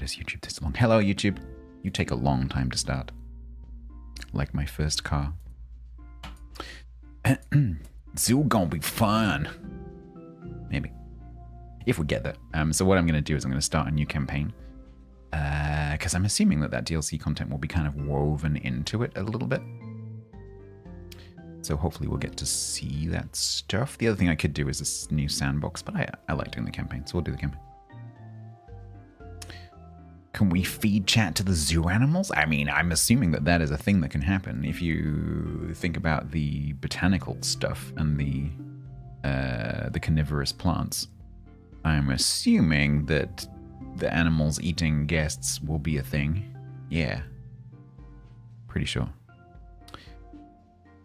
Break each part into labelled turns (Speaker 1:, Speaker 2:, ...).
Speaker 1: does YouTube take so long? Hello, YouTube. You take a long time to start. Like my first car. It's all gonna be fun. Maybe. If we get there. So what I'm going to do is I'm going to start a new campaign. Because I'm assuming that DLC content will be kind of woven into it a little bit. So hopefully we'll get to see that stuff. The other thing I could do is this new sandbox, but I like doing the campaign, so we'll do the campaign. Can we feed chat to the zoo animals? I mean, I'm assuming that is a thing that can happen. If you think about the botanical stuff and the carnivorous plants, I'm assuming that the animals eating guests will be a thing. Yeah. Pretty sure.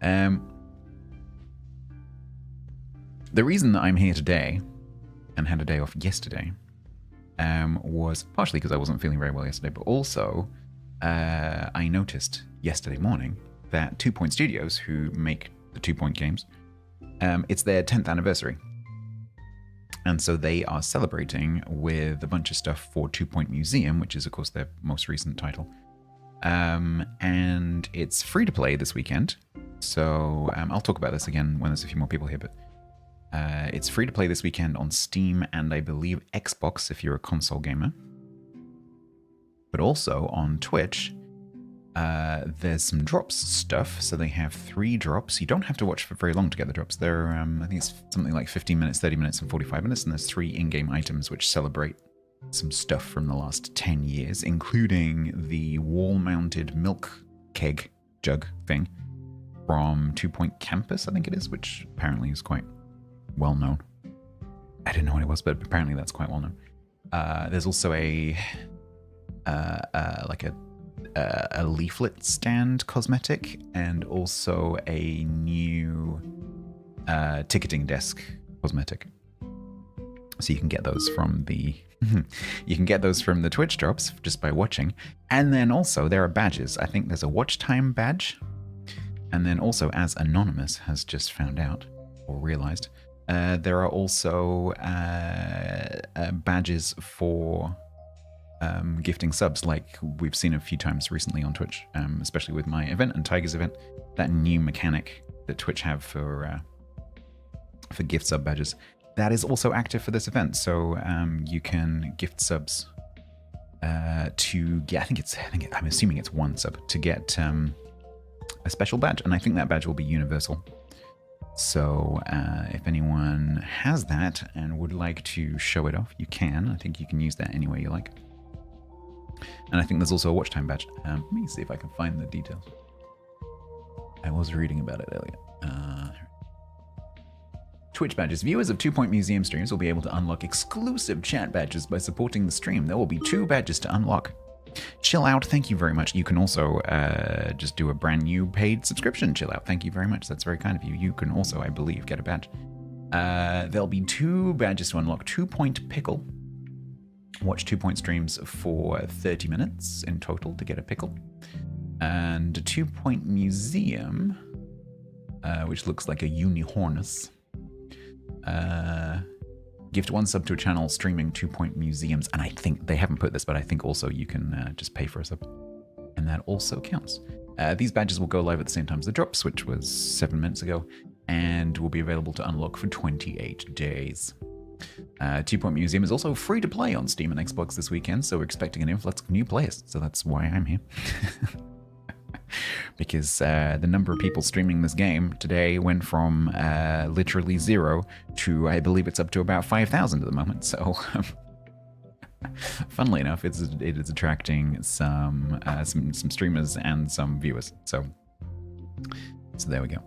Speaker 1: The reason that I'm here today and had a day off yesterday was partially because I wasn't feeling very well yesterday, but also I noticed yesterday morning that 2 Point Studios, who make the 2 Point games, it's their 10th anniversary. And so they are celebrating with a bunch of stuff for 2 Point Museum, which is, of course, their most recent title. And it's free to play this weekend. So I'll talk about this again when there's a few more people here, but it's free to play this weekend on Steam and I believe Xbox if you're a console gamer. But also on Twitch, there's some drops stuff. So they have 3 drops. You don't have to watch for very long to get the drops. They're, I think it's something like 15 minutes, 30 minutes, and 45 minutes. And there's 3 in-game items which celebrate some stuff from the last 10 years, including the wall-mounted milk keg jug thing from 2 Point Campus, I think it is, which apparently is quite well known. I didn't know what it was, but apparently that's quite well known. There's also a leaflet stand cosmetic, and also a new ticketing desk cosmetic. So you can get those from the Twitch drops just by watching. And then also there are badges. I think there's a watch time badge. And then also, as Anonymous has just found out or realized, there are also badges for gifting subs, like we've seen a few times recently on Twitch, especially with my event and Tiger's event, that new mechanic that Twitch have for gift sub badges. That is also active for this event, so you can gift subs to get. I'm assuming it's 1 sub to get a special badge, and I think that badge will be universal. So if anyone has that and would like to show it off, you can. I think you can use that any way you like. And I think there's also a watch time badge. Let me see if I can find the details. I was reading about it earlier. Twitch badges. Viewers of 2 Point Museum streams will be able to unlock exclusive chat badges by supporting the stream. There will be 2 badges to unlock. Chill Out, thank you very much. You can also just do a brand new paid subscription. Chill Out, thank you very much. That's very kind of you. You can also, I believe, get a badge. There'll be 2 badges to unlock. 2 Point Pickle. Watch 2 Point streams for 30 minutes in total to get a pickle. And 2 Point Museum, which looks like a Unihornus. Gift 1 sub to a channel streaming 2 Point Museums. And I think they haven't put this, but I think also you can just pay for a sub. And that also counts. These badges will go live at the same time as the drops, which was 7 minutes ago, and will be available to unlock for 28 days. 2 Point Museum is also free to play on Steam and Xbox this weekend, so we're expecting an influx of new players. So that's why I'm here. Because the number of people streaming this game today went from literally 0 to, I believe it's up to about 5,000 at the moment. So, funnily enough, it is attracting some streamers and some viewers. So there we go.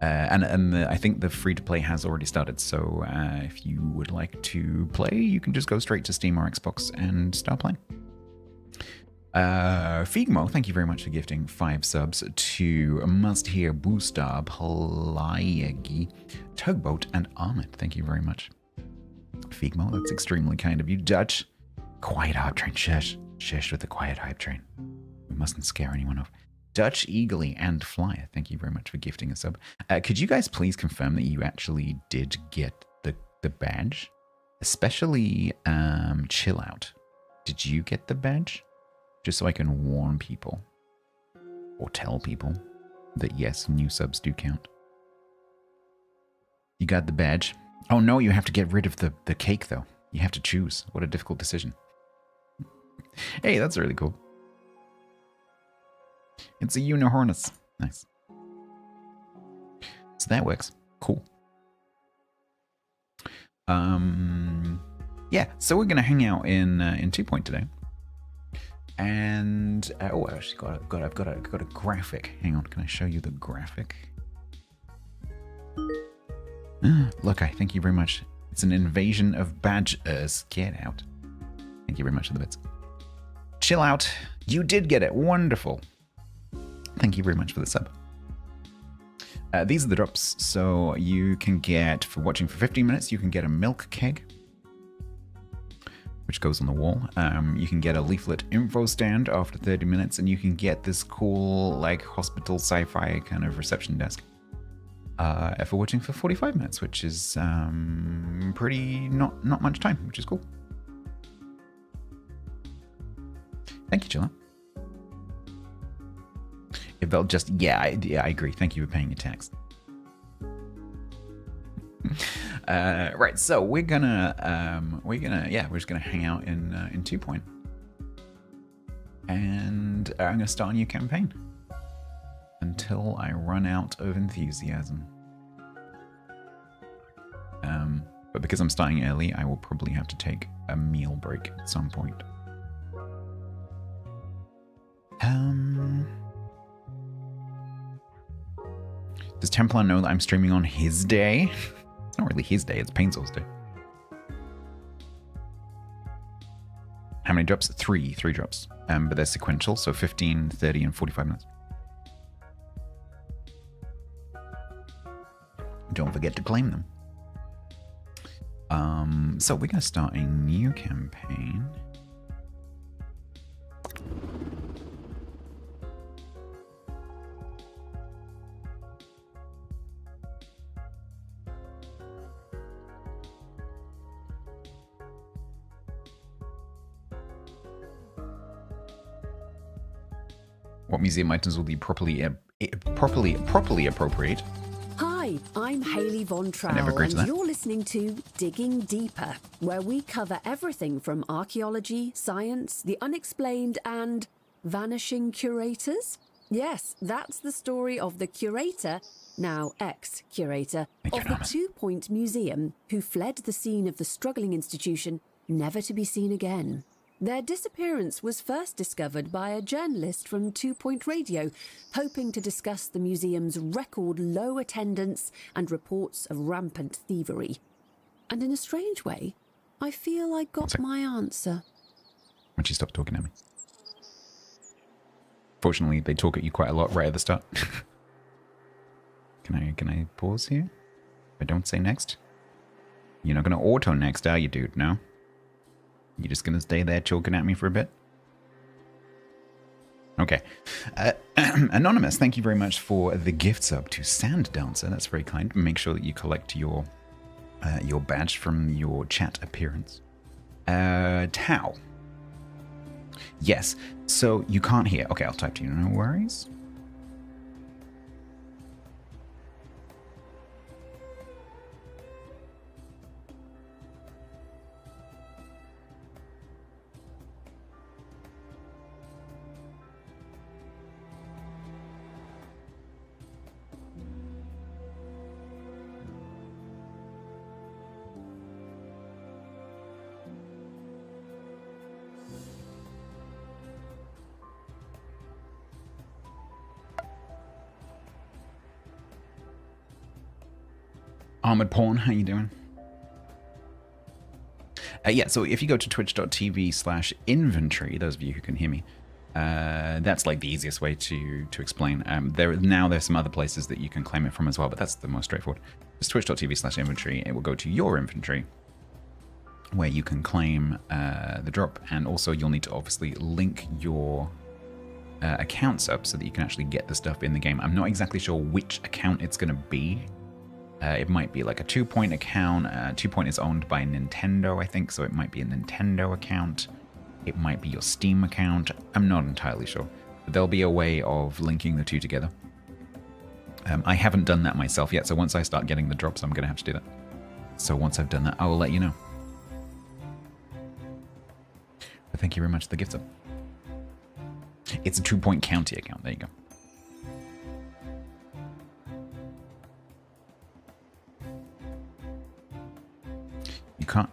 Speaker 1: And I think the free to play has already started. So if you would like to play, you can just go straight to Steam or Xbox and start playing. Figmo, thank you very much for gifting 5 subs to Must Hear, Boostar, Playagi, Tugboat, and Ahmed. Thank you very much. Figmo, that's extremely kind of you. Dutch, quiet hype train. Shush. Shush with the quiet hype train. We mustn't scare anyone off. Dutch, Eagerly, and Flyer, thank you very much for gifting a sub. Could you guys please confirm that you actually did get the badge? Especially Chill Out. Did you get the badge? Just so I can warn people. Or tell people that yes, new subs do count. You got the badge. Oh no, you have to get rid of the cake though. You have to choose. What a difficult decision. Hey, that's really cool. It's a unicornus. Nice. So that works. Cool. Yeah, so we're gonna hang out in 2 Point today. And oh, I actually I've got a graphic. Hang on, can I show you the graphic? Look, thank you very much. It's an invasion of badgers. Get out. Thank you very much for the bits. Chill out. You did get it. Wonderful. Thank you very much for the sub. These are the drops. So you can get, for watching for 15 minutes, you can get a milk keg, which goes on the wall. You can get a leaflet info stand after 30 minutes, and you can get this cool, like, hospital sci-fi kind of reception desk for watching for 45 minutes, which is pretty not much time, which is cool. Thank you, Chilla. If they'll just, yeah, I agree. Thank you for paying your tax. Right, so we're just gonna hang out in 2 Point, and I'm gonna start a new campaign until I run out of enthusiasm. But because I'm starting early, I will probably have to take a meal break at some point. Does Templar know that I'm streaming on his day? It's not really his day, it's Painsol's day. How many drops? Three drops. But they're sequential, so 15, 30, and 45 minutes. Don't forget to claim them. So we're going to start a new campaign. What museum items will be properly appropriate?
Speaker 2: Hi, I'm Hayley Von Trowell, and you're listening to Digging Deeper, where we cover everything from archaeology, science, the unexplained, and vanishing curators. Yes, that's the story of the curator, now ex-curator, of the 2 Point Museum, who fled the scene of the struggling institution, never to be seen again. Their disappearance was first discovered by a journalist from 2 Point Radio, hoping to discuss the museum's record low attendance and reports of rampant thievery. And in a strange way, I feel I got my answer.
Speaker 1: When she stops talking at me. Fortunately, they talk at you quite a lot right at the start. Can I pause here? If I don't say next? You're not going to auto next, are you, dude? No? You just gonna stay there choking at me for a bit? Okay. Anonymous, thank you very much for the gift sub to Sand Dancer. That's very kind. Make sure that you collect your badge from your chat appearance. Tao. Yes. So you can't hear. Okay, I'll type to you. No worries. Armored Porn, how you doing? Yeah, so if you go to twitch.tv/inventory, those of you who can hear me, that's like the easiest way to explain. There's some other places that you can claim it from as well, but that's the most straightforward. It's twitch.tv/inventory. It will go to your inventory, where you can claim the drop, and also you'll need to obviously link your accounts up so that you can actually get the stuff in the game. I'm not exactly sure which account it's going to be. It might be like a 2 Point account. 2 Point is owned by Nintendo, I think, so it might be a Nintendo account. It might be your Steam account. I'm not entirely sure. But there'll be a way of linking the two together. I haven't done that myself yet, so once I start getting the drops, I'm going to have to do that. So once I've done that, I will let you know. But thank you very much for the gift sub. It's a 2-point county account. There you go.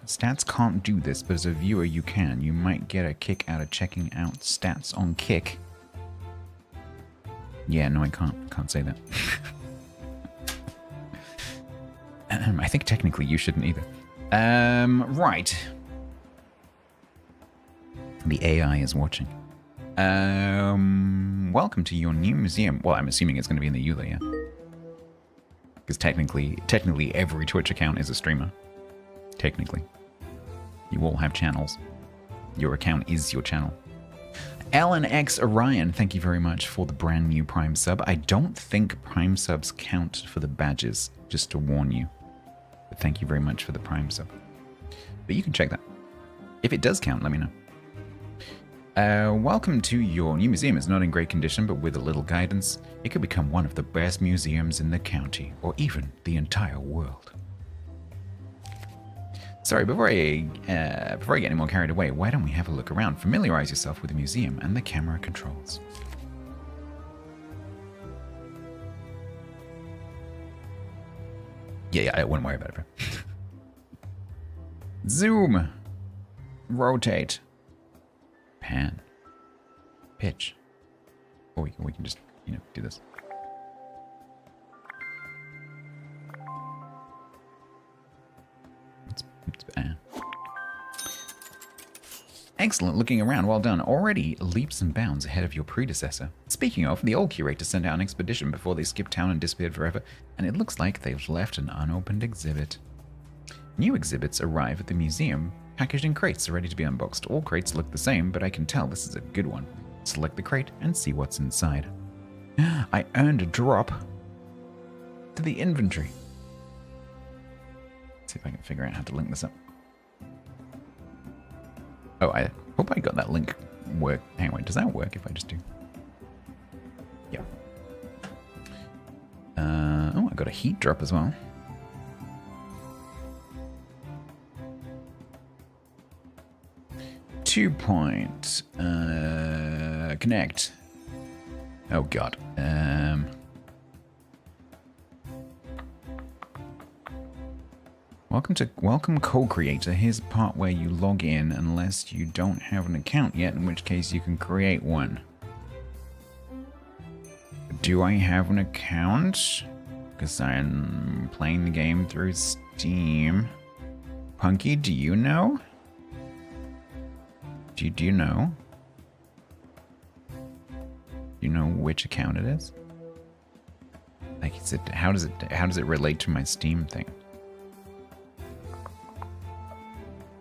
Speaker 1: Stats can't do this, but as a viewer you can. You might get a kick out of checking out stats on Kick. Yeah, no, I can't say that. I think technically you shouldn't either. Right. The AI is watching. Welcome to your new museum. Well, I'm assuming it's going to be in the EULA, yeah. Because technically every Twitch account is a streamer. Technically. You all have channels. Your account is your channel. LNX Orion, thank you very much for the brand new Prime sub. I don't think Prime subs count for the badges, just to warn you. But thank you very much for the Prime sub. But you can check that. If it does count, let me know. Welcome to your new museum. It's not in great condition, but with a little guidance, it could become one of the best museums in the county, or even the entire world. Sorry, before I get any more carried away, why don't we have a look around? Familiarize yourself with the museum and the camera controls. Yeah, I wouldn't worry about it. Zoom. Rotate. Pan. Pitch. Or we can just, do this. Excellent looking around, well done. Already leaps and bounds ahead of your predecessor. Speaking of, the old curators sent out an expedition before they skipped town and disappeared forever, and it looks like they've left an unopened exhibit. New exhibits arrive at the museum, packaged in crates ready to be unboxed. All crates look the same, but I can tell this is a good one. Select the crate and see what's inside. I earned a drop to the inventory. Let's see if I can figure out how to link this up. Oh, I hope I got that link work. Hang on, does that work if I just do? Yeah. Oh, I got a heat drop as well. Two-point. Connect. Oh, God. Welcome co-creator. Here's the part where you log in unless you don't have an account yet, in which case you can create one. Do I have an account? Because I'm playing the game through Steam. Punky, do you know? Do you know? Do you know which account it is? Like, how does it relate to my Steam thing?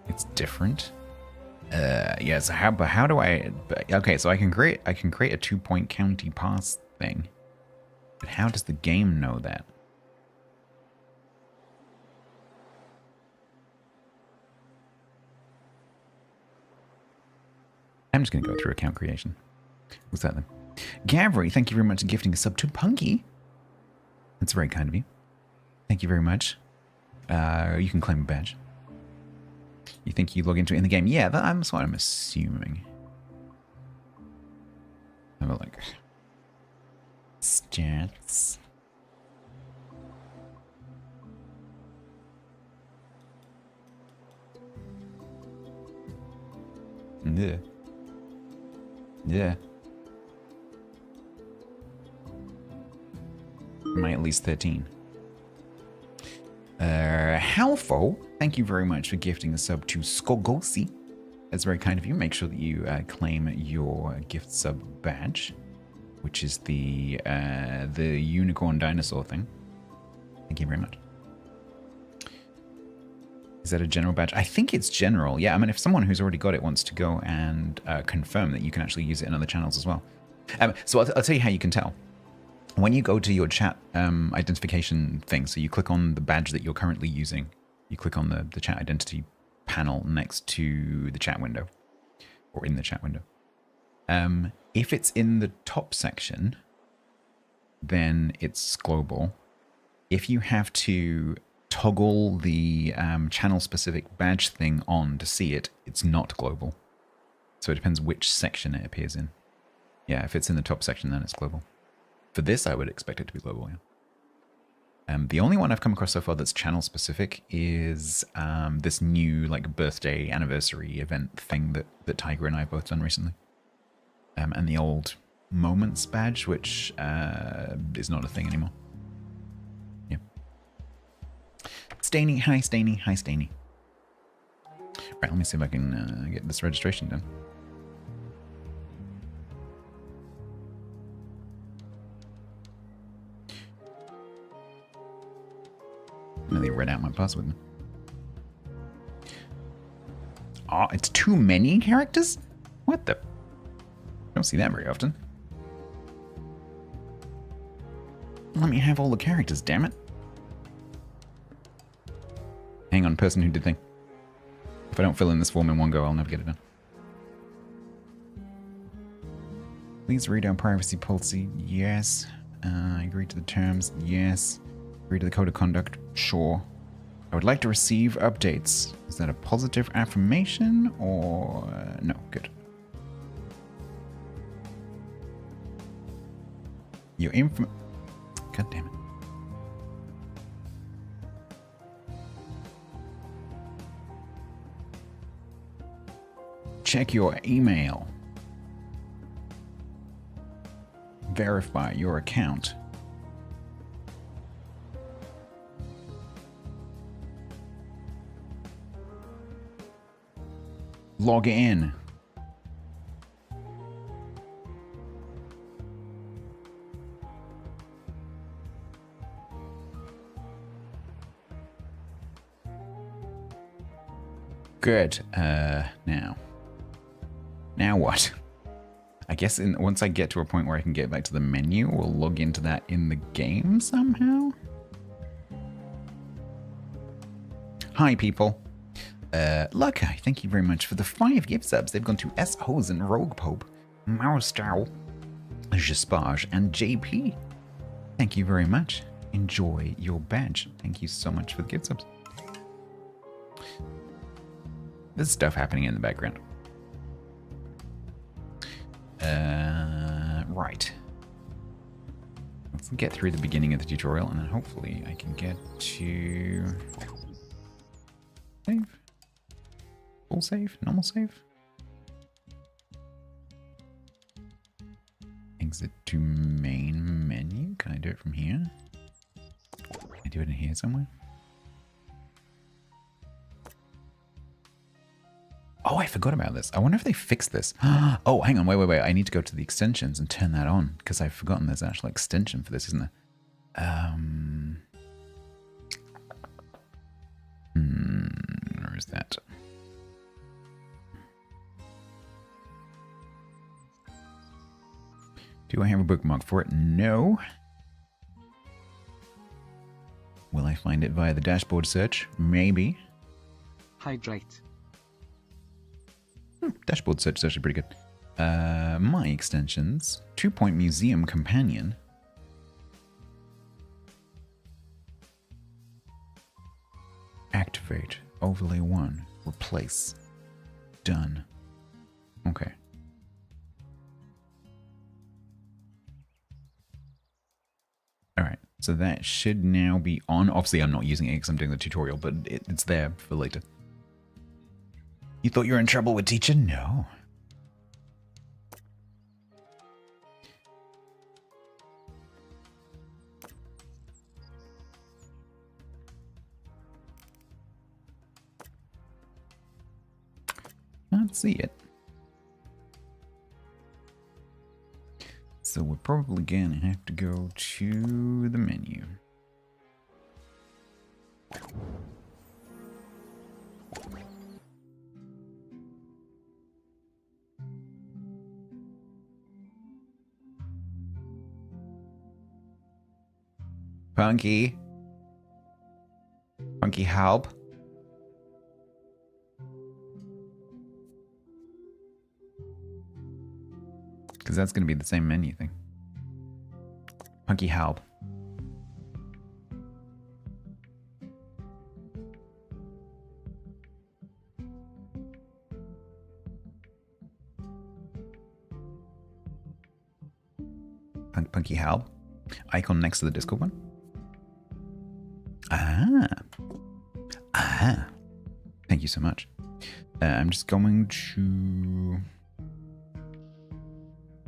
Speaker 1: It's different. Yes. How do I? Okay, so I can create a 2-point county pass thing, but how does the game know that? I'm just gonna go through account creation. What's that then? Gavri, thank you very much for gifting a sub to Punky. That's very kind of you. Thank you very much. You can claim a badge. You think you log into it in the game? Yeah, that's what I'm assuming. Have a look. Stats. Yeah. Yeah. My at least 13. Halfo, thank you very much for gifting a sub to Skogosi. That's very kind of you. Make sure that you claim your gift sub badge, which is the unicorn dinosaur thing. Thank you very much. Is that a general badge? I think it's general. Yeah, I mean, if someone who's already got it wants to go and confirm that, you can actually use it in other channels as well. So I'll tell you how you can tell. When you go to your chat identification thing, so you click on the badge that you're currently using, you click on the chat identity panel next to the chat window. or in the chat window. If it's in the top section, then it's global. If you have to toggle the channel-specific badge thing on to see it, it's not global. So it depends which section it appears in. Yeah, if it's in the top section, then it's global. For this, I would expect it to be global, yeah. The only one I've come across so far that's channel-specific is this new like birthday anniversary event thing that Tiger and I have both done recently. And the old Moments badge, which is not a thing anymore. Yeah. Stainy, hi Stainy, hi Stainy. Right, let me see if I can get this registration done. They read out my password. Oh, it's too many characters? What the? I don't see that very often. Let me have all the characters, damn it. Hang on, person who did thing. If I don't fill in this form in one go, I'll never get it done. Please read our privacy policy. Yes. I agree to the terms. Yes. Agree to the code of conduct. Sure. I would like to receive updates. Is that a positive affirmation or no? Good. Your info. God damn it. Check your email. Verify your account. Log in. Good. Now what? I guess once I get to a point where I can get back to the menu, we'll log into that in the game somehow. Hi, people. Lucky, thank you very much for the 5 gift subs. They've gone to S. Hosen, Rogue Pope, Maustow, Jaspage, and JP. Thank you very much. Enjoy your badge. Thank you so much for the gift subs. There's stuff happening in the background. Right. Let's get through the beginning of the tutorial and then hopefully I can get to save. Full save? Normal save? Exit to main menu. Can I do it from here? Can I do it in here somewhere? Oh, I forgot about this. I wonder if they fixed this. Oh, hang on. Wait. I need to go to the extensions and turn that on because I've forgotten there's an actual extension for this, isn't there? Where is that? Do I have a bookmark for it? No. Will I find it via the dashboard search? Maybe.
Speaker 3: Hydrate.
Speaker 1: Dashboard search is actually pretty good. My extensions. 2-point museum companion. Activate. Overlay 1. Replace. Done. Okay. Alright, so that should now be on. Obviously, I'm not using it because I'm doing the tutorial, but it's there for later. You thought you were in trouble with teacher? No. Can't see it. So we're probably gonna have to go to the menu. Punky. Punky, help. Because that's going to be the same menu thing. Punky Halb. Punky Halb. Icon next to the Discord one. Thank you so much. I'm just going to...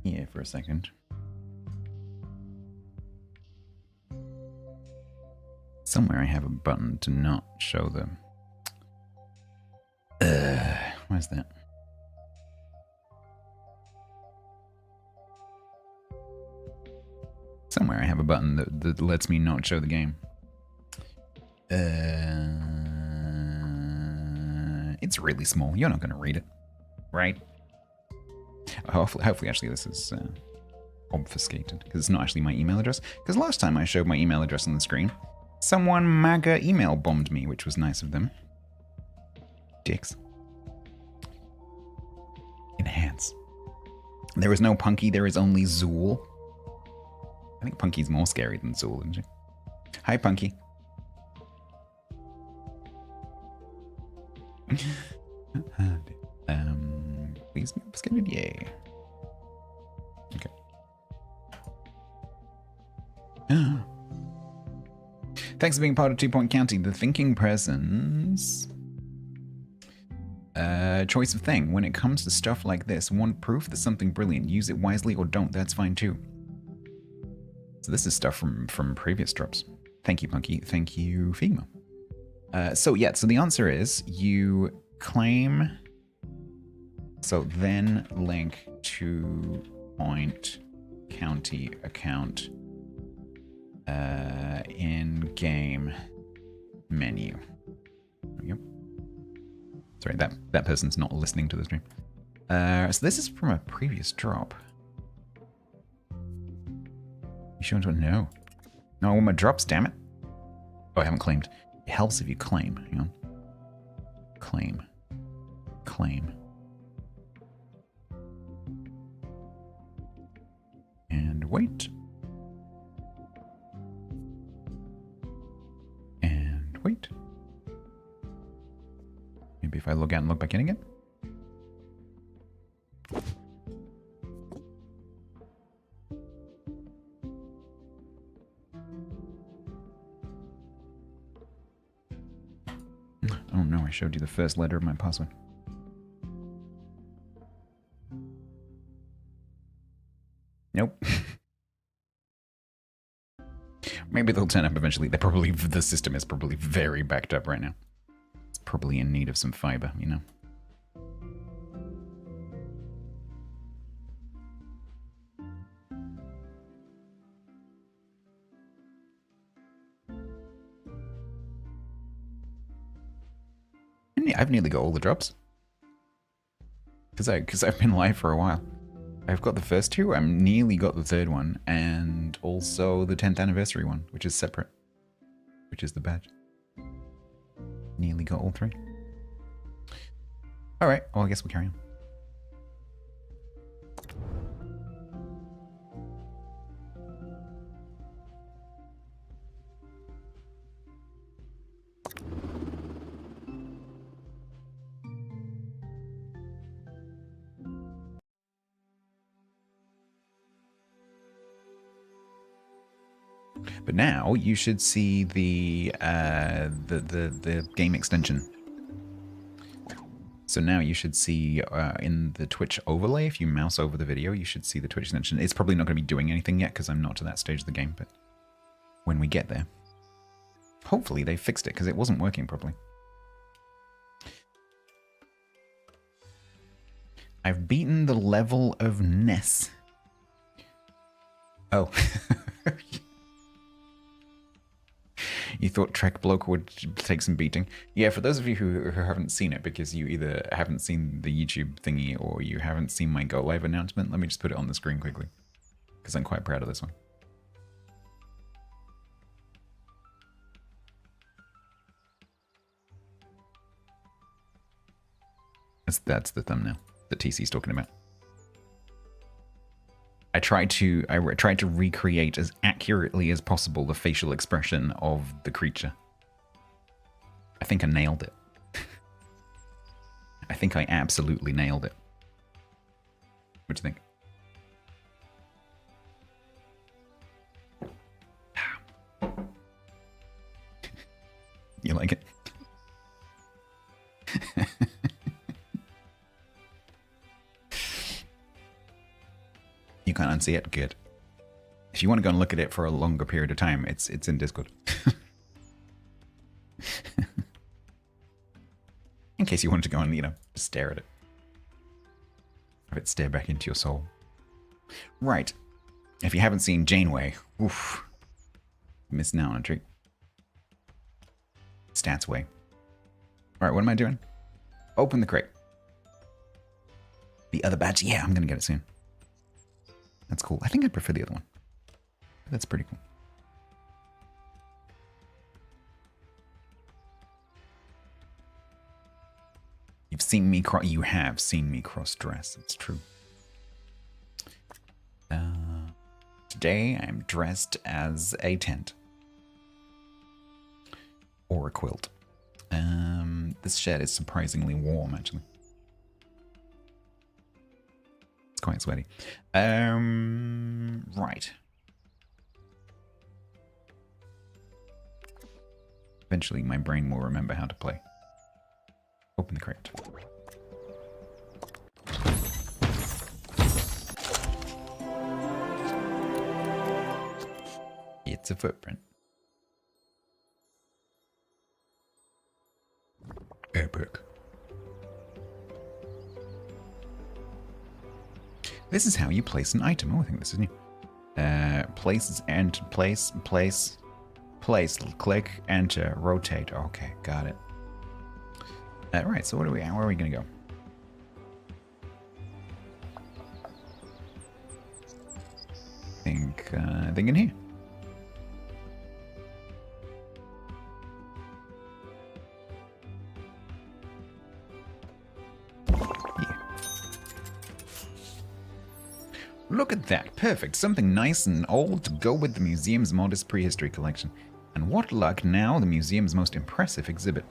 Speaker 1: here for a second. Somewhere I have a button to not show them. Where's that? Somewhere I have a button that lets me not show the game. It's really small. You're not going to read it, right? Hopefully actually this is obfuscated because it's not actually my email address. Because last time I showed my email address on the screen, someone MAGA email bombed me, which was nice of them. Dicks. Enhance. There is no Punky, there is only Zool. I think Punky's more scary than Zool, isn't she? Hi, Punky. Please be obfuscated? Yay. Okay. Thanks for being part of 2 Point County. The thinking person's choice of thing. When it comes to stuff like this, want proof that something brilliant. Use it wisely or don't. That's fine too. So this is stuff from previous drops. Thank you, Punky. Thank you, Figma. So the answer is you claim, so then link to Point County account in game menu. Yep. Sorry, that person's not listening to the stream. So this is from a previous drop. You sure don't know? No, I want my drops, damn it. Oh, I haven't claimed. It helps if you claim. Hang on. Claim. Claim. And wait. And wait. Maybe if I log out and log back in again. Oh no, I showed you the first letter of my password. Nope. Maybe they'll turn up eventually. The system is probably very backed up right now. It's probably in need of some fiber, you know. I've nearly got all the drops. Because I've been live for a while. I've got the first two, I've nearly got the third one, and also the 10th anniversary one, which is separate. Which is the badge. Nearly got all three. Alright, well I guess we'll carry on. But now you should see the game extension. So now you should see in the Twitch overlay, if you mouse over the video, you should see the Twitch extension. It's probably not going to be doing anything yet because I'm not to that stage of the game, but when we get there, hopefully they fixed it because it wasn't working properly. I've beaten the level of Ness. Oh. You thought StatsBloke would take some beating. Yeah, for those of you who haven't seen it, because you either haven't seen the YouTube thingy or you haven't seen my Go Live announcement, let me just put it on the screen quickly, because I'm quite proud of this one. That's the thumbnail that TC's talking about. I tried to recreate as accurately as possible the facial expression of the creature. I think I nailed it. I think I absolutely nailed it. What do you think? You like it? You can't unsee it? Good. If you want to go and look at it for a longer period of time, it's in Discord. In case you wanted to go and, just stare at it. Have it stare back into your soul. Right. If you haven't seen Janeway, oof. Missing out on a treat. Stats way. Alright, what am I doing? Open the crate. The other badge? Yeah, I'm going to get it soon. That's cool. I think I prefer the other one. That's pretty cool. You have seen me cross-dress. It's true. Today I'm dressed as a tent. Or a quilt. This shed is surprisingly warm, actually. It's quite sweaty. Right. Eventually my brain will remember how to play. Open the crate. It's a footprint. Epic. This is how you place an item. Oh, I think this is new. Places and place. Click, enter, rotate. Okay, got it. Right, so where are we gonna go? Think in here. Yeah. Look at that, perfect. Something nice and old to go with the museum's modest prehistory collection. And what luck now, the museum's most impressive exhibit.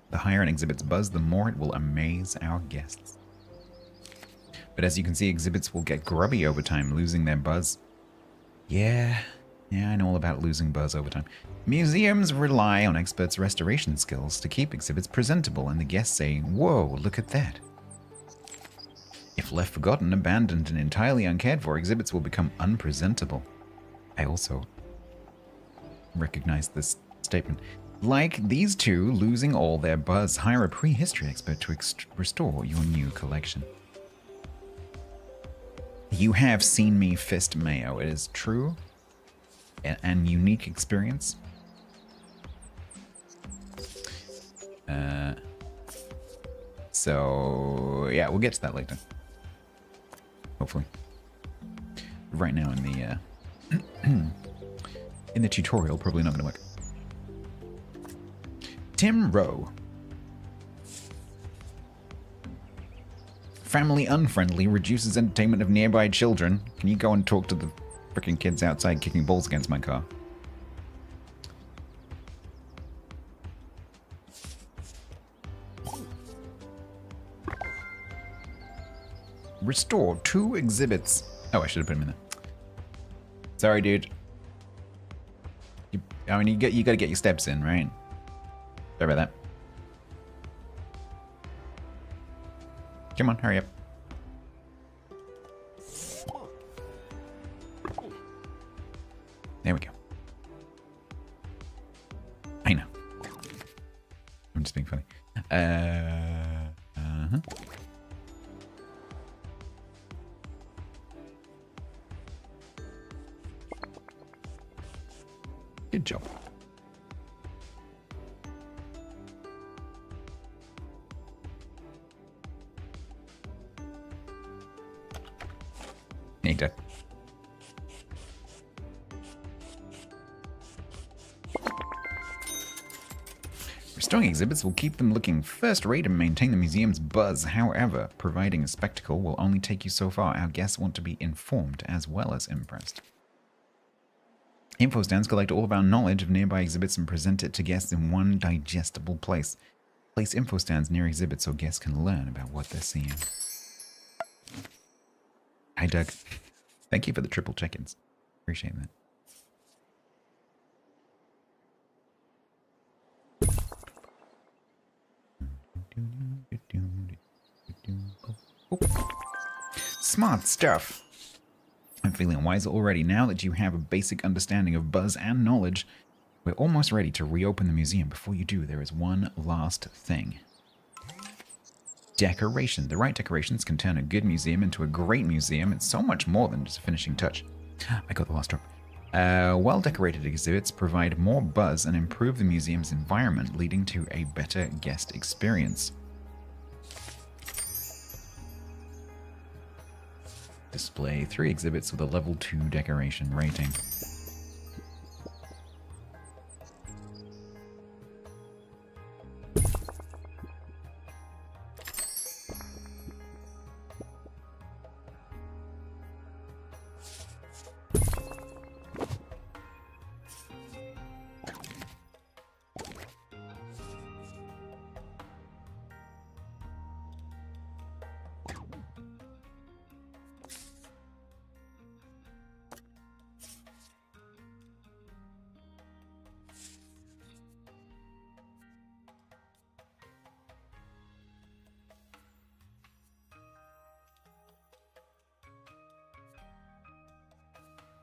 Speaker 1: The higher an exhibit's buzz, the more it will amaze our guests. But as you can see, exhibits will get grubby over time, losing their buzz. Yeah, I know all about losing buzz over time. Museums rely on experts' restoration skills to keep exhibits presentable, and the guests say, whoa, look at that. If left forgotten, abandoned, and entirely uncared for, exhibits will become unpresentable. I also recognize this statement. Like these two losing all their buzz, hire a prehistory expert to restore your new collection. You have seen me fist mayo. It is true and unique experience. So yeah, we'll get to that later. Hopefully. Right now in the tutorial, probably not going to work. Tim Rowe. Family unfriendly, reduces entertainment of nearby children. Can you go and talk to the freaking kids outside kicking balls against my car? Restore 2 exhibits. Oh, I should have put them in there. Sorry, dude. You got to get your steps in, right? Sorry about that. Come on, hurry up. There we go. I know. I'm just being funny. Good job. Need to. Strong exhibits will keep them looking first-rate and maintain the museum's buzz. However, providing a spectacle will only take you so far. Our guests want to be informed as well as impressed. Info stands collect all of our knowledge of nearby exhibits and present it to guests in one digestible place. Place info stands near exhibits so guests can learn about what they're seeing. Hi, Doug. Thank you for the triple check-ins. Appreciate that. Smart stuff. I'm feeling wiser already. Now that you have a basic understanding of buzz and knowledge, we're almost ready to reopen the museum. Before you do, there is one last thing. Decoration. The right decorations can turn a good museum into a great museum. It's so much more than just a finishing touch. I got the last drop. Well-decorated exhibits provide more buzz and improve the museum's environment, leading to a better guest experience. Display 3 exhibits with a level 2 decoration rating.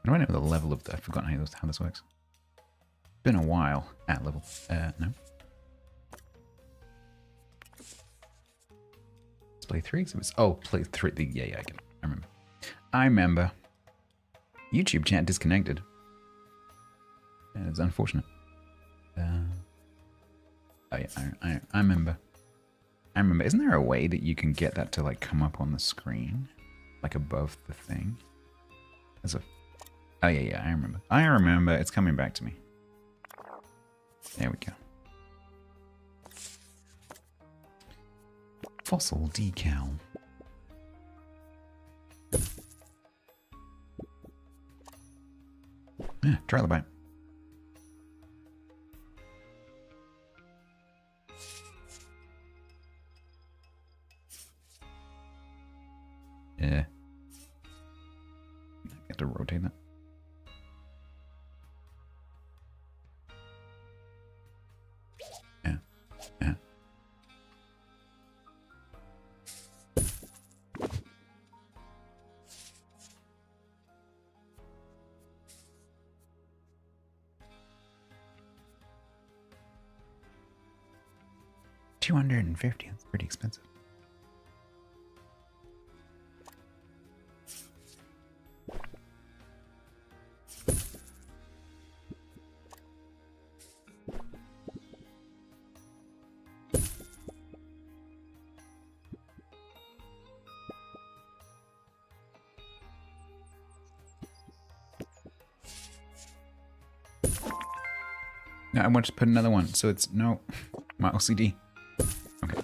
Speaker 1: I don't know the level of I've forgotten how this works. Been a while at level. No. Display 3 exhibits. Oh, play 3. Yeah, I remember. YouTube chat disconnected. Yeah, it's unfortunate. Oh yeah, I remember. Isn't there a way that you can get that to like come up on the screen, like above the thing? As a Oh, yeah, I remember. It's coming back to me. There we go. Fossil decal. Yeah, trailer bite. Yeah. I have to rotate that. Yeah. 250. That's pretty expensive. No, I want to put another one, so it's no my OCD. Okay,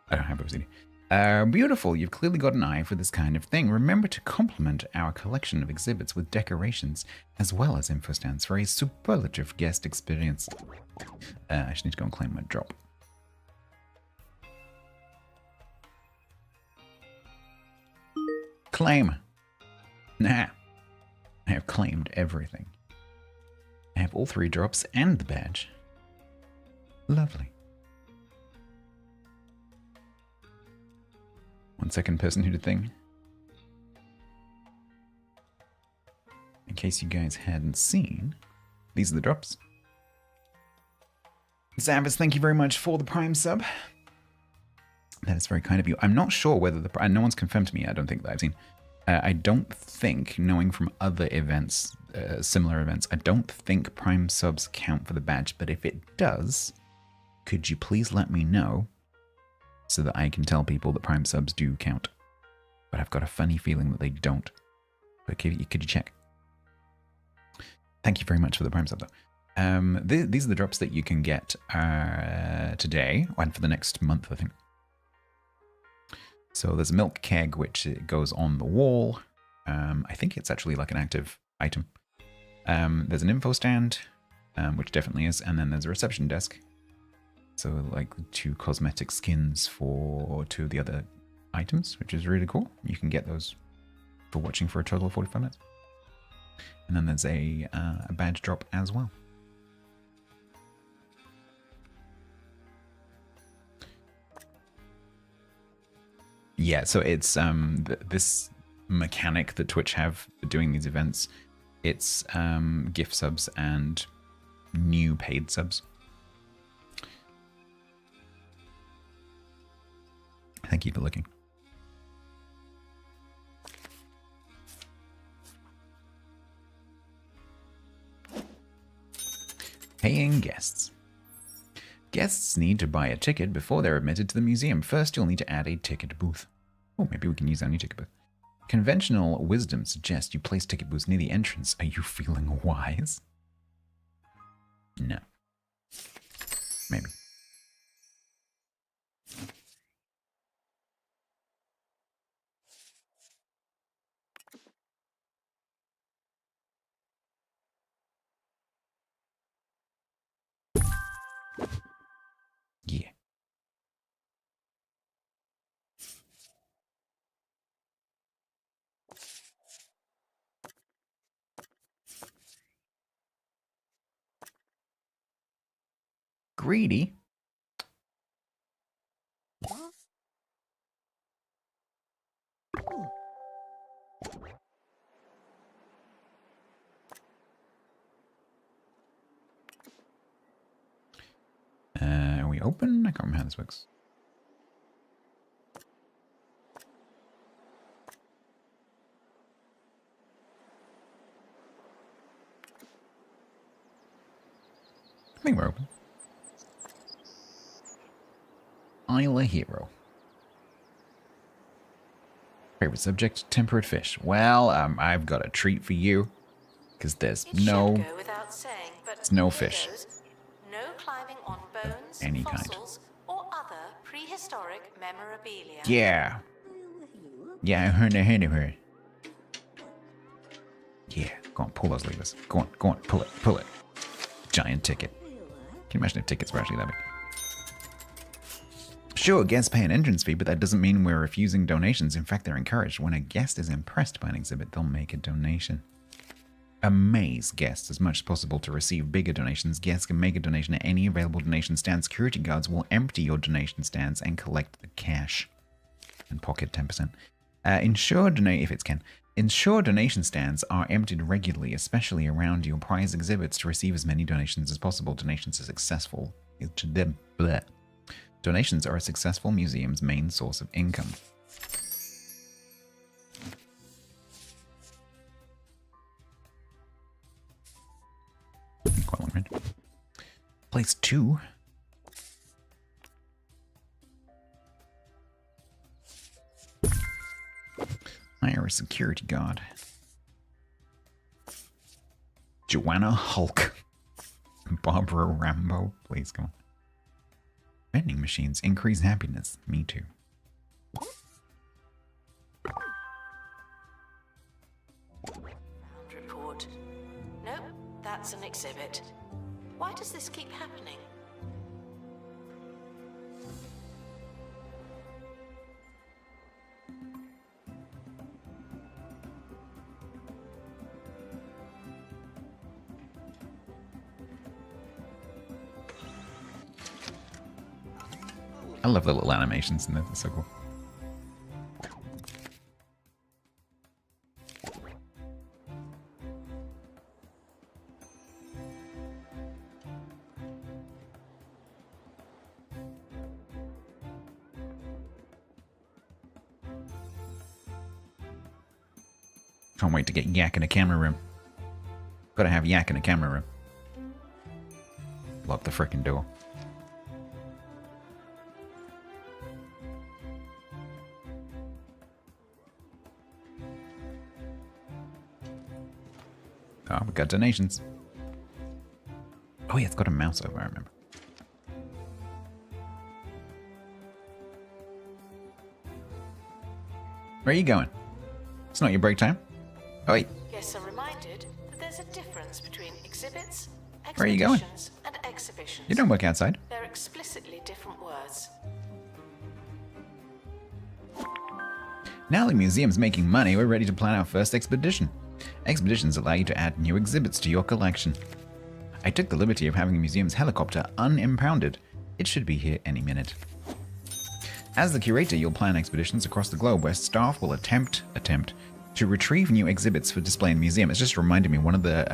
Speaker 1: I don't have OCD. Beautiful. You've clearly got an eye for this kind of thing. Remember to complement our collection of exhibits with decorations as well as info stands for a superlative guest experience. I just need to go and claim my drop. Claim. Nah. I have claimed everything. I have all 3 drops and the badge. Lovely. 1 second, person who did thing. In case you guys hadn't seen, these are the drops. Zavis, thank you very much for the Prime sub. That is very kind of you. I'm not sure whether no one's confirmed to me. I don't think that I've seen. I don't think, knowing from other events, similar events, I don't think Prime subs count for the badge. But if it does, could you please let me know so that I can tell people that Prime subs do count? But I've got a funny feeling that they don't. But could you check? Thank you very much for the Prime sub, though. These are the drops that you can get today and for the next month, I think. So there's a milk keg, which goes on the wall. I think it's actually like an active item. There's an info stand, which definitely is. And then there's a reception desk. So like 2 cosmetic skins for 2 of the other items, which is really cool. You can get those for watching for a total of 45 minutes. And then there's a badge drop as well. Yeah, so it's this mechanic that Twitch have for doing these events. It's gift subs and new paid subs. Thank you for looking. Paying guests. Guests need to buy a ticket before they're admitted to the museum. First, you'll need to add a ticket booth. Oh, maybe we can use our new ticket booth. Conventional wisdom suggests you place ticket booths near the entrance. Are you feeling wise? No. Maybe. Yeah. Greedy? Are we open? I can't remember how this works. I think we're open. Isla Hero. Favorite subject? Temperate fish. Well, I've got a treat for you. Because there's no fish.
Speaker 4: No climbing on bones,
Speaker 1: any
Speaker 4: fossils, or other prehistoric memorabilia.
Speaker 1: Yeah. Yeah, I heard her. Yeah, go on, pull those levers. Go on, pull it. Giant ticket. Can you imagine if tickets were actually that big? Sure, guests pay an entrance fee, but that doesn't mean we're refusing donations. In fact, they're encouraged. When a guest is impressed by an exhibit, they'll make a donation. Amaze guests as much as possible to receive bigger donations. Guests can make a donation at any available donation stand. Security guards will empty your donation stands and collect the cash. And pocket 10%. Ensure donation stands are emptied regularly, especially around your prize exhibits, to receive as many donations as possible. Donations are successful. Donations are a successful museum's main source of income. Quite long range. Place 2. Hire a security guard. Joanna Hulk. Barbara Rambo. Please go on. Vending machines increase happiness. Me too.
Speaker 4: Report. Nope, that's an exhibit. Why does this keep happening?
Speaker 1: I love the little animations in there. They're so cool. Can't wait to get Yak in a camera room. Gotta have Yak in a camera room. Lock the frickin' door. Oh, we got donations. Oh yeah, it's got a mouse over, I remember. Where are you going? It's not your break time. Oh wait.
Speaker 4: Yes, I'm reminded that there's a difference between exhibits,
Speaker 1: Where are you going?
Speaker 4: expeditions, and exhibitions.
Speaker 1: You don't work outside.
Speaker 4: They're explicitly different words.
Speaker 1: Now the museum's making money, we're ready to plan our first expedition. Expeditions allow you to add new exhibits to your collection. I took the liberty of having the museum's helicopter unimpounded. It should be here any minute. As the curator, you'll plan expeditions across the globe where staff will attempt to retrieve new exhibits for display in the museum. It's just reminded me one of the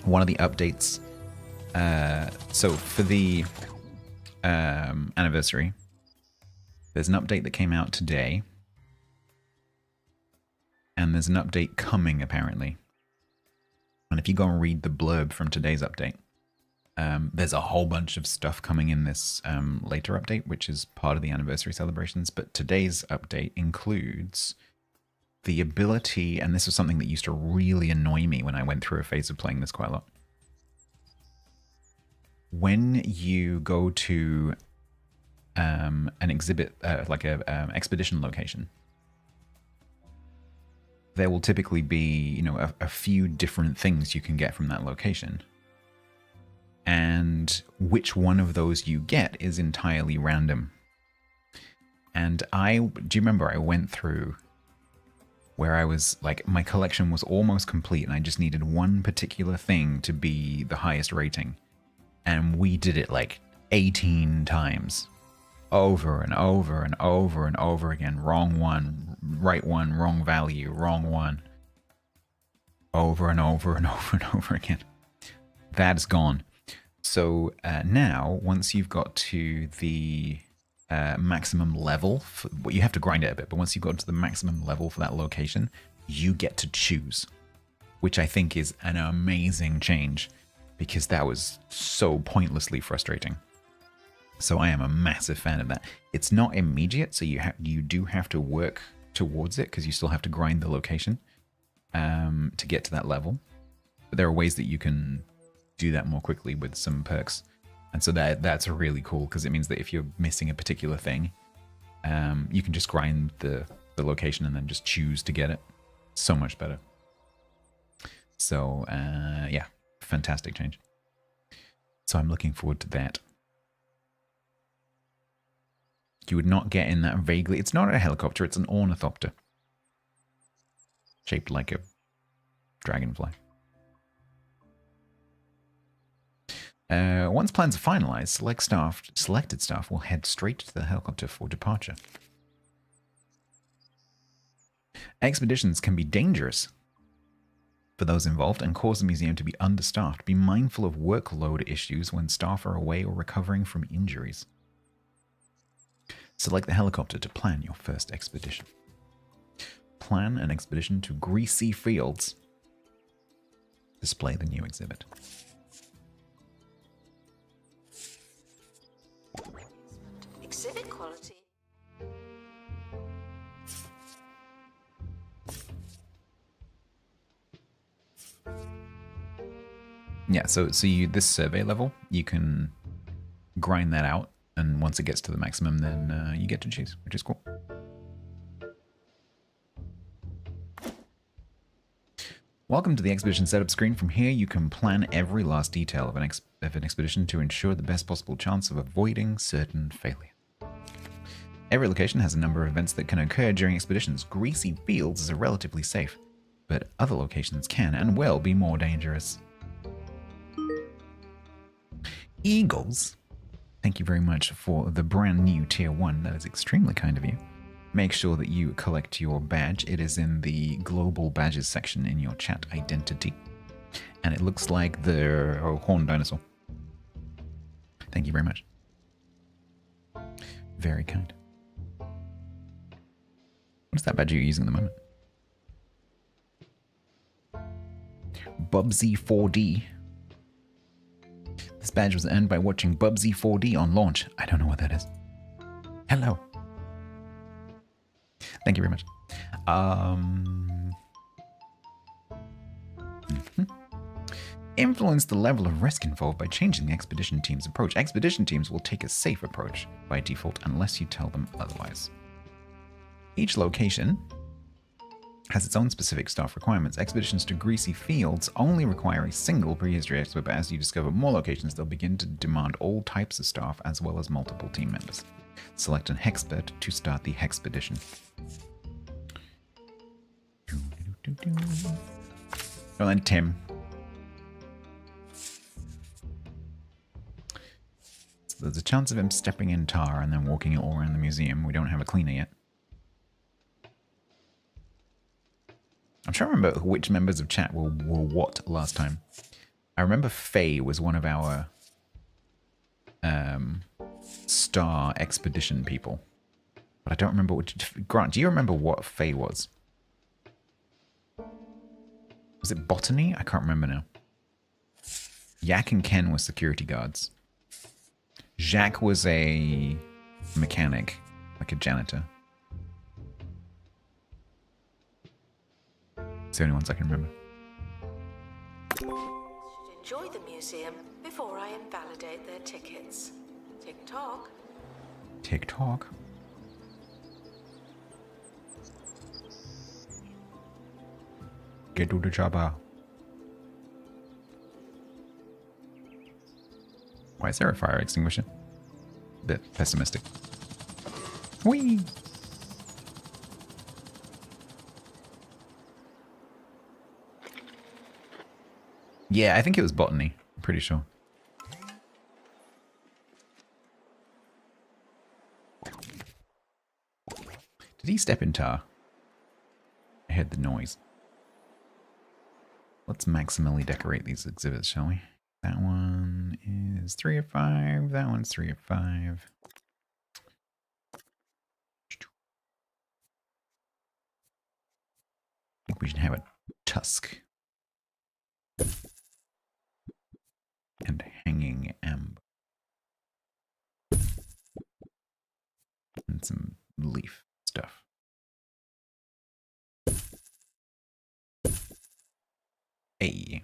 Speaker 1: updates. So for the anniversary, there's an update that came out today, and there's an update coming apparently. And if you go and read the blurb from today's update, there's a whole bunch of stuff coming in this later update, which is part of the anniversary celebrations. But today's update includes the ability, and this was something that used to really annoy me when I went through a phase of playing this quite a lot. When you go to an exhibit, like a expedition location, there will typically be, a few different things you can get from that location. And which one of those you get is entirely random. And do you remember I went through where I was like, my collection was almost complete and I just needed one particular thing to be the highest rating. And we did it like 18 times. Over and over and over and over again. Wrong one, right one, wrong value, wrong one. Over and over and over and over again. That's gone. So now, once you've got to the maximum level, you have to grind it a bit, but once you've got to the maximum level for that location, you get to choose, which I think is an amazing change because that was so pointlessly frustrating. So I am a massive fan of that. It's not immediate, so you do have to work towards it because you still have to grind the location to get to that level. But there are ways that you can do that more quickly with some perks. And so that's really cool because it means that if you're missing a particular thing, you can just grind the location and then just choose to get it. So much better. So yeah, fantastic change. So I'm looking forward to that. You would not get in that vaguely. It's not a helicopter, it's an ornithopter. Shaped like a dragonfly. Once plans are finalized, selected staff will head straight to the helicopter for departure. Expeditions can be dangerous for those involved and cause the museum to be understaffed. Be mindful of workload issues when staff are away or recovering from injuries. Select the helicopter to plan your first expedition. Plan an expedition to Greasy Fields. Display the new exhibit.
Speaker 4: Exhibit quality.
Speaker 1: Yeah, so this survey level, you can grind that out, and once it gets to the maximum, then you get to choose, which is cool. Welcome to the expedition setup screen. From here, you can plan every last detail of an expedition to ensure the best possible chance of avoiding certain failure. Every location has a number of events that can occur during expeditions. Greasy Fields is relatively safe, but other locations can and will be more dangerous. Eagles, thank you very much for the brand new tier 1. That is extremely kind of you. Make sure that you collect your badge. It is in the global badges section in your chat identity. And it looks like the horned dinosaur. Thank you very much. Very kind. What's that badge you're using at the moment? Bubsy 4D. This badge was earned by watching Bubsy 4D on launch. I don't know what that is. Hello. Thank you very much. Influence the level of risk involved by changing the expedition team's approach. Expedition teams will take a safe approach by default unless you tell them otherwise. Each location has its own specific staff requirements. Expeditions to Greasy Fields only require a single prehistory expert, but as you discover more locations, they'll begin to demand all types of staff as well as multiple team members. Select an Hexpert to start the Hexpedition. Oh, and Tim. So there's a chance of him stepping in tar and then walking it all around the museum. We don't have a cleaner yet. I'm trying to remember which members of chat were what last time. I remember Faye was one of our star expedition people. But I don't remember which... Grant, do you remember what Faye was? Was it botany? I can't remember now. Yak and Ken were security guards. Jacques was a mechanic, like a janitor. It's the only ones I can remember.
Speaker 4: Should enjoy the museum before I invalidate their tickets. Tick-tock.
Speaker 1: Tick-tock. Get to the chopper. Why is there a fire extinguisher? A bit pessimistic. Whee! Yeah, I think it was botany. I'm pretty sure. Did he step in tar? I heard the noise. Let's maximally decorate these exhibits, shall we? That one is 3 of 5. That one's 3 of 5. I think we should have a tusk. And hanging amber. And some leaf stuff. Hey.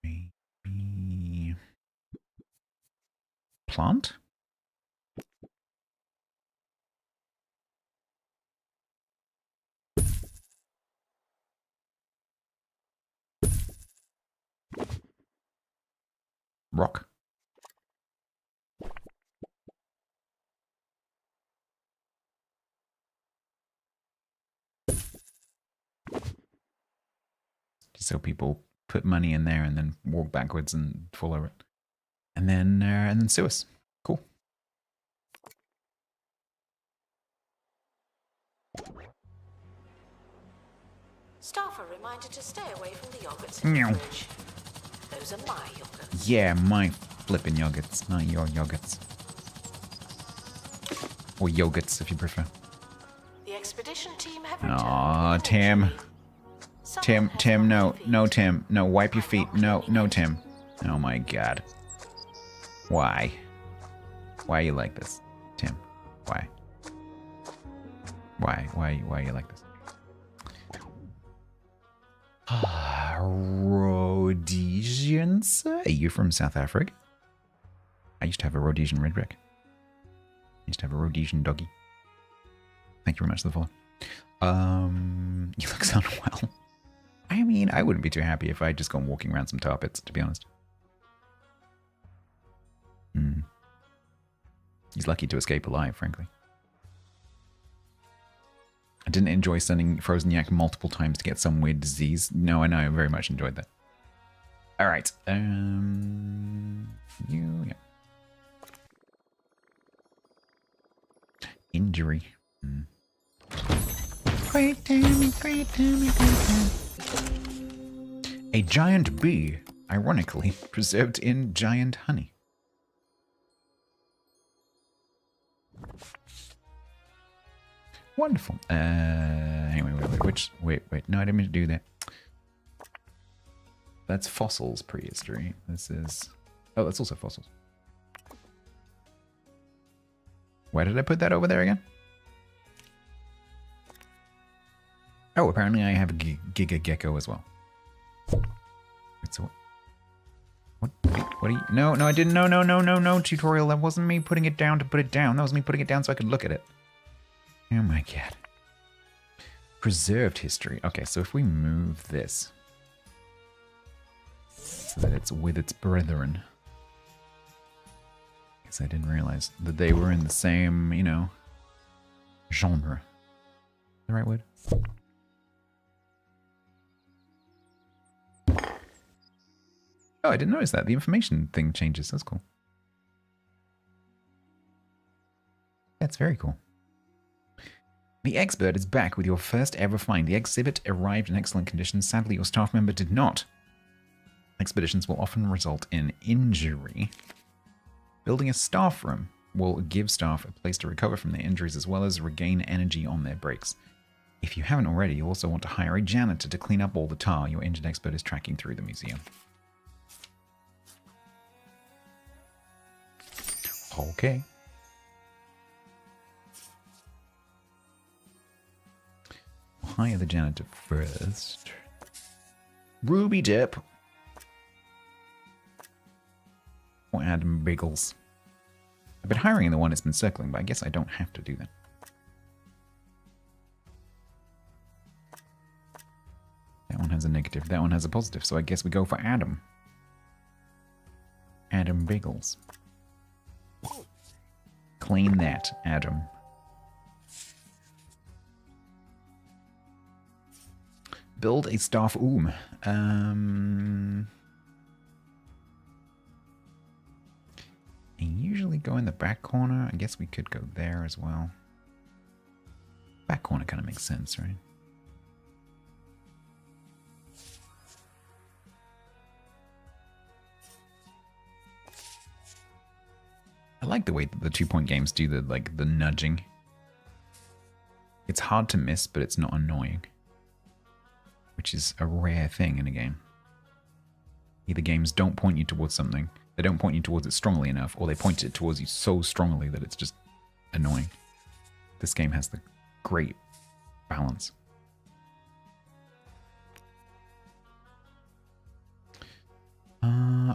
Speaker 1: Maybe plant? Rock. So people put money in there and then walk backwards and fall over it. And then sue us. Cool.
Speaker 4: Staff are reminded to stay away from the yogurts in the fridge. Those are my yogurts.
Speaker 1: Yeah, my flipping yogurts, not your yogurts. Or yogurts, if you prefer.
Speaker 4: The expedition team have returned.
Speaker 1: Aw, Tim. Tim, no, Tim. No, wipe your feet. No, Tim. Oh my god. Why? Why are you like this, Tim? Why? Why are you like this? Rhodesians? Are you from South Africa? I used to have a Rhodesian redneck. I used to have a Rhodesian doggy. Thank you very much for the follow. You look so unwell. I mean, I wouldn't be too happy if I'd just gone walking around some tar pits, to be honest. He's lucky to escape alive, frankly. I didn't enjoy sending Frozen Yak multiple times to get some weird disease. No, I know, I very much enjoyed that. Alright, yeah. Injury. Great Tammy, great Tammy, great Tammy. A giant bee, ironically, preserved in giant honey. Wonderful. Anyway, wait. No, I didn't mean to do that. That's fossils prehistory. This is... Oh, that's also fossils. Why did I put that over there again? Oh, apparently I have a Giga Gecko as well. Wait, so what? What are you? No, I didn't. No, tutorial. That wasn't me putting it down to put it down. That was me putting it down so I could look at it. Oh my god. Preserved history. Okay, so if we move this so that it's with its brethren. Guess I didn't realize that they were in the same, you know, genre. The right word? Oh, I didn't notice that. The information thing changes. That's cool. That's very cool. The expert is back with your first ever find. The exhibit arrived in excellent condition. Sadly, your staff member did not. Expeditions will often result in injury. Building a staff room will give staff a place to recover from their injuries as well as regain energy on their breaks. If you haven't already, you also want to hire a janitor to clean up all the tar your injured expert is tracking through the museum. Okay. Hire the janitor first. Ruby Dip. Or Adam Biggles. I've been hiring the one that's been circling, but I guess I don't have to do that. That one has a negative. That one has a positive. So I guess we go for Adam. Adam Biggles. Clean that, Adam. Build a staff room. I usually go in the back corner. I guess we could go there as well. Back corner kind of makes sense, right? I like the way that the 2-point games do the nudging. It's hard to miss, but it's not annoying. Which is a rare thing in a game. Either games don't point you towards something, they don't point you towards it strongly enough, or they point it towards you so strongly that it's just annoying. This game has the great balance.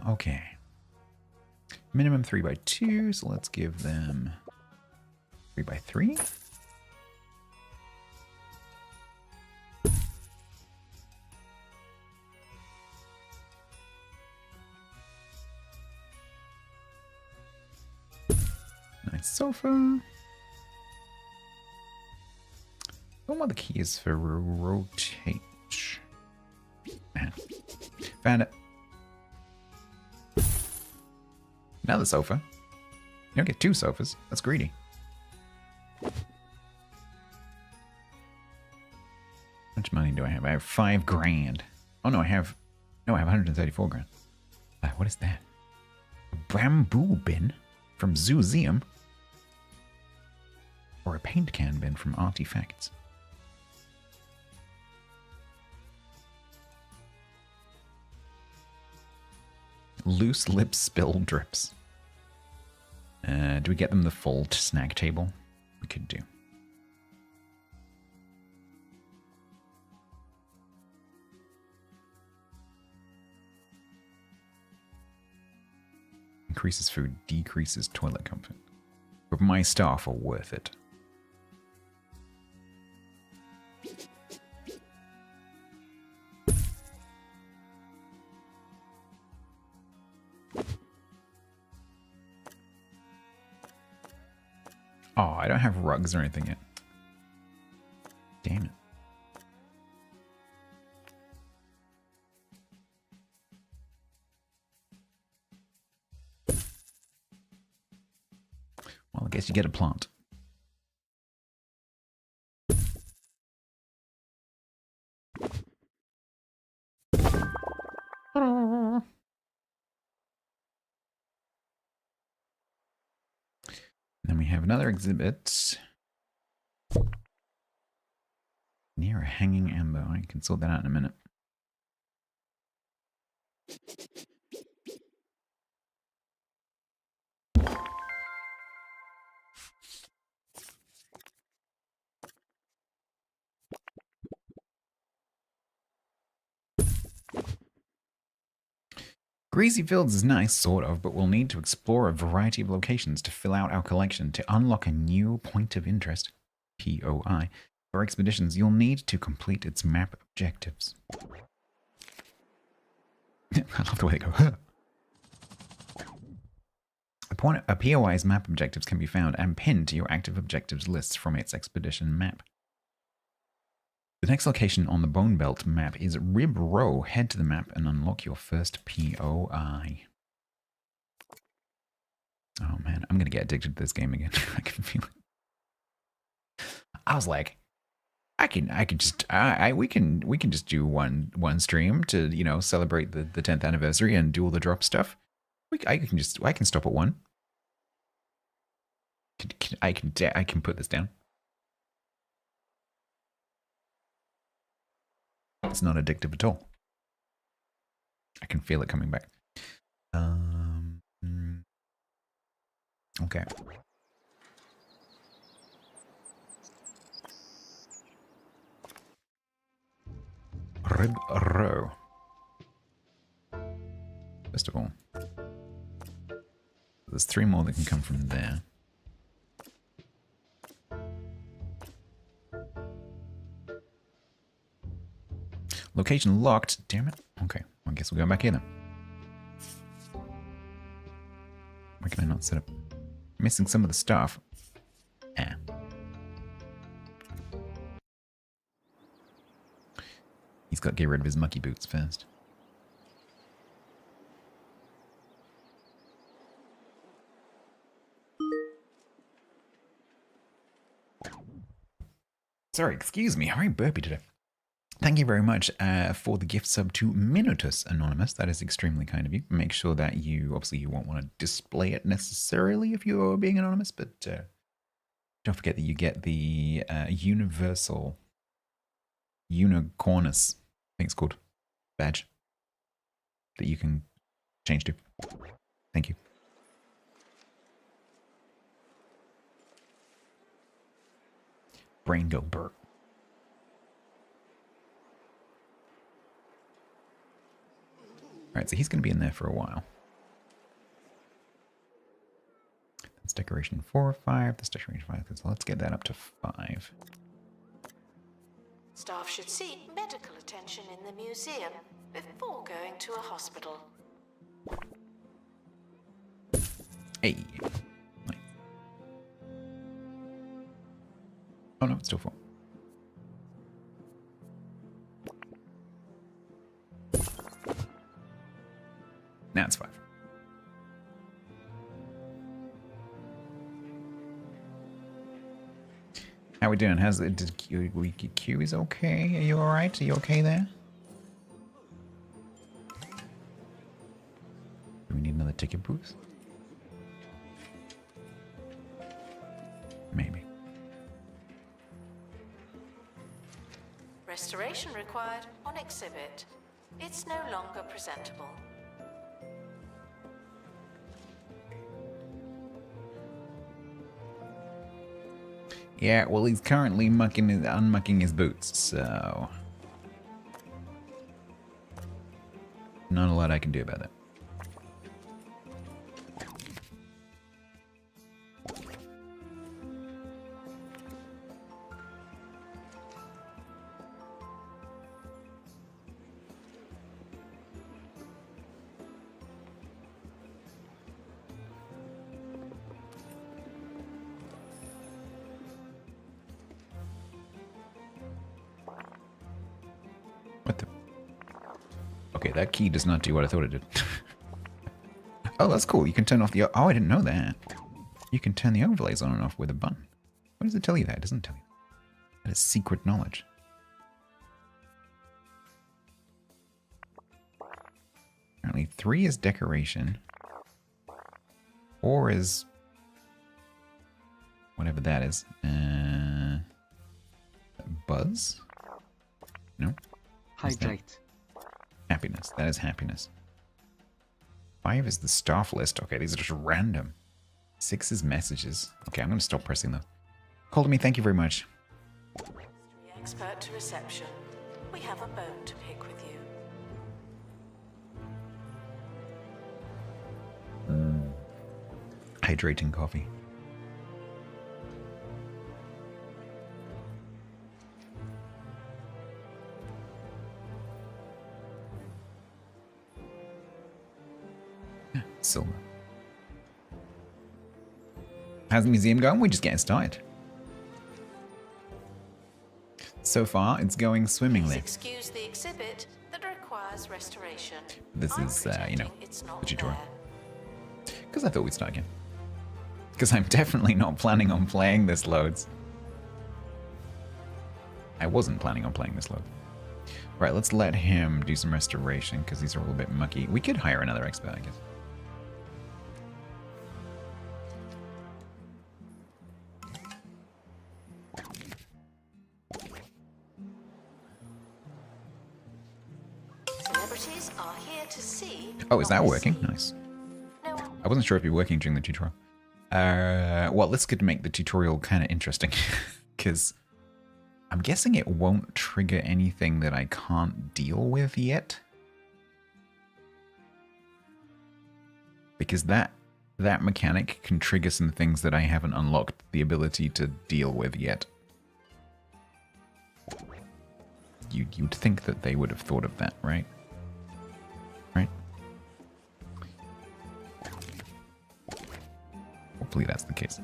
Speaker 1: Okay. Minimum 3x2, so let's give them 3x3. Nice sofa. I don't know what the key is for rotate. Man. Found it. Another sofa. You don't get 2 sofas. That's greedy. How much money do I have? I have 5 grand. Oh no, I have 134 grand. What is that? A bamboo bin from Zooseum? Or a paint can bin from Artifacts? Loose lip spill drips. Do we get them the full snack table? We could do. Increases food, decreases toilet comfort. But my staff are worth it. Oh, I don't have rugs or anything yet. Damn it. Well, I guess you get a plant. Then we have another exhibit. Near a hanging amber. I can sort that out in a minute. Greasy Fields is nice, sort of, but we'll need to explore a variety of locations to fill out our collection to unlock a new point of interest, POI. For expeditions, you'll need to complete its map objectives. I love the way they go, huh. A POI's map objectives can be found and pinned to your active objectives lists from its expedition map. The next location on the Bone Belt map is Rib Row. Head to the map and unlock your first POI. Oh man, I'm gonna get addicted to this game again. I can feel it. I was like, we can just do one stream to, you know, celebrate the 10th anniversary and do all the drop stuff. I can stop at one. I can put this down. It's not addictive at all. I can feel it coming back. Okay. Rib Row. First of all, there's 3 more that can come from there. Location locked. Damn it. Okay, I guess we'll go back here then. Why can I not set up? Missing some of the stuff. Ah. He's got to get rid of his mucky boots first. Sorry, excuse me. I'm very burpy today. Thank you very much for the gift sub to Minutus Anonymous. That is extremely kind of you. Make sure that you won't want to display it necessarily if you're being anonymous, but don't forget that you get the universal unicornus, I think it's called, badge that you can change to. Thank you. Brain go burp. Alright, so he's going to be in there for a while. That's decoration 4 or 5. That's decoration 5. So let's get that up to 5.
Speaker 4: Staff should seek medical attention in the museum before going to a hospital.
Speaker 1: Hey. Nice. Oh no, it's still 4. Now it's 5. How we doing? How's it? Did Q is okay? Are you alright? Are you okay there? Do we need another ticket booth? Maybe.
Speaker 4: Restoration required on exhibit. It's no longer presentable.
Speaker 1: Yeah, well, he's currently unmucking his boots, so not a lot I can do about that. What the? Okay, that key does not do what I thought it did. Oh, that's cool. You can turn off the... Oh, I didn't know that. You can turn the overlays on and off with a button. Why does it tell you that? It doesn't tell you. That is secret knowledge. Apparently 3 is decoration. 4 is... whatever that is. Buzz? No?
Speaker 3: Hydrate.
Speaker 1: Happiness. That is happiness. 5 is the staff list. Okay, these are just random. 6 is messages. Okay, I'm going to stop pressing those. Call to me, thank you very much.
Speaker 4: Expert to reception. We have a bone to pick with you.
Speaker 1: hydrating coffee. Silver. How's the museum going? We're just getting started. So far, it's going swimmingly.
Speaker 4: Please excuse the exhibit that requires restoration.
Speaker 1: This is, you know, the tutorial.
Speaker 4: There.
Speaker 1: Because I thought we'd start again. Because I'm definitely not planning on playing this loads. I wasn't planning on playing this load. Right, let's let him do some restoration because these are a little bit mucky. We could hire another expert, I guess.
Speaker 4: Celebrities are here to see.
Speaker 1: Oh, is that
Speaker 4: not
Speaker 1: working?
Speaker 4: see.
Speaker 1: Nice.
Speaker 4: No.
Speaker 1: I wasn't sure if it'd be working during the tutorial. Well, this could make the tutorial kind of interesting because I'm guessing it won't trigger anything that I can't deal with yet. Because that mechanic can trigger some things that I haven't unlocked the ability to deal with yet. You'd think that they would have thought of that, right? Right? Hopefully that's the case.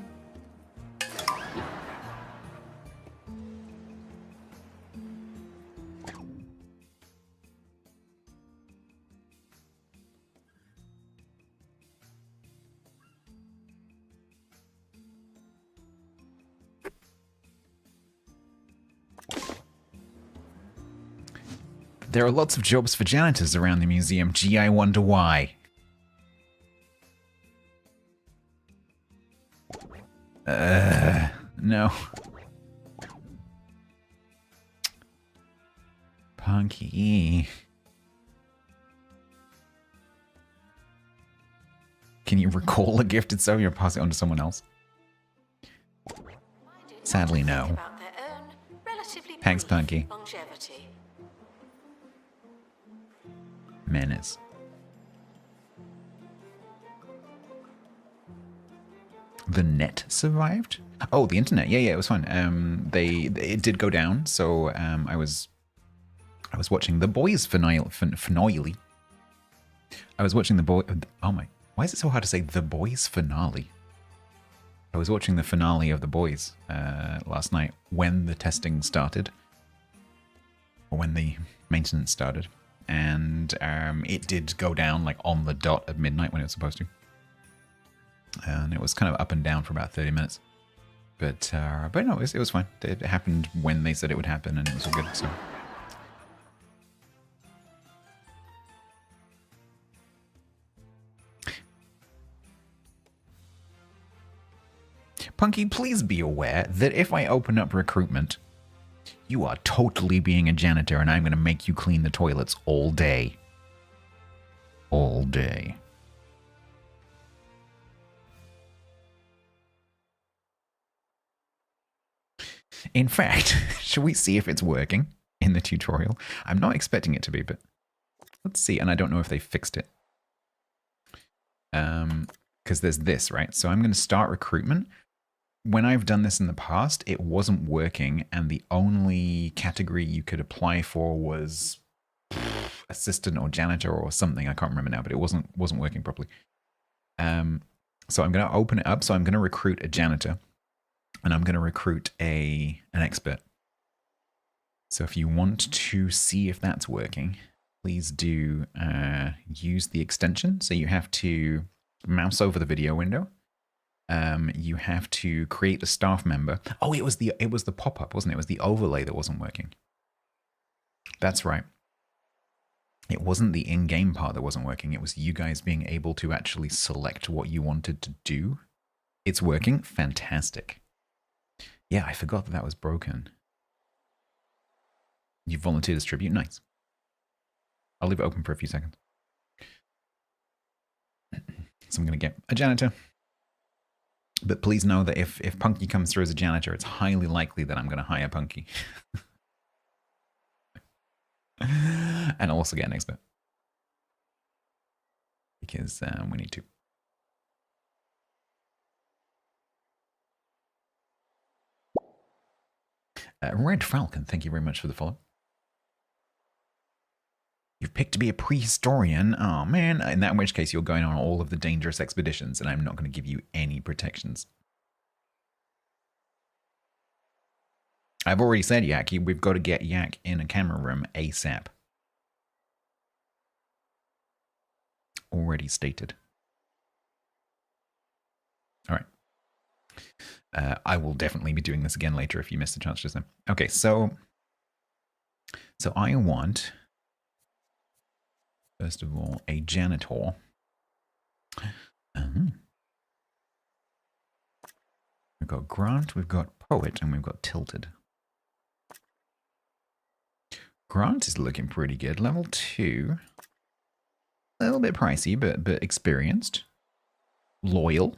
Speaker 1: There are lots of jobs for janitors around the museum. Gee, I wonder why. No. Punky. Can you recall a gifted sub or pass it on to someone else? Sadly, no. Thanks, Punky.
Speaker 4: Longevity.
Speaker 1: Menace. The net survived? Oh, the internet. Yeah, it was fine. It did go down, so I was watching the boys finale. I was watching the boy. Oh my! Why is it so hard to say the boys finale? I was watching the finale of the boys last night when the testing started, or when the maintenance started. And it did go down like on the dot at midnight when it was supposed to. And it was kind of up and down for about 30 minutes. But no, it was fine. It happened when they said it would happen and it was all good, so. Punky, please be aware that if I open up recruitment, you are totally being a janitor, and I'm going to make you clean the toilets all day. All day. In fact, shall we see if it's working in the tutorial? I'm not expecting it to be, but let's see. And I don't know if they fixed it. Because there's this, right? So I'm going to start recruitment. When I've done this in the past, it wasn't working, and the only category you could apply for was assistant or janitor or something. I can't remember now, but it wasn't working properly. So I'm going to open it up. So I'm going to recruit a janitor, and I'm going to recruit an expert. So if you want to see if that's working, please do use the extension. So you have to mouse over the video window. You have to create a staff member. Oh, it was the pop-up, wasn't it? It was the overlay that wasn't working. That's right. It wasn't the in-game part that wasn't working. It was you guys being able to actually select what you wanted to do. It's working. Fantastic. Yeah, I forgot that was broken. You volunteered as tribute. Nice. I'll leave it open for a few seconds. So I'm going to get a janitor. But please know that if Punky comes through as a janitor, it's highly likely that I'm going to hire Punky. And I'll also get an expert. Because we need to. Red Falcon, thank you very much for the follow. You've picked to be a prehistorian. Oh, man. In that which case, you're going on all of the dangerous expeditions, and I'm not going to give you any protections. I've already said, Yaki, we've got to get Yak in a camera room ASAP. Already stated. All right. I will definitely be doing this again later if you missed the chance just then. Okay, so I want, first of all, a janitor. We've got Grant, we've got Poet, and we've got Tilted. Grant is looking pretty good. Level 2. A little bit pricey, but experienced. Loyal.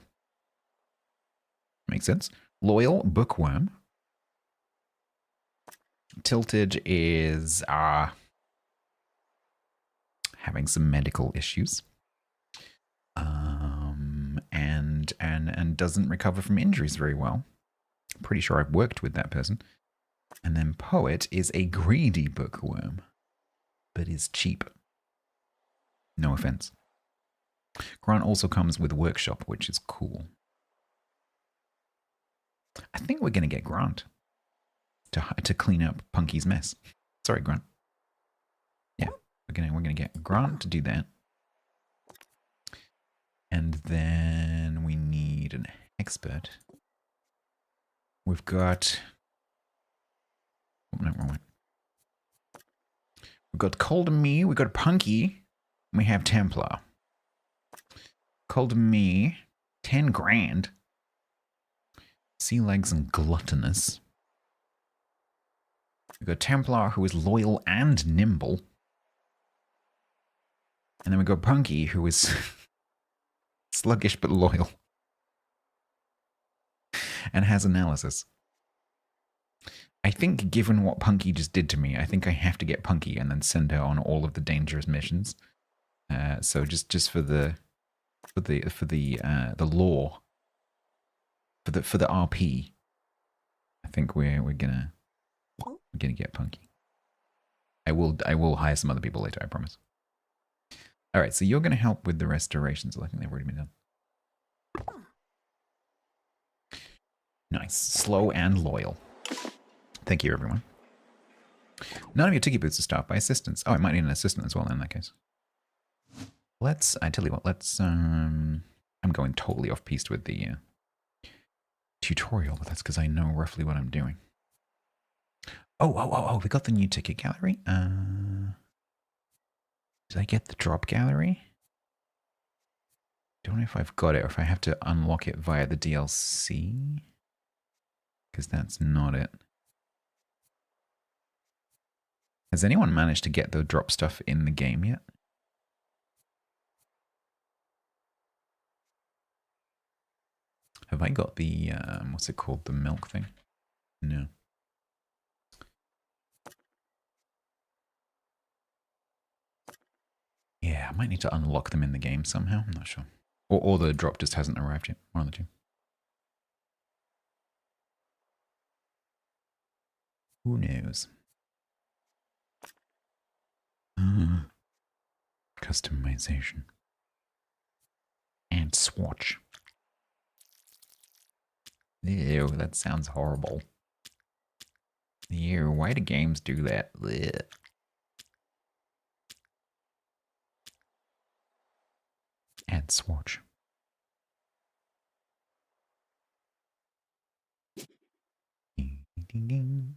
Speaker 1: Makes sense. Loyal, Bookworm. Tilted is having some medical issues. And doesn't recover from injuries very well. Pretty sure I've worked with that person. And then Poet is a greedy bookworm, but is cheap. No offense. Grant also comes with Workshop, which is cool. I think we're going to get Grant to clean up Punky's mess. Sorry, Grant. Yeah, we're gonna get Grant to do that. And then we need an expert. We've got... Oh, no, wrong way. We've got Cold Me, we've got Punky, and we have Templar. Cold Me, 10 grand. Sea Legs and Gluttonous. We've got Templar, who is loyal and nimble. And then we've got Punky, who is sluggish but loyal. And has analysis. I think given what Punky just did to me, I think I have to get Punky and then send her on all of the dangerous missions. So just for the lore, for the RP, I think we're gonna get Punky. I will hire some other people later, I promise. All right, so you're gonna help with the restorations. I think they've already been done. Nice, slow and loyal. Thank you, everyone. None of your ticket booths are staffed by assistants. Oh, I might need an assistant as well in that case. I tell you what, I'm going totally off-piste with the tutorial, but that's because I know roughly what I'm doing. Oh, we got the new ticket gallery. Did I get the drop gallery? Don't know if I've got it or if I have to unlock it via the DLC. Because that's not it. Has anyone managed to get the drop stuff in the game yet? Have I got the, what's it called, the milk thing? No. Yeah, I might need to unlock them in the game somehow. I'm not sure. Or the drop just hasn't arrived yet. One of the two. Who knows? Customization. And swatch. Ew, that sounds horrible. Ew, why do games do that? Blech. Add swatch. Ding, ding, ding.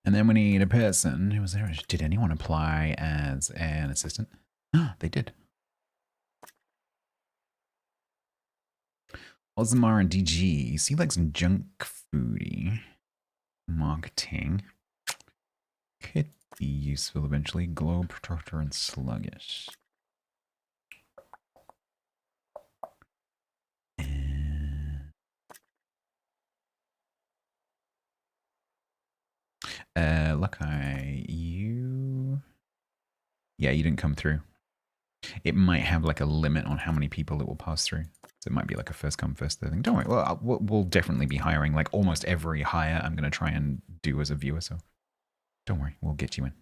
Speaker 1: And then we need a person. Who was there? Did anyone apply as an assistant? They did. Ozmar and DG. See like some junk foodie. Marketing. Could be useful eventually. Globe Protector and Sluggish. Luckeye, you... Yeah, you didn't come through. It might have like a limit on how many people it will pass through. So it might be like a first come, first served thing. Don't worry, well, we'll definitely be hiring. Like almost every hire I'm going to try and do as a viewer, so don't worry, we'll get you in.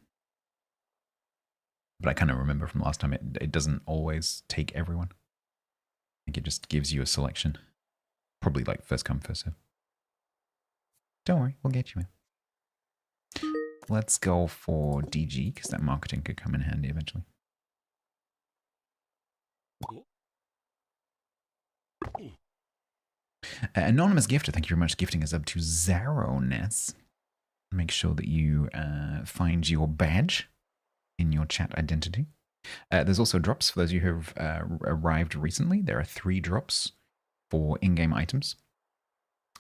Speaker 1: But I kind of remember from last time, it doesn't always take everyone. I think it just gives you a selection. Probably like first come, first served. Don't worry, we'll get you in. Let's go for DG, because that marketing could come in handy eventually. Anonymous Gifter, thank you very much. Gifting us up to Zaroness. Make sure that you find your badge in your chat identity. There's also drops for those of you who have arrived recently. There are 3 drops for in-game items.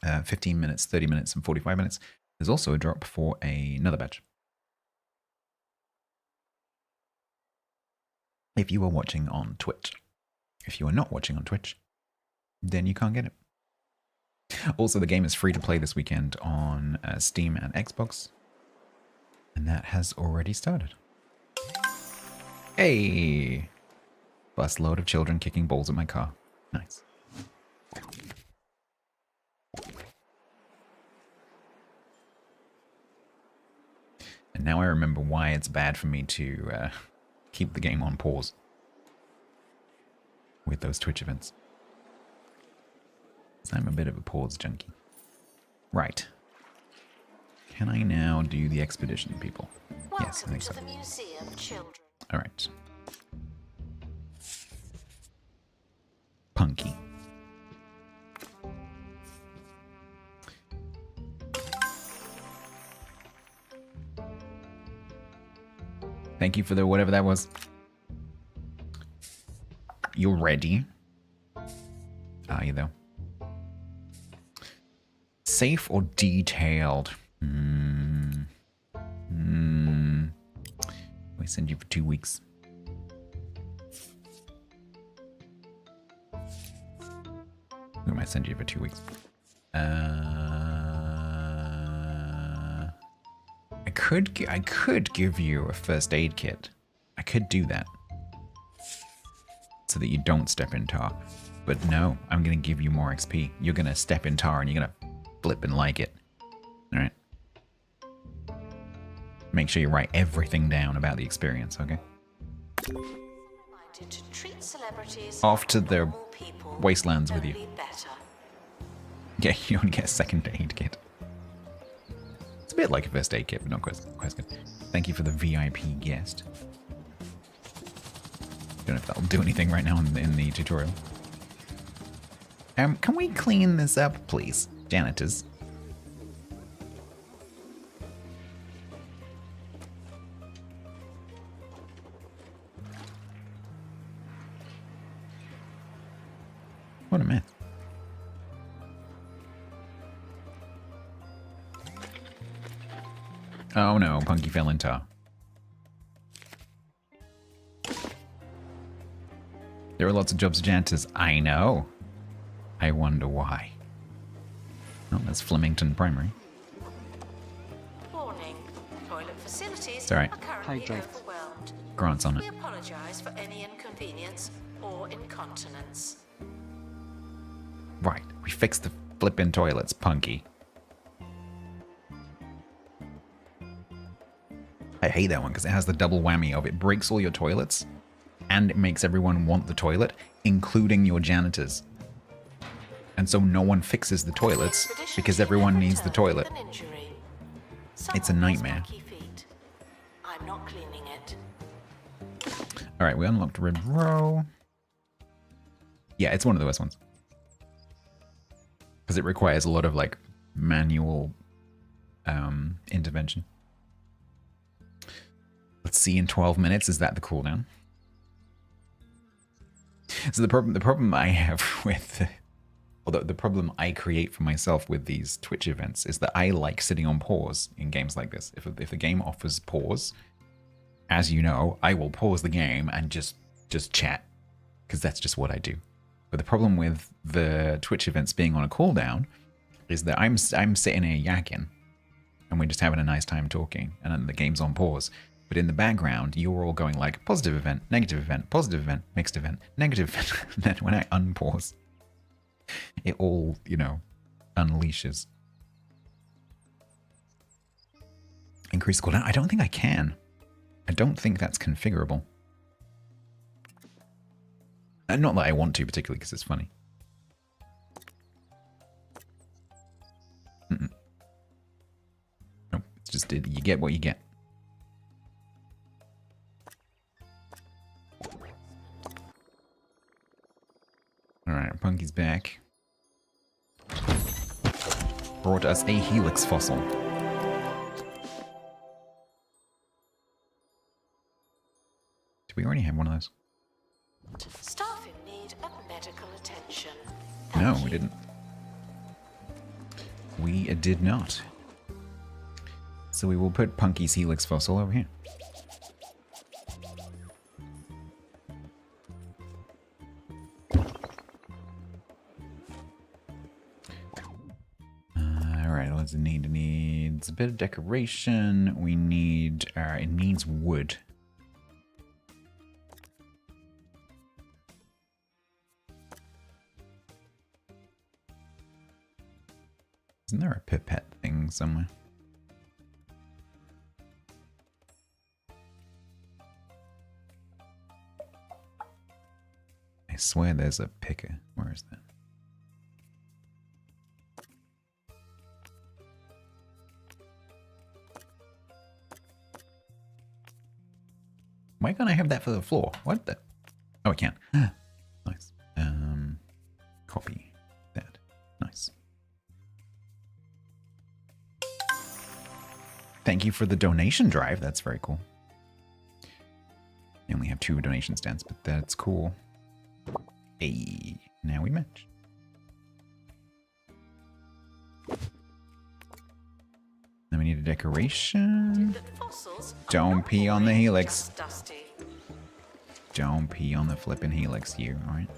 Speaker 1: 15 minutes, 30 minutes, and 45 minutes. There's also a drop for another badge. If you are watching on Twitch. If you are not watching on Twitch, then you can't get it. Also, the game is free to play this weekend on Steam and Xbox. And that has already started. Hey! Bus load of children kicking balls at my car. Nice. And now I remember why it's bad for me to keep the game on pause with those Twitch events. So I'm a bit of a pause junkie. Right. Can I now do the expedition, people?
Speaker 4: Welcome
Speaker 1: yes, I think
Speaker 4: to
Speaker 1: so.
Speaker 4: the Museum, children.
Speaker 1: All right. Punky. Thank you for the whatever that was. You're ready. Are you though? Safe or detailed? We send you for 2 weeks. We might send you for 2 weeks. I could give you a first aid kit. I could do that. So that you don't step in tar. But no, I'm going to give you more XP. You're going to step in tar and you're going to flip and like it. Alright? Make sure you write everything down about the experience, okay?
Speaker 4: To treat celebrities
Speaker 1: Off to
Speaker 4: like
Speaker 1: the
Speaker 4: normal people,
Speaker 1: wastelands with you.
Speaker 4: only better.
Speaker 1: Yeah, you only get a second aid kit. It's a bit like a first aid kit, but not quite good. Thank you for the VIP guest. Don't know if that'll do anything right now in the tutorial. Can we clean this up, please, janitors? What a mess. Oh no, Punky fell in tar. There are lots of jobs for janitors. I know. I wonder why. Oh, that's Flemington Primary.
Speaker 4: Warning. Toilet facilities
Speaker 1: It's all right.
Speaker 4: are currently
Speaker 3: Hydrate.
Speaker 4: overwhelmed.
Speaker 1: Grant's on
Speaker 4: We
Speaker 1: it.
Speaker 4: apologize for any inconvenience or incontinence.
Speaker 1: Right. We fixed the flippin' toilets, Punky. I hate that one because it has the double whammy of it breaks all your toilets and it makes everyone want the toilet, including your janitors. And so no one fixes the toilets because everyone needs the toilet. It's a nightmare.
Speaker 4: I'm not cleaning it.
Speaker 1: All right, we unlocked Red Row. Yeah, it's one of the worst ones. Because it requires a lot of like manual intervention. Let's see, in 12 minutes, is that the cooldown? So the problem I have with Although the problem I create for myself with these Twitch events is that I like sitting on pause in games like this. If the game offers pause, as you know, I will pause the game and just chat, because that's just what I do. But the problem with the Twitch events being on a cooldown is that I'm sitting here yakking, and we're just having a nice time talking, and then the game's on pause. But in the background, you're all going like positive event, negative event, positive event, mixed event, negative event. And then when I unpause, it all, you know, unleashes. Increase cooldown? I don't think I can. I don't think that's configurable. And not that I want to particularly, because it's funny. Nope, it's just you get what you get. Alright, Punky's back. Brought us a helix fossil. Did we already have one of those?
Speaker 4: Staff in need of medical attention.
Speaker 1: No, we didn't. We did not. So we will put Punky's helix fossil over here. What does it need? It needs a bit of decoration. We need, it needs wood. Isn't there a pipette thing somewhere? I swear there's a picker. Where is that? Why can't I have that for the floor? What the? Oh, I can. Nice. Copy that. Nice. Thank you for the donation drive. That's very cool. I only have 2 donation stands, but that's cool. Hey, now we match. Then we need a decoration. Don't pee on the helix. Don't pee on the flippin' helix, you, alright?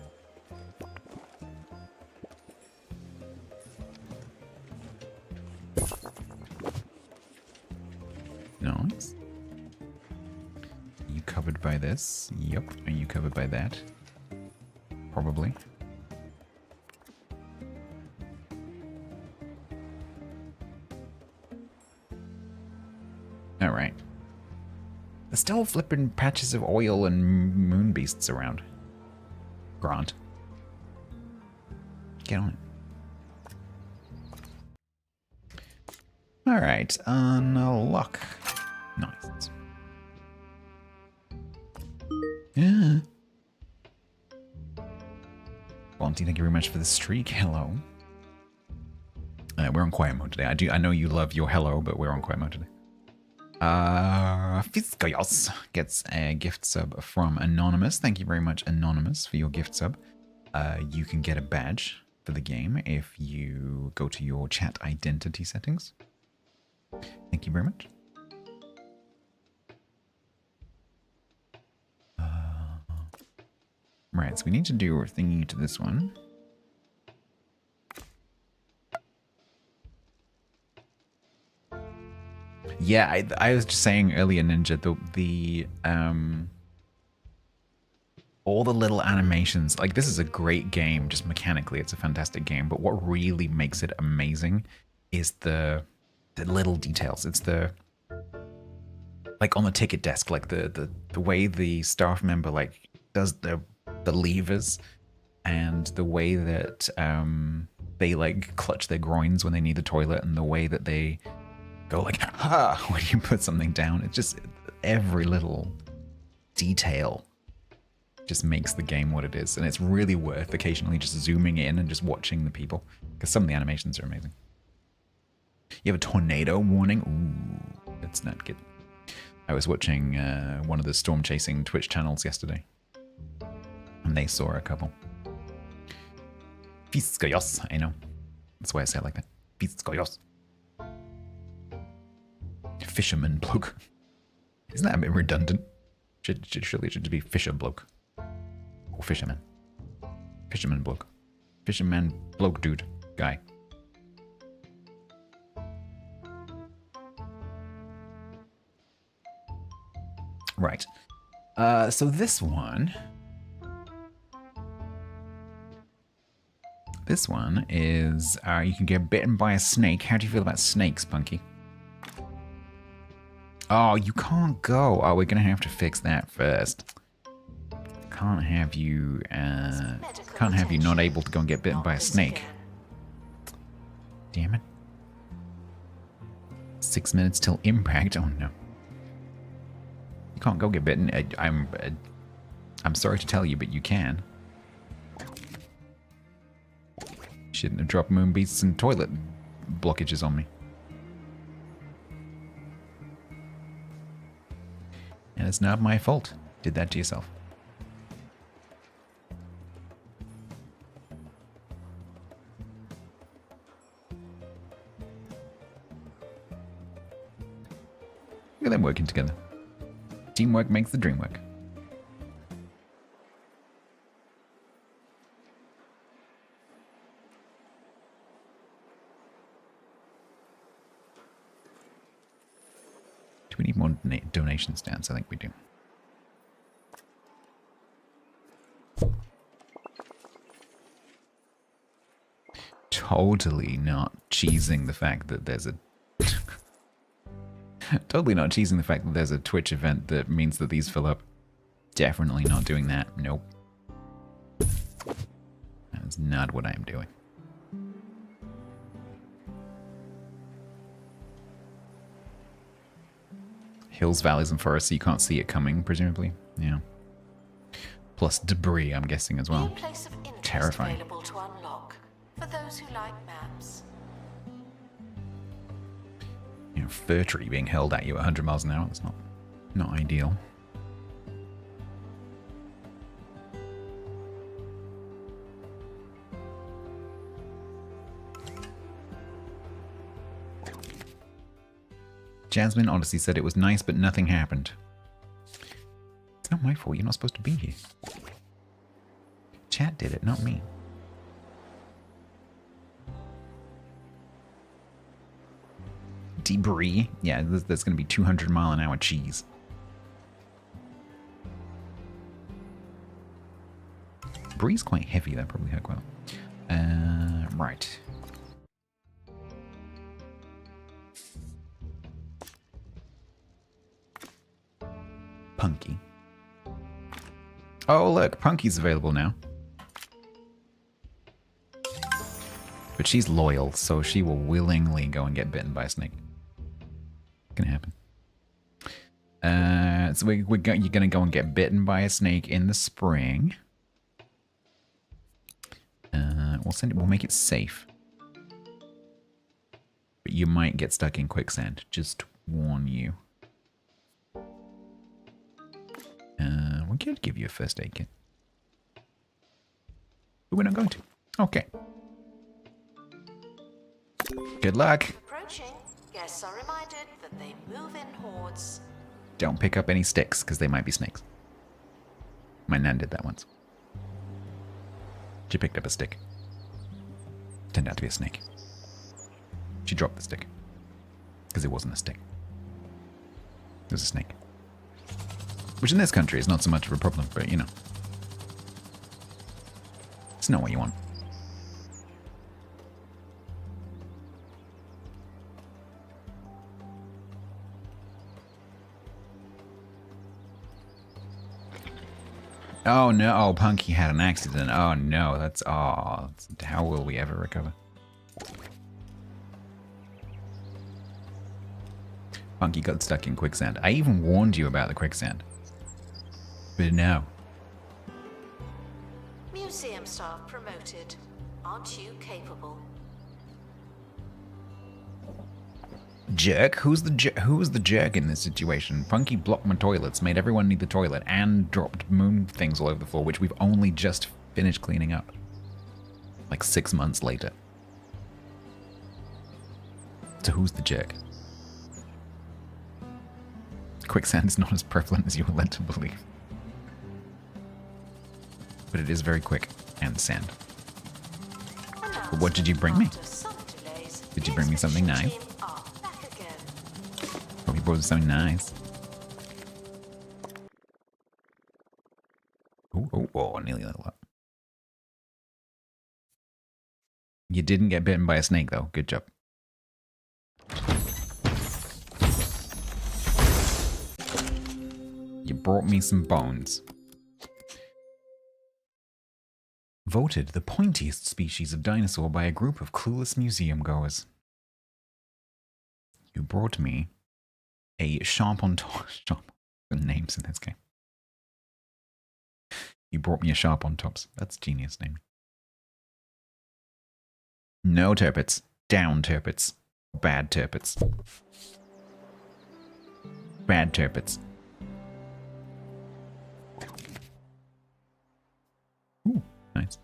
Speaker 1: Nice. Are you covered by this? Yep. Are you covered by that? Probably. Alright. There's still flipping patches of oil and moon beasts around. Grant. Get on it. Alright, unlock. Nice. Yeah. Monty, thank you very much for the streak. Hello. We're on quiet mode today. I know you love your hello, but we're on quiet mode today. Fiskayos gets a gift sub from Anonymous. Thank you very much, Anonymous, for your gift sub. You can get a badge for the game if you go to your chat identity settings. Thank you very much. Right, so we need to do a thingy to this one. Yeah, I was just saying earlier, Ninja, all the little animations, like this is a great game, just mechanically, it's a fantastic game, but what really makes it amazing is the little details. It's like on the ticket desk, like the way the staff member like does the levers, and the way that they like clutch their groins when they need the toilet, and the way that they go like ha when you put something down. It's just every little detail just makes the game what it is, and it's really worth occasionally just zooming in and just watching the people, because some of the animations are amazing. You have a tornado warning? Ooh, that's not good. I was watching one of the storm chasing Twitch channels yesterday, and they saw a couple. Fiskayos, I know. That's why I say it like that. Fiskayos. Fisherman bloke. Isn't that a bit redundant? Surely it should be fisher bloke. Or fisherman. Fisherman bloke. Fisherman bloke dude. Guy. Right. So this one... This one is, you can get bitten by a snake. How do you feel about snakes, Punky? Oh, you can't go. Oh, we're going to have to fix that first. Can't have you not able to go and get bitten by a snake. Damn it. 6 minutes till impact. Oh, no. You can't go get bitten. I'm sorry to tell you, but you can. Shouldn't have dropped moon beasts and toilet blockages on me. And it's not my fault. Did that to yourself. Look at them working together. Teamwork makes the dream work. Do we need more donation stands? I think we do. Totally not cheesing the fact that there's a... Totally not cheesing the fact that there's a Twitch event that means that these fill up. Definitely not doing that. Nope. That's not what I'm doing. Hills, valleys, and forests, so you can't see it coming, presumably. Yeah. Plus debris, I'm guessing, as well. Terrifying.
Speaker 4: Available to unlock for those who like maps.
Speaker 1: You know, fir tree being held at you at 100 miles an hour, that's not ideal. Jasmine Odyssey said it was nice, but nothing happened. It's not my fault. You're not supposed to be here. Chat did it, not me. Debris. Yeah, there's going to be 200-mile-an-hour cheese. Bree's quite heavy. That probably hurt well. Right. Punky. Oh, look, Punky's available now. But she's loyal, so she will willingly go and get bitten by a snake. Gonna happen. So you're gonna go and get bitten by a snake in the spring. We'll make it safe. But you might get stuck in quicksand. Just warn you. We could give you a first aid kit. But we're not going to. Okay. Good luck.
Speaker 4: Approaching, guests are reminded that they move in hordes.
Speaker 1: Don't pick up any sticks, because they might be snakes. My nan did that once. She picked up a stick. Turned out to be a snake. She dropped the stick. Because it wasn't a stick. It was a snake. Which in this country is not so much of a problem, but you know. It's not what you want. Oh no, oh, Punky had an accident. Oh no, that's, oh, how will we ever recover? Punky got stuck in quicksand. I even warned you about the quicksand. But no.
Speaker 4: Museum staff promoted. Aren't you capable?
Speaker 1: Jerk? Who was the jerk in this situation? Punky blocked my toilets, made everyone need the toilet, and dropped moon things all over the floor, which we've only just finished cleaning up. Like 6 months later. So who's the jerk? Quicksand is not as prevalent as you were led to believe. But it is very quick. And sand. But what did you bring me? Did you bring me something nice? Oh, you brought something nice. Oh, nearly level up. You didn't get bitten by a snake, though. Good job. You brought me some bones. Voted the pointiest species of dinosaur by a group of clueless museum goers. You brought me a sharp on top. The names in this game. You brought me a sharp on tops. That's genius name. No turpits. Down turpits. Bad turpits. Bad turpits. Ooh, nice.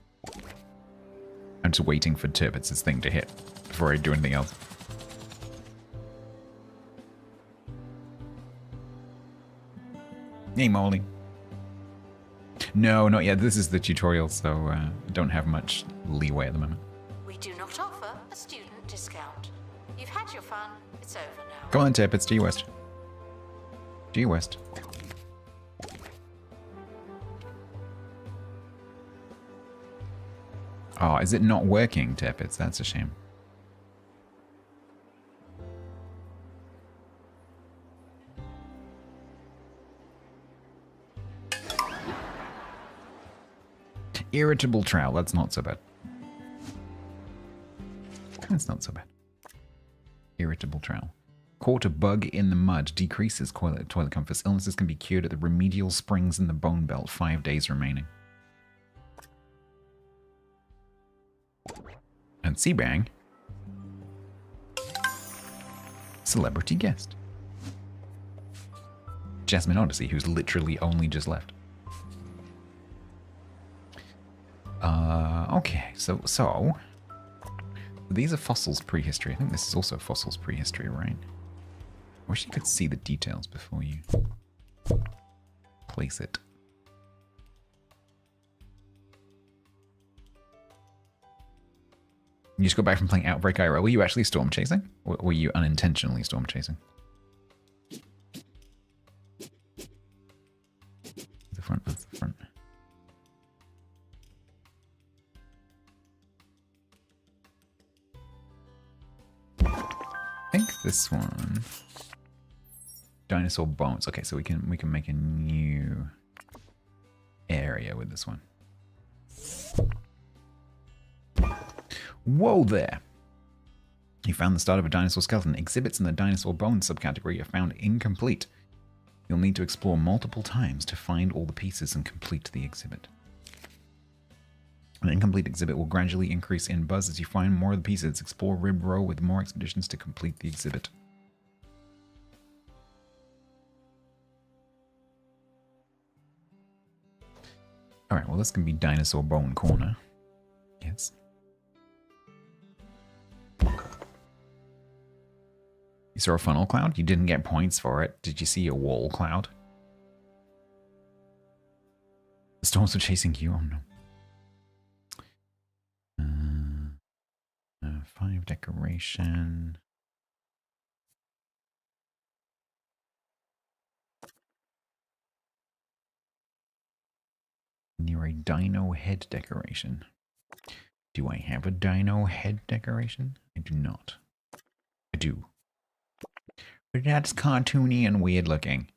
Speaker 1: I'm just waiting for Turpits' thing to hit before I do anything else. Hey, Molly. No, not yet. This is the tutorial, so I don't have much leeway at the moment.
Speaker 4: We do not offer a student discount. You've had your fun. It's over now.
Speaker 1: Go on, Turpits. G West. G West. Oh, is it not working, Turpits? That's a shame. Irritable trowel. That's not so bad. That's not so bad. Irritable trowel. Caught a bug in the mud. Decreases toilet comforts. Illnesses can be cured at the remedial springs in the bone belt. 5 days remaining. And Seabang. Celebrity guest. Jasmine Odyssey, who's literally only just left. Okay, so these are fossils prehistory. I think this is also fossils prehistory, right? I wish you could see the details before you place it. You just got back from playing Outbreak IRL. Were you actually storm chasing? Or were you unintentionally storm chasing? The front, that's the front. I think this one. Dinosaur bones. Okay, so we can make a new area with this one. Whoa there! You found the start of a dinosaur skeleton. Exhibits in the dinosaur bones subcategory are found incomplete. You'll need to explore multiple times to find all the pieces and complete the exhibit. An incomplete exhibit will gradually increase in buzz as you find more of the pieces. Explore Rib Row with more expeditions to complete the exhibit. Alright, well this can be Dinosaur Bone Corner. Yes. You saw a funnel cloud? You didn't get points for it. Did you see a wall cloud? The storms were chasing you? Oh no. 5 decoration. Near a dino head decoration. Do I have a dino head decoration? I do not. I do. But that's cartoony and weird looking.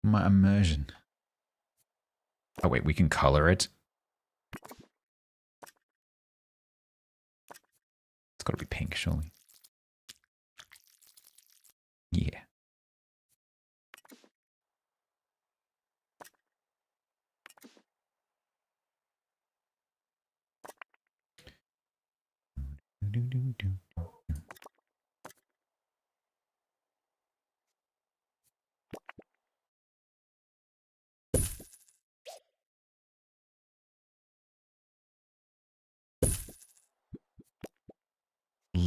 Speaker 1: My immersion. Oh wait, we can color it. It's gotta be pink, surely. Yeah.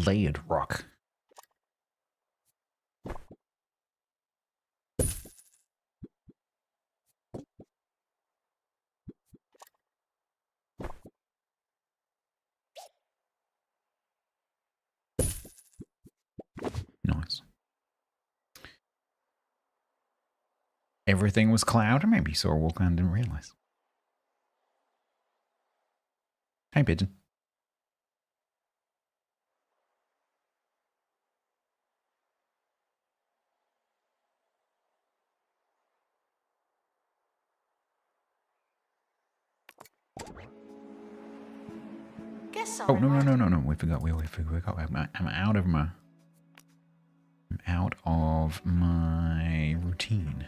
Speaker 1: Layered rock. Nice. Everything was cloud, or maybe you saw a walk around and didn't realize. Hey, pigeon.
Speaker 4: Guess
Speaker 1: Oh, no. We forgot. We forgot. I'm out of my... I'm out of my routine.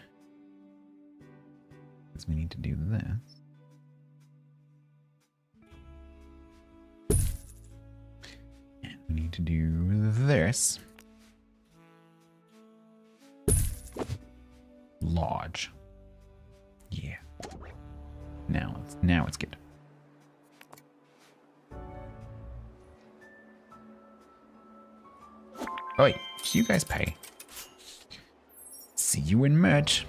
Speaker 1: Because we need to do this. And we need to do this. Lodge. Yeah. Now it's good. Oi, you guys pay. See you in merch.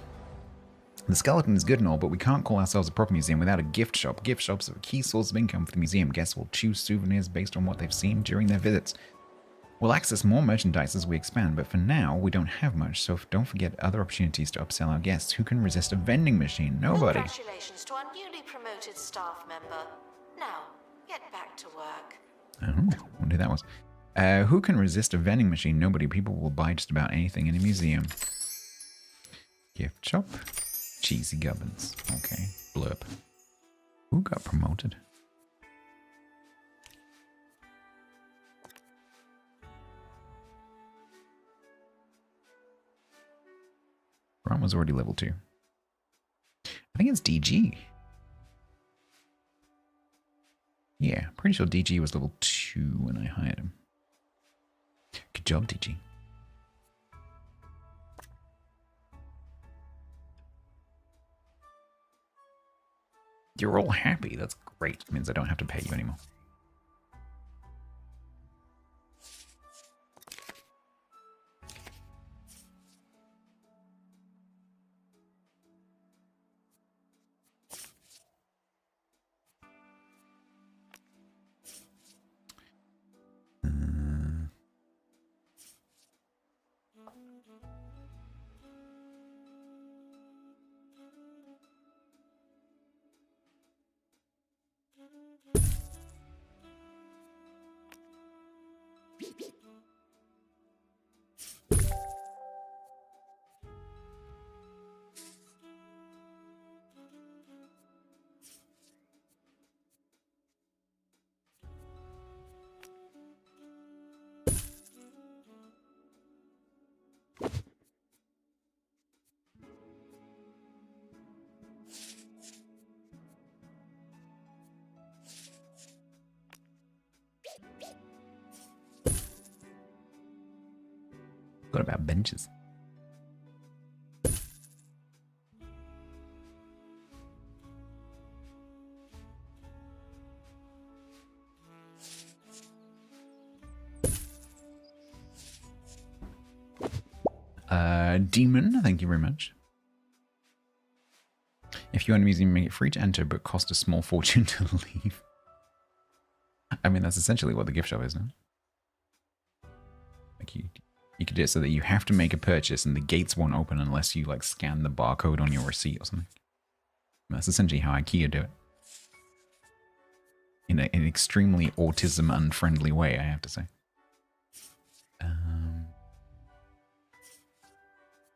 Speaker 1: The skeleton is good and all, but we can't call ourselves a proper museum without a gift shop. Gift shops are a key source of income for the museum. Guests will choose souvenirs based on what they've seen during their visits. We'll access more merchandise as we expand, but for now, we don't have much, so don't forget other opportunities to upsell our guests. Who can resist a vending machine? Nobody.
Speaker 4: Congratulations to our newly promoted staff member. Now, get back to work.
Speaker 1: Oh, I wonder who that was. Who can resist a vending machine? Nobody. People will buy just about anything in a museum. Gift shop. Cheesy gubbins. Okay. Blurb. Who got promoted? Ron was already level 2. I think it's DG. Yeah, pretty sure DG was level 2 when I hired him. Good job, DG. You're all happy. That's great. It means I don't have to pay you anymore. What about benches? Demon, thank you very much. If you want a museum, make it free to enter, but cost a small fortune to leave. I mean, that's essentially what the gift shop is, no? Like you could do it so that you have to make a purchase and the gates won't open unless you like scan the barcode on your receipt or something. And that's essentially how IKEA do it. In an extremely autism unfriendly way, I have to say.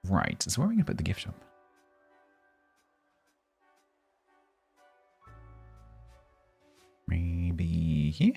Speaker 1: Right, so where are we going to put the gift shop? Maybe here?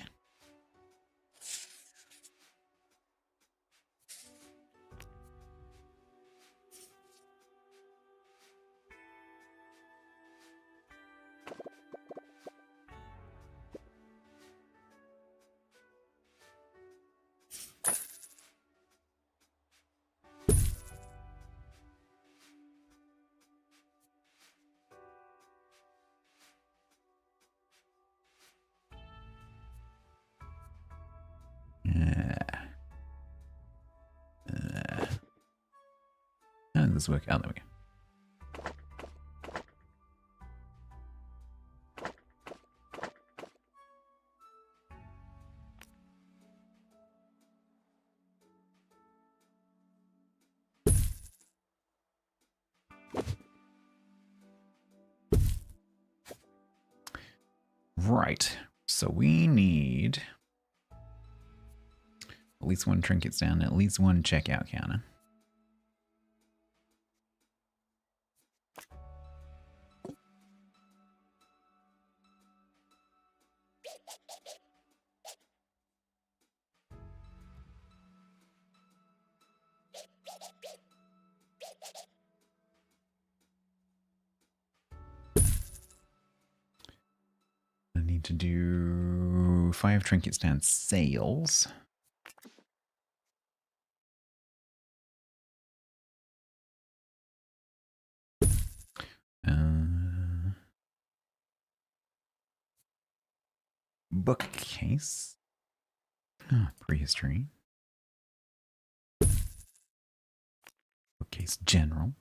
Speaker 1: this work? Oh, there we go. Right, so we need at least one trinket stand, at least one checkout counter. I need to do 5 trinket stand sales. Bookcase. Prehistory. Bookcase general.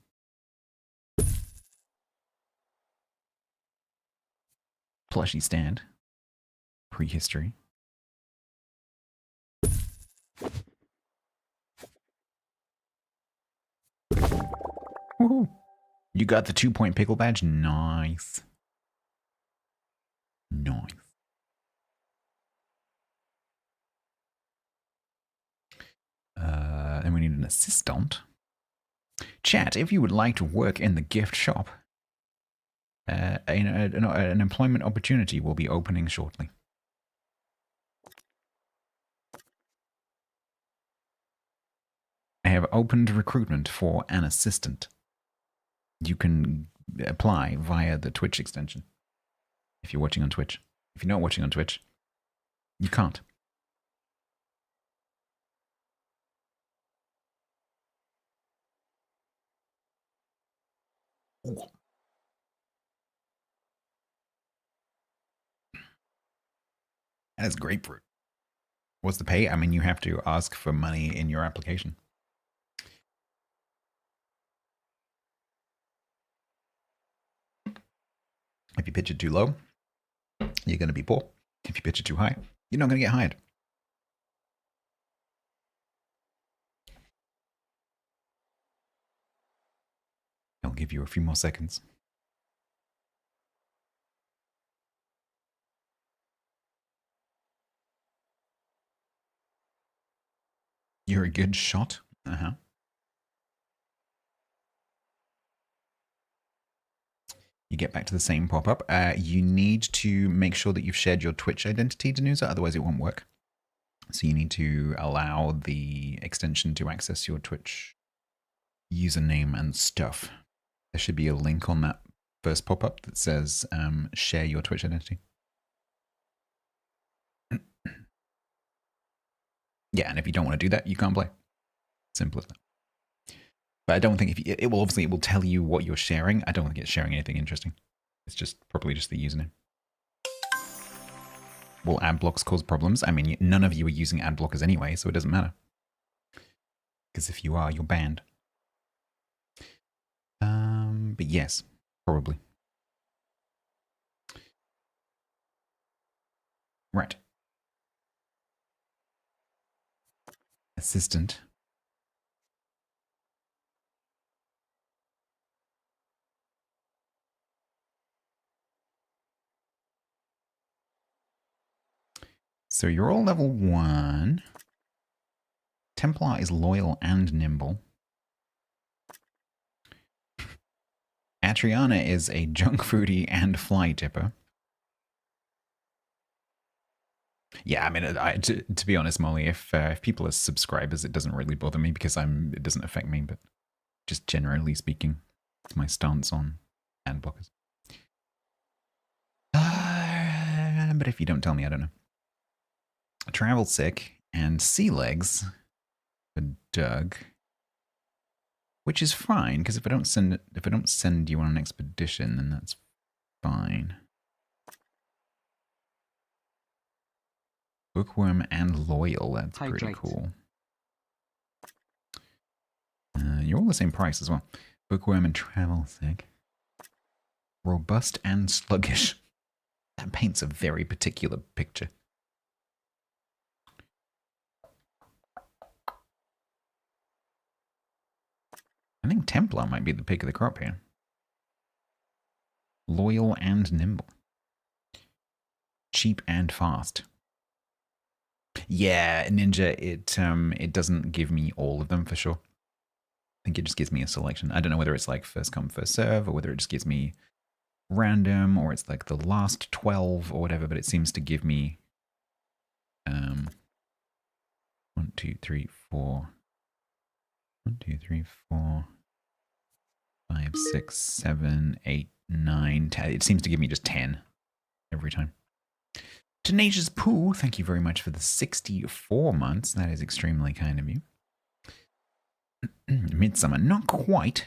Speaker 1: Plushie stand. Prehistory. Woohoo! You got the 2-point pickle badge? Nice. Nice. And we need an assistant. Chat, if you would like to work in the gift shop, an employment opportunity will be opening shortly. I have opened recruitment for an assistant. You can apply via the Twitch extension if you're watching on Twitch. If you're not watching on Twitch, you can't. That is grapefruit. What's the pay? I mean, you have to ask for money in your application. If you pitch it too low, you're going to be poor. If you pitch it too high, you're not going to get hired. I'll give you a few more seconds. You're a good shot. Uh-huh. You get back to the same pop-up. You need to make sure that you've shared your Twitch identity, Danusa, otherwise it won't work. So you need to allow the extension to access your Twitch username and stuff. There should be a link on that first pop-up that says share your Twitch identity. Yeah, and if you don't want to do that, you can't play. Simple as that. But I don't think if you, it will tell you what you're sharing. I don't think it's sharing anything interesting. It's just probably just the username. Will ad blocks cause problems? I mean, none of you are using ad blockers anyway, so it doesn't matter. Because if you are, you're banned. But yes, probably. Right. Assistant. So you're all level 1. Templar is loyal and nimble. Atriana is a junk foodie and fly tipper. Yeah, I mean, to be honest, Molly, if people are subscribers, it doesn't really bother me because it doesn't affect me. But just generally speaking, it's my stance on ad blockers. But if you don't tell me, I don't know. Travel sick and sea legs for Doug, which is fine because if I don't send you on an expedition, then that's fine. Bookworm and loyal, that's pretty cool. You're all the same price as well. Bookworm and travel sick. Robust and sluggish. That paints a very particular picture. I think Templar might be the pick of the crop here. Loyal and nimble. Cheap and fast. Yeah, Ninja, it doesn't give me all of them for sure. I think it just gives me a selection. I don't know whether it's like first come, first serve, or whether it just gives me random, or it's like the last 12 or whatever, but it seems to give me 1, 2, 3, 4. 1, 2, 3, 4, 5, 6, 7, 8, 9, 10. It seems to give me just 10 every time. Tenacious Pooh, thank you very much for the 64 months. That is extremely kind of you. Midsummer, not quite.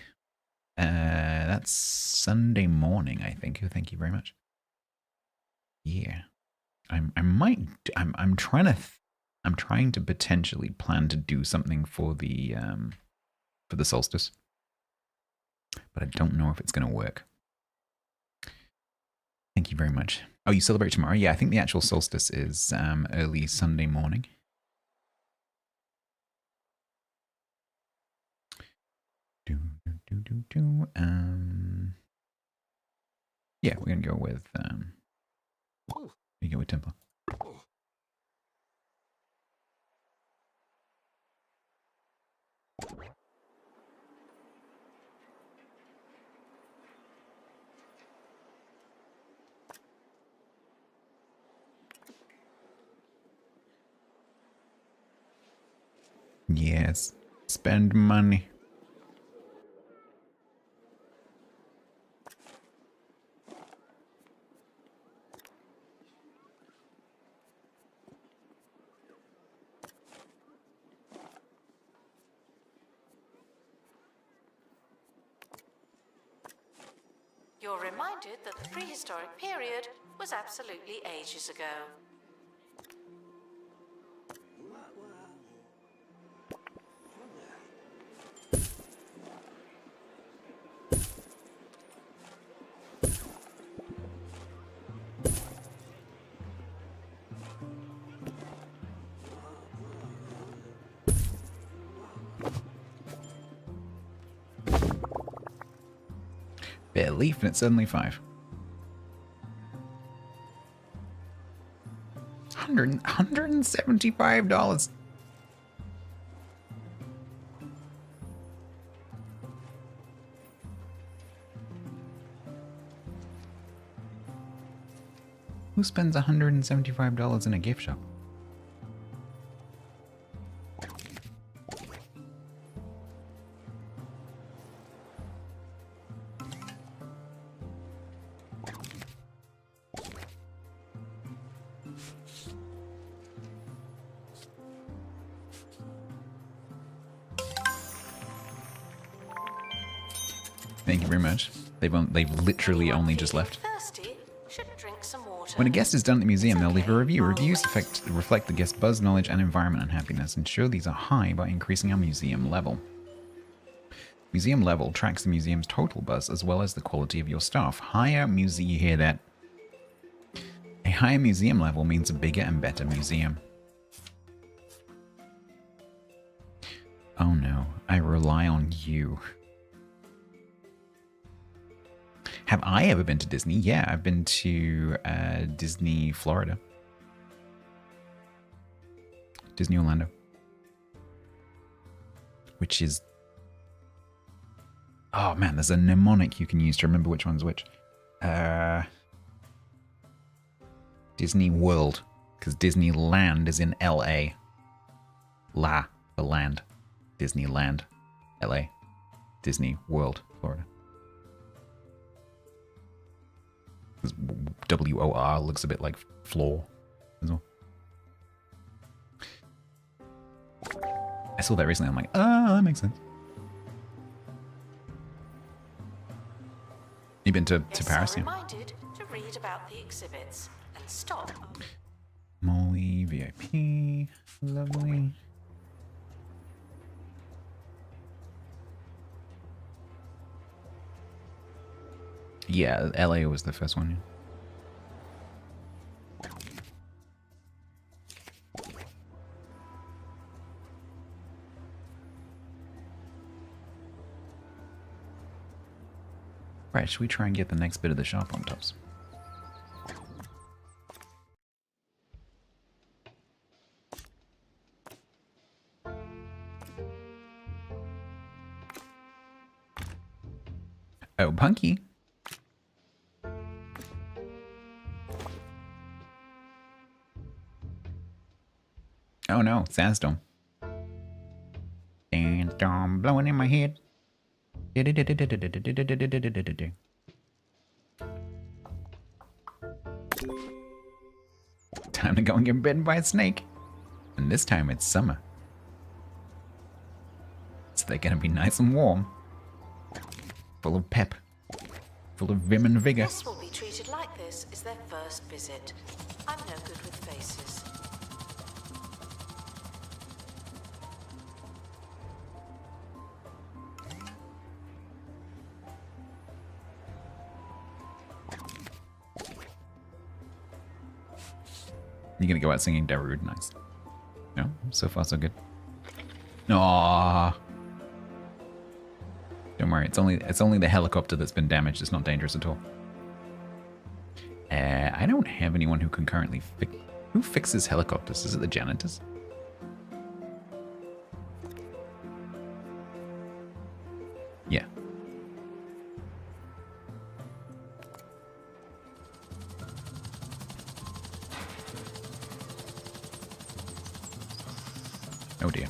Speaker 1: That's Sunday morning, I think. Thank you very much. Yeah, I'm trying to potentially plan to do something for the solstice, but I don't know if it's going to work. Thank you very much. Oh, you celebrate tomorrow? Yeah, I think the actual solstice is early Sunday morning. Yeah, we're gonna go with Templar. Yes, spend money.
Speaker 4: You're reminded that the prehistoric period was absolutely ages ago.
Speaker 1: Bare leaf, and it's suddenly 5. $175. Who spends $175 in a gift shop? Thank you very much. They've literally only just left.
Speaker 4: Thirsty should drink some water.
Speaker 1: When a guest is done at the museum, they'll leave a review. Reviews reflect the guest's buzz, knowledge, and environment and happiness. Ensure these are high by increasing our museum level. Museum level tracks the museum's total buzz as well as the quality of your staff. Higher museum, you hear that? A higher museum level means a bigger and better museum. Oh no, I rely on you. Have I ever been to Disney? Yeah, I've been to Disney Florida. Disney Orlando. Which is... Oh man, there's a mnemonic you can use to remember which one's which. Disney World. Because Disneyland is in LA. La, the land. Disneyland, LA. Disney World, Florida. WOR looks a bit like floor as well. I saw that recently. I'm like, that makes sense. You been to Paris? Yeah.
Speaker 4: Reminded to read about the exhibits and stop.
Speaker 1: Molly VIP, lovely. Yeah, LA was the first one. Right, should we try and get the next bit of the sharp on tops? Oh, Punky. Oh no, sandstorm. Sandstorm blowing in my head. Time to go and get bitten by a snake. And this time it's summer. So they're gonna be nice and warm. Full of pep. Full of vim and vigor.
Speaker 4: Guests will be treated like this is their first visit. I'm no good with faces.
Speaker 1: You're gonna go out singing Darude, nice. No, so far so good. Aww. Don't worry, it's only the helicopter that's been damaged. It's not dangerous at all. I don't have anyone who can currently fix. Who fixes helicopters? Is it the janitors? Yeah. Oh dear.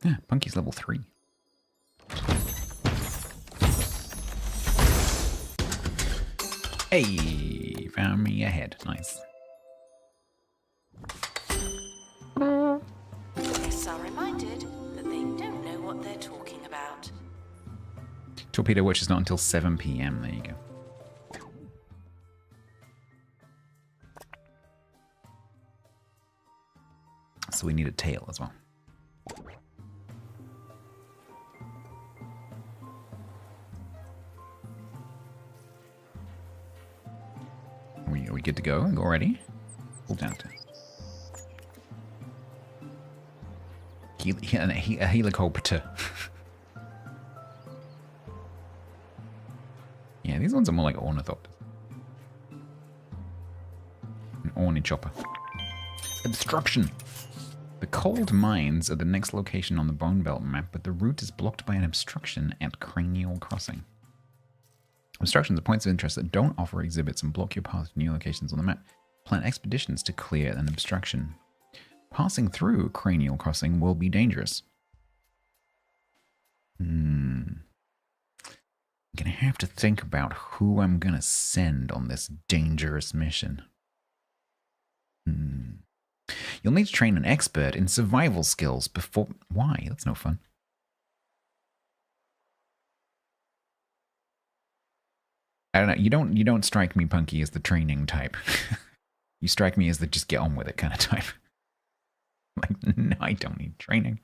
Speaker 1: Yeah, Punky's level 3. Hey, found me a head. Nice.
Speaker 4: Guests are reminded that they don't know what they're talking about.
Speaker 1: Torpedo Watch is not until 7 p.m. There you go. So we need a tail as well. Are we good to go already? Pull down to a helicopter. Yeah, these ones are more like ornithopters. An ornithopter. Obstruction. The cold mines are the next location on the Bone Belt map, but the route is blocked by an obstruction at Cranial Crossing. Obstructions are points of interest that don't offer exhibits and block your path to new locations on the map. Plan expeditions to clear an obstruction. Passing through Cranial Crossing will be dangerous. I'm gonna have to think about who I'm gonna send on this dangerous mission. You'll need to train an expert in survival skills before... Why? That's no fun. I don't know. You don't strike me, Punky, as the training type. You strike me as the just get on with it kind of type. Like, no, I don't need training.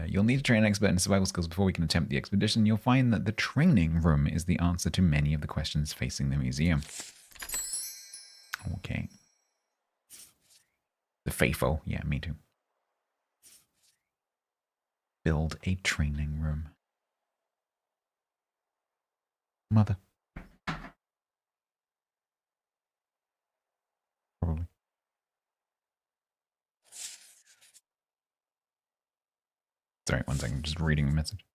Speaker 1: You'll need to train an expert in survival skills before we can attempt the expedition. You'll find that the training room is the answer to many of the questions facing the museum. Okay. The FAFO. Yeah, me too. Build a training room. Mother. Probably. Sorry, one second. I'm just reading a message.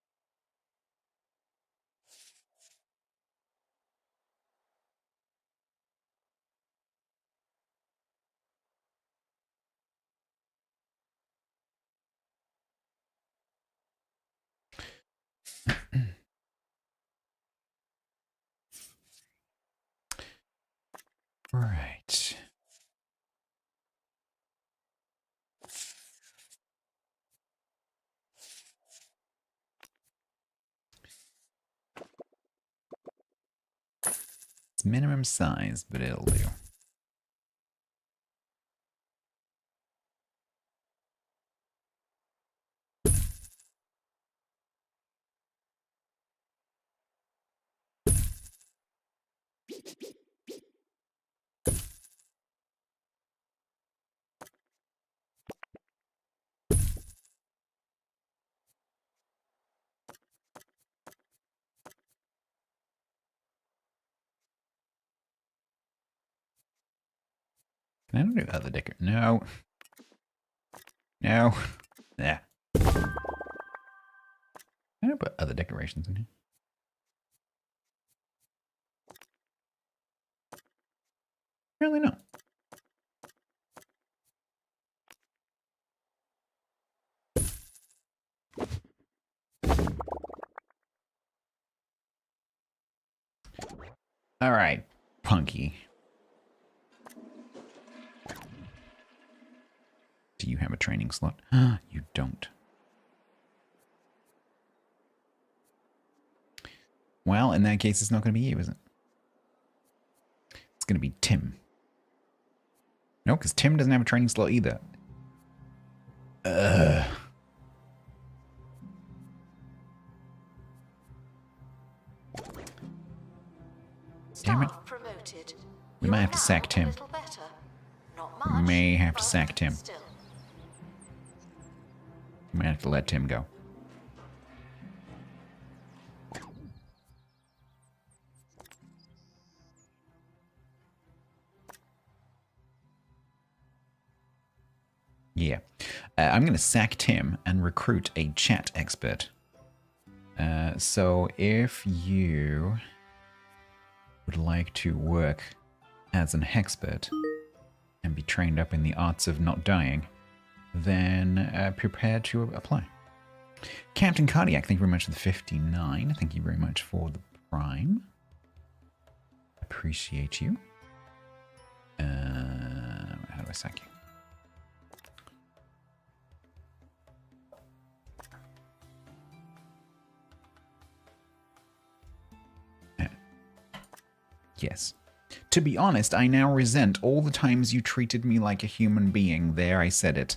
Speaker 1: Right. It's minimum size, but it'll do. I don't do other decor. No. No. Yeah. I don't put other decorations in here. Apparently not. All right, Punky. Do you have a training slot? You don't. Well, in that case, it's not going to be you, is it? It's going to be Tim. No, because Tim doesn't have a training slot either. Damn it. We might have to sack Tim. We may have to sack Tim. We might have to let Tim go. Yeah. I'm going to sack Tim and recruit a chat expert. So if you would like to work as an hexpert and be trained up in the arts of not dying, then prepare to apply. Captain Cardiac, thank you very much for the 59. Thank you very much for the prime. Appreciate you. How do I sack you? Yes. To be honest, I now resent all the times you treated me like a human being. There, I said it.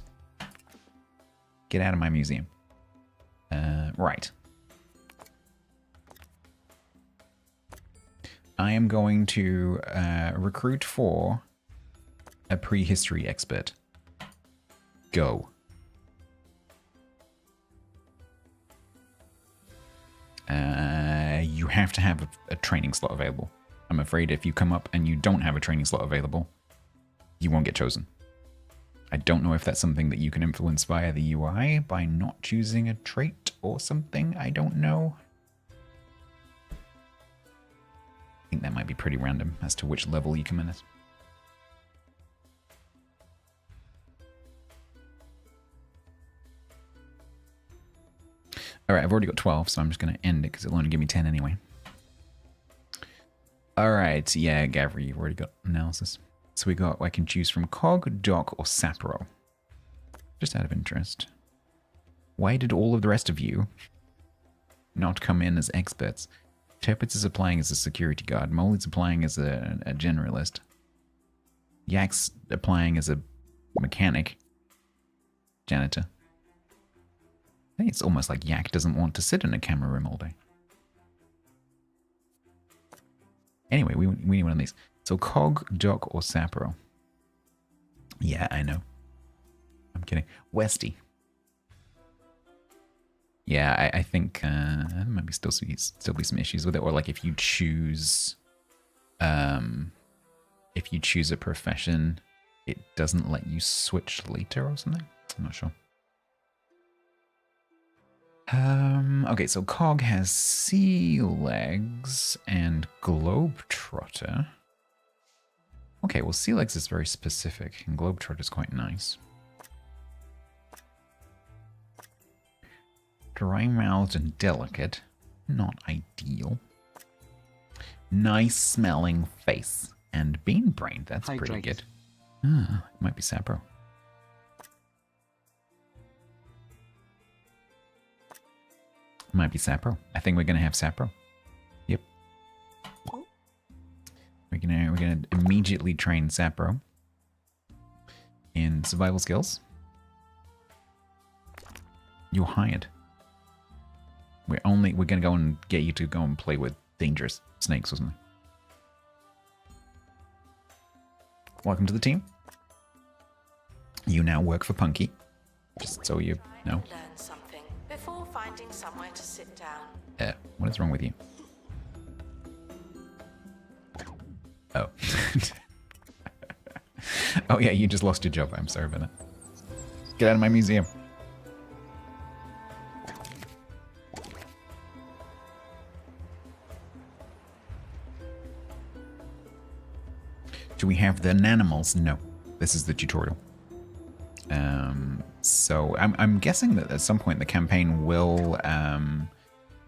Speaker 1: Get out of my museum. Right. I am going to recruit for a prehistory expert. Go. You have to have a training slot available. I'm afraid if you come up and you don't have a training slot available, you won't get chosen. I don't know if that's something that you can influence via the UI by not choosing a trait or something. I don't know. I think that might be pretty random as to which level you come in at. Alright, I've already got 12, so I'm just going to end it because it'll only give me 10 anyway. Alright, yeah, Gavri, you've already got analysis. So we got, I can choose from Cog, Doc, or Sapro. Just out of interest. Why did all of the rest of you not come in as experts? Teppitz is applying as a security guard. Molly's applying as a generalist. Yak's applying as a mechanic. Janitor. I think it's almost like Yak doesn't want to sit in a camera room all day. Anyway, we need one of these. So Cog, Doc, or Sapro. Yeah, I know. I'm kidding. Westy. Yeah, I think there might be still be some issues with it. Or like if you choose a profession, it doesn't let you switch later or something. I'm not sure. Okay, so Cog has sea legs and Globetrotter. Okay, well, sea legs is very specific, and Globetrotter is quite nice. Dry-mouthed and delicate, not ideal. Nice smelling face and bean-brained. That's pretty good. Ah, it might be Sapro. Might be Sapro. I think we're gonna have Sapro. Yep. We're gonna immediately train Sapro in survival skills. You're hired. We're gonna go and get you to go and play with dangerous snakes or something. Welcome to the team. You now work for Punky. Just so you know.
Speaker 4: Learn something before finding somewhere to sit down.
Speaker 1: What is wrong with you? Oh. Oh yeah, you just lost your job. I'm sorry about that. Get out of my museum. Do we have the nanimals? No. This is the tutorial. So I'm guessing that at some point the campaign will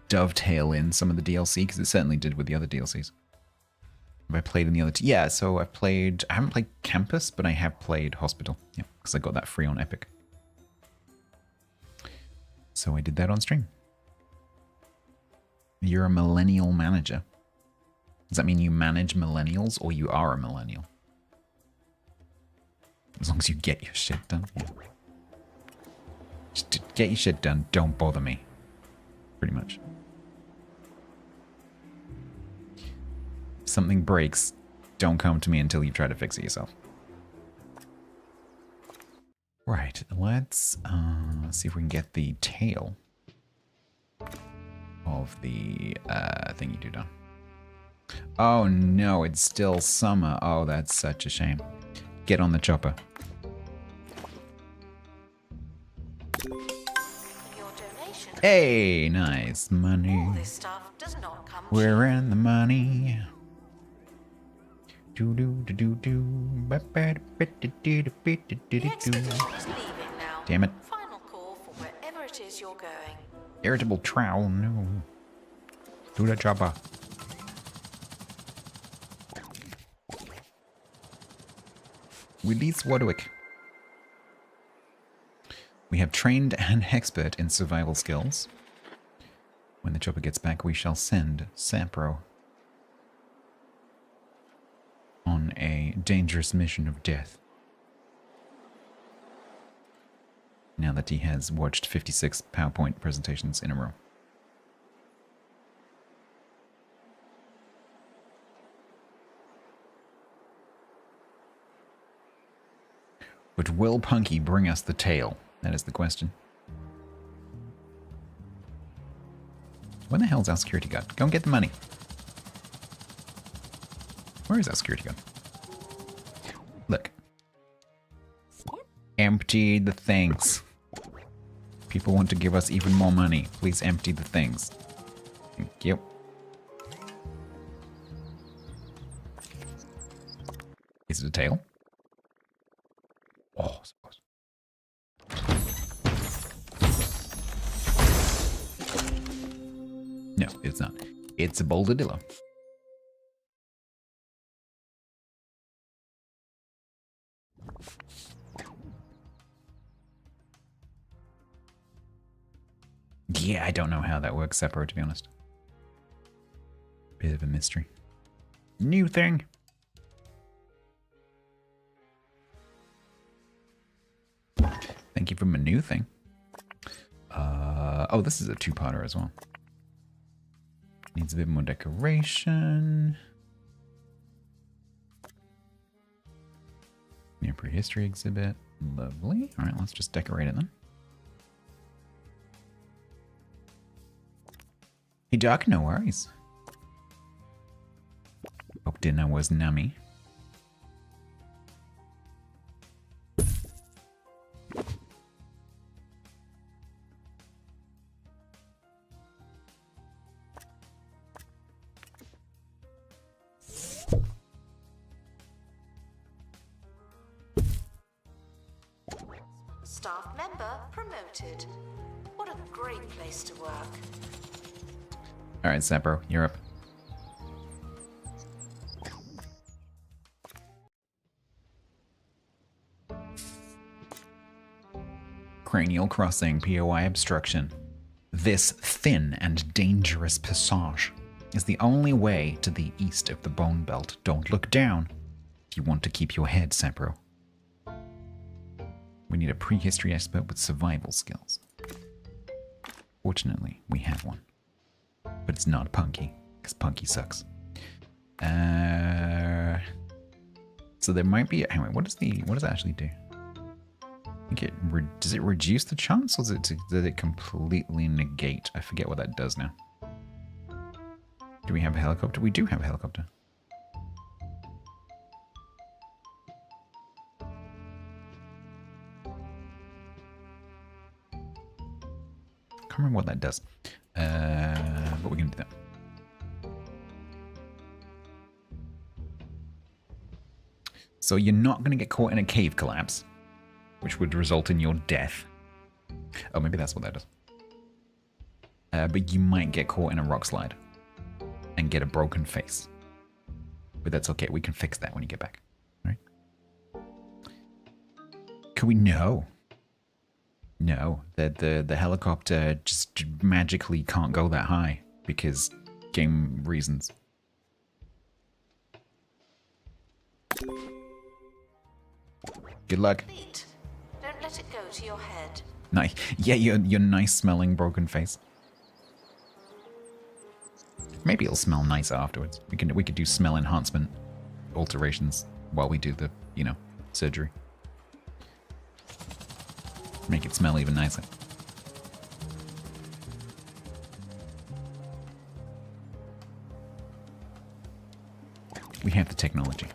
Speaker 1: dovetail in some of the DLC, because it certainly did with the other DLCs. Have I played in the other two? Yeah, so I haven't played Campus, but I have played Hospital. Yeah, because I got that free on Epic. So I did that on stream. You're a millennial manager. Does that mean you manage millennials, or you are a millennial? As long as you get your shit done. Yeah. Just get your shit done. Don't bother me. Pretty much. If something breaks, don't come to me until you've tried to fix it yourself. Right, let's see if we can get the tail of the thing you do done. Oh no, it's still summer. Oh, that's such a shame. Get on the chopper.
Speaker 4: Your donation.
Speaker 1: Hey, nice money.
Speaker 4: All this stuff does not come
Speaker 1: We're in the money. Do do do do do.
Speaker 4: The expedition is leaving now.
Speaker 1: Damn it.
Speaker 4: Final call for wherever it is you're going.
Speaker 1: Irritable trowel, no. Do the chopper. Release Warwick. We have trained an expert in survival skills. When the chopper gets back, we shall send Sapro on a dangerous mission of death. Now that he has watched 56 PowerPoint presentations in a row. But will Punky bring us the tail? That is the question. Where the hell's our security guard? Go and get the money. Where is our security guard? Look. Empty the things. People want to give us even more money. Please empty the things. Thank you. Is it a tail? Oh, I suppose. No, it's not. It's a boldadillo. Yeah, I don't know how that works, Seppo, to be honest. Bit of a mystery. New thing. Thank you for my new thing. Oh, this is a two-parter as well. Needs a bit more decoration. New prehistory exhibit. Lovely. All right, let's just decorate it then. Hey, Doc, no worries. Hope dinner was nummy.
Speaker 4: Staff member promoted. What a great place to work.
Speaker 1: All right, Sapro, you're up. Cranial crossing, POI obstruction. This thin and dangerous passage is the only way to the east of the bone belt. Don't look down if you want to keep your head, Sapro. We need a prehistory expert with survival skills. Fortunately, we have one. But it's not Punky, because Punky sucks. So there might be... Anyway, what does that actually do? I think does it reduce the chance, or does it completely negate? I forget what that does now. Do we have a helicopter? We do have a helicopter. remember what that does. But we're going to do that. So you're not going to get caught in a cave collapse, which would result in your death. Oh, maybe that's what that does. But you might get caught in a rock slide and get a broken face. But that's okay. We can fix that when you get back. All right? Can we? No. No. The helicopter just magically can't go that high because game reasons. Good luck.
Speaker 4: Neat. Don't let it go to your head.
Speaker 1: Nice. Yeah, your nice smelling broken face. Maybe it'll smell nicer afterwards. We could do smell enhancement alterations while we do the, surgery. Make it smell even nicer. We have the technology.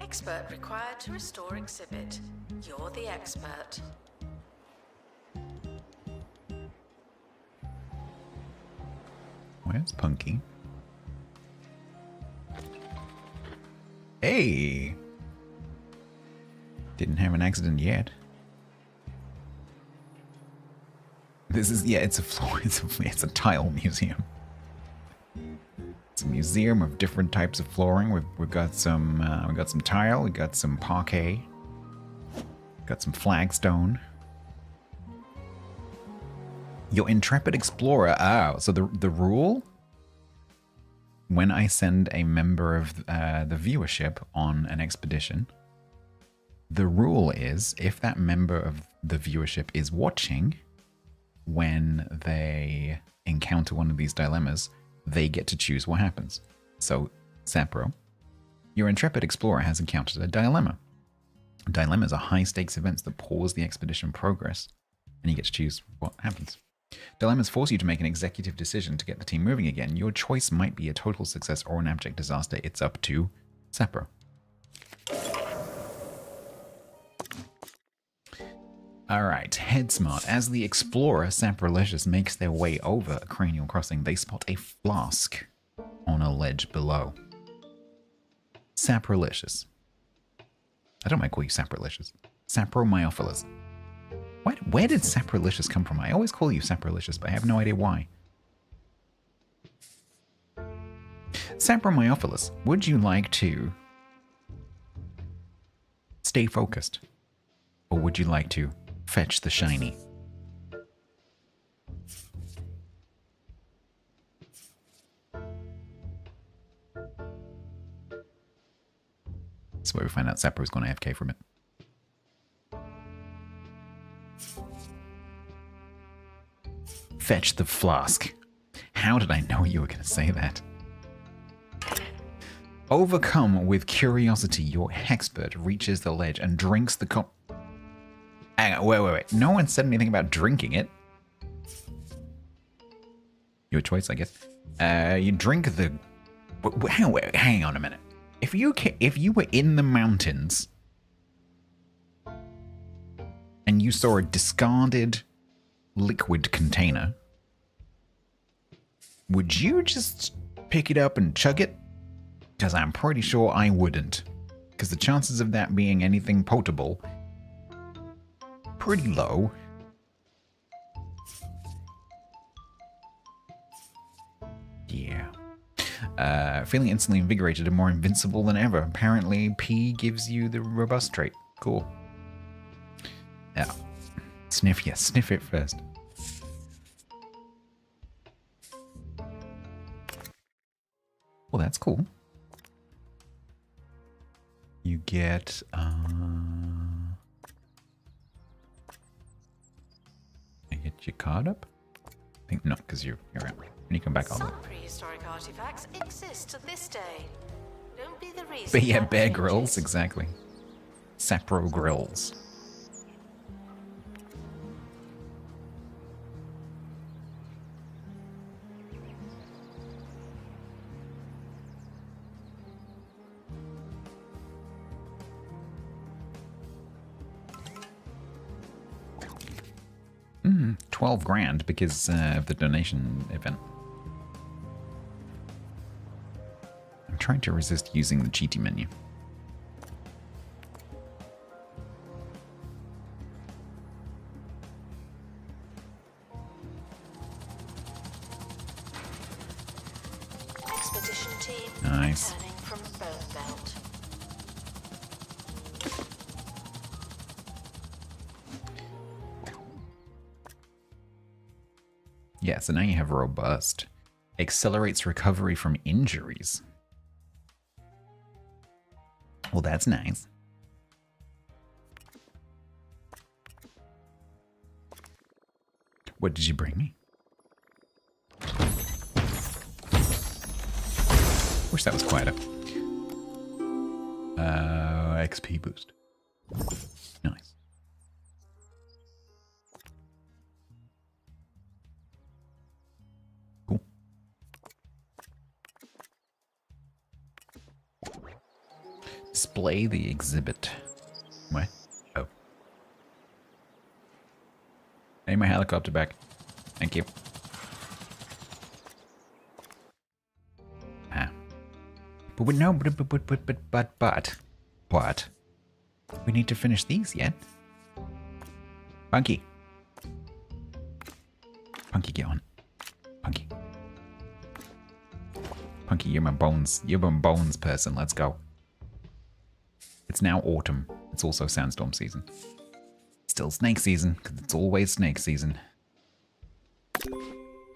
Speaker 4: Expert required to restore exhibit. You're the expert.
Speaker 1: Where's Punky? Hey! Didn't have an accident yet. This is, yeah, it's a floor, it's a tile museum. It's a museum of different types of flooring. We've got some tile, we got some parquet, got some flagstone. Your intrepid explorer. Oh, so the rule when I send a member of the viewership on an expedition, the rule is if that member of the viewership is watching when they encounter one of these dilemmas, they get to choose what happens. So, Sapro, your intrepid explorer has encountered a dilemma. Dilemmas are high-stakes events that pause the expedition progress, and you get to choose what happens. Dilemmas force you to make an executive decision to get the team moving again. Your choice might be a total success or an abject disaster. It's up to Sapro. Alright, head smart. As the explorer, Saprolicious, makes their way over a cranial crossing, they spot a flask on a ledge below. Saprolicious. I don't mind call you Saprolicious. Sapromyophilus. Where did Saprolicious come from? I always call you Saprolicious, but I have no idea why. Sapromyophilus, would you like to stay focused? Or would you like to fetch the shiny? That's where we find out Sapro's gone AFK from it. Fetch the flask. How did I know you were going to say that? Overcome with curiosity, your expert reaches the ledge and drinks the cup. Hang on, wait. No one said anything about drinking it. Your choice, I guess. You drink the... Hang on a minute. If you were in the mountains and you saw a discarded liquid container, would you just pick it up and chug it? Because I'm pretty sure I wouldn't. Because the chances of that being anything potable, pretty low. Yeah. Feeling instantly invigorated and more invincible than ever. Apparently, P gives you the robust trait. Cool. Yeah. Sniff it first. Well, that's cool. You get, you get your card up? I think not, because you're out. When you come back, I'll
Speaker 4: Some prehistoric artifacts exist to this day. Don't be the reason.
Speaker 1: But yeah, Bear Grylls, exactly. Sapro grills. $12,000 because of the donation event. I'm trying to resist using the cheaty menu.
Speaker 4: Expedition team
Speaker 1: Nice.
Speaker 4: returning from Bone Belt.
Speaker 1: Yeah, so now you have robust. Accelerates recovery from injuries. Well, that's nice. What did you bring me? Wish that was quieter. XP boost. Nice. Cool. Display the exhibit. What? Oh. I need my helicopter back. Thank you. Ah. But no, but. What? We need to finish these yet. Punky. Punky, get on. Punky. Punky, you're my bones. You're my bones person. Let's go. It's now autumn. It's also sandstorm season. Still snake season, because it's always snake season.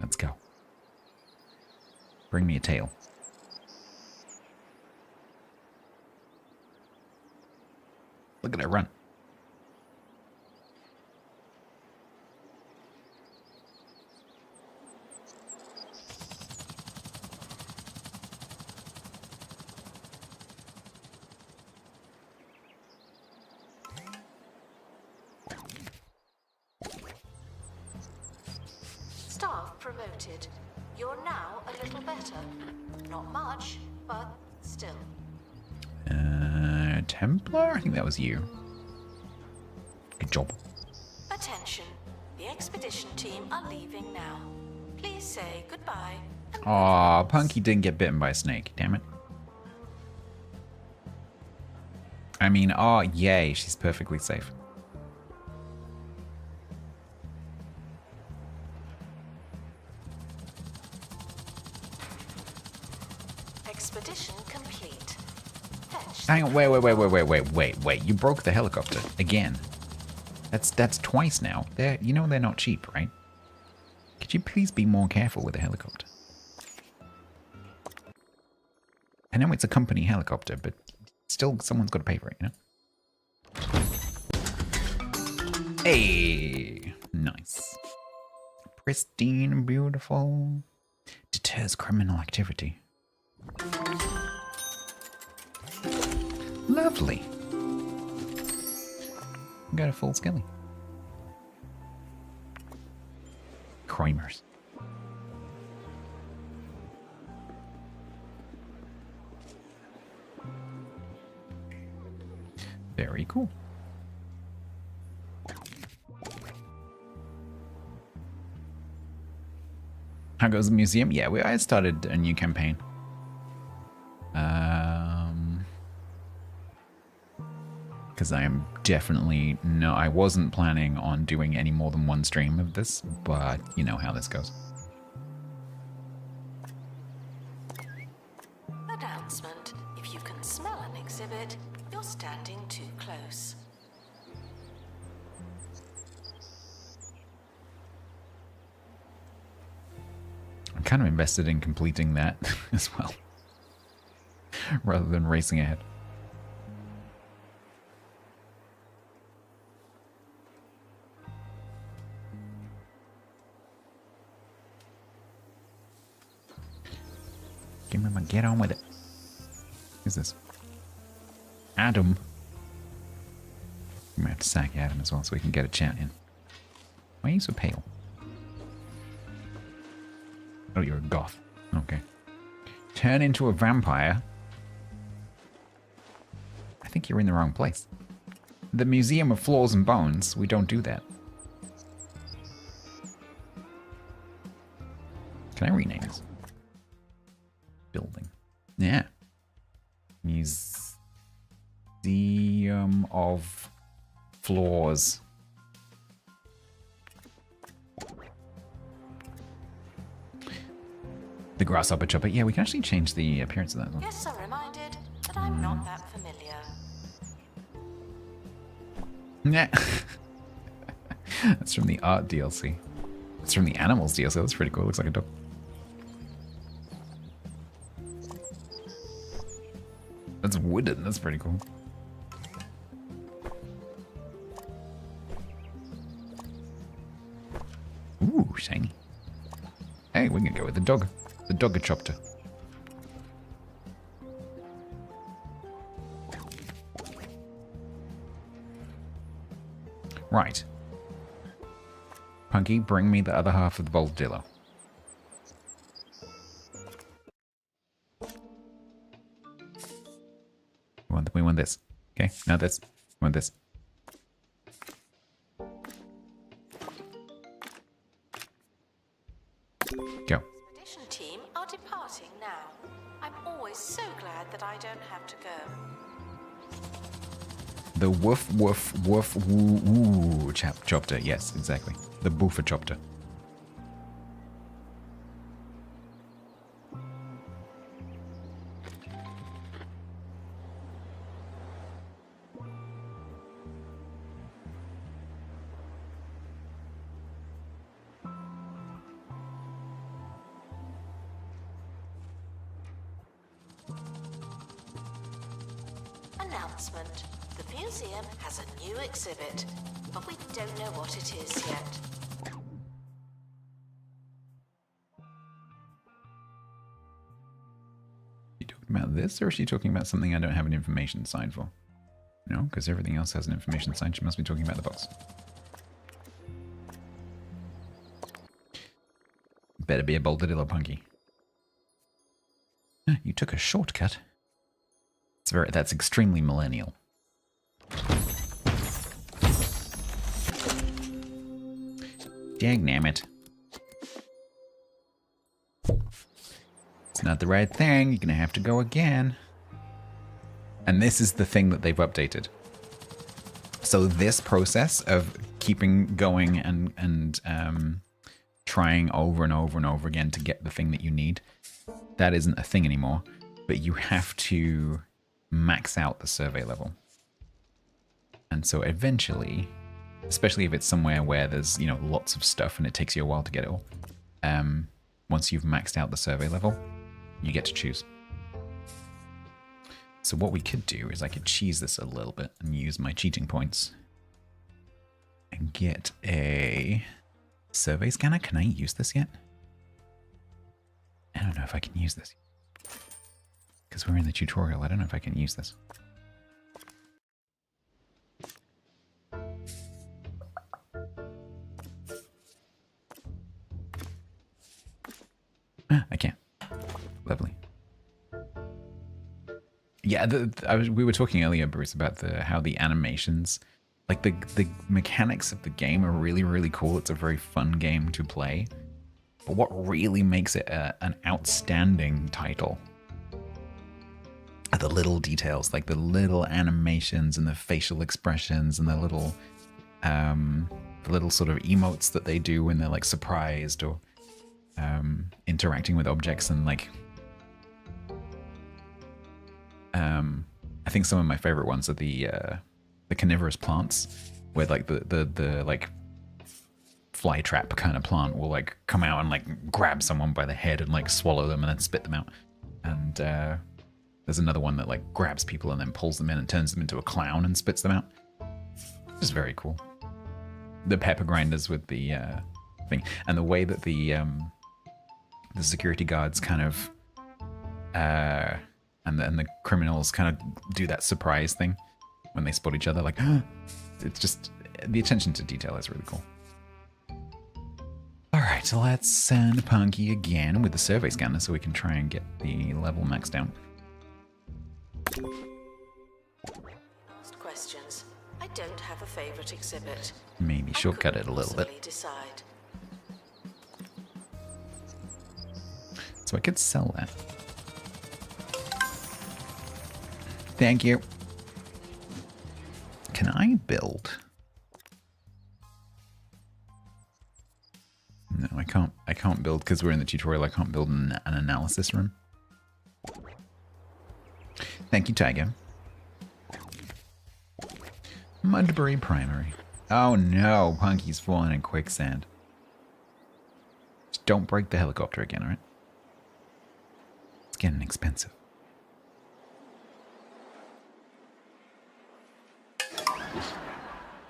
Speaker 1: Let's go. Bring me a tail. Look at it run.
Speaker 4: Staff promoted. You're now a little better. Not much, but still.
Speaker 1: Templar? I think that was you. Good job.
Speaker 4: Attention. The expedition team are leaving now. Please say goodbye.
Speaker 1: Aw, Punky didn't get bitten by a snake. Damn it. I mean, oh, yay. She's perfectly safe.
Speaker 4: Expedition complete. Fetch.
Speaker 1: Hang on, wait. You broke the helicopter again. That's twice now. They're not cheap, right? Could you please be more careful with the helicopter? I know it's a company helicopter, but still someone's got to pay for it, you know? Hey, nice. Pristine, beautiful. Deters criminal activity. Lovely. Got a full skilly. Krimers. Very cool. How goes the museum? Yeah, I started a new campaign. Because I am definitely I wasn't planning on doing any more than one stream of this, but you know how this goes.
Speaker 4: Announcement. If you can smell an exhibit, you're standing too close.
Speaker 1: I'm kind of invested in completing that as well, rather than racing ahead. Get on with it. Who's this? Adam. might have to sack at him as well so we can get a chat in. Why are you so pale? Oh, you're a goth. Okay. Turn into a vampire? I think you're in the wrong place. The Museum of Flaws and Bones, we don't do that. Can I rename this? Building. Yeah. Museum of Flaws. The grasshopper chopper. Yeah, we can actually change the appearance of that one.
Speaker 4: Yes, I'm reminded, but I'm not that familiar.
Speaker 1: Nah. That's from the art DLC. It's from the animals DLC. That's pretty cool. Looks like a dog. That's wooden. That's pretty cool. Ooh, shiny. Hey, we can go with the dog. The dogger-chopter. Right. Punky, bring me the other half of the Boldillo. We want this. Okay, now this. We want this. Go.
Speaker 4: Expedition team are departing now. I'm always so glad that I don't have to go.
Speaker 1: The woof woof woof woo woo chopter. Yes, exactly. The boofer chopter.
Speaker 4: Announcement. The museum has a new exhibit, but we don't know what it is yet.
Speaker 1: Are you talking about this, or is she talking about something I don't have an information sign for? No, because everything else has an information sign. She must be talking about the box. Better be a Boldillo Punky. You took a shortcut. That's extremely millennial. Dagnammit. It's not the right thing. You're gonna have to go again. And this is the thing that they've updated. So this process of keeping going and trying over and over and over again to get the thing that you need, that isn't a thing anymore. But you have to max out the survey level. And so eventually, especially if it's somewhere where there's, you know, lots of stuff and it takes you a while to get it all, once you've maxed out the survey level, you get to choose. So what we could do is I could cheese this a little bit and use my cheating points and get a survey scanner. Can I use this yet? I don't know if I can use this. Because we're in the tutorial, I don't know if I can use this. I can't. Lovely. Yeah, we were talking earlier, Bruce, about how the animations, like the mechanics of the game are really, really cool. It's a very fun game to play. But what really makes it an outstanding title are the little details, like the little animations and the facial expressions and the little sort of emotes that they do when they're like surprised or interacting with objects. And like I think some of my favorite ones are the carnivorous plants, where like the like fly trap kind of plant will like come out and like grab someone by the head and like swallow them and then spit them out. And there's another one that like grabs people and then pulls them in and turns them into a clown and spits them out. It's just very cool. The pepper grinders with the thing, and the way that the security guards kind of and the criminals kind of do that surprise thing when they spot each other, like, and it's just the attention to detail is really cool. All right, so let's send Punky again with the survey scanner so we can try and get the level maxed out.
Speaker 4: Asked questions. I don't have a favorite exhibit.
Speaker 1: Maybe shortcut it a little bit.
Speaker 4: Decide.
Speaker 1: So I could sell that. Thank you. Can I build? No, I can't. I can't build because we're in the tutorial. I can't build an analysis room. Thank you, Tiger. Mudbury Primary. Oh no, Punky's falling in quicksand. Just don't break the helicopter again, alright? It's getting expensive.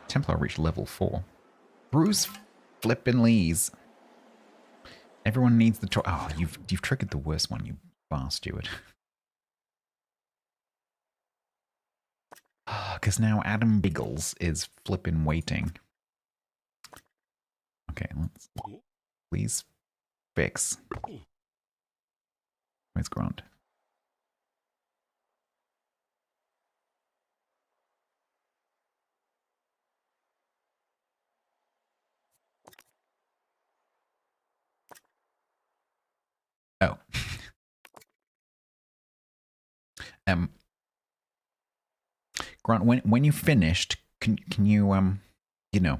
Speaker 1: Templar reached level 4. Bruce flippin' Lees. Everyone needs the oh, you've triggered the worst one, you bar steward. Because now Adam Biggles is flippin' waiting. Okay, let's please fix. Where's Grant? Oh. Grant, when you finished, can you you know.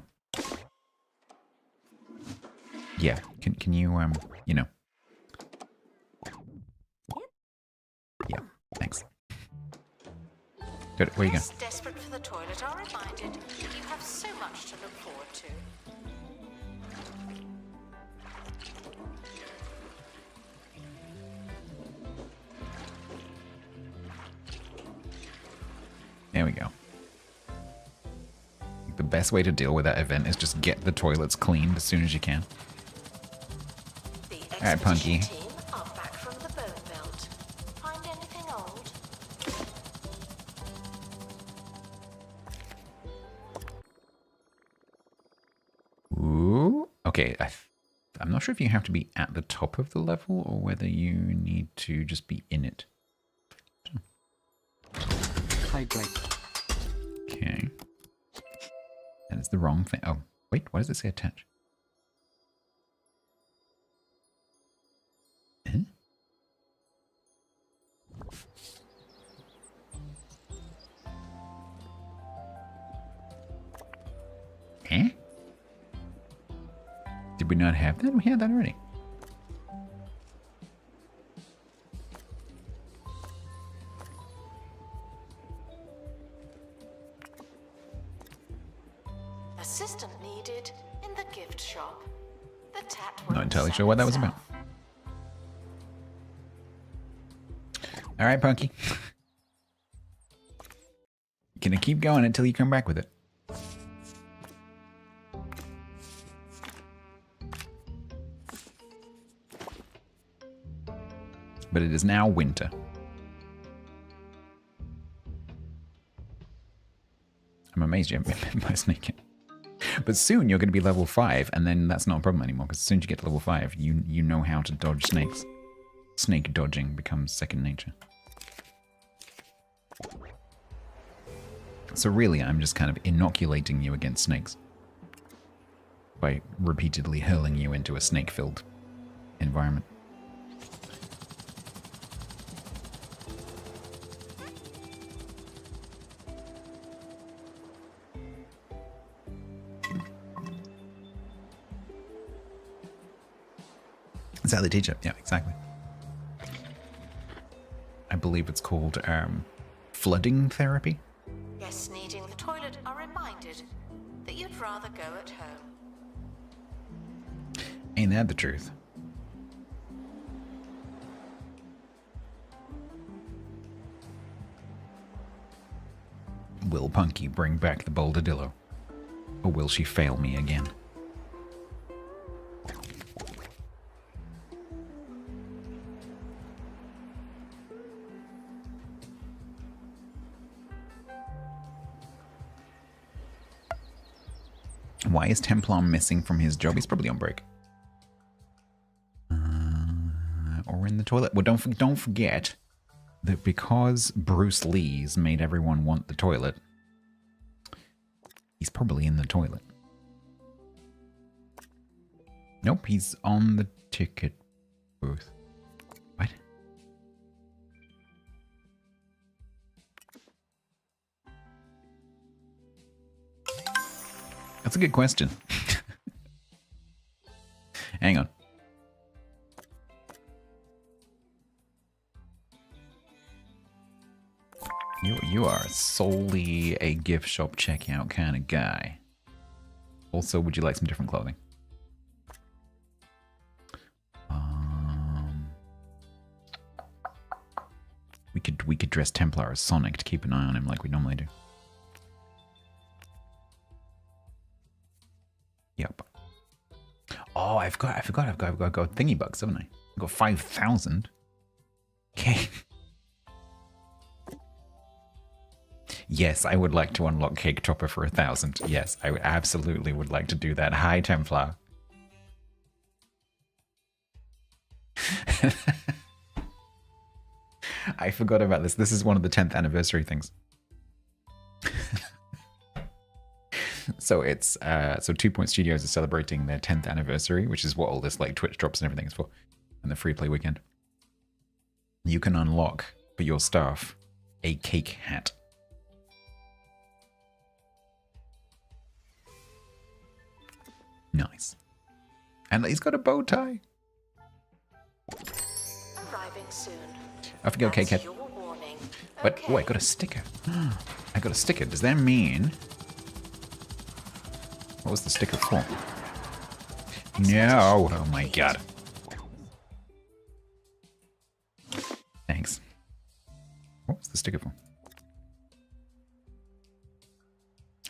Speaker 1: Yeah, can you you know. Yeah, thanks. Good. Where you go?
Speaker 4: Desperate for the toilet are reminded you have so much to look forward to.
Speaker 1: There we go. The best way to deal with that event is just get the toilets cleaned as soon as you can.
Speaker 4: All
Speaker 1: right, Punky.
Speaker 4: Team are back from the bone belt. Find anything old?
Speaker 1: Ooh. Okay, I'm not sure if you have to be at the top of the level or whether you need to just be in it.
Speaker 3: Hydrate.
Speaker 1: Okay. That is the wrong thing. Oh, wait, why does it say attach? Huh? Eh? Did we not have that? We had that already.
Speaker 4: Assistant needed in the gift shop. The tat
Speaker 1: Not entirely sure what that was about. All right, Punky. Gonna keep going until you come back with it. But it is now winter. I'm amazed you haven't been by snake yet. But soon you're going to be level 5, and then that's not a problem anymore, because as soon as you get to level 5, you know how to dodge snakes. Snake dodging becomes second nature. So really, I'm just kind of inoculating you against snakes by repeatedly hurling you into a snake-filled environment. Is that the teacher? Yeah, exactly. I believe it's called flooding therapy.
Speaker 4: Guests needing the toilet are reminded that you'd rather go at home.
Speaker 1: Ain't that the truth? Will Punky bring back the Boldadillo? Or will she fail me again? Why is Templar missing from his job? He's probably on break. Or in the toilet. Well, don't forget that because Bruce Lee's made everyone want the toilet, he's probably in the toilet. Nope, he's on the ticket booth. What? That's a good question. Hang on. You are solely a gift shop checkout kind of guy. Also, would you like some different clothing? We could dress Templar as Sonic to keep an eye on him like we normally do. Yep. Oh, I've got thingy bucks, haven't I? I've got 5,000. Okay. Yes, I would like to unlock Cake Topper for 1,000. Yes, I absolutely would like to do that. Hi, Templar. I forgot about this. This is one of the 10th anniversary things. So it's so 2 Point Studios is celebrating their 10th anniversary, which is what all this like Twitch drops and everything is for, and the free play weekend. You can unlock for your staff a cake hat. Nice. And he's got a bow tie.
Speaker 4: Arriving soon.
Speaker 1: I forgot cake hat. But oh, I got a sticker. I got a sticker. Does that mean? What was the sticker for? No. Oh my god. Thanks. What was the sticker for?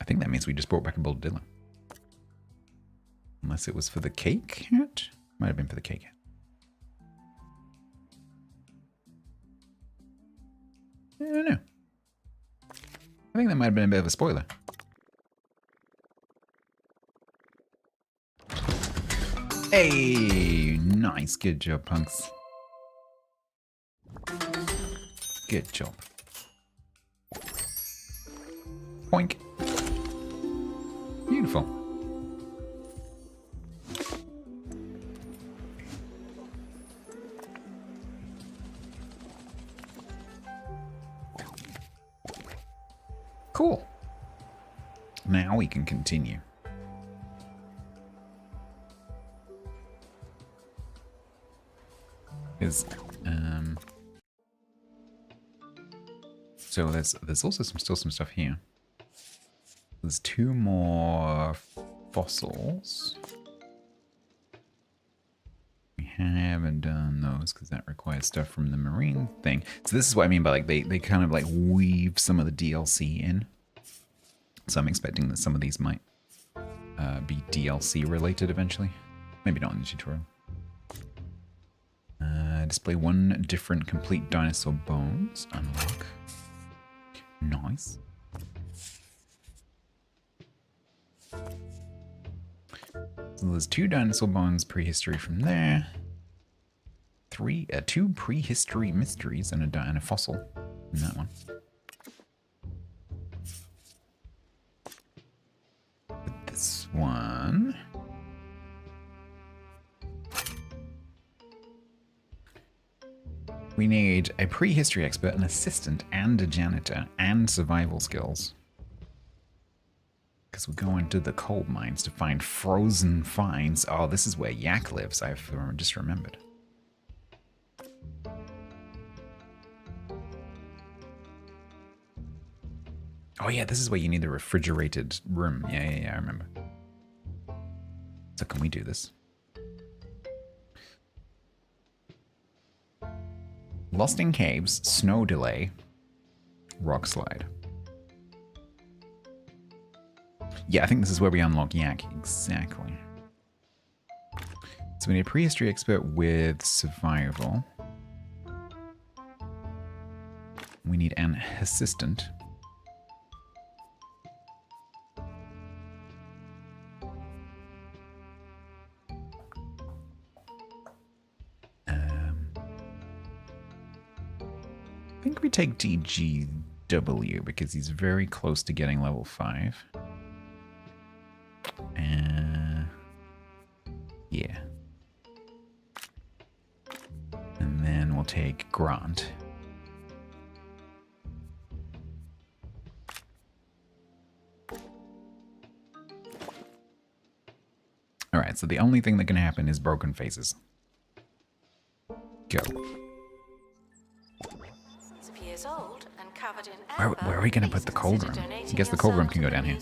Speaker 1: I think that means we just brought back a Boldilla. Unless it was for the cake hat? Might have been for the cake hat. I don't know. I think that might have been a bit of a spoiler. Hey! Nice. Good job, punks. Good job. Boink. Beautiful. Cool. Now we can continue. Because, so there's also still some stuff here. There's 2 more fossils. We haven't done those because that requires stuff from the marine thing. So this is what I mean by like they kind of like weave some of the DLC in. So I'm expecting that some of these might be DLC related eventually. Maybe not in the tutorial. Display 1 different complete dinosaur bones. Unlock. Nice. So there's 2 dinosaur bones prehistory from there. 2 prehistory mysteries and a fossil in that one. With this one. We need a prehistory expert, an assistant, and a janitor, and survival skills. Because we're going to the coal mines to find frozen finds. Oh, this is where Yak lives, I've just remembered. Oh yeah, this is where you need the refrigerated room. Yeah, I remember. So can we do this? Lost in Caves, Snow Delay, Rock Slide. Yeah, I think this is where we unlock Yak. Exactly. So we need a prehistory expert with survival. We need an assistant. think we take DGW because he's very close to getting level 5. Yeah. And then we'll take Grant. Alright, so the only thing that can happen is broken faces. Go.
Speaker 4: Years old and covered in
Speaker 1: Where are we going to put the cold room? I guess the cold room can go down here.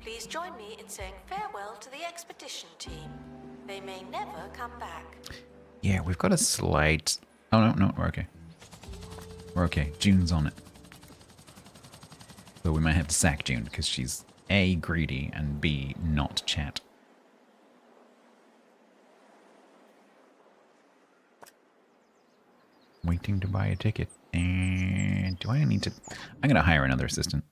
Speaker 4: Please join me in saying farewell to the expedition team. They may never come back.
Speaker 1: Yeah, we've got a slight... Oh, no, we're okay. We're okay. June's on it. But we might have to sack June because she's A, greedy, and B, not chat. Waiting to buy a ticket. And do I need to... I'm going to hire another assistant.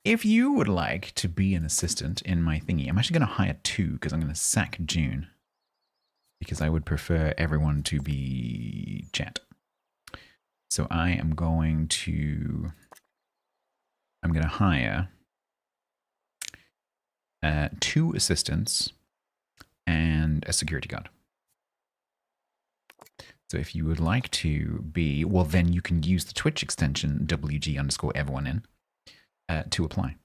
Speaker 1: If you would like to be an assistant in my thingy, I'm actually going to hire 2 because I'm going to sack June. Because I would prefer everyone to be chat. So I am going to... I'm going to hire 2 assistants and a security guard. So if you would like to be, well, then you can use the Twitch extension WG_everyone to apply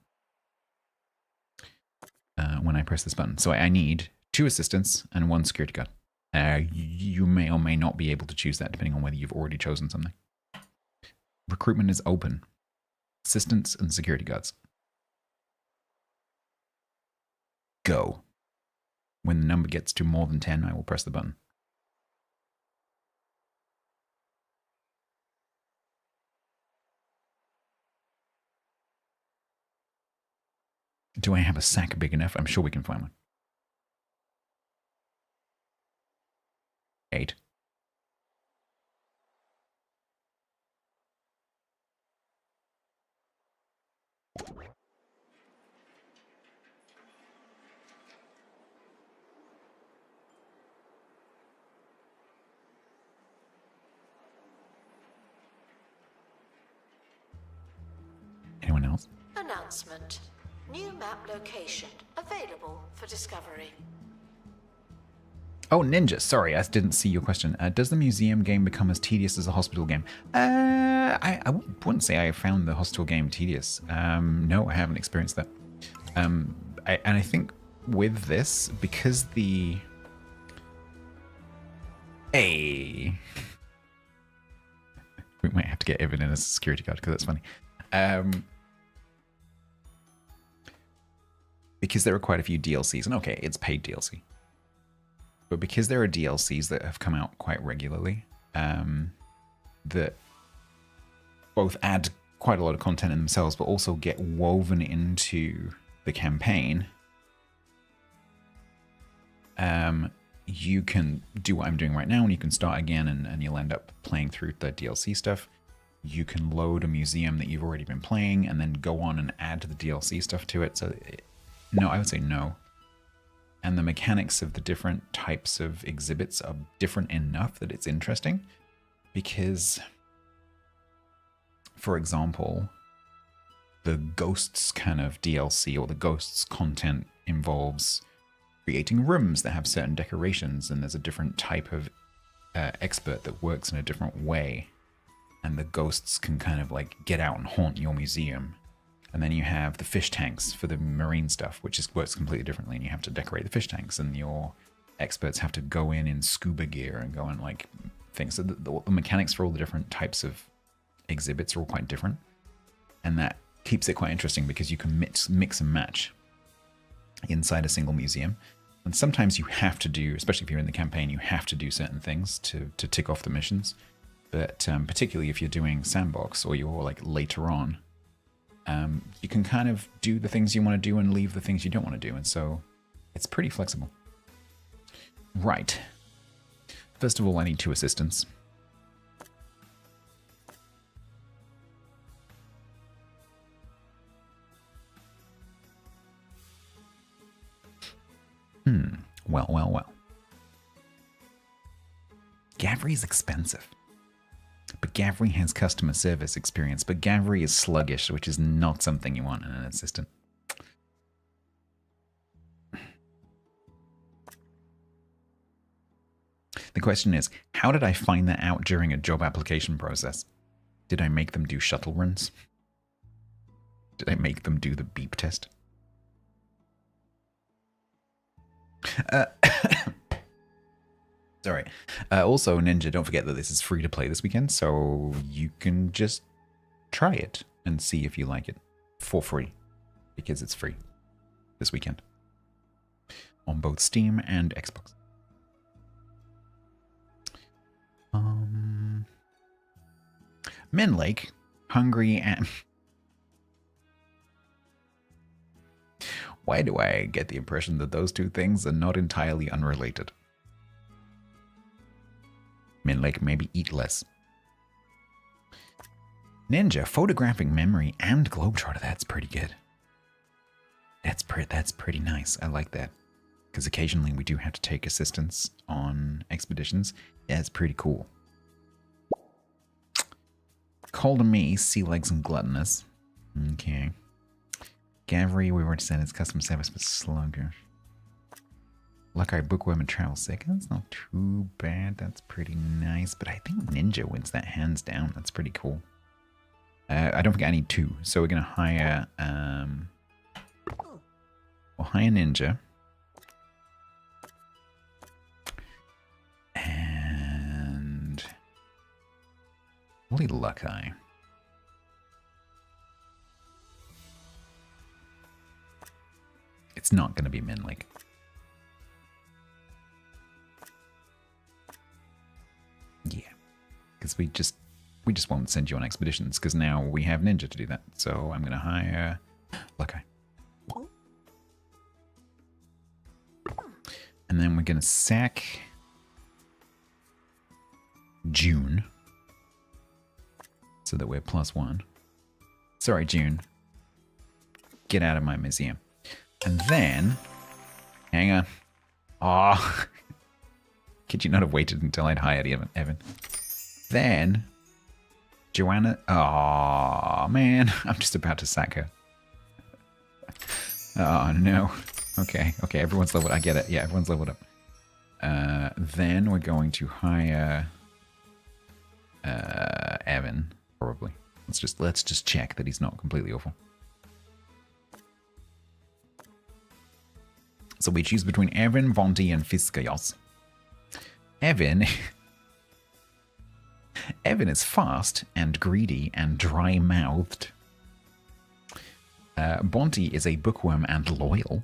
Speaker 1: when I press this button. So I need 2 assistants and 1 security guard. You may or may not be able to choose that depending on whether you've already chosen something. Recruitment is open. Assistants and security guards. Go. When the number gets to more than 10, I will press the button. Do I have a sack big enough? I'm sure we can find one. 8. Anyone else?
Speaker 4: Announcement. New map location available for discovery.
Speaker 1: Oh, Ninja, sorry, I didn't see your question. Does the museum game become as tedious as a hospital game? I wouldn't say I found the hospital game tedious. No, I haven't experienced that. And I think with this, because the... Hey! We might have to get Evan in as a security guard, because that's funny. Because there are quite a few DLCs, and okay, it's paid DLC. But because there are DLCs that have come out quite regularly, that both add quite a lot of content in themselves, but also get woven into the campaign, you can do what I'm doing right now, and you can start again, and you'll end up playing through the DLC stuff. You can load a museum that you've already been playing, and then go on and add the DLC stuff to it. So, no, I would say no. And the mechanics of the different types of exhibits are different enough that it's interesting. Because, for example, the Ghosts kind of DLC or the Ghosts content involves creating rooms that have certain decorations, and there's a different type of expert that works in a different way. And the ghosts can kind of like get out and haunt your museum. And then you have the fish tanks for the marine stuff, which works completely differently. And you have to decorate the fish tanks, and your experts have to go in scuba gear and go in like things. So the mechanics for all the different types of exhibits are all quite different. And that keeps it quite interesting because you can mix and match inside a single museum. And sometimes you have to do, especially if you're in the campaign, you have to do certain things to tick off the missions. But particularly if you're doing sandbox or you're like later on, you can kind of do the things you want to do and leave the things you don't want to do. And so it's pretty flexible. Right. First of all, I need 2 assistants. Well, well, well. Gavri's expensive. But Gavri has customer service experience. But Gavri is sluggish, which is not something you want in an assistant. The question is, how did I find that out during a job application process? Did I make them do shuttle runs? Did I make them do the beep test? Sorry. Also, Ninja, don't forget that this is free to play this weekend, so you can just try it and see if you like it for free, because it's free this weekend on both Steam and Xbox. Men Lake, hungry and... Why do I get the impression that those two things are not entirely unrelated? Men Lake, maybe eat less. Ninja, photographic memory and Globetrotter, that's pretty good. That's pretty nice. I like that. Because occasionally we do have to take assistance on expeditions. That's pretty cool. Call to me, sea legs and gluttonous. Okay. Gavri, we already said it's customer service, but sluggish. Luckeye, bookworm, and travel sick. That's not too bad. That's pretty nice. But I think Ninja wins that hands down. That's pretty cool. I don't think I need two. So we're going to hire... we'll hire Ninja. And... Holy Luckeye. It's not going to be Minlake. Yeah. Because we just won't send you on expeditions, because now we have Ninja to do that. So I'm going to hire Luckeye. And then we're going to sack June. So that we're +1. Sorry, June. Get out of my museum. And then... Hang on. Aw. Could you not have waited until I'd hired Evan? Then... Joanna... Aw, man. I'm just about to sack her. Oh, no. Okay, everyone's leveled. I get it. Yeah, everyone's leveled up. Then we're going to hire... Evan, probably. Let's just check that he's not completely awful. So we choose between Evan, Vonti, and Fiskayos. Evan... Evan is fast and greedy and dry-mouthed. Bonti is a bookworm and loyal.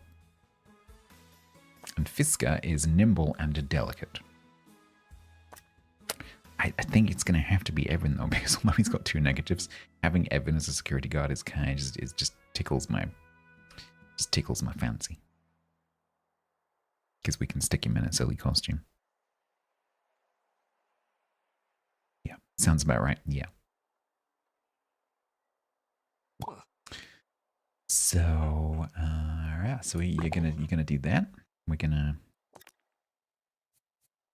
Speaker 1: And Fiska is nimble and delicate. I think it's going to have to be Evan, though, because although he's got 2 negatives, having Evan as a security guard is kind of just tickles my fancy. Because we can stick him in a silly costume. Yeah, sounds about right. Yeah. So, yeah, so you're gonna do that. We're gonna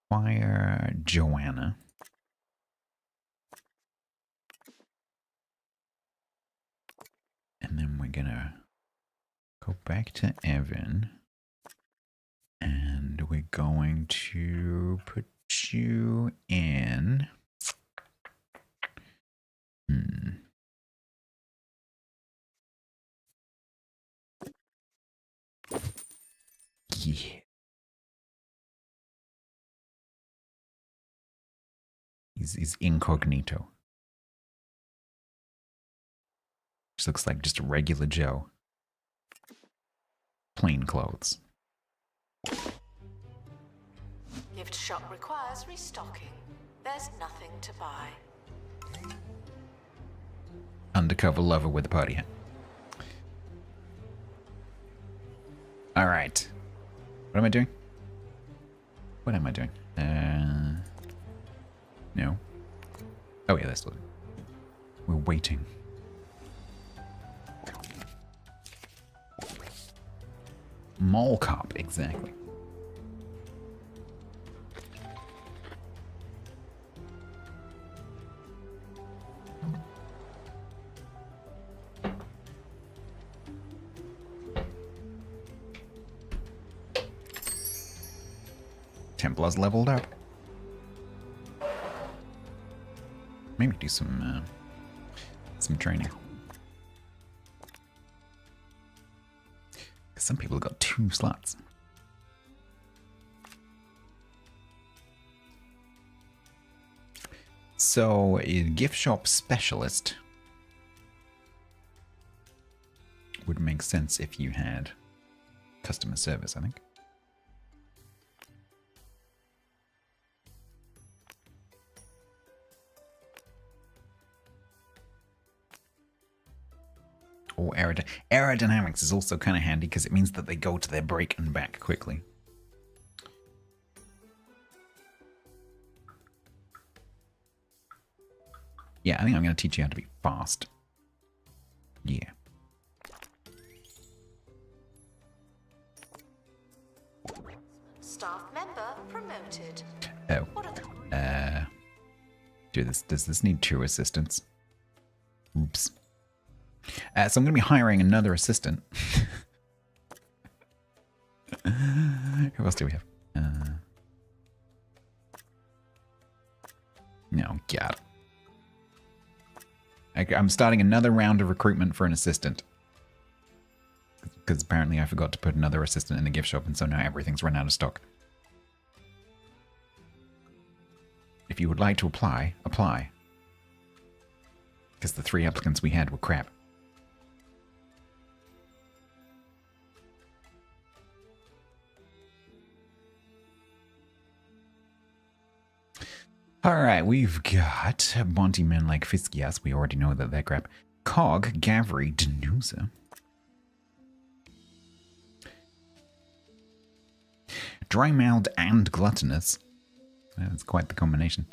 Speaker 1: fire Joanna. And then we're gonna go back to Evan. And we're going to put you in. Yeah. He's incognito. Just looks like just a regular Joe. Plain clothes.
Speaker 4: Gift shop requires restocking. There's nothing to buy.
Speaker 1: Undercover lover with a party hat. All right. What am I doing? What am I doing? No. Oh yeah, that's good. We're waiting. Mall cop, exactly. Templars leveled up. Maybe do some training. Some people have got 2 slots. So, a gift shop specialist would make sense if you had customer service, I think. Or aerodynamics is also kind of handy because it means that they go to their brake and back quickly. Yeah, I think I'm going to teach you how to be fast. Yeah.
Speaker 4: Staff member promoted.
Speaker 1: Oh. Does this need 2 assistants? Oops. So I'm going to be hiring another assistant. Who else do we have? No, God. I'm starting another round of recruitment for an assistant. Because apparently I forgot to put another assistant in the gift shop, and so now everything's run out of stock. If you would like to apply, apply. Because the 3 applicants we had were crap. Alright, we've got Bounty Men like Fiskias. We already know that they're crap. Cog, Gavri, Denusa. Dry-mouthed and gluttonous. That's quite the combination.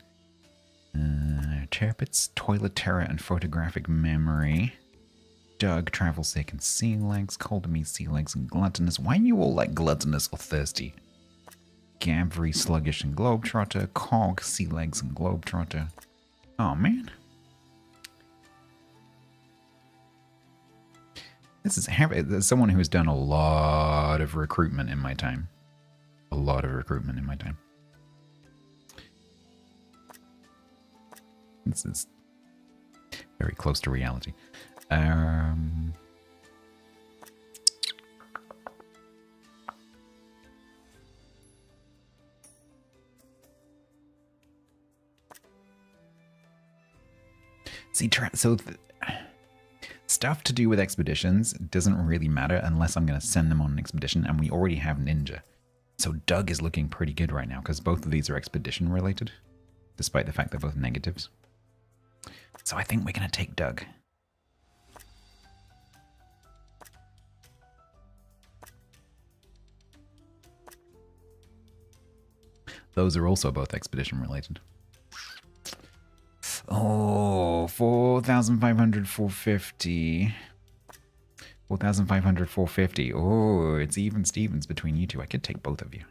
Speaker 1: Terpits, Toilet Terror, and Photographic Memory. Doug, Travel Sick, and Sea Legs. Cold to Me, Sea Legs, and Gluttonous. Why are you all like gluttonous or thirsty? Gavri, Sluggish, and Globetrotter. Cog, Sea Legs, and Globetrotter. Oh, man. This is someone who's done a lot of recruitment in my time. A lot of recruitment in my time. This is very close to reality. See, so stuff to do with expeditions doesn't really matter unless I'm going to send them on an expedition, and we already have Ninja. So Doug is looking pretty good right now because both of these are expedition related, despite the fact they're both negatives. So I think we're going to take Doug. Those are also both expedition related. Oh, 4,500, 450. 4,500, 450. Oh, it's even Stevens between you two. I could take both of you.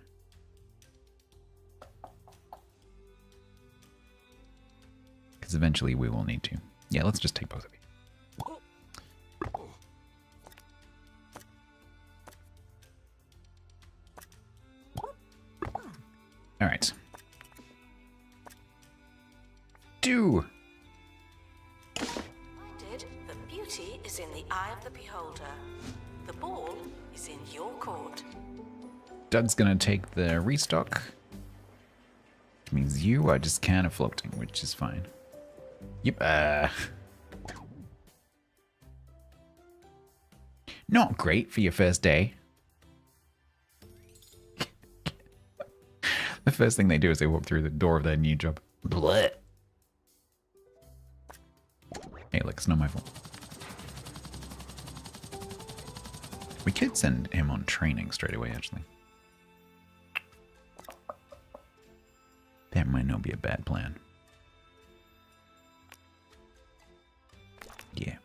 Speaker 1: Because eventually we will need to. Yeah, let's just take both of you. All right. Do.
Speaker 4: Minded, the beauty is in the eye of the beholder. The ball is in your court.
Speaker 1: Doug's gonna take the restock. Which means you are just kind of floating, which is fine. Yep. Not great for your first day. The first thing they do is they walk through the door of their new job. Blech. Hey, look, it's not my fault. We could send him on training straight away, actually. That might not be a bad plan. Yeah.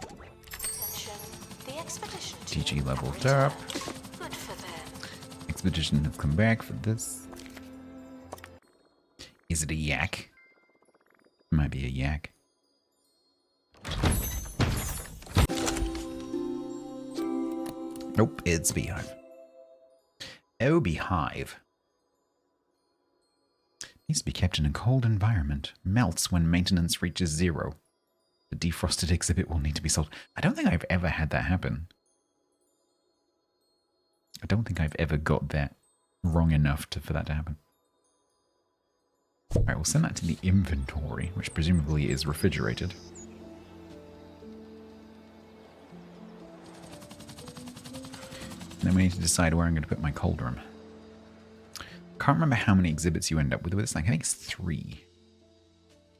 Speaker 4: Attention, the expedition
Speaker 1: TG leveled up.
Speaker 4: Good for them.
Speaker 1: Expedition has come back for this. Is it a yak? Might be a yak. Nope, it's Beehive. Oh, Beehive. Needs to be kept in a cold environment. Melts when maintenance reaches 0. The defrosted exhibit will need to be sold. I don't think I've ever had that happen. I don't think I've ever got that wrong enough for that to happen. Alright, we'll send that to the inventory, which presumably is refrigerated. And then we need to decide where I'm going to put my cold room. Can't remember how many exhibits you end up with this. I think it's 3.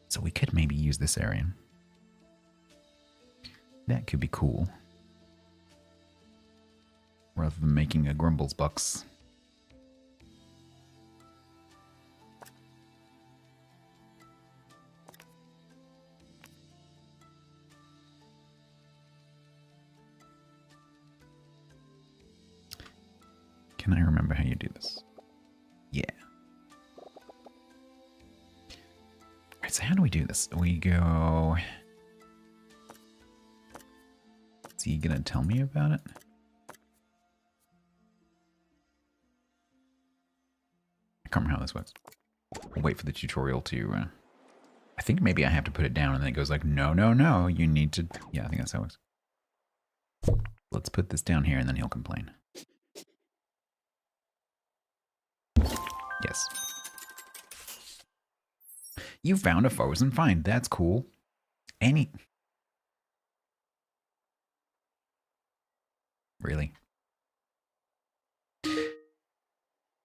Speaker 1: So we could maybe use this area. That could be cool. Rather than making a Grumbles box. Can I remember how you do this? Yeah. Alright, so how do we do this? We go... Is he gonna tell me about it? I can't remember how this works. I'll wait for the tutorial to... I think maybe I have to put it down and then it goes like, no, no, no, you need to... Yeah, I think that's how it works. Let's put this down here and then he'll complain. Yes. You found a frozen find. That's cool. Really?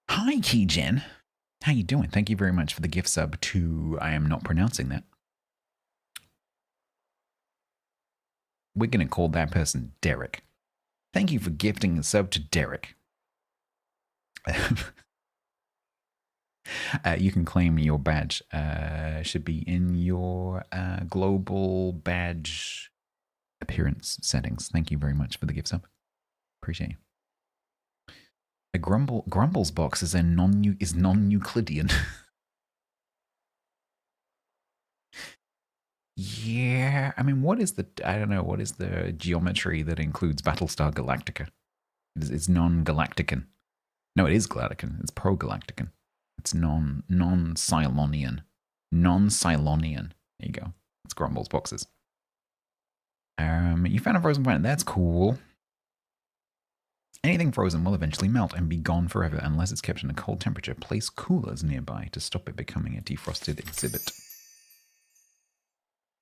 Speaker 1: Hi, Keygen. How you doing? Thank you very much for the gift sub to... I am not pronouncing that. We're going to call that person Derek. Thank you for gifting a sub to Derek. You can claim your badge. Should be in your global badge appearance settings. Thank you very much for the gift sub. Appreciate you. A Grumbles box is non-Euclidean. Yeah, I mean, what is the... I don't know, what is the geometry that includes Battlestar Galactica? It's non-Galactican. No, it is Galactican. It's pro-Galactican. It's non-Cylonian. Non-Cylonian. There you go. It's Grumbles boxes. You found a frozen planet. That's cool. Anything frozen will eventually melt and be gone forever unless it's kept in a cold temperature. Place coolers nearby to stop it becoming a defrosted exhibit.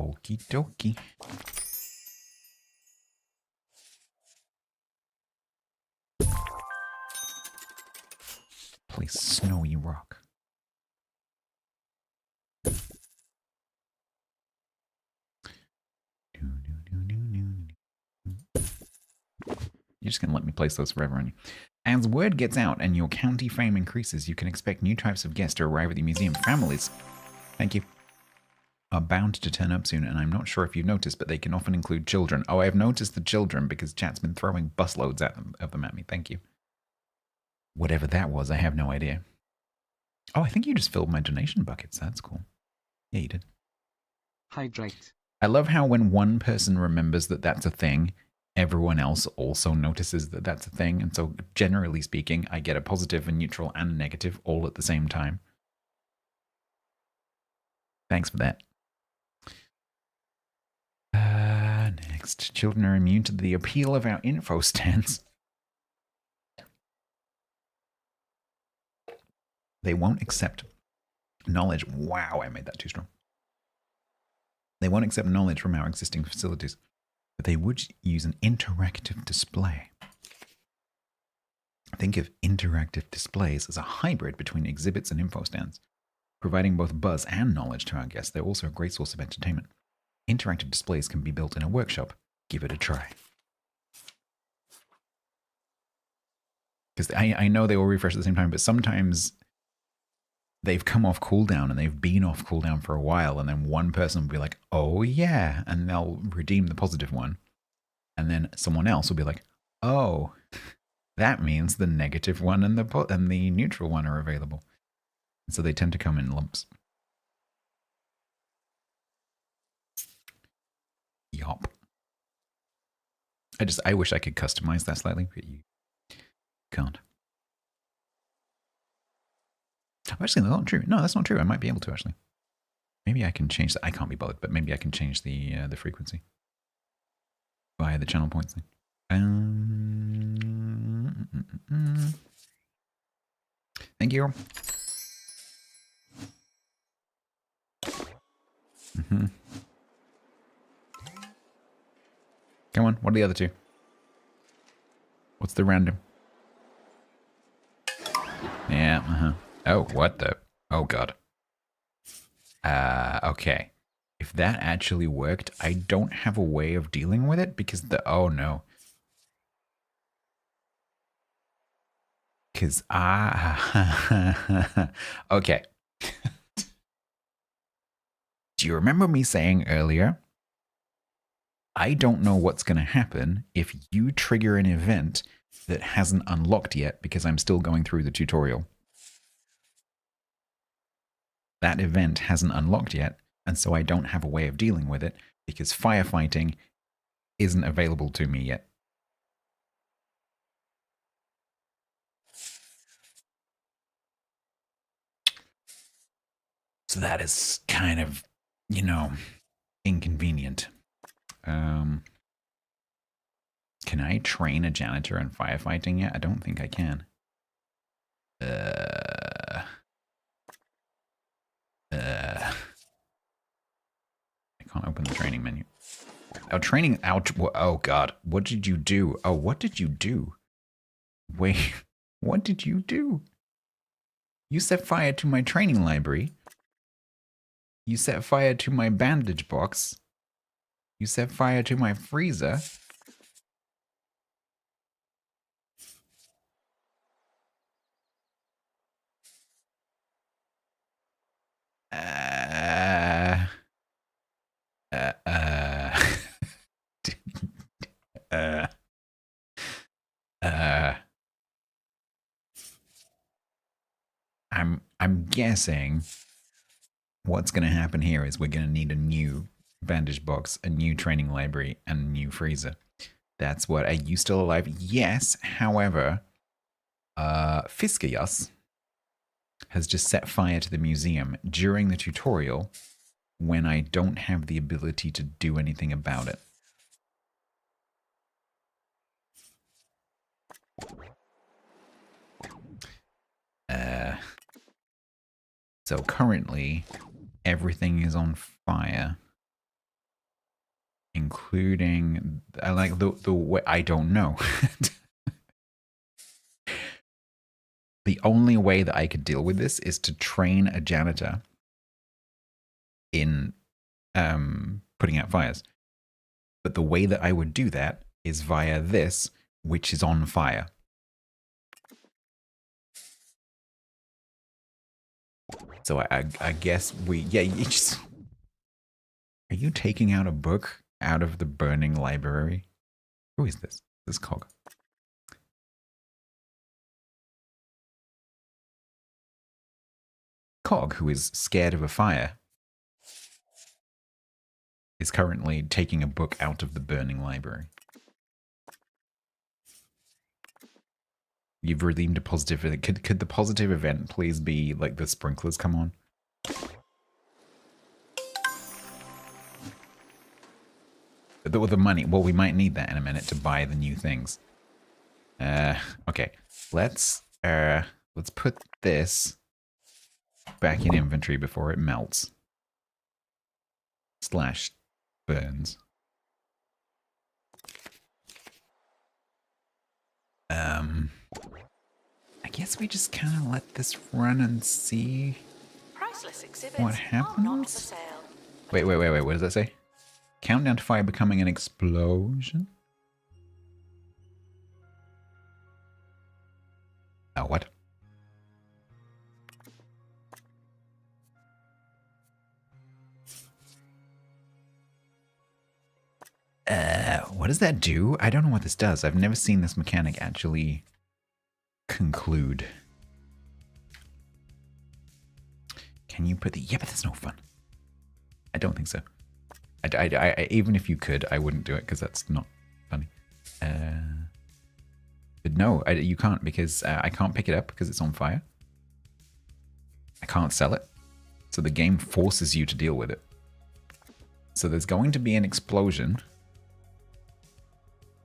Speaker 1: Okie dokie. Place snowy rock. You're just going to let me place those forever, aren't you? As word gets out and your county fame increases, you can expect new types of guests to arrive at the museum. Families, thank you, are bound to turn up soon, and I'm not sure if you've noticed, but they can often include children. Oh, I've noticed the children because chat's been throwing busloads of them at me. Thank you. Whatever that was, I have no idea. Oh, I think you just filled my donation buckets. That's cool. Yeah, you did.
Speaker 3: Hydrate.
Speaker 1: I love how when one person remembers that that's a thing, everyone else also notices that that's a thing. And so generally speaking, I get a positive, a neutral, and a negative all at the same time. Thanks for that. Next. Children are immune to the appeal of our info stands. They won't accept knowledge. Wow, I made that too strong. They won't accept knowledge from our existing facilities, but they would use an interactive display. Think of interactive displays as a hybrid between exhibits and info stands, providing both buzz and knowledge to our guests. They're also a great source of entertainment. Interactive displays can be built in a workshop. Give it a try. Because I know they all refresh at the same time, but sometimes they've come off cooldown and they've been off cooldown for a while, and then one person will be like, oh yeah, and they'll redeem the positive one. And then someone else will be like, oh, that means the negative one and the neutral one are available. And so they tend to come in lumps. Yup. I wish I could customize that slightly, but you can't. Oh, actually, that's not true. No, that's not true. I might be able to, actually. Maybe I can change that. I can't be bothered, but maybe I can change the frequency via the channel points thing. Thank you. Come on, what are the other two? What's the random? Yeah, Oh, what the? Oh, God. Okay. If that actually worked, I don't have a way of dealing with it because oh no. Because okay. Do you remember me saying earlier? I don't know what's going to happen if you trigger an event that hasn't unlocked yet because I'm still going through the tutorial. That event hasn't unlocked yet, and so I don't have a way of dealing with it because firefighting isn't available to me yet. So that is kind of, you know, inconvenient. Can I train a janitor in firefighting yet? I don't think I can. I can't open the training menu. Oh, training out. Oh, God. What did you do? Oh, what did you do? Wait, what did you do? You set fire to my training library. You set fire to my bandage box. You set fire to my freezer. I'm guessing what's going to happen here is we're going to need a new bandage box, a new training library, and a new freezer. That's what. Are you still alive? Yes. However, Fiskias has just set fire to the museum during the tutorial when I don't have the ability to do anything about it. So currently, everything is on fire, including like the way I don't know. The only way that I could deal with this is to train a janitor in putting out fires. But the way that I would do that is via this, which is on fire. So I guess you just... Are you taking out a book out of the burning library? Who is this? This Cog. Cog, who is scared of a fire, is currently taking a book out of the burning library. You've redeemed a positive event. Could the positive event please be like the sprinklers come on? The money. Well, we might need that in a minute to buy the new things. Okay. Let's put this back in inventory before it melts. / burns. I guess we just kind of let this run and see what happens. Wait, what does that say? Countdown to fire becoming an explosion? Oh, what? What does that do? I don't know what this does. I've never seen this mechanic actually conclude. Can you put the... Yeah, but that's no fun. I don't think so. I even if you could, I wouldn't do it because that's not funny. But no, you can't because I can't pick it up because it's on fire. can't sell it. So the game forces you to deal with it. So there's going to be an explosion.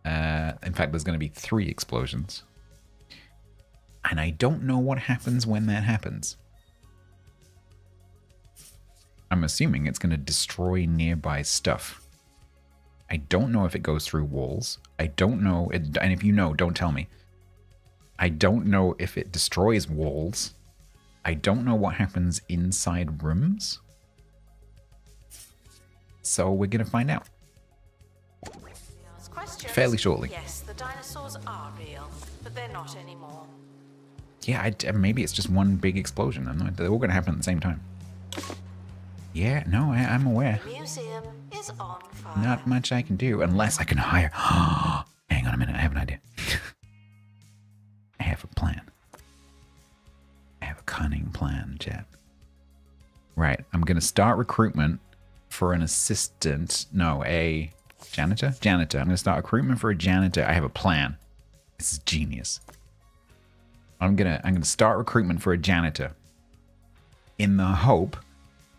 Speaker 1: In fact, there's going to be 3 explosions. And I don't know what happens when that happens. I'm assuming it's going to destroy nearby stuff. I don't know if it goes through walls. I don't know, and if you know, don't tell me. I don't know if it destroys walls. I don't know what happens inside rooms. So we're going to find out. Fairly shortly.
Speaker 4: Yes, the dinosaurs are real, but they're not anymore.
Speaker 1: Yeah, maybe it's just one big explosion. They're all going to happen at the same time. Yeah, no, I'm aware.
Speaker 4: The museum is on fire.
Speaker 1: Not much I can do unless I can hire. Hang on a minute, I have an idea. I have a plan. I have a cunning plan, chat. Right, I'm going to start recruitment for an assistant. No, a janitor? Janitor. I'm going to start recruitment for a janitor. I have a plan. This is genius. I'm gonna start recruitment for a janitor in the hope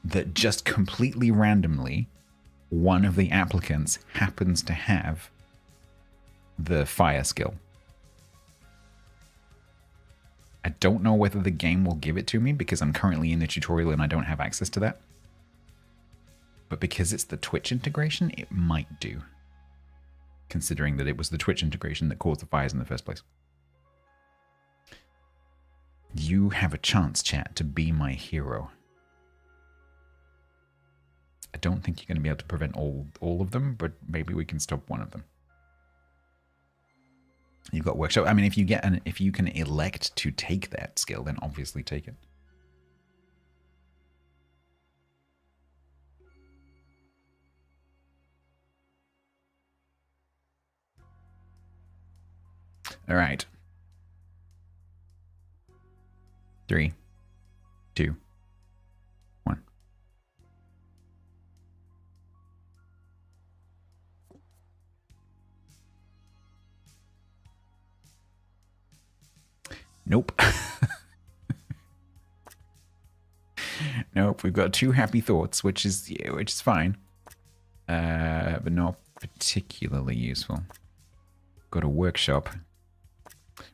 Speaker 1: that just completely randomly one of the applicants happens to have the fire skill. I don't know whether the game will give it to me because I'm currently in the tutorial and I don't have access to that. But because it's the Twitch integration, it might do. Considering that it was the Twitch integration that caused the fires in the first place. You have a chance, chat, to be my hero. I don't think you're going to be able to prevent all of them, but maybe we can stop one of them. You've got workshop. I mean, if you can elect to take that skill, then obviously take it. All right. 3, 2, 1. Nope. Nope. We've got 2 happy thoughts, which is fine, but not particularly useful. Got a workshop.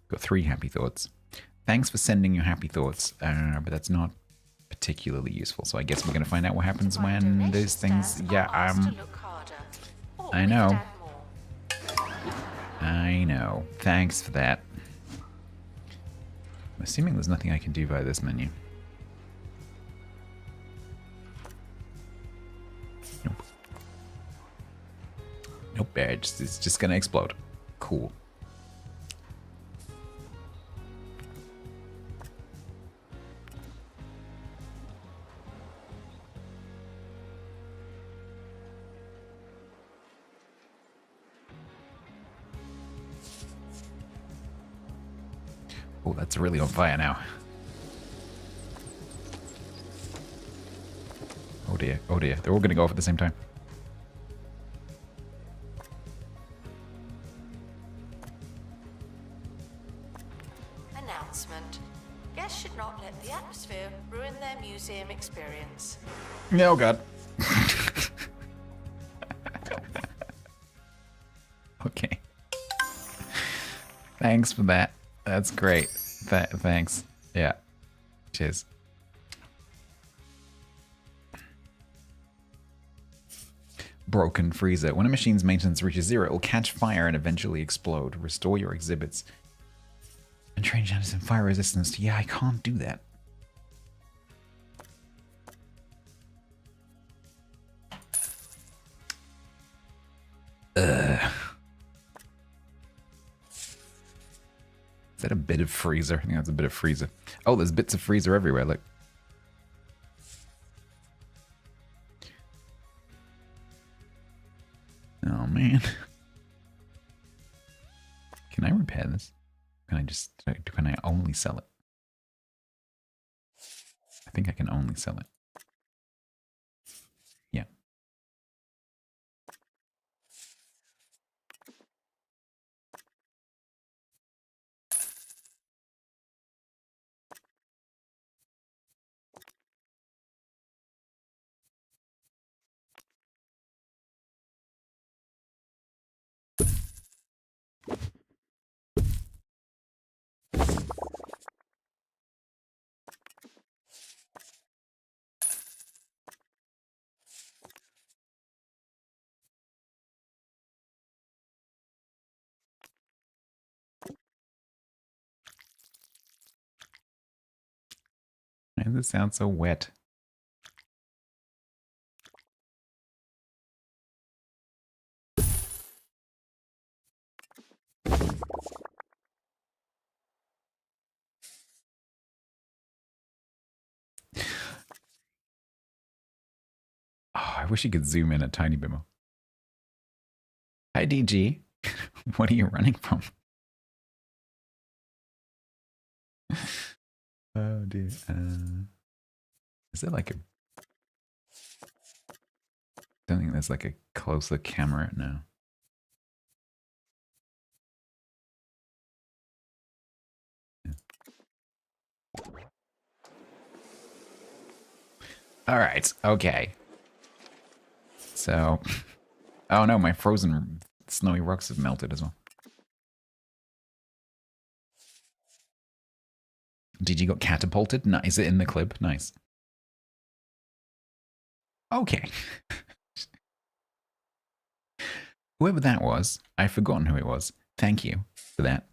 Speaker 1: Got 3 happy thoughts. Thanks for sending your happy thoughts, but that's not particularly useful. So I guess we're going to find out what happens when those things... Yeah, I know. I know. Thanks for that. I'm assuming there's nothing I can do via this menu. Nope. Nope, it's just going to explode. Cool. Oh, that's really on fire now. Oh dear, oh dear. They're all going to go off at the same time.
Speaker 4: Announcement. Guests should not let the atmosphere ruin their museum experience.
Speaker 1: Oh god. Okay. Thanks for that. That's great. Thanks. Yeah. Cheers. Broken freezer. When a machine's maintenance reaches 0, it will catch fire and eventually explode. Restore your exhibits. And train janitors in fire resistance. Yeah, I can't do that. Ugh. Is that a bit of freezer? I think that's a bit of freezer. Oh, there's bits of freezer everywhere, look. Oh, man. Can I repair this? Can I only sell it? I think I can only sell it. Yeah. Why does it sound so wet? Oh, I wish you could zoom in a tiny bit more. Hi, DG. What are you running from? Oh, dear. Is there like a... I don't think there's like a closer camera now. All right. Okay. So, oh no, my frozen snowy rocks have melted as well. Did you got catapulted? No, is it in the clip? Nice. Okay. Whoever that was, I've forgotten who it was. Thank you for that.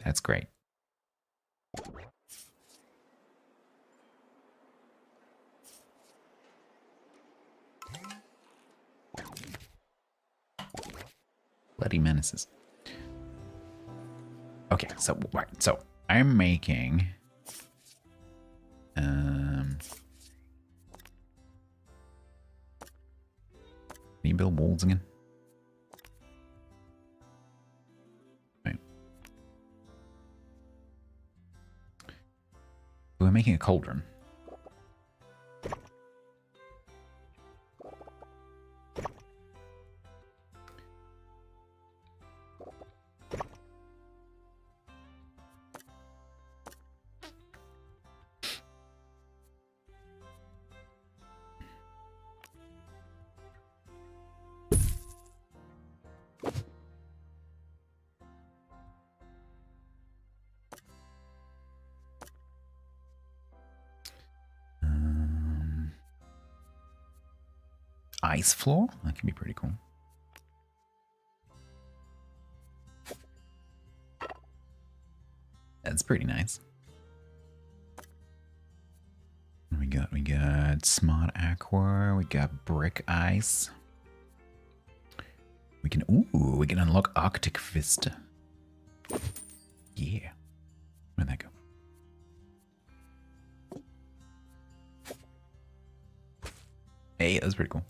Speaker 1: That's great. Bloody menaces. Okay, so right, so I'm making can you build walls again? Right. We're making a cauldron. Ice floor? That can be pretty cool. That's pretty nice. We got smart aqua, we got brick ice. We can unlock Arctic Vista. Yeah. Where'd that go? Hey, that was pretty cool.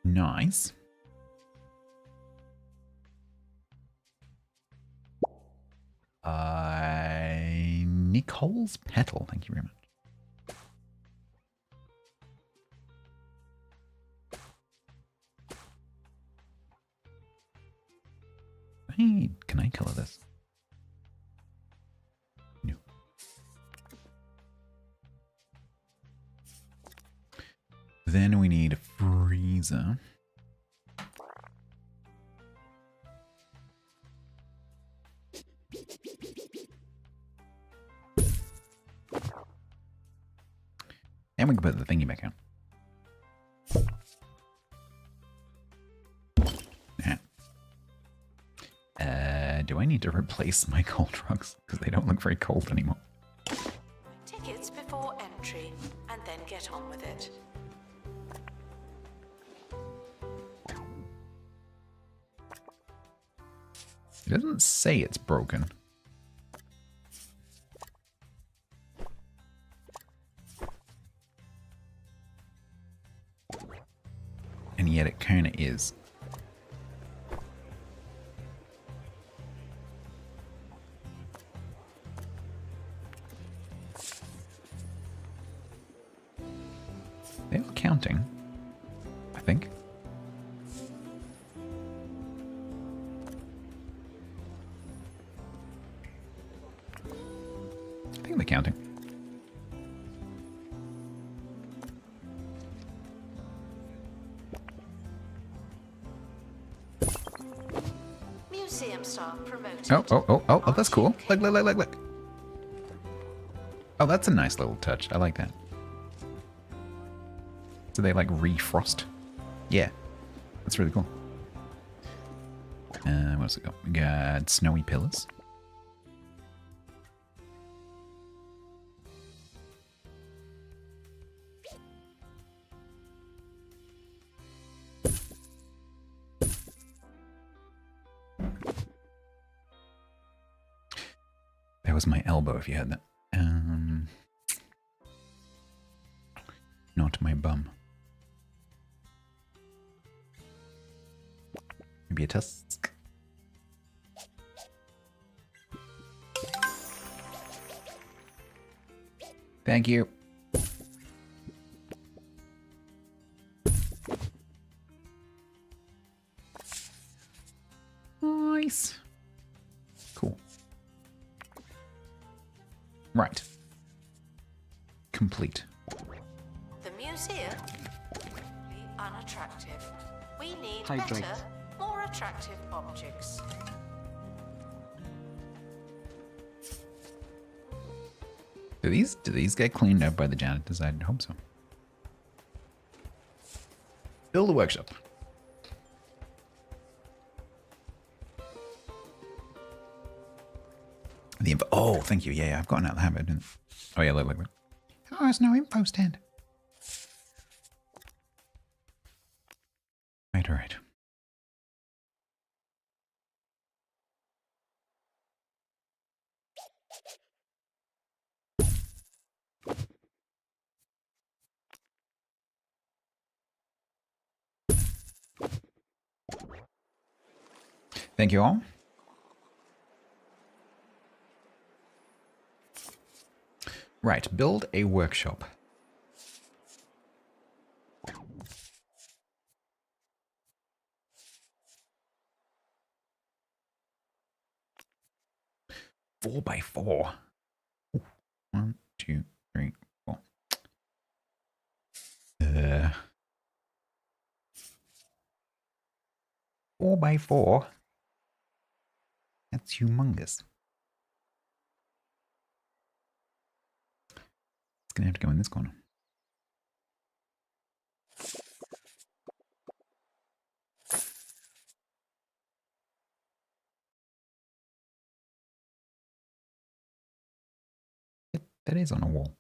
Speaker 1: Nice. Nicole's Petal, thank you very much. Hey, can I color this? No. Then we need a freezer. And we can put the thingy back out. Do I need to replace my cold rocks? Because they don't look very cold anymore.
Speaker 4: Tickets before entry, and then get on with it.
Speaker 1: It doesn't say it's broken. And yet it kind of is. They are counting, I think. I think they're counting.
Speaker 4: Museum staff promoted.
Speaker 1: Oh, that's cool. Look. Oh, that's a nice little touch. I like that. Do they like refrost? Yeah, that's really cool. What else we got? We got snowy pillars. That was my elbow, if you heard that. Not my bum. Maybe a tusk. Thank you. Nice. Cool. Right. Complete.
Speaker 4: The museum? Be unattractive. We need
Speaker 3: Hydrate.
Speaker 4: better, more attractive objects.
Speaker 1: Do these get cleaned up by the janitors? I hope so. Build a workshop. The info. Oh, thank you. Yeah, I've gotten out of the habit. Oh yeah, look. Oh, there's no info stand. Right, all right. Thank you all. Right, build a workshop. Four by four. Ooh. 1, 2, 3, 4. 4 by 4. That's humongous. It's gonna have to go in this corner. That is on a wall.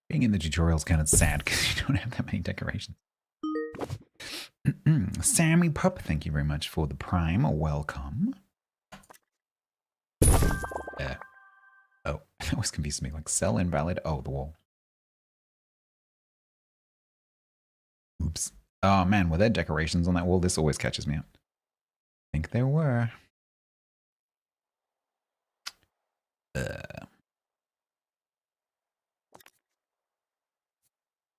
Speaker 1: Being in the tutorial is kind of sad because you don't have that many decorations. Sammy Pup, thank you very much for the Prime. Welcome. Oh, that was confusing me. Like, cell invalid. Oh, the wall. Oops. Oh, man, were there decorations on that wall? This always catches me out. I think there were.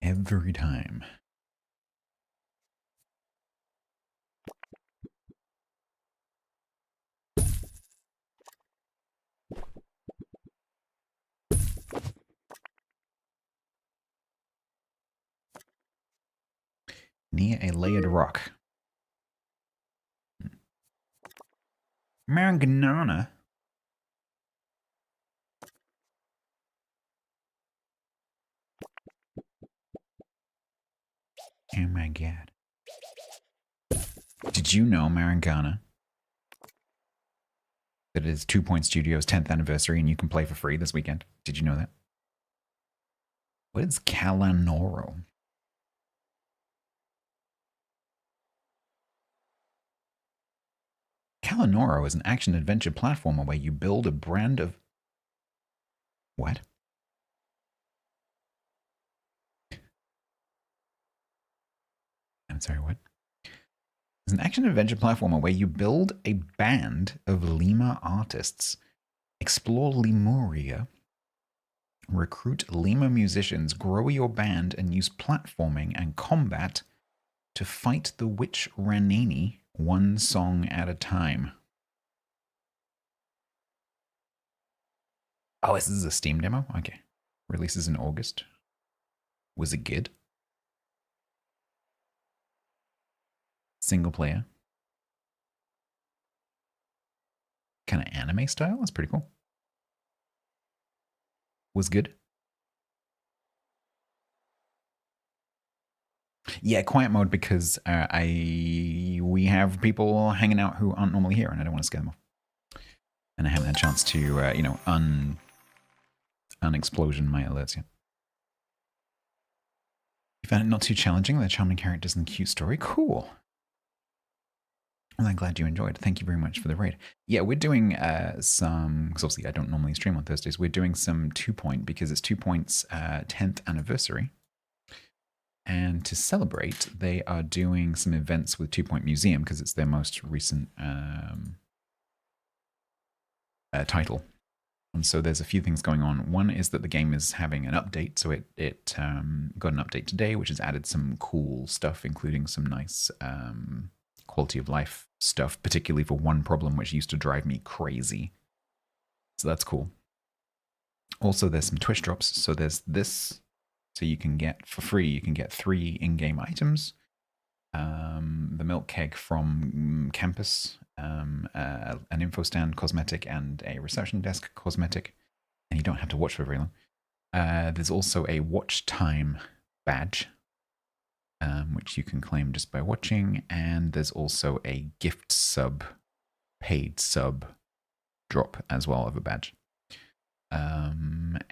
Speaker 1: Every time. Near a layered rock. Maranganana. Oh my god. Did you know, Marangana, that it is 2 Point Studios' 10th anniversary and you can play for free this weekend? Did you know that? What is Kalanoro? Kalanoro is an action-adventure platformer where you build a brand of... What? I'm sorry, what? It's an action-adventure platformer where you build a band of Lima artists, explore Lemuria, Recruit Lima musicians, grow your band, and use platforming and combat to fight the witch Ranini one song at a time. Oh, this is a Steam demo? Okay. Releases in August. Was it good? Single player. Kind of anime style? That's pretty cool. Was good. Yeah, quiet mode because we have people hanging out who aren't normally here, and I don't want to scare them off. And I haven't had a chance to, unexplosion my alerts yet. You found it not too challenging? The charming characters and the cute story? Cool. Well, I'm glad you enjoyed. Thank you very much for the raid. Yeah, we're doing some, because obviously I don't normally stream on Thursdays. We're doing some 2 Point because it's 2 Point's 10th anniversary. And to celebrate, they are doing some events with 2 Point Museum because it's their most recent title. And so there's a few things going on. One is that the game is having an update. So it got an update today, which has added some cool stuff, including some nice quality of life stuff, particularly for one problem which used to drive me crazy. So that's cool. Also, there's some Twitch drops. So there's this. So you can get, for free, you can get 3 in-game items. The milk keg from campus, an info stand cosmetic, and a reception desk cosmetic. And you don't have to watch for very long. There's also a watch time badge, which you can claim just by watching. And there's also a gift sub, paid sub drop as well of a badge. And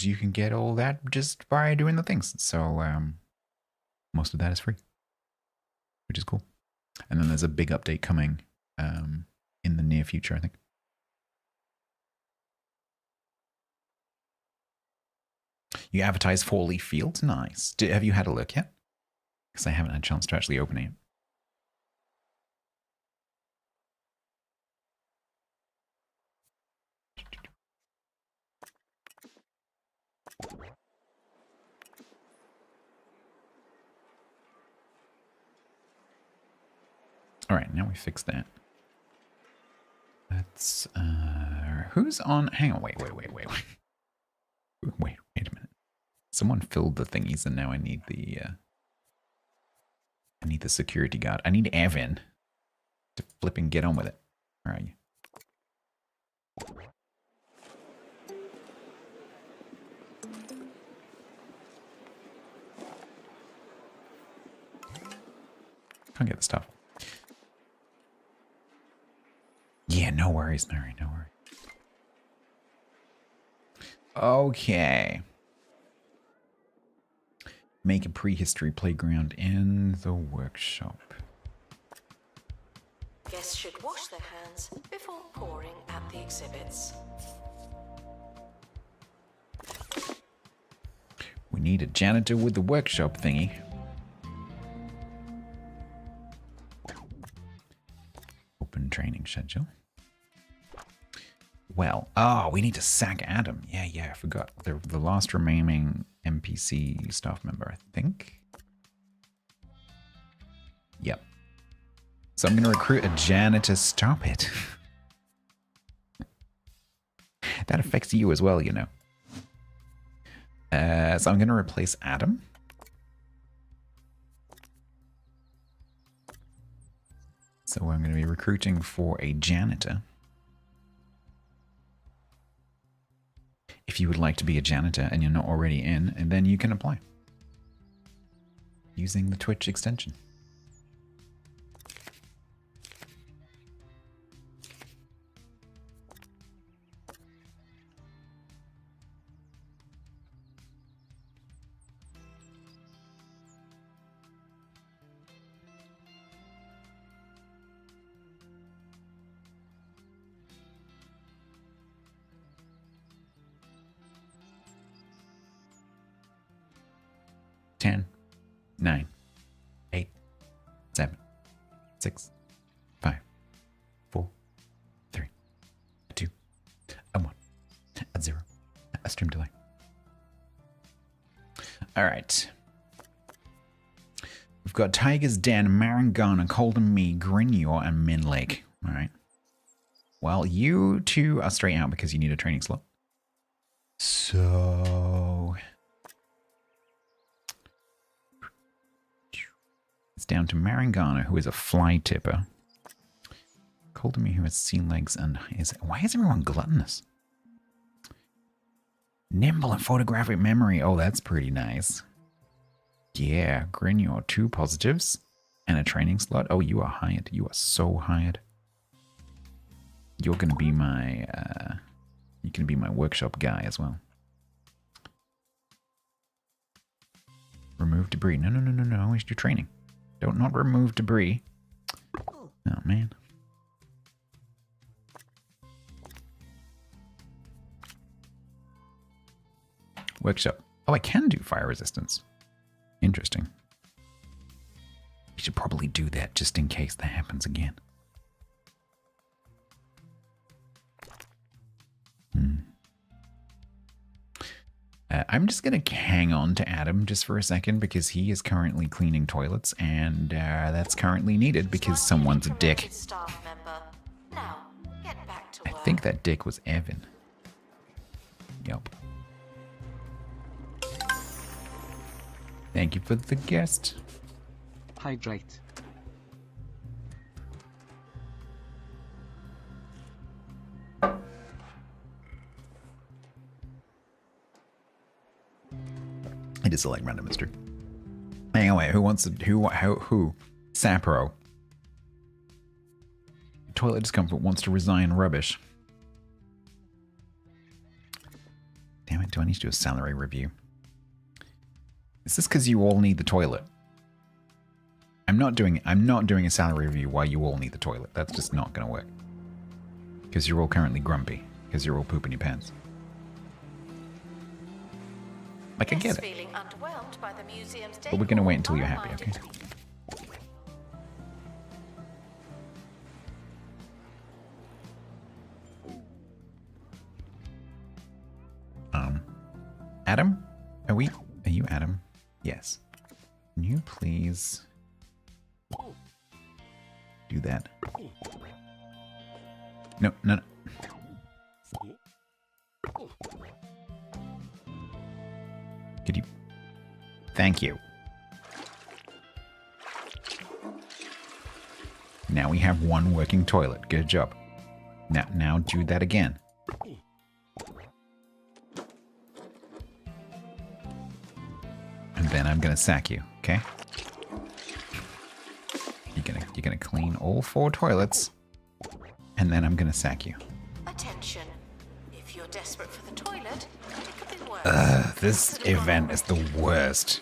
Speaker 1: you can get all that just by doing the things. So most of that is free, which is cool. And then there's a big update coming in the near future, I think. You advertise 4-leaf fields? Nice. Have you had a look yet? Because I haven't had a chance to actually open it. All right, now we fixed that. Let's, who's on? Hang on, wait a minute. Someone filled the thingies and now I need the security guard. I need Evan to flip and get on with it. Where are you? Can't get the stuff. Yeah, no worries, Mary, no worries. Okay. Make a prehistory playground in the workshop.
Speaker 4: Guests should wash their hands before pouring at the exhibits.
Speaker 1: We need a janitor with the workshop thingy. Open training schedule. Well, oh, we need to sack Adam. Yeah, I forgot. The last remaining NPC staff member, I think. Yep. So I'm going to recruit a janitor. Stop it. That affects you as well, you know. So I'm going to replace Adam. So I'm going to be recruiting for a janitor. If you would like to be a janitor and you're not already in, and then you can apply. Using the Twitch extension. Ten, 9, 8, 7, 6, 5, 4, 3, 2, 1, 0. A stream delay. All right. We've got Tiger's Den, Marangana, Coldham Me, Grinyor, and Min Lake. All right. Well, you two are straight out because you need a training slot. So it's down to Marangana, who is a fly tipper. Coldham Me, who has sea legs and why is everyone gluttonous? Nimble and photographic memory. Oh, that's pretty nice. Yeah, Grinyor, 2 positives and a training slot. Oh, you are hired. You are so hired. You're gonna be my workshop guy as well. Remove debris. No. I always do training. Don't not remove debris. Oh man. Workshop. Oh, I can do fire resistance. Interesting. We should probably do that just in case that happens again. I'm just going to hang on to Adam just for a second because he is currently cleaning toilets and that's currently needed because someone's a dick. I think that dick was Evan. Yup. Thank you for the guest.
Speaker 3: Hydrate.
Speaker 1: I just select random mystery. Hang on, wait. Who wants to? Who? Sapro. Toilet discomfort wants to resign rubbish. Damn it! Do I need to do a salary review? Is this because you all need the toilet? I'm not doing a salary review while you all need the toilet. That's just not going to work. Because you're all currently grumpy. Because you're all pooping your pants. Like, I get it. But we're going to wait until you're happy, okay? Adam? Are you Adam? Yes. Can you please do that? No. Could you? Thank you. Now we have one working toilet. Good job. Now do that again. And then I'm gonna sack you, okay? You're gonna clean all 4 toilets, and then I'm gonna sack you.
Speaker 4: Attention. If you're desperate for the toilet, it could be worse.
Speaker 1: This event is the worst.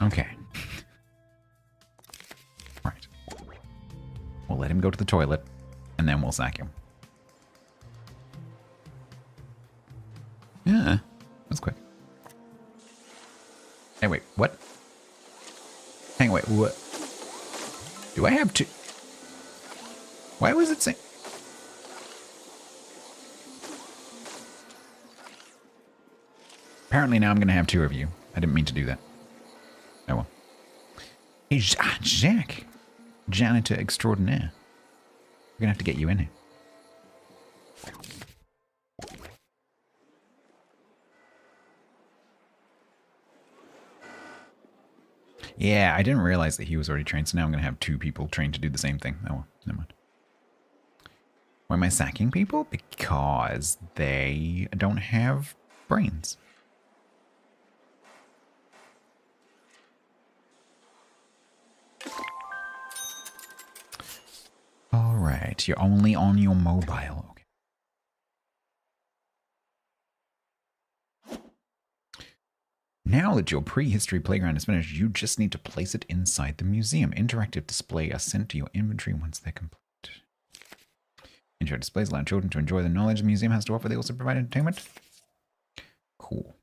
Speaker 1: Okay. Right. We'll let him go to the toilet, and then we'll sack him. Yeah, that's quick. Hey, wait, what? Hang on, wait, what? Do I have 2? Why was it saying? Apparently now I'm going to have 2 of you. I didn't mean to do that. Oh well. Hey, Jack. Janitor extraordinaire. We're going to have to get you in here. Yeah, I didn't realize that he was already trained, so now I'm going to have 2 people trained to do the same thing. Oh well, never mind. Why am I sacking people? Because they don't have brains. Alright, you're only on your mobile. Okay. Now that your prehistory playground is finished, you just need to place it inside the museum. Interactive display are sent to your inventory once they're complete. Interactive displays allow children to enjoy the knowledge the museum has to offer. They also provide entertainment. Cool.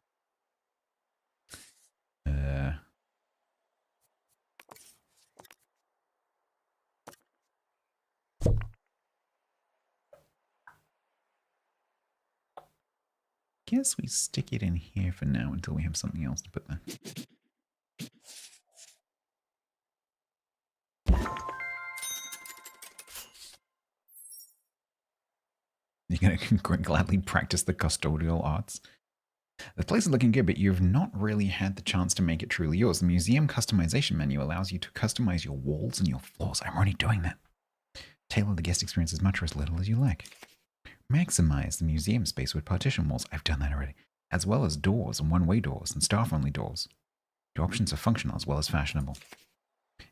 Speaker 1: guess we stick it in here for now until we have something else to put there. You're going to gladly practice the custodial arts. The place is looking good, but you've not really had the chance to make it truly yours. The museum customization menu allows you to customize your walls and your floors. I'm already doing that. Tailor the guest experience as much or as little as you like. Maximize the museum space with partition walls. I've done that already. As well as doors and one-way doors and staff-only doors. Your options are functional as well as fashionable.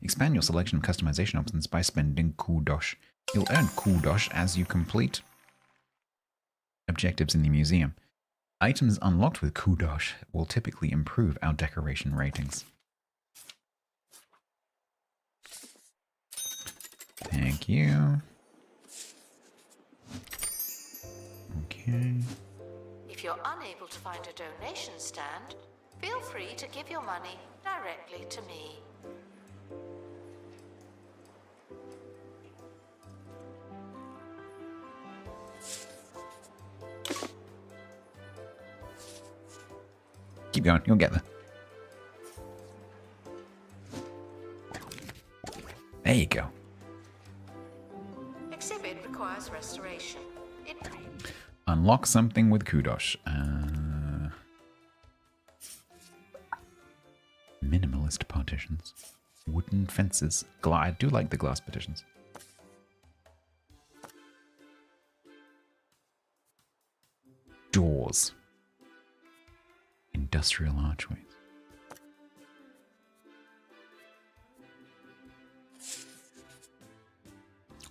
Speaker 1: Expand your selection of customization options by spending kudosh. You'll earn kudosh as you complete objectives in the museum. Items unlocked with kudosh will typically improve our decoration ratings. Thank you. Okay.
Speaker 4: If you're unable to find a donation stand, feel free to give your money directly to me.
Speaker 1: Keep going, you'll get there. There you go.
Speaker 4: Exhibit requires restoration.
Speaker 1: Unlock something with kudosh. Minimalist partitions. Wooden fences. I do like the glass partitions. Doors. Industrial archways.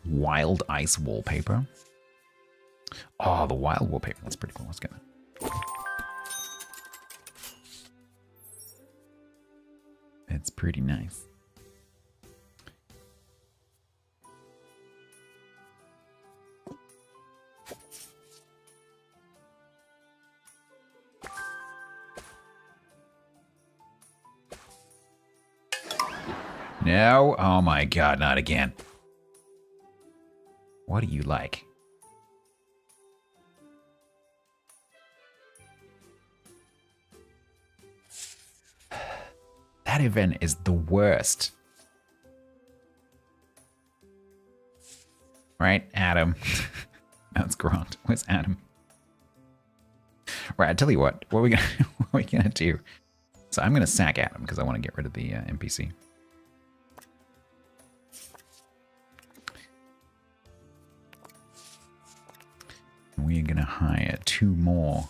Speaker 1: Wild ice wallpaper. Oh, the wild wallpaper. That's pretty cool. Let's get that. It's pretty nice. No? Oh my god, not again. What do you like? That event is the worst. Right, Adam? That's Grant. Where's Adam? Right, I tell you what are we gonna do? So I'm gonna sack Adam because I want to get rid of the NPC. We're gonna hire two more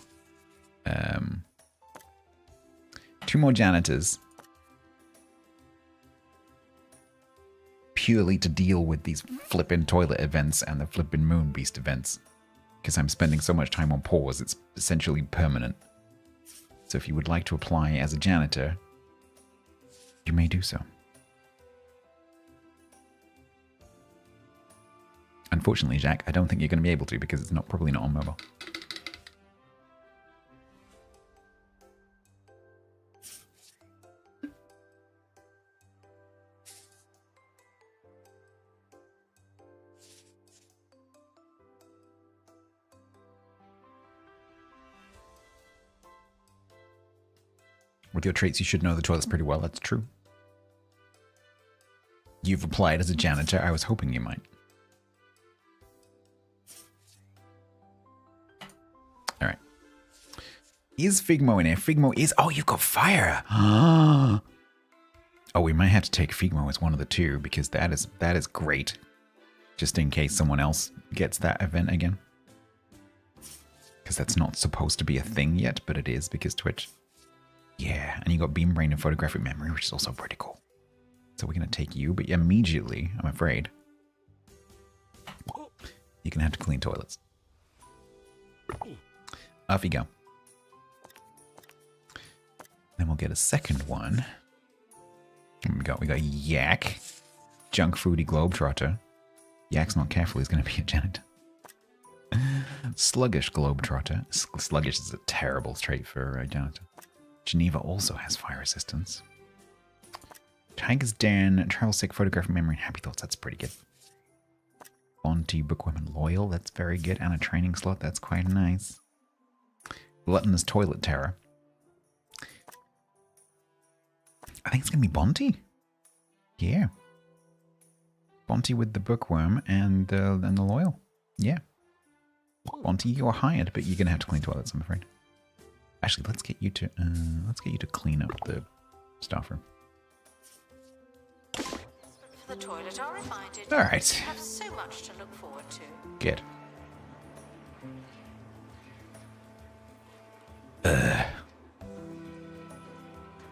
Speaker 1: janitors purely to deal with these flippin' toilet events and the flippin' moon beast events. Because I'm spending so much time on pause, it's essentially permanent. So if you would like to apply as a janitor, you may do so. Unfortunately, Jack, I don't think you're going to be able to because it's probably not on mobile. With your traits, you should know the toilets pretty well. That's true. You've applied as a janitor. I was hoping you might. All right. Is Figmo in here? Figmo is... Oh, you've got fire. Oh, we might have to take Figmo as one of the two because that is great. Just in case someone else gets that event again. Because that's not supposed to be a thing yet, but it is because Twitch... Yeah, and you got Beam Brain and Photographic Memory, which is also pretty cool. So we're going to take you, but immediately, I'm afraid, you're going to have to clean toilets. Off you go. Then we'll get a second one. We got Yak. Junk Foodie Globetrotter. Yak's not careful, he's going to be a janitor. Sluggish Globetrotter. Sluggish is a terrible trait for a janitor. Geneva also has fire resistance. Tiger's Den, Travel Sick, Photographic Memory, and Happy Thoughts. That's pretty good. Bonty, Bookworm, and Loyal. That's very good. And a training slot. That's quite nice. Gluttonous toilet terror. I think it's going to be Bonte. Yeah. Bonte with the bookworm and the loyal. Yeah. Bonte, you're hired, but you're going to have to clean toilets, I'm afraid. Actually, let's get you to clean up the staff room.
Speaker 4: For the toilet are reminded.
Speaker 1: All right.
Speaker 4: You have so much to look forward to.
Speaker 1: Good.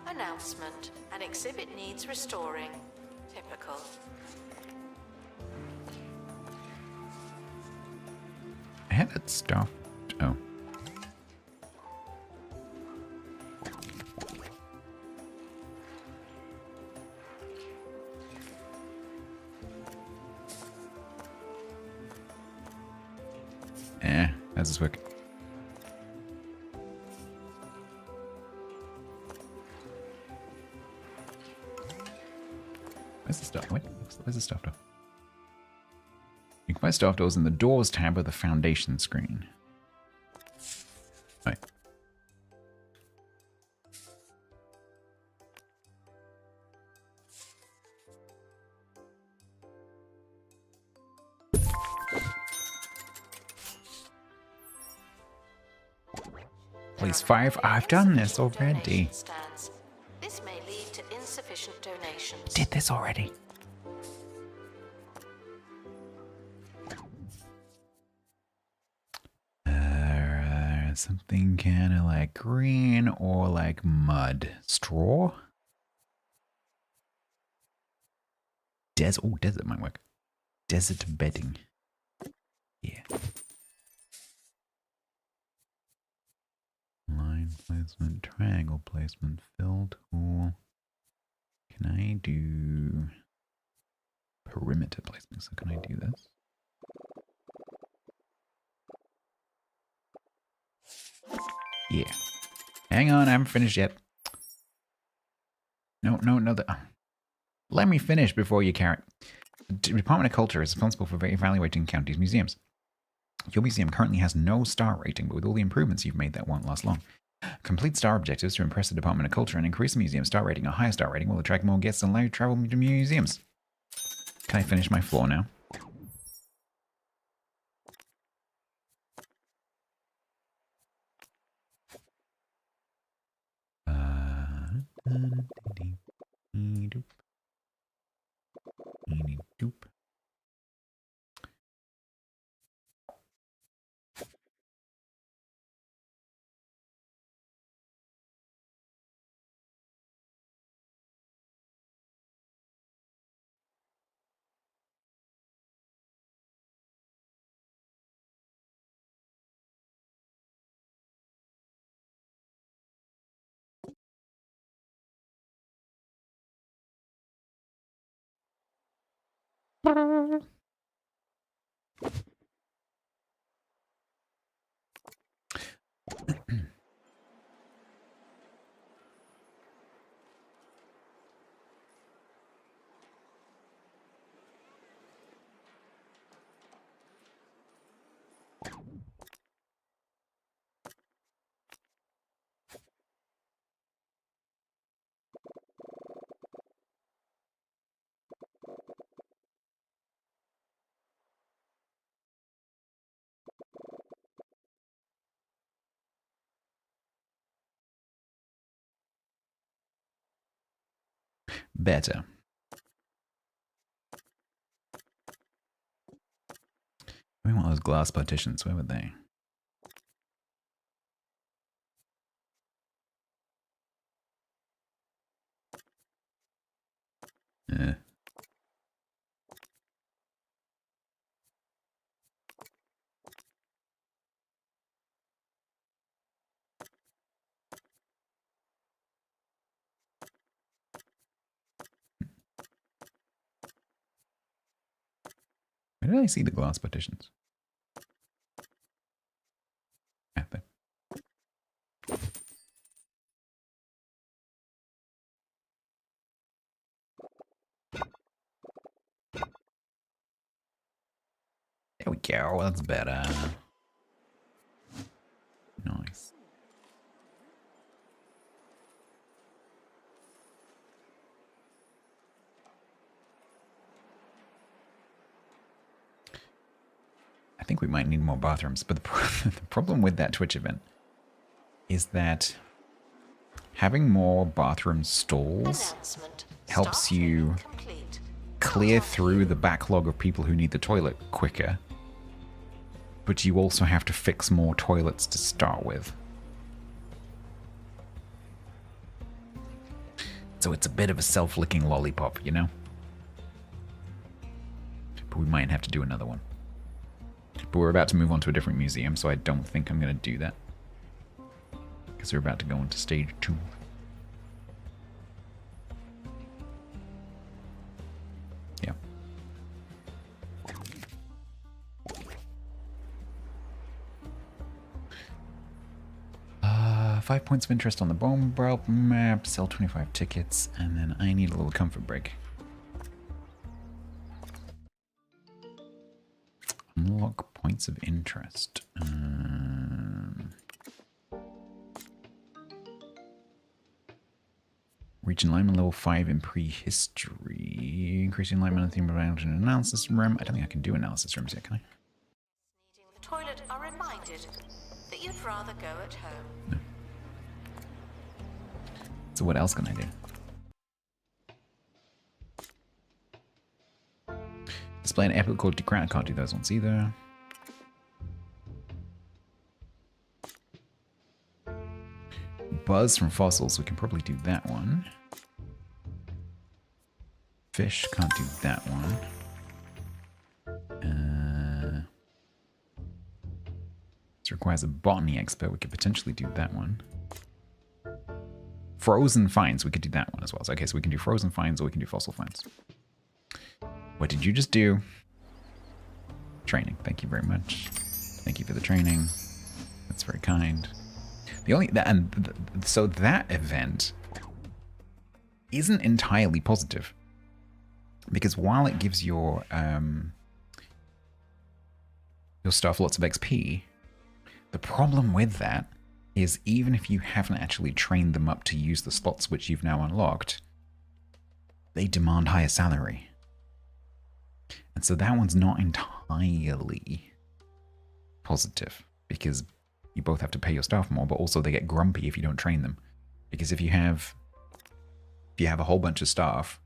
Speaker 4: Announcement. An exhibit needs restoring. Typical.
Speaker 1: I had it stopped. Oh. How's this work? Where's the stuff? Wait, where's the stuff door? You can find staff doors in the Doors tab of the Foundation screen. Right. Please 5. I've done this already.
Speaker 4: This may lead to insufficient donations.
Speaker 1: Did this already. Something kind of like green or like mud. Straw? Oh, desert might work. Desert bedding. Yeah. Line placement, triangle placement, fill tool. Can I do perimeter placement? So can I do this? Yeah. Hang on, I haven't finished yet. No. Let me finish before you carry. The Department of Culture is responsible for evaluating counties' museums. Your museum currently has no star rating, but with all the improvements you've made, that won't last long. Complete star objectives to impress the Department of Culture and increase the museum star rating. A higher star rating will attract more guests and allow you to travel to museums. Can I finish my floor now? Doop. Better. We want those glass partitions. Where were they? Eh. Where did I see the glass partitions? Ah, there. There we go. That's better. Nice. I think we might need more bathrooms. But the problem with that Twitch event is that having more bathroom stalls helps you clear through the backlog of people who need the toilet quicker. But you also have to fix more toilets to start with. So it's a bit of a self-licking lollipop, you know? But we might have to do another one. But we're about to move on to a different museum, so I don't think I'm going to do that. Because we're about to go into stage 2. Yeah. 5 points of interest on the Bone Belt map, sell 25 tickets, and then I need a little comfort break. Unlock points of interest. Reach enlightenment level 5 in prehistory. Increasing enlightenment theme of analysis room. I don't think I can do analysis rooms yet, can I?
Speaker 4: Needing the toilet are reminded that you'd rather go at home.
Speaker 1: No. So what else can I do? Display an epic called Decran. I can't do those ones either. Buzz from fossils. We can probably do that one. Fish. Can't do that one. This requires a botany expert. We could potentially do that one. Frozen finds. We could do that one as well. So, okay, so we can do frozen finds or we can do fossil finds. What did you just do? Training. Thank you very much. Thank you for the training. That's very kind. So that event isn't entirely positive, because while it gives your staff lots of XP, the problem with that is even if you haven't actually trained them up to use the slots which you've now unlocked, they demand higher salary. And so that one's not entirely positive, because you both have to pay your staff more, but also they get grumpy if you don't train them. Because if you have a whole bunch of staff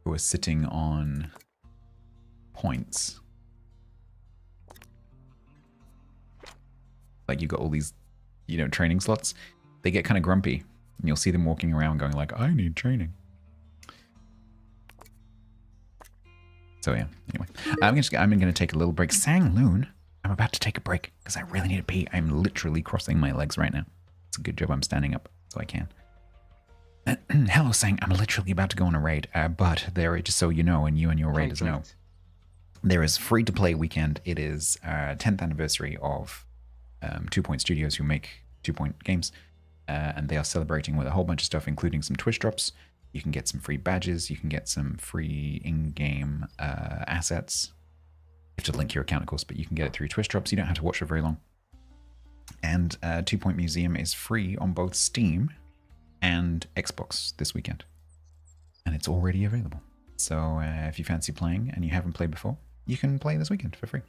Speaker 1: who are sitting on points, like you got all these, training slots, they get kind of grumpy. And you'll see them walking around going like, I need training. So yeah, anyway. I'm going to take a little break. Sang Loon, I'm about to take a break because I really need to pee. I'm literally crossing my legs right now. It's a good job I'm standing up so I can. Hello, Sang. I'm literally about to go on a raid, but there, just so you know, and you and your raiders know, there is free-to-play weekend. It is 10th anniversary of 2 Point Studios, who make 2 Point games, and they are celebrating with a whole bunch of stuff, including some Twitch drops. You can get some free badges. You can get some free in-game assets. You have to link your account, of course, but you can get it through Twitch drops. You don't have to watch for very long. And 2 Point Museum is free on both Steam and Xbox this weekend. And it's already available. So if you fancy playing and you haven't played before, you can play this weekend for free.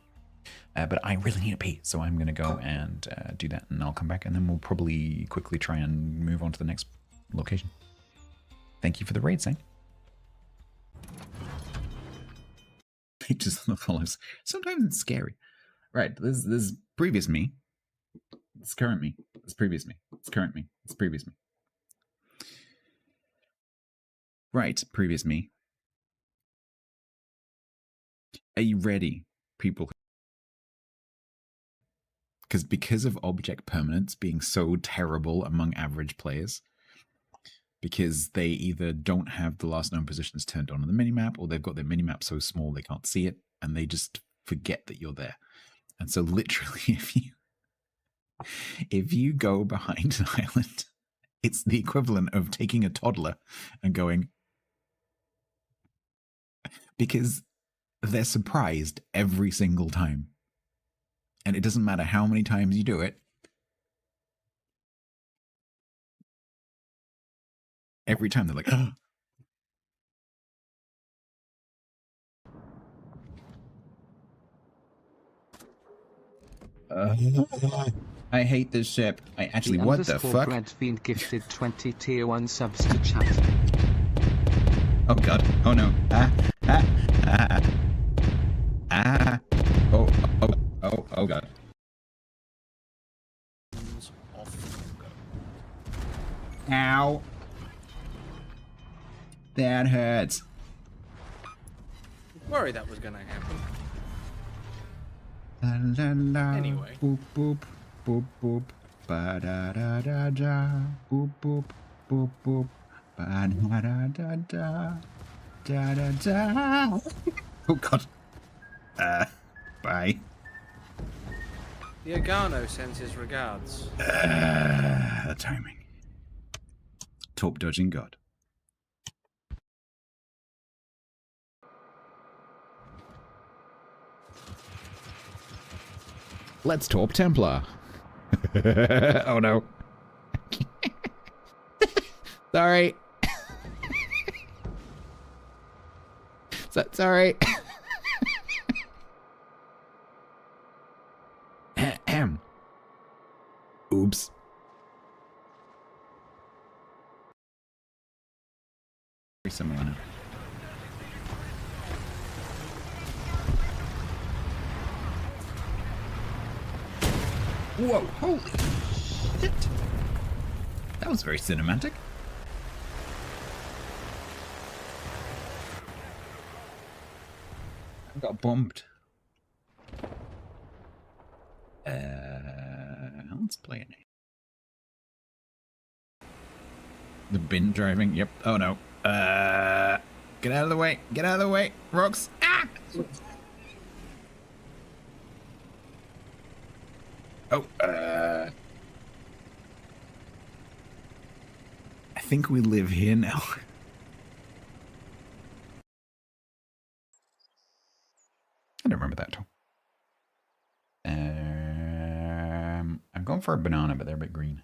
Speaker 1: But I really need a pee, so I'm going to go and do that, and I'll come back, and then we'll probably quickly try and move on to the next location. Thank you for the raid, Sang. Pictures on the follows. Sometimes it's scary. Right, there's previous me. It's current me. It's previous me. It's current me. It's previous me. Right, previous me. Are you ready, people? Because of object permanence being so terrible among average players, because they either don't have the last known positions turned on the minimap, or they've got their minimap so small they can't see it, and they just forget that you're there. And so literally, if you go behind an island, it's the equivalent of taking a toddler and going, because they're surprised every single time. And it doesn't matter how many times you do it. Every time they're like, oh. I hate this ship. What the fuck?
Speaker 3: Breadfiend gifted 20 tier 1 subs to chat.
Speaker 1: Oh god. Oh no. Oh god. Ow. That hurts.
Speaker 5: Worried that was gonna happen.
Speaker 1: La, la, la.
Speaker 5: Anyway.
Speaker 1: Boop boop boop boop. Ba da da da da. Boop boop boop boop. Ba da da da da. Da da da. Oh god. Bye.
Speaker 5: The Agano sends his regards.
Speaker 1: Timing. Top dodging god. Let's top Templar. Oh no. Sorry. Sorry. Oops. Very similar now. Whoa, holy shit. That was very cinematic. I got bombed. Let's play it. The bin driving, yep. Oh no. Get out of the way. Get out of the way. Rocks. Ah! Oh, I think we live here now. I don't remember that at all. I'm going for a banana, but they're a bit green.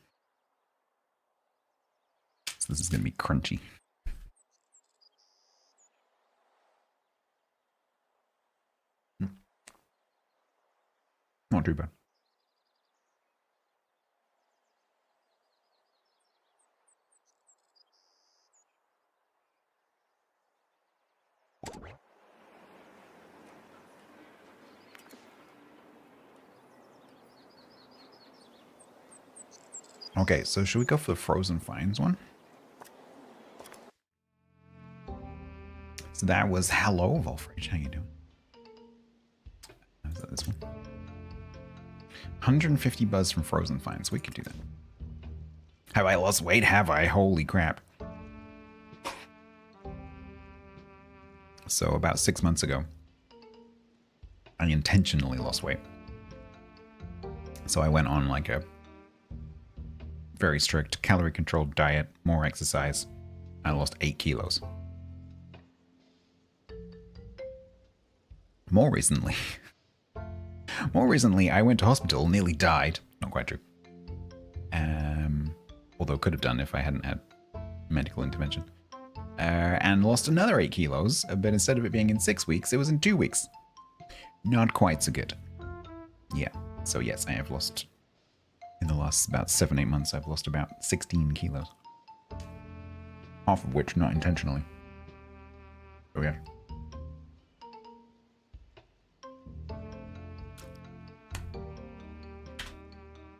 Speaker 1: So this is going to be crunchy. Not too bad. Okay, so should we go for the frozen finds one? So that was hello, Volfrage. How you doing? Is that this one? 150 buzz from frozen finds. We could do that. Have I lost weight? Have I? Holy crap. So about 6 months ago, I intentionally lost weight. So I went on like a very strict calorie controlled diet, more exercise. I lost 8 kilos. More recently, I went to hospital, nearly died. Not quite true. Although could have done if I hadn't had medical intervention. And lost another 8 kilos, but instead of it being in 6 weeks, it was in 2 weeks. Not quite so good. Yeah, so yes, I have lost, in the last about 7-8 months, I've lost about 16 kilos. Half of which not intentionally. Oh yeah.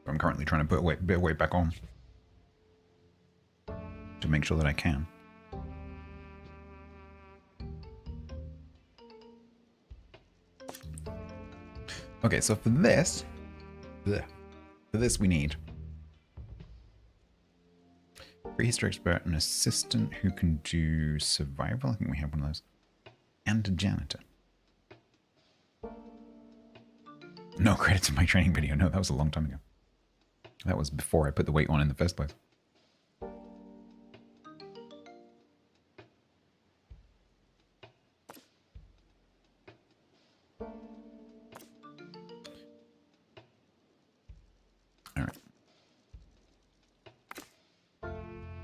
Speaker 1: I'm currently trying to put a bit of weight back on to make sure that I can. Okay, so for this we need prehistory expert, an assistant who can do survival. I think we have one of those, and a janitor. No credit to my training video. No, that was a long time ago. That was before I put the weight on in the first place. Alright.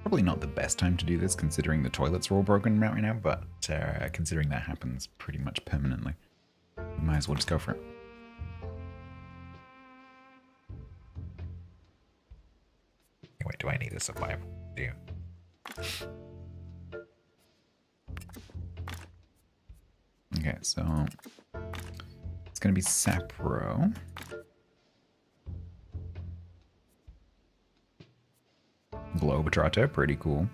Speaker 1: Probably not the best time to do this, considering the toilets are all broken right now, but considering that happens pretty much permanently, we might as well just go for it. do I need a survival? Do you? Okay, so it's gonna be Sapro. Globetrotter, pretty cool.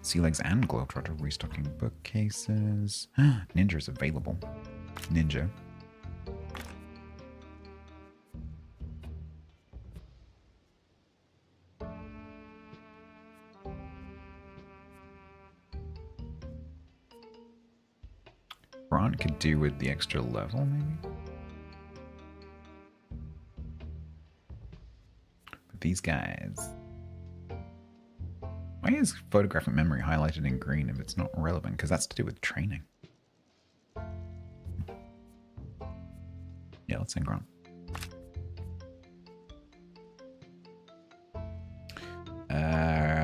Speaker 1: Sea legs and Globetrotter restocking bookcases. Ninja's available. Ninja. Ron could do with the extra level, maybe? But these guys... Why is photographic memory highlighted in green if it's not relevant? Because that's to do with training. Yeah, let's send Grant.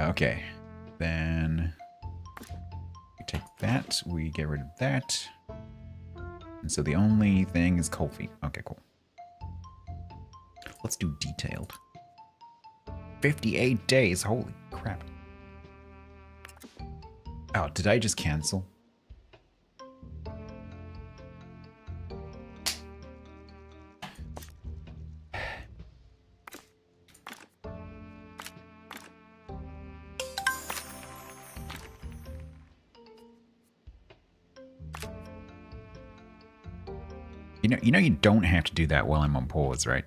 Speaker 1: Okay. Then we take that, we get rid of that. And so the only thing is cold feet. Okay, cool. Let's do detailed. 58 days, holy crap. Oh, did I just cancel? You know you don't have to do that while I'm on pause, right?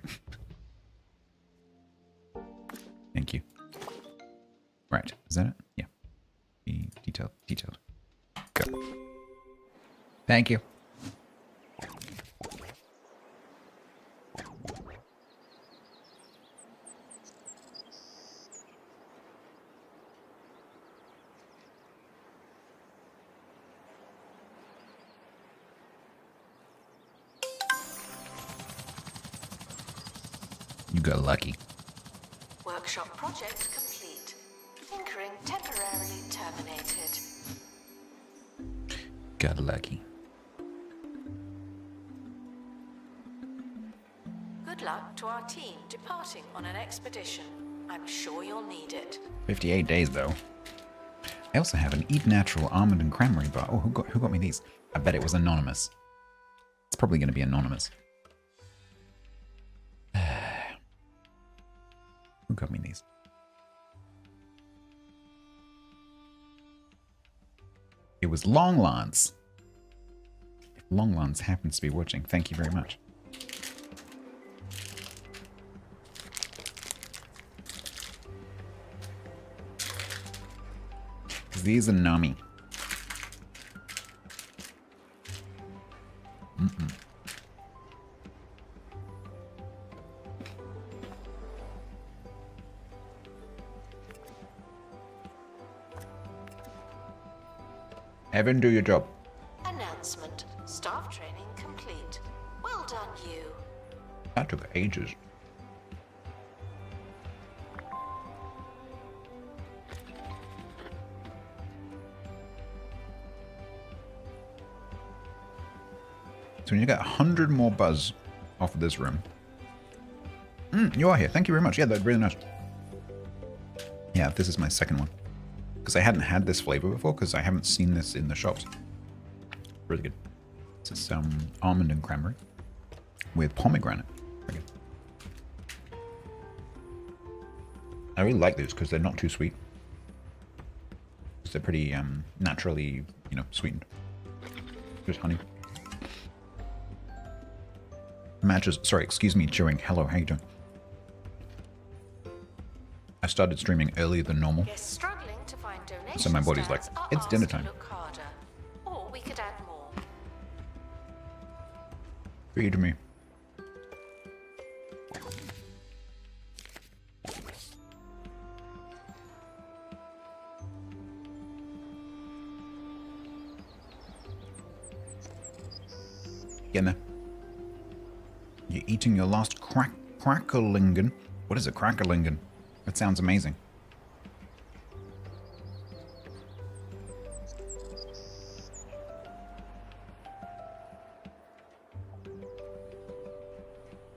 Speaker 1: Thank you. Right, is that it? Yeah. Be detailed. Go. Thank you. You got lucky.
Speaker 4: Workshop project complete. Tinkering temporarily terminated.
Speaker 1: Got lucky.
Speaker 4: Good luck to our team departing on an expedition. I'm sure you'll need it.
Speaker 1: 58 days though. I also have an Eat Natural almond and cranberry bar. Oh, who got me these? I bet it was anonymous. It's probably going to be anonymous. Who got me these? It was Longlance. If Longlance happens to be watching, thank you very much. Because these are nummy. Evan, do your job.
Speaker 4: Announcement. Staff training complete. Well done, you.
Speaker 1: That took ages. So we need to get 100 more buzz off of this room. You are here. Thank you very much. Yeah, that's really nice. Yeah, this is my second one. Because I hadn't had this flavor before, because I haven't seen this in the shops. Really good. This is some almond and cranberry with pomegranate. Very good. I really like these because they're not too sweet. They're pretty naturally, sweetened. Just honey. Matches. Sorry, excuse me, chewing. Hello, how you doing? I started streaming earlier than normal.
Speaker 4: Yes, struggling to find donation
Speaker 1: So my body's like,
Speaker 4: stands are
Speaker 1: it's dinner
Speaker 4: asked to
Speaker 1: time.
Speaker 4: look harder. Or we could add more.
Speaker 1: Feed me. Get in there. You're eating your last crackerlingen. What is a crackerlingen? That sounds amazing.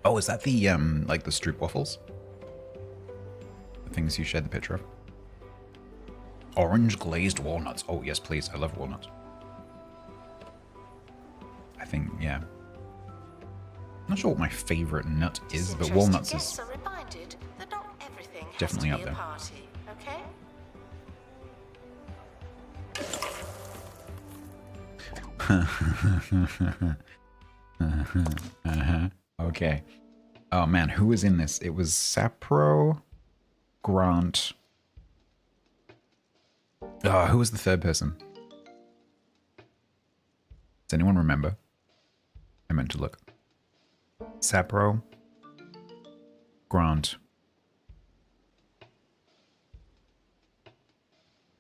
Speaker 1: Oh, is that the like the stroop waffles? The thing things you shared the picture of. Orange glazed walnuts. Oh, yes, please. I love walnuts. I think, yeah. I'm not sure what my favorite nut is, but walnuts is
Speaker 4: Are reminded that not everything has
Speaker 1: definitely
Speaker 4: to
Speaker 1: up
Speaker 4: be
Speaker 1: there.
Speaker 4: a party, okay?
Speaker 1: Okay. Oh man, who was in this? It was Sapro, Grant. Oh, who was the third person? Does anyone remember? I meant to look. Sapro, Grant.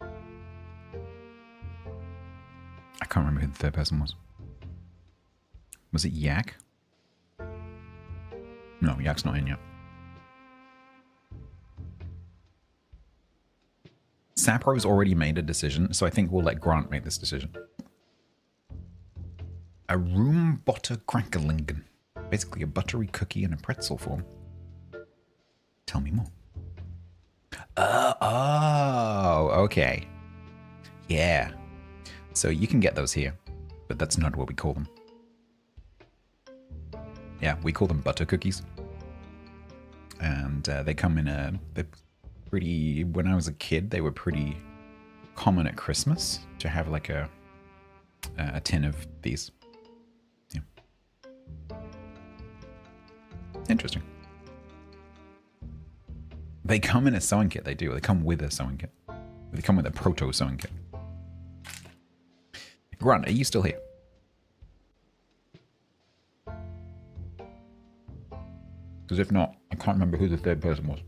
Speaker 1: I can't remember who the third person was. Was it Yak? No, Yak's not in yet. Sapro's already made a decision, so I think we'll let Grant make this decision. A room butter crankerlingen. Basically a buttery cookie in a pretzel form. Tell me more. Oh, okay. Yeah. So you can get those here, but that's not what we call them. Yeah, we call them butter cookies. And they come in they're pretty, when I was a kid, they were pretty common at Christmas to have like a tin of these. Yeah. Interesting. They come in a sewing kit, they do. They come with a sewing kit. They come with a proto sewing kit. Grant, are you still here? Because if not, I can't remember who the third person was.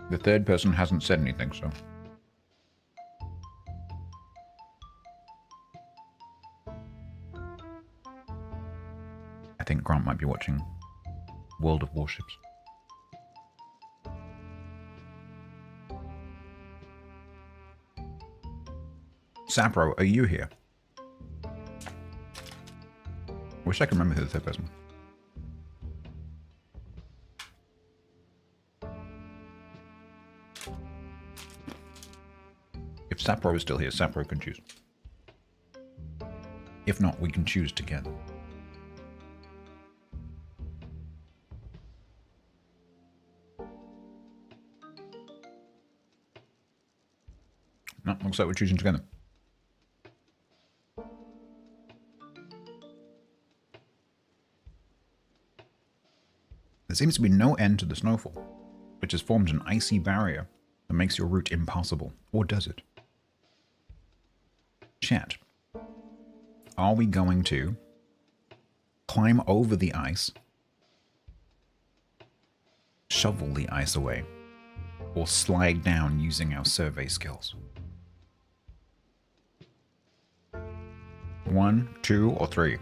Speaker 1: The third person hasn't said anything, so. I think Grant might be watching World of Warships. Sapro, are you here? Wish I could remember who the third person was. If Sapro is still here, Sapro can choose. If not, we can choose together. No, looks like we're choosing together. There seems to be no end to the snowfall, which has formed an icy barrier that makes your route impossible. Or does it? Chat. Are we going to climb over the ice, shovel the ice away, or slide down using our survey skills? 1, 2, or 3?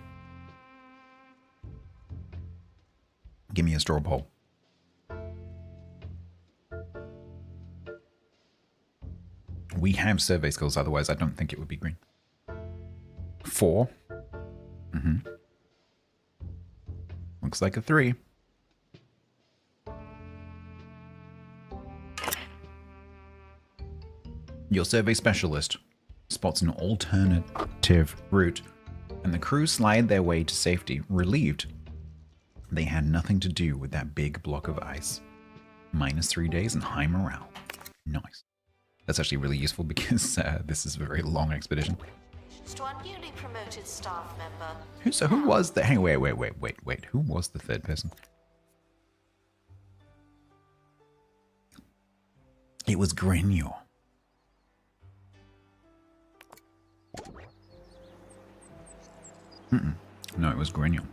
Speaker 1: Give me a straw poll. We have survey skills, otherwise I don't think it would be green. 4. Looks like a 3. Your survey specialist spots an alternative route, and the crew slide their way to safety, relieved they had nothing to do with that big block of ice. -3 days and high morale. Nice. That's actually really useful because this is a very long expedition.
Speaker 4: To our newly promoted staff member.
Speaker 1: Who was the... Hey, wait. Who was the third person? It was Grenier. No, it was Grenier.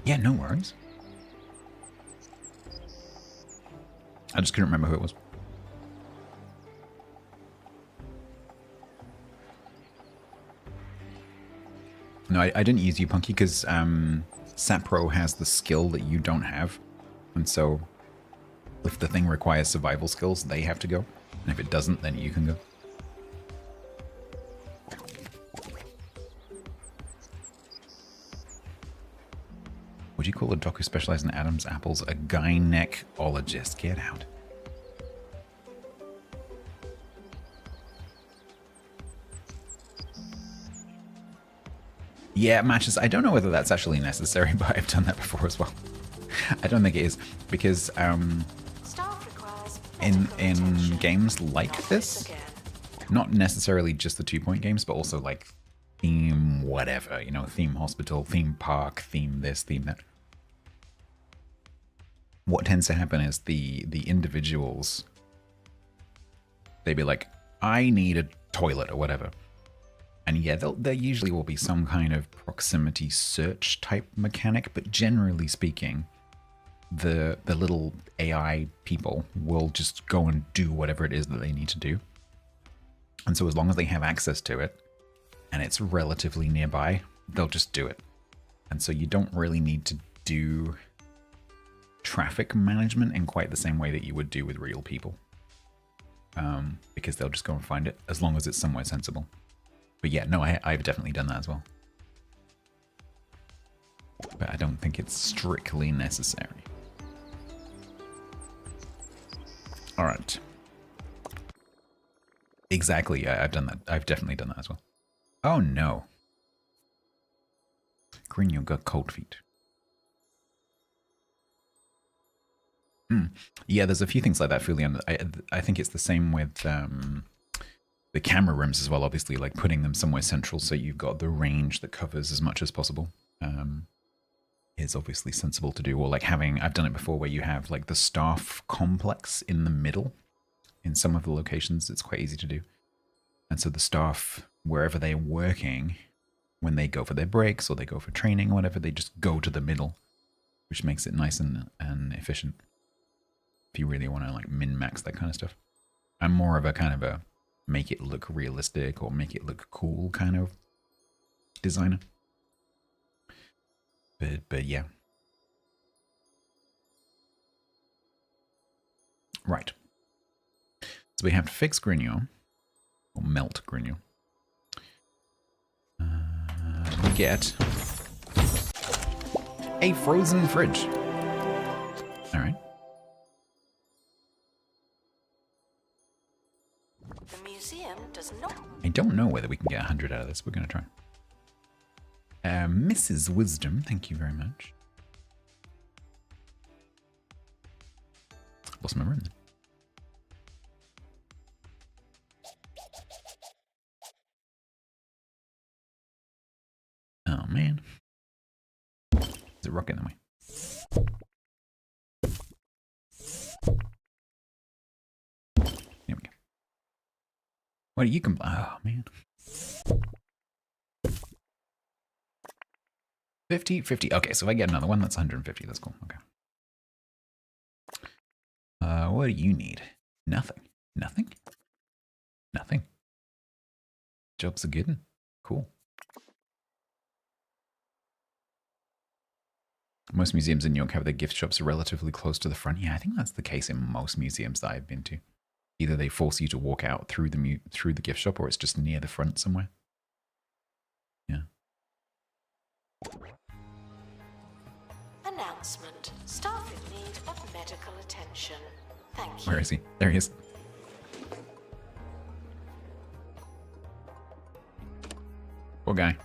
Speaker 1: Yeah, no worries. I just couldn't remember who it was. No, I didn't use you, Punky, because Sapro has the skill that you don't have. And so, if the thing requires survival skills, they have to go. And if it doesn't, then you can go. Would you call a doc who specializes in Adam's apples a gynecologist? Get out. Yeah, matches. I don't know whether that's actually necessary, but I've done that before as well. I don't think it is, because in games like this, not necessarily just the 2-point games, but also like theme whatever, you know, theme hospital, theme park, theme this, theme that. What tends to happen is the individuals, they'd be like, I need a toilet or whatever. And yeah, there usually will be some kind of proximity search type mechanic, but generally speaking, the little AI people will just go and do whatever it is that they need to do. And so as long as they have access to it, and it's relatively nearby, they'll just do it. And so you don't really need to do traffic management in quite the same way that you would do with real people. Because they'll just go and find it, as long as it's somewhere sensible. But yeah, no, I've definitely done that as well. But I don't think it's strictly necessary. All right. Exactly, I've done that. I've definitely done that as well. Oh no. Green, got cold feet. Yeah, there's a few things like that, Fulian. I think it's the same with the camera rooms as well, obviously, like putting them somewhere central so you've got the range that covers as much as possible is obviously sensible to do. Or like having, I've done it before, where you have like the staff complex in the middle. In some of the locations, it's quite easy to do. And so the staff, wherever they're working, when they go for their breaks or they go for training or whatever, they just go to the middle, which makes it nice and efficient. If you really want to like min-max that kind of stuff. I'm more of a kind of a make it look realistic or make it look cool kind of designer. But yeah. Right. So we have to fix Grignon, or melt Grignon. We get a frozen fridge. All right.
Speaker 4: The museum does not.
Speaker 1: I don't know whether we can get 100 out of this. We're going to try. Mrs. Wisdom, thank you very much. Lost my room. Oh man. Is it rocking that way? Here we go. What do you complain? Oh man. 50. Okay, so if I get another one, that's 150. That's cool. Okay. What do you need? Nothing. Nothing? Nothing. Jobs are good. Cool. Most museums in New York have their gift shops relatively close to the front. Yeah, I think that's the case in most museums that I've been to. Either they force you to walk out through the gift shop, or it's just near the front somewhere. Yeah.
Speaker 4: Announcement. Staff in need of medical attention. Thank you.
Speaker 1: Where is he? There he is. Poor guy.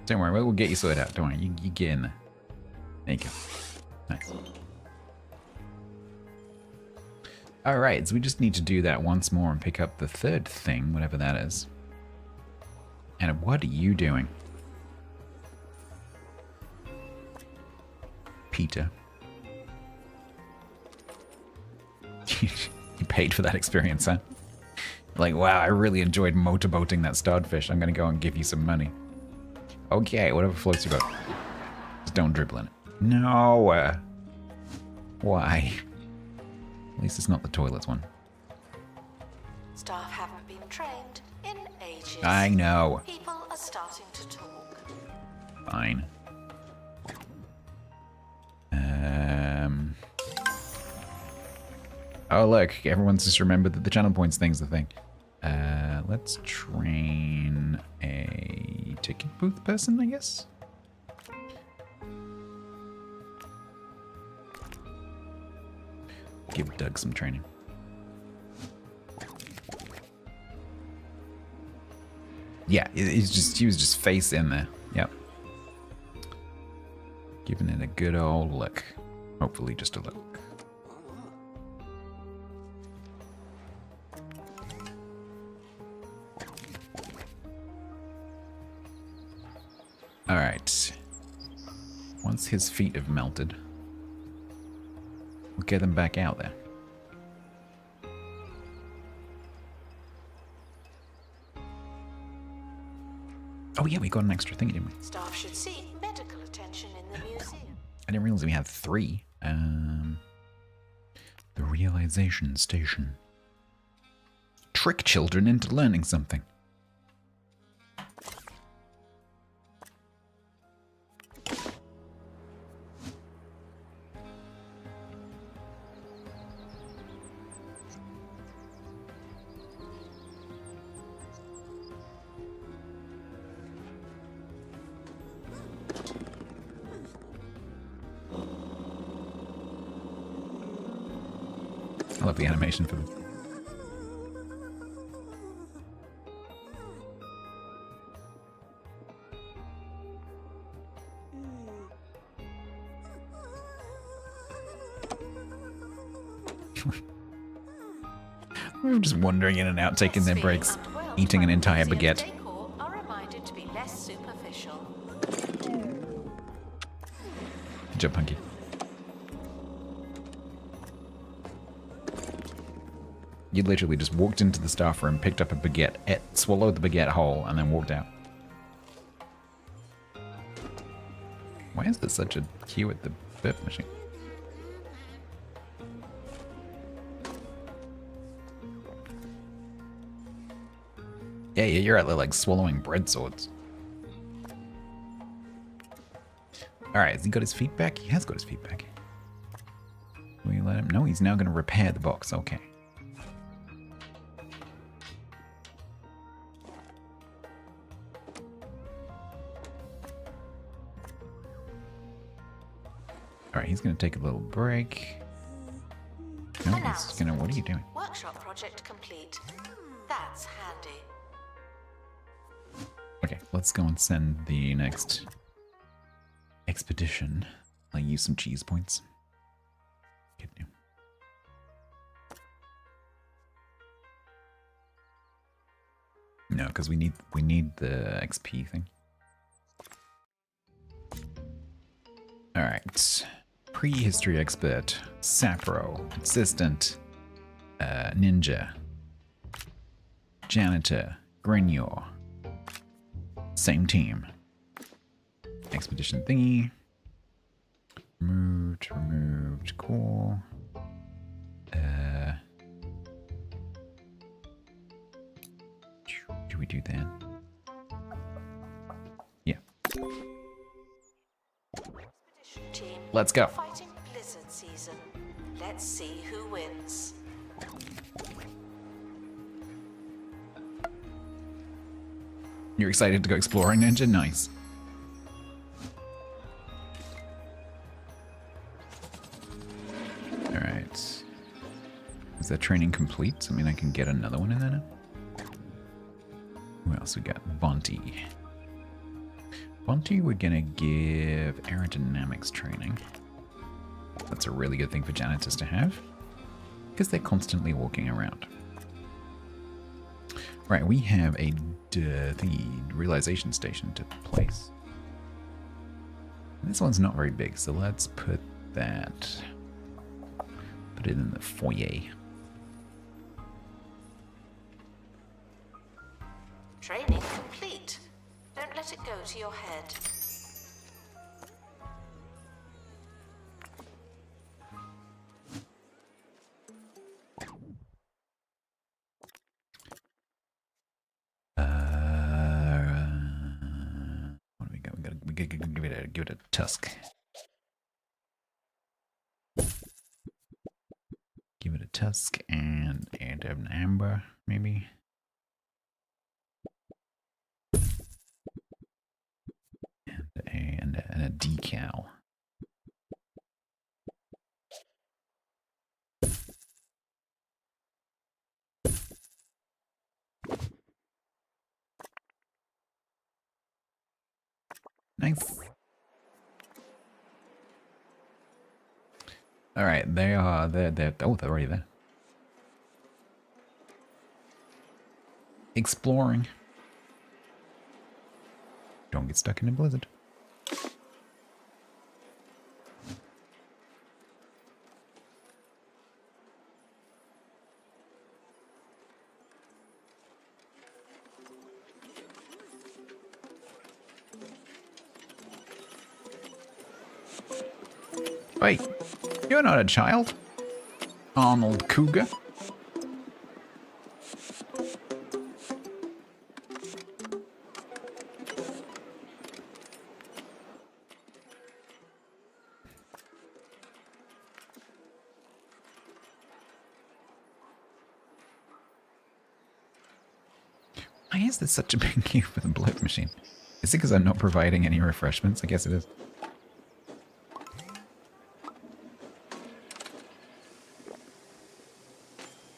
Speaker 1: Don't worry, we'll get you sorted out. Don't worry, you get in there. There you go. Nice. Alright, so we just need to do that once more and pick up the third thing, whatever that is. And what are you doing? Peter. You paid for that experience, huh? Like, wow, I really enjoyed motorboating that starfish. I'm gonna go and give you some money. Okay, whatever floats your boat. Just don't dribble in it. No. Why? At least it's not the toilets one.
Speaker 4: Staff haven't been trained in ages.
Speaker 1: I know.
Speaker 4: People are starting to talk.
Speaker 1: Fine. Oh look, everyone's just remembered that the channel points thing's the thing. let's train a ticket booth person, I guess. Give Doug some training. Yeah, he was just face in there. Yep. Giving it a good old look. Hopefully just a look. Alright. Once his feet have melted, we'll get them back out there. Oh yeah, we got an extra thingy, didn't we?
Speaker 4: Staff should seek medical attention in the museum.
Speaker 1: I didn't realize we had 3. The realization station. Trick children into learning something. I love the animation for them. I'm just wandering in and out, taking their breaks, eating an entire baguette.
Speaker 4: Are reminded to be less superficial.
Speaker 1: Good job, Punky. You literally just walked into the staff room, picked up a baguette, swallowed the baguette whole, and then walked out. Why is there such a queue at the burp machine? Yeah, you're out there like swallowing bread swords. Alright, has he got his feet back? He has got his feet back. Will you let him? No, he's now going to repair the box. Okay. Alright, he's going to take a little break. No, he's going to... What are you doing?
Speaker 4: Workshop project complete. That's handy.
Speaker 1: Okay, let's go and send the next expedition. I'll use some cheese points. Get new. No, because we need the XP thing. Alright. Prehistory expert, Sapro, assistant, ninja, janitor, Grignor. Same team. Expedition thingy. Removed, cool. Do we do that? Yeah.
Speaker 4: Team,
Speaker 1: Let's go.
Speaker 4: fighting blizzard season. Let's see who wins.
Speaker 1: You're excited to go exploring, Ninja? Nice. Alright. Is that training complete? I mean, I can get another one in there now? Who else we got? Bonti. Bonti, we're gonna give aerodynamics training. That's a really good thing for janitors to have, because they're constantly walking around. Right, we have the realization station to place. This one's not very big, so let's put it in the foyer.
Speaker 4: Training complete. Don't let it go to your head.
Speaker 1: What do we got? We gotta give it a tusk. Give it a tusk and an amber, maybe. decal. Nice. All right, they're already there. Exploring. Don't get stuck in a blizzard. Wait, you're not a child, Arnold Cougar. Why is there such a big queue for the bloke machine? Is it because I'm not providing any refreshments? I guess it is.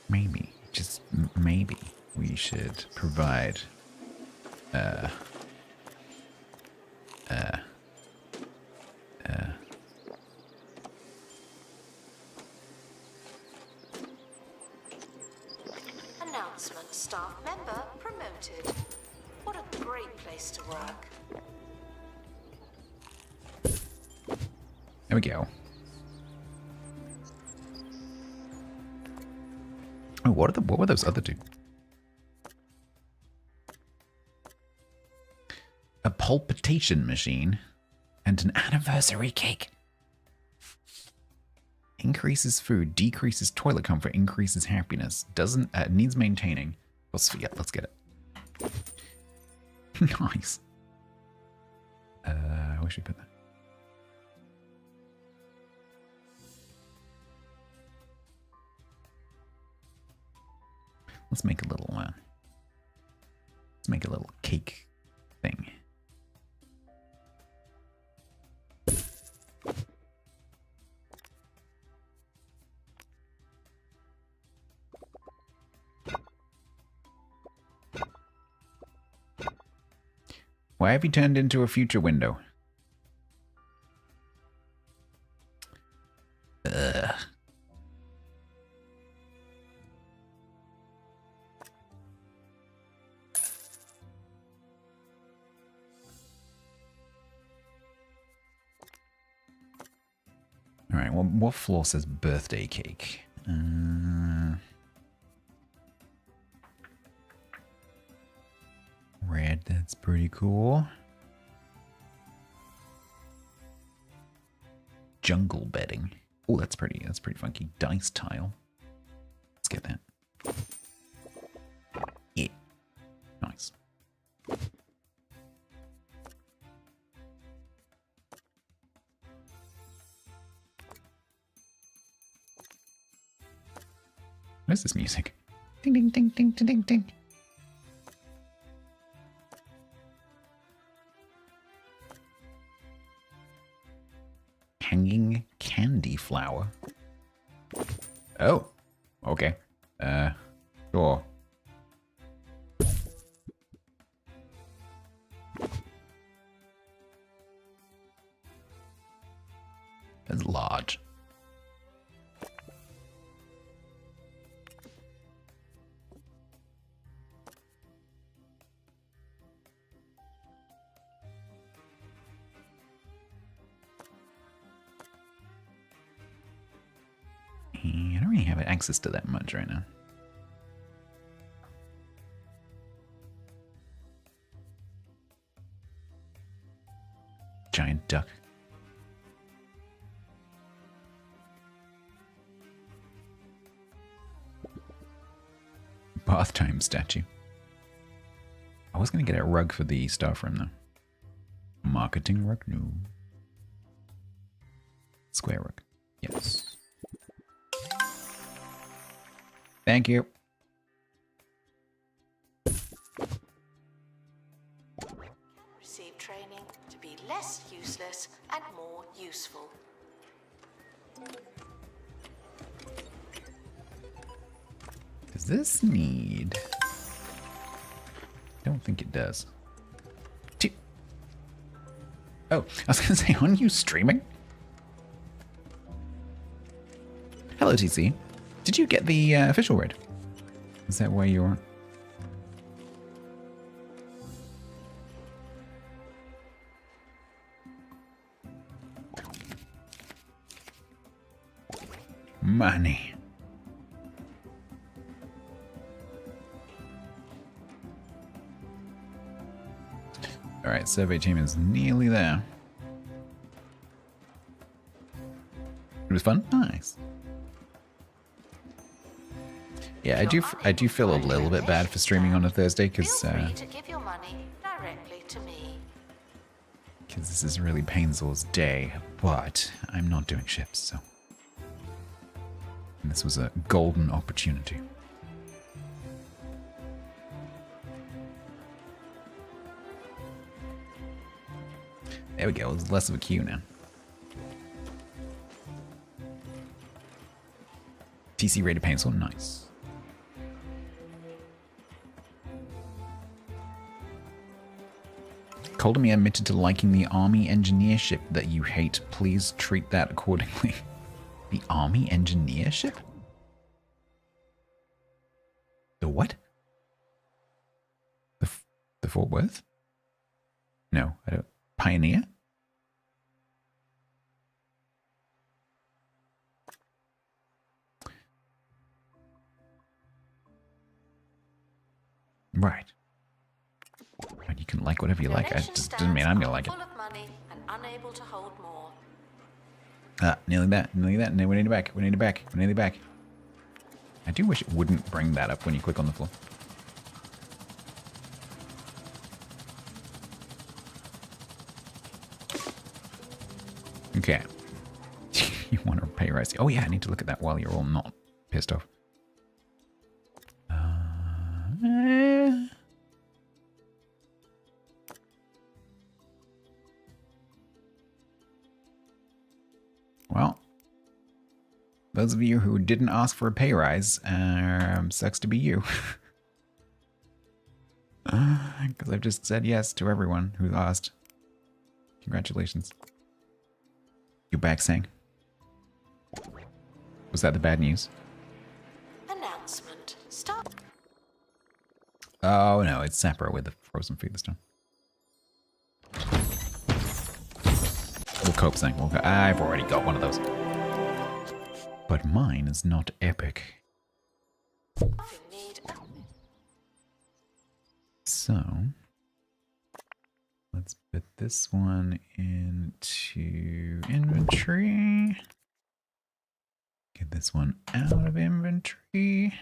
Speaker 1: Maybe, just maybe, we should provide
Speaker 4: Announcement, staff member promoted. What a great place to work.
Speaker 1: There we go. Oh, what were those other two? A palpitation machine and an anniversary cake. Increases food, decreases toilet comfort, increases happiness. Doesn't needs maintaining. Let's get it. Nice. Where should we put that? Let's make a little cake thing. Why have you turned into a future window? Ugh. All right, well, what floor says birthday cake? Red, that's pretty cool. Jungle bedding. Oh, that's pretty funky. Dice tile. Let's get that. Yeah. Nice. What is this music? Ding, ding, ding, ding, ding, ding, ding. Hanging candy flower. Oh, okay. Sure. That's large. I don't really have access to that much right now. Giant duck. Bath time statue. I was going to get a rug for the staff room though. Marketing rug? No. Square rug. Yes. Thank you.
Speaker 4: Receive training to be less useless and more useful.
Speaker 1: Does this need... I don't think it does. Oh, I was going to say, aren't you streaming? Hello, TC. Did you get the official raid? Is that why you're on? Money. All right, survey team is nearly there. It was fun? Nice. Yeah, I do feel a little bit bad for streaming on a Thursday because
Speaker 4: give your money directly to me.
Speaker 1: Because this is really Painzor's day, but I'm not doing shifts, so. And this was a golden opportunity. There we go, it's less of a queue now. TC rated Painzor, nice. Coldemir admitted to liking the army engineer ship that you hate. Please treat that accordingly. The army engineer ship? The what? The Fort Worth? No, I don't. Pioneer? Right. And you can like whatever you like. It just doesn't mean I'm gonna like it.
Speaker 4: Full of money and unable to hold more.
Speaker 1: Ah, nearly that, nearly that. No, we need it back. We need it back. We need it back. I do wish it wouldn't bring that up when you click on the floor. Okay. You want to pay rise? Oh yeah, I need to look at that while you're all not pissed off. Well, those of you who didn't ask for a pay rise, sucks to be you. Because I've just said yes to everyone who asked. Congratulations. You back, Sang? Was that the bad news?
Speaker 4: Announcement. Stop.
Speaker 1: Oh no, it's Sapro with the frozen food this time. We'll cope, Sang. I've already got one of those. But mine is not epic. So, let's put this one into inventory. Get this one out of inventory.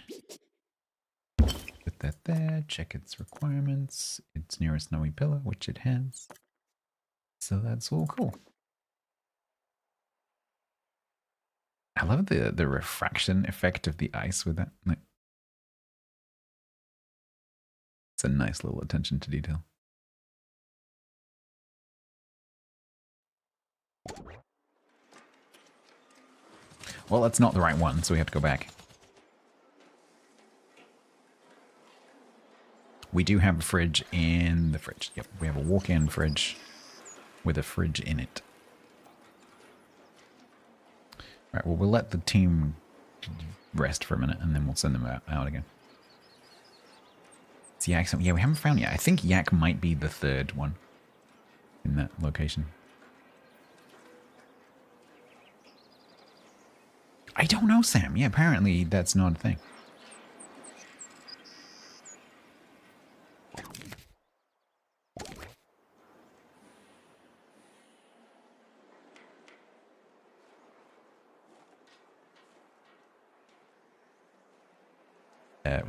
Speaker 1: Put that there. Check its requirements. It's near a snowy pillar, which it has. So that's all cool. I love the refraction effect of the ice with that. Like, it's a nice little attention to detail. Well, that's not the right one, so we have to go back. We do have a fridge in the fridge. Yep, we have a walk-in fridge with a fridge in it. Right, well, we'll let the team rest for a minute, and then we'll send them out again. It's Yak. Yeah, we haven't found Yak. I think Yak might be the third one in that location. I don't know, Sam. Yeah, apparently that's not a thing.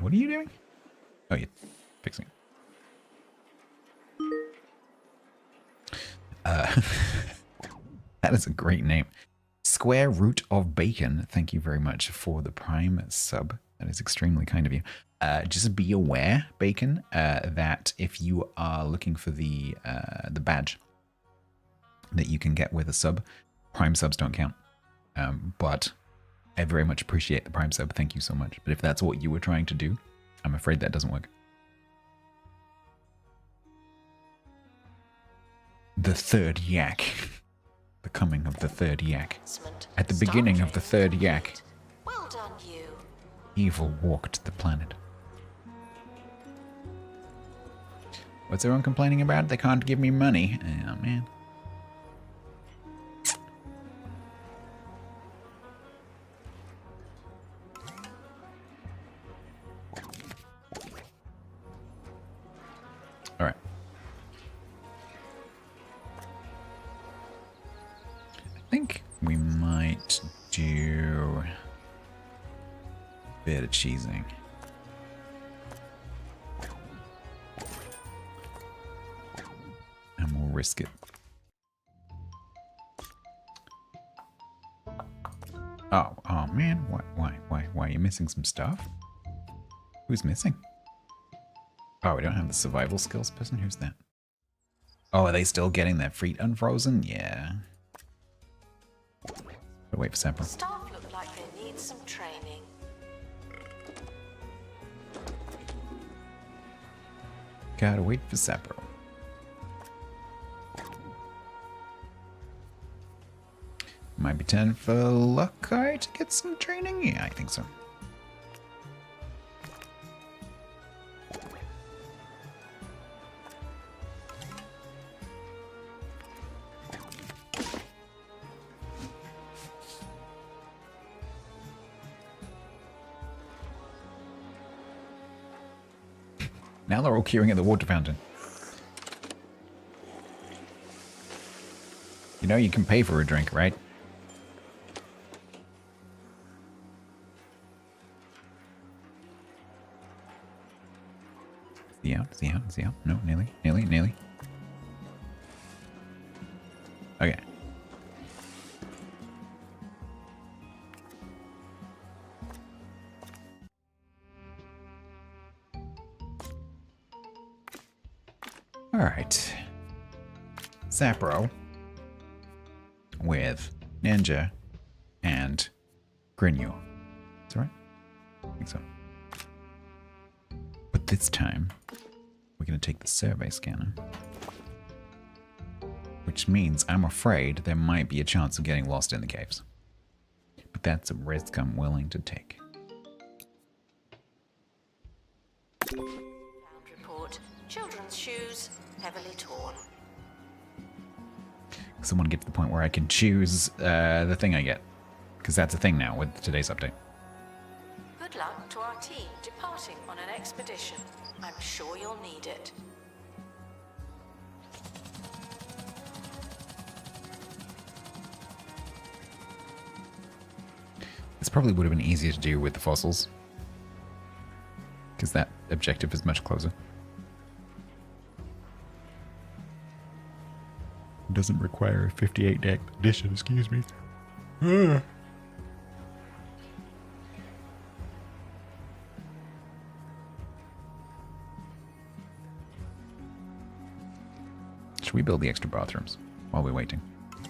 Speaker 1: What are you doing? Oh, you're fixing it. That is a great name. Square root of bacon. Thank you very much for the prime sub. That is extremely kind of you. Just be aware, Bacon, that if you are looking for the badge, that you can get with a sub. Prime subs don't count. But I very much appreciate the Prime sub. Thank you so much. But if that's what you were trying to do, I'm afraid that doesn't work. The third yak. The coming of the third yak. At the beginning of the third yak,
Speaker 4: Well done, you.
Speaker 1: evil walked the planet. What's everyone complaining about? They can't give me money. Oh, man. All right. I think we might do a bit of cheesing. And we'll risk it. Oh man, why are you missing some stuff? Who's missing? Oh, we don't have the survival skills person? Who's that? Oh, are they still getting their feet unfrozen? Yeah. But wait for Sapper.
Speaker 4: Staff look like they need some training.
Speaker 1: Gotta wait for Sapper. Might be time for Lucky to get some training? Yeah, I think so. Now they're all queuing at the water fountain. You know you can pay for a drink, right? Is he out? No, nearly. Okay. Alright. Zapro with Ninja and Grinyo. Is that right? I think so. But this time, we're going to take the survey scanner. Which means I'm afraid there might be a chance of getting lost in the caves. But that's a risk I'm willing to take.
Speaker 4: Found report. Children's shoes heavily torn.
Speaker 1: Someone get to the point where I can choose the thing I get. Because that's a thing now with today's update.
Speaker 4: Good luck to our team departing on an expedition. I'm sure you'll need it.
Speaker 1: This probably would have been easier to do with the fossils. Because that objective is much closer. It doesn't require a 58 deck edition, excuse me. Should we build the extra bathrooms while we're waiting?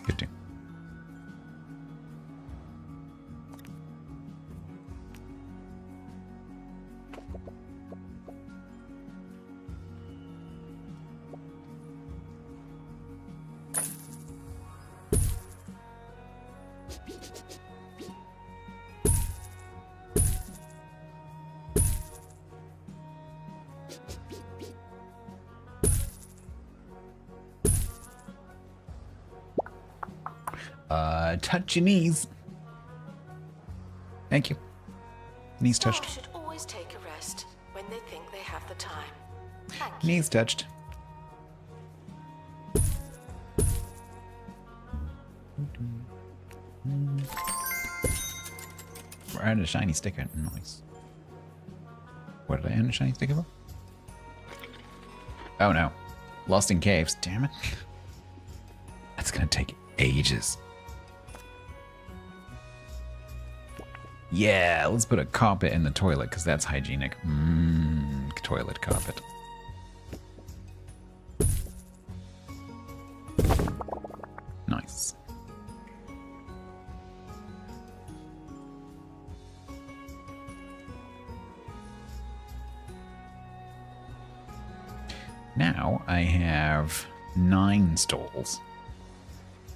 Speaker 1: Good to. Touch your knees. Thank you. Knees
Speaker 4: Staff
Speaker 1: touched.
Speaker 4: should always take a rest when they think they have the time. Thank you.
Speaker 1: Knees touched. We're adding a shiny sticker. Nice. What did I add a shiny sticker for? Oh no. Lost in caves. Damn it. That's gonna take ages. Yeah, let's put a carpet in the toilet because that's hygienic. Toilet carpet. Now I have 9 stalls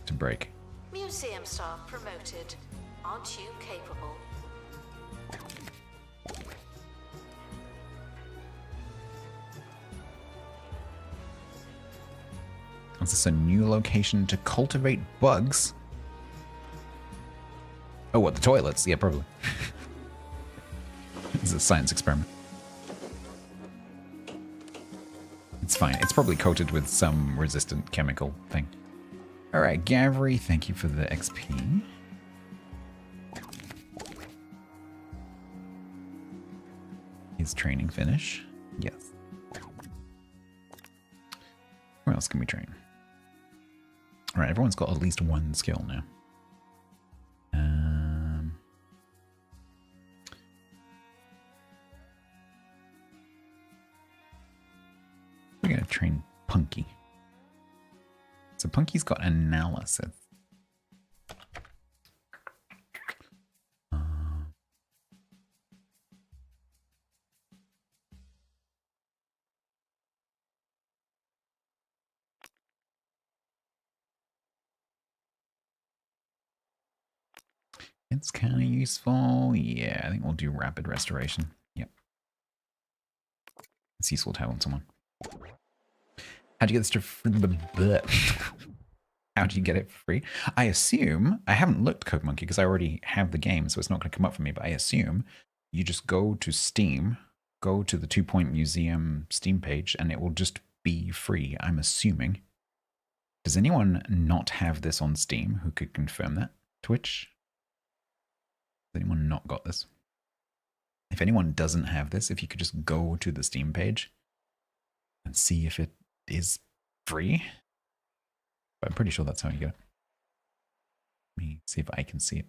Speaker 1: to break.
Speaker 4: Museum staff promoted. Aren't you capable?
Speaker 1: Is this a new location to cultivate bugs? Oh, what, the toilets? Yeah, probably. This is a science experiment. It's fine. It's probably coated with some resistant chemical thing. Alright, Gavri, thank you for the XP. Is training finish? Yes. Where else can we train? Alright, everyone's got at least one skill now. We're going to train Punky. So Punky's got analysis. It's kind of useful. Yeah, I think we'll do rapid restoration. Yep. It's useful to have on someone. How'd you get this to How do you get it for free? I assume, I haven't looked Code Monkey because I already have the game, so it's not going to come up for me, but I assume you just go to Steam, go to the 2 Point Museum Steam page, and it will just be free, I'm assuming. Does anyone not have this on Steam who could confirm that? Twitch? Has anyone not got this? If anyone doesn't have this, if you could just go to the Steam page and see if it is free. But I'm pretty sure that's how you get it. Let me see if I can see it.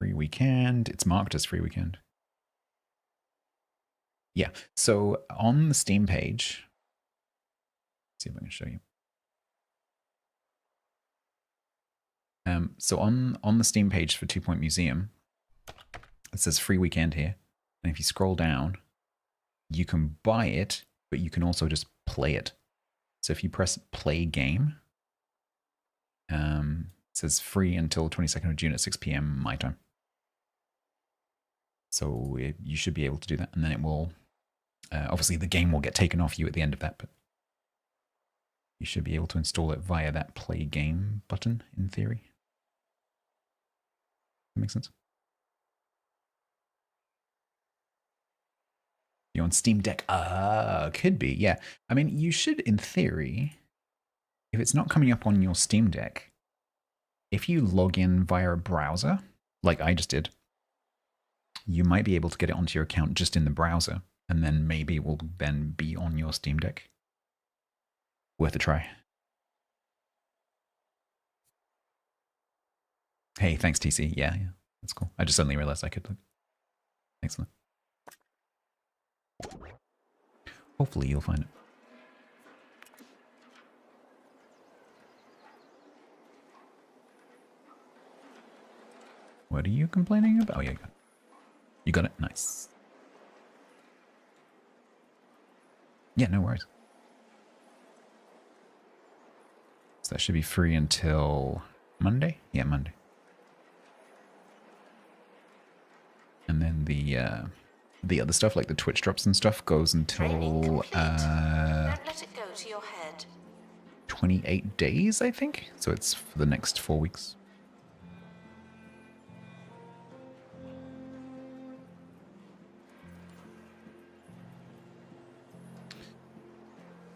Speaker 1: Free weekend. It's marked as free weekend. Yeah, so on the Steam page, let's see if I can show you. So on the Steam page for 2 Point Museum, it says free weekend here. And if you scroll down, you can buy it, but you can also just play it. So if you press play game, it says free until 22nd of June at 6 p.m. my time. So you should be able to do that. And then it will, obviously the game will get taken off you at the end of that, but you should be able to install it via that play game button in theory. That makes sense. You're on Steam Deck. Could be, yeah. I mean, you should, in theory, if it's not coming up on your Steam Deck, if you log in via a browser, like I just did, you might be able to get it onto your account just in the browser, and then maybe it will then be on your Steam Deck. Worth a try. Hey, thanks, TC. Yeah, that's cool. I just suddenly realized I could look. Excellent. Hopefully you'll find it. What are you complaining about? Oh, yeah, you got it. Nice. Yeah, no worries. So that should be free until Monday? Yeah, Monday. And then the other stuff, like the Twitch drops and stuff, goes until
Speaker 4: Don't let it go to your head.
Speaker 1: 28 days, I think. So it's for the next 4 weeks.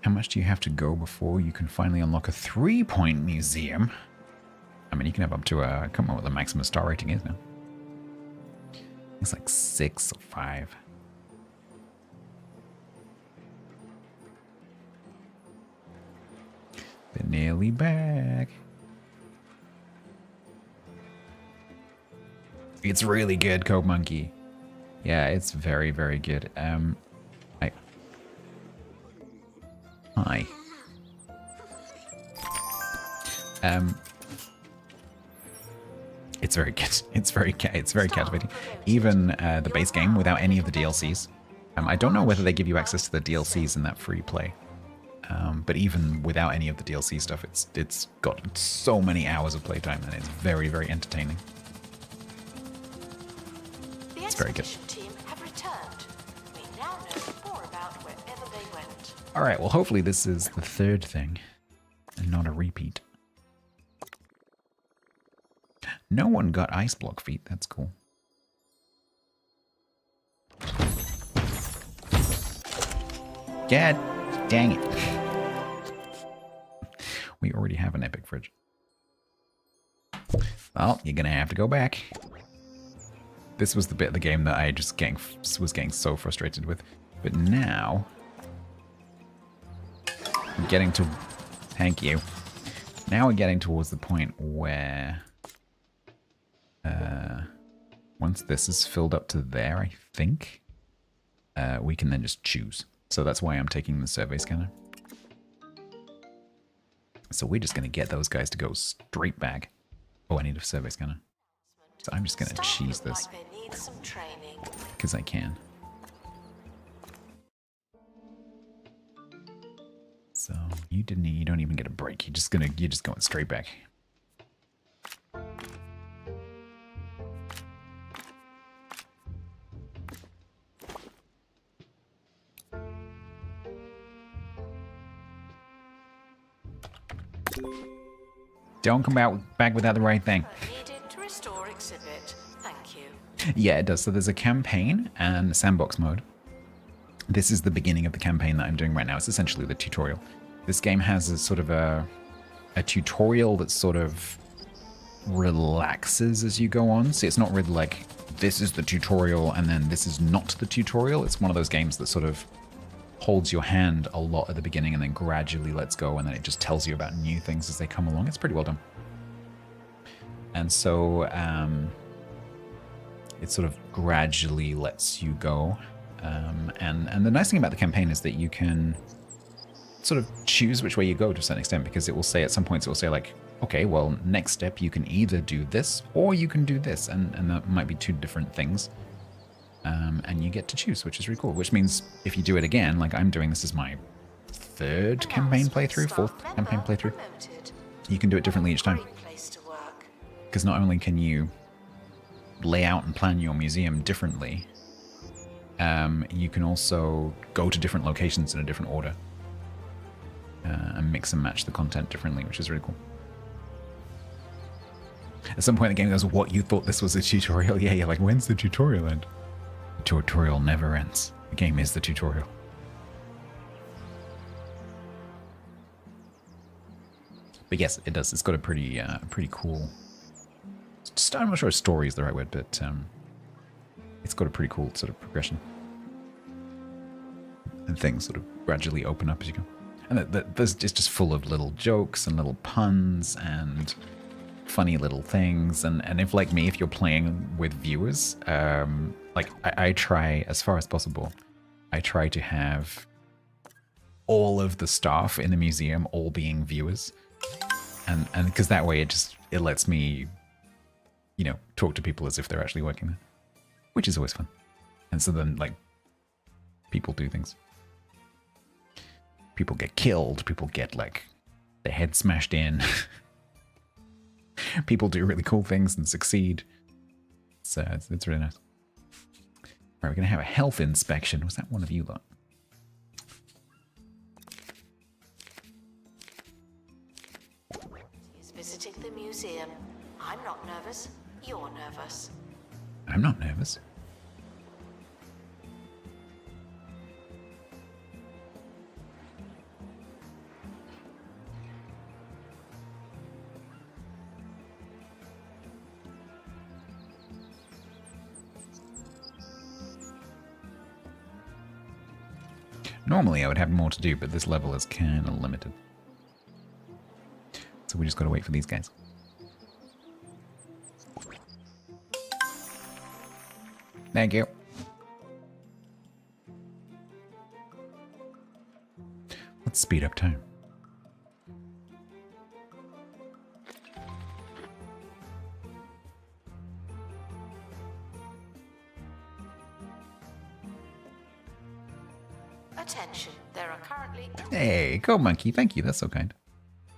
Speaker 1: How much do you have to go before you can finally unlock a 3-point museum? I mean, you can have up to a, I can't remember what the maximum star rating is now. It's like 6 or 5. They're nearly back. It's really good, Code Monkey. Yeah, it's very, very good. Hi. It's very good. It's very captivating. Even the base game without any of the DLCs I don't know whether they give you access to the DLCs in that free play. But even without any of the DLC stuff, it's got so many hours of playtime and it's very, very entertaining.
Speaker 4: The
Speaker 1: It's very good.
Speaker 4: expedition team have returned. We now know more about wherever they went.
Speaker 1: All right, well, hopefully this is the third thing and not a repeat. No one got StatsBloke feet. That's cool. God dang it. We already have an epic fridge. Well, you're going to have to go back. This was the bit of the game that I just was getting so frustrated with. But now, I'm getting to... Thank you. Now we're getting towards the point where... once this is filled up to there, I think, we can then just choose. So that's why I'm taking the survey scanner. So we're just going to get those guys to go straight back. Oh, I need a survey scanner. So I'm just going to cheese this.
Speaker 4: Like they need some training.
Speaker 1: Because I can. So you don't even get a break. You're just going straight back. Don't come back without the right thing.
Speaker 4: Needed to restore exhibit. Thank you.
Speaker 1: Yeah, it does. So there's a campaign and sandbox mode. This is the beginning of the campaign that I'm doing right now. It's essentially the tutorial. This game has a sort of a tutorial that sort of relaxes as you go on. See, it's not really like, this is the tutorial and then this is not the tutorial. It's one of those games that sort of holds your hand a lot at the beginning and then gradually lets go, and then it just tells you about new things as they come along. It's pretty well done. And so it sort of gradually lets you go. And the nice thing about the campaign is that you can sort of choose which way you go to a certain extent, because it will say at some points, it will say like, okay, well, next step, you can either do this or you can do this. And that might be two different things. And you get to choose, which is really cool. Which means if you do it again, like I'm doing, this is my third campaign playthrough, fourth campaign playthrough. You can do it differently each time. Because not only can you lay out and plan your museum differently, you can also go to different locations in a different order. And mix and match the content differently, which is really cool. At some point the game goes, what, you thought this was a tutorial? Yeah, you're like, when's the tutorial end? The tutorial never ends. The game is the tutorial. But yes, it does. It's got a pretty cool... I'm not sure story is the right word, but it's got a pretty cool sort of progression. And things sort of gradually open up as you go. And it's just full of little jokes and little puns and funny little things. And if, like me, if you're playing with viewers, like I try, as far as possible, I try to have all of the staff in the museum all being viewers. And because that way it lets me, you know, talk to people as if they're actually working there, which is always fun. And so then, like, people do things. People get killed. People get, like, their head smashed in. People do really cool things and succeed. So it's really nice. All right, we're going to have a health inspection. Was that one of you lot?
Speaker 4: He's visiting the museum. I'm not nervous. You're nervous.
Speaker 1: I'm not nervous. Normally I would have more to do, but this level is kind of limited. So we just got to wait for these guys. Thank you. Let's speed up time.
Speaker 4: Attention, there are currently...
Speaker 1: Hey, go monkey. Thank you. That's so kind.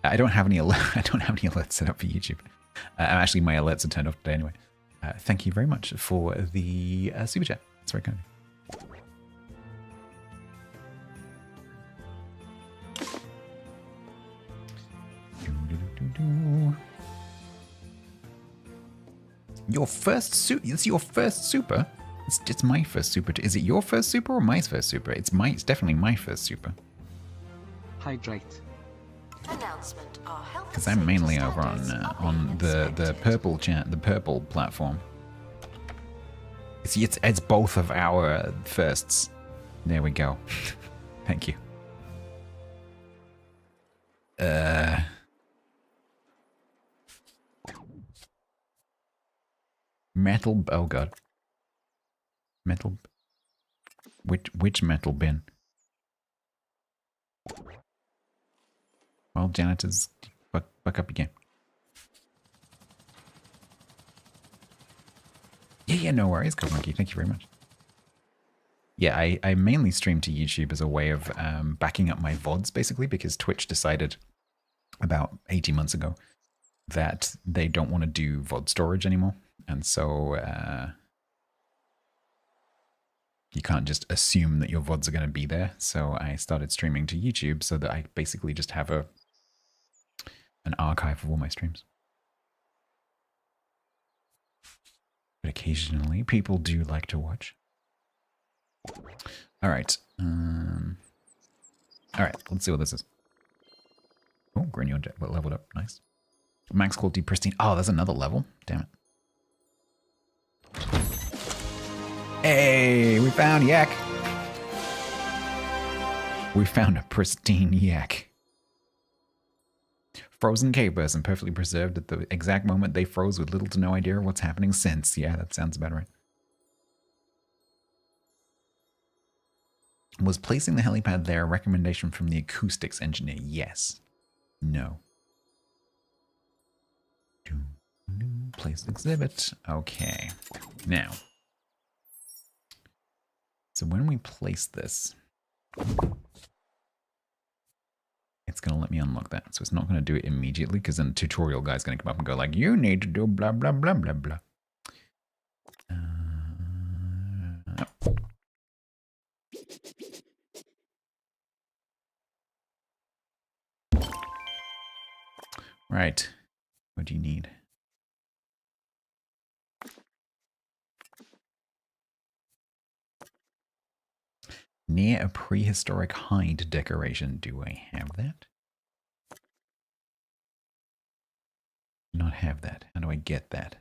Speaker 1: I don't have any I don't have any alerts set up for YouTube. Actually, my alerts are turned off today anyway. Thank you very much for the super chat. That's very kind. Your first super. It's your first super. It's my first super. Is it your first super or my first super? It's definitely my first super.
Speaker 3: Hydrate.
Speaker 4: Announcement. Our health
Speaker 1: Because I'm mainly over on the purple chat, the purple platform. See, it's both of our firsts. There we go. Thank you. Metal. Oh god. Metal. Which metal bin? Well, janitors, buck up again. Yeah, no worries, Code Monkey. Thank you very much. Yeah, I mainly stream to YouTube as a way of backing up my VODs, basically, because Twitch decided about 18 months ago that they don't want to do VOD storage anymore. And so you can't just assume that your VODs are going to be there. So I started streaming to YouTube so that I basically just have an archive of all my streams. But occasionally people do like to watch. All right. All right, let's see what this is. Oh, Grignon leveled up. Nice. Max quality pristine. Oh, there's another level. Damn it. Hey, we found yak. We found a pristine yak. Frozen cave person, perfectly preserved at the exact moment they froze with little to no idea of what's happening since. Yeah, that sounds about right. Was placing the helipad there a recommendation from the acoustics engineer? Yes. No. Place exhibit. Okay. Now. So when we place this, it's going to let me unlock that. So it's not going to do it immediately because then the tutorial guy's going to come up and go like, you need to do blah, blah, blah, blah, blah. Right. What do you need? Near a prehistoric hide decoration. Do I have that? Not have that. How do I get that?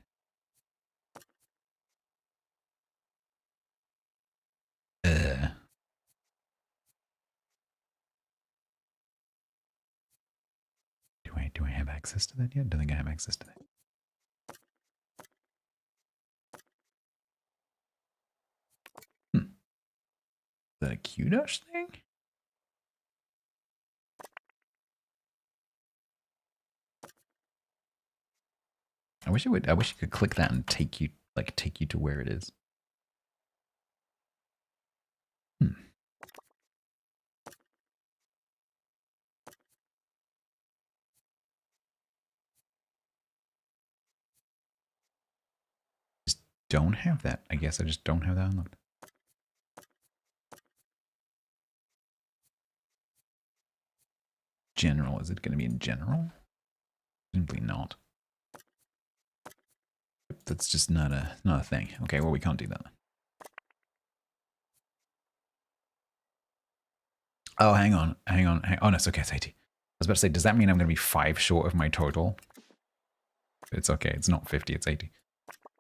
Speaker 1: Do I have access to that yet? Don't think I have access to that. Is that a Q-Dash thing? I wish you could click that and take you to where it is. Just don't have that. I guess I just don't have that unlocked. General, is it going to be in general? Simply not. That's just not a thing. Okay, well we can't do that then. Oh, hang on. Oh, no, it's okay. It's 80. I was about to say, does that mean I'm going to be 5 short of my total? It's okay. It's not 50. It's 80.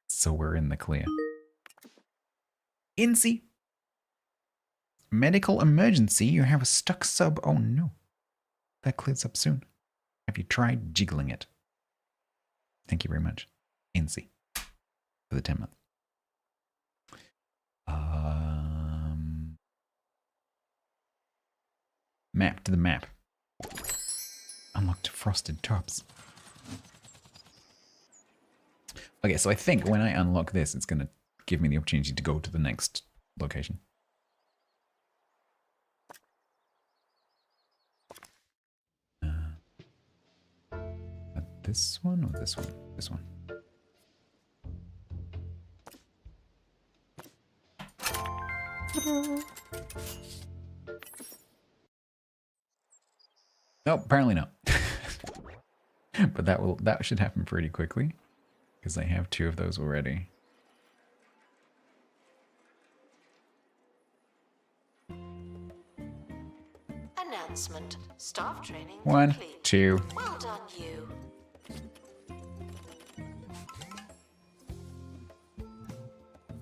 Speaker 1: So we're in the clear. INSEE. Medical emergency. You have a stuck sub. Oh, no. That clears up soon. Have you tried jiggling it? Thank you very much. INSEE. For the 10 month. Map to the map. Unlocked frosted tops. Okay, so I think when I unlock this, it's going to give me the opportunity to go to the next location. this one or this one? This one. Nope, apparently not. But that should happen pretty quickly because I have 2 of those already.
Speaker 4: Announcement. Staff training
Speaker 1: 1,
Speaker 4: complete.
Speaker 1: 2.
Speaker 4: Well done, you.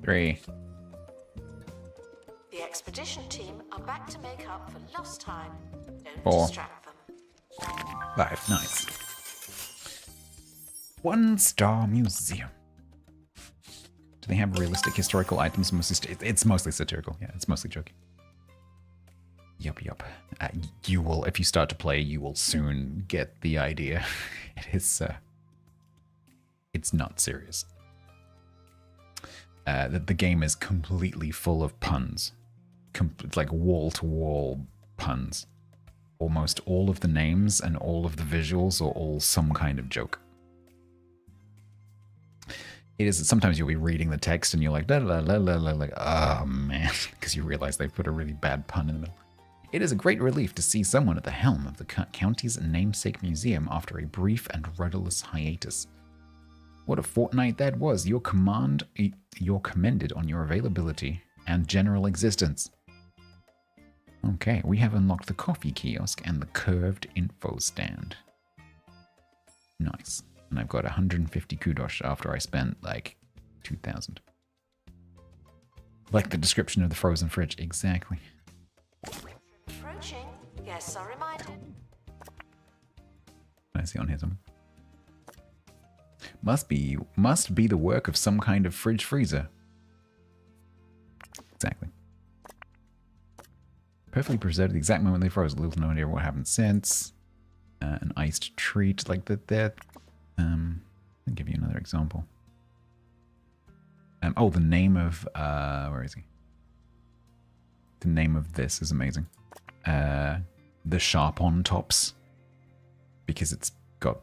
Speaker 1: 3.
Speaker 4: The expedition team are back to make up for lost time. Don't
Speaker 1: 4.
Speaker 4: distract them.
Speaker 1: 5. Nice. 1-star museum. Do they have realistic historical items? It's mostly satirical. Yeah, it's mostly joking. Yup. You will, if you start to play, you will soon get the idea. It is, it's not serious. The game is completely full of puns. It's like wall-to-wall puns. Almost all of the names and all of the visuals are all some kind of joke. It is, sometimes you'll be reading the text and you're like, la la la la la, like, oh man, because you realize they put a really bad pun in the middle. It is a great relief to see someone at the helm of the county's namesake museum after a brief and rudderless hiatus. What a fortnight that was. You're commended on your availability and general existence. Okay, we have unlocked the coffee kiosk and the curved info stand. Nice. And I've got 150 kudos after I spent like 2,000. Like the description of the frozen fridge, exactly.
Speaker 4: Approaching. Guests are reminded.
Speaker 1: Can I see on here something? Must be the work of some kind of fridge freezer. Exactly. Perfectly preserved at the exact moment they froze. Little to no idea what happened since. An iced treat like that. I'll give you another example. Oh, the name of where is he? The name of this is amazing. The sharp on tops, because it's got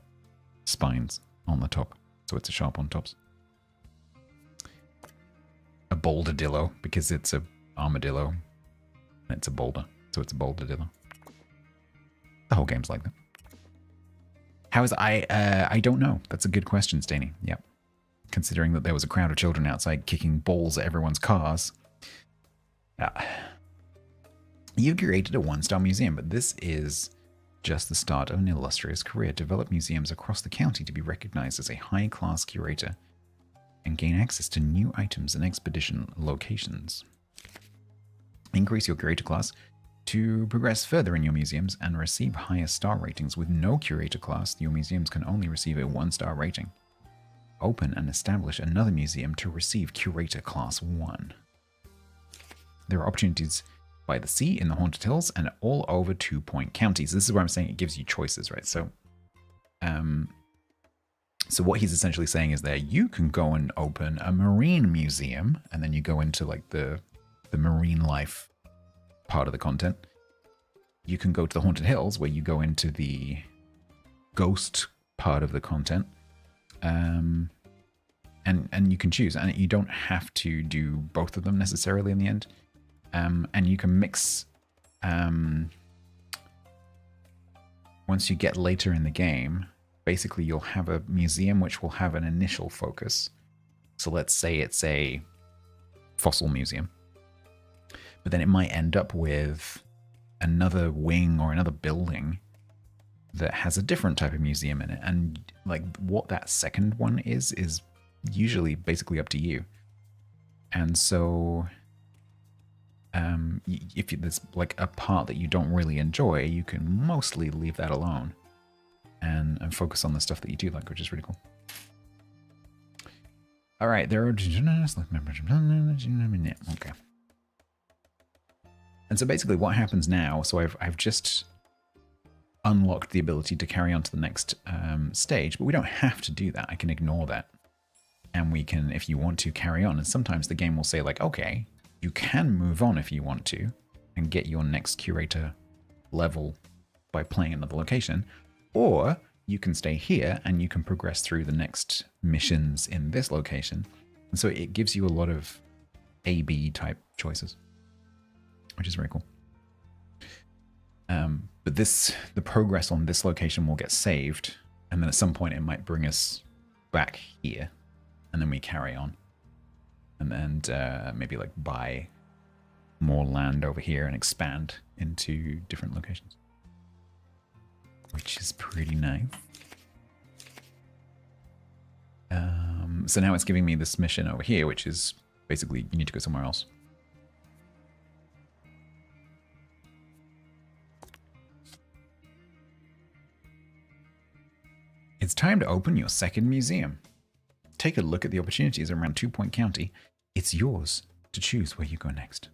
Speaker 1: spines on the top, so it's a sharp on tops. A boulderdillo, because it's a armadillo and it's a boulder, so it's a boulderdillo. The whole game's like that. How is I don't know. That's a good question, Staney. Yep. Considering that there was a crowd of children outside kicking balls at everyone's cars. You've curated a 1-star museum, but this is just the start of an illustrious career. Develop museums across the county to be recognized as a high-class curator and gain access to new items and expedition locations. Increase your curator class to progress further in your museums and receive higher star ratings. With no curator class, your museums can only receive a 1-star rating. Open and establish another museum to receive curator class 1. There are opportunities by the sea, in the Haunted Hills, and all over 2-point counties. This is where I'm saying it gives you choices, right? So what he's essentially saying is that you can go and open a marine museum, and then you go into like the marine life part of the content. You can go to the Haunted Hills, where you go into the ghost part of the content. And you can choose, and you don't have to do both of them necessarily in the end. And you can mix, once you get later in the game, basically you'll have a museum which will have an initial focus. So let's say it's a fossil museum, but then it might end up with another wing or another building that has a different type of museum in it. And like what that second one is usually basically up to you. And so if there's like a part that you don't really enjoy, you can mostly leave that alone and focus on the stuff that you do like, which is really cool. All right, there are okay. And so basically what happens now, so I've just unlocked the ability to carry on to the next stage, but we don't have to do that. I can ignore that. And we can, if you want to, carry on. And sometimes the game will say like, okay, you can move on if you want to and get your next curator level by playing another location. Or you can stay here and you can progress through the next missions in this location. And so it gives you a lot of A-B type choices, which is very cool. But the progress on this location will get saved, and then at some point it might bring us back here, and then we carry on. And then maybe like buy more land over here and expand into different locations, which is pretty nice. So now it's giving me this mission over here, which is basically you need to go somewhere else. It's time to open your second museum. Take a look at the opportunities around 2 Point County. It's yours to choose where you go next.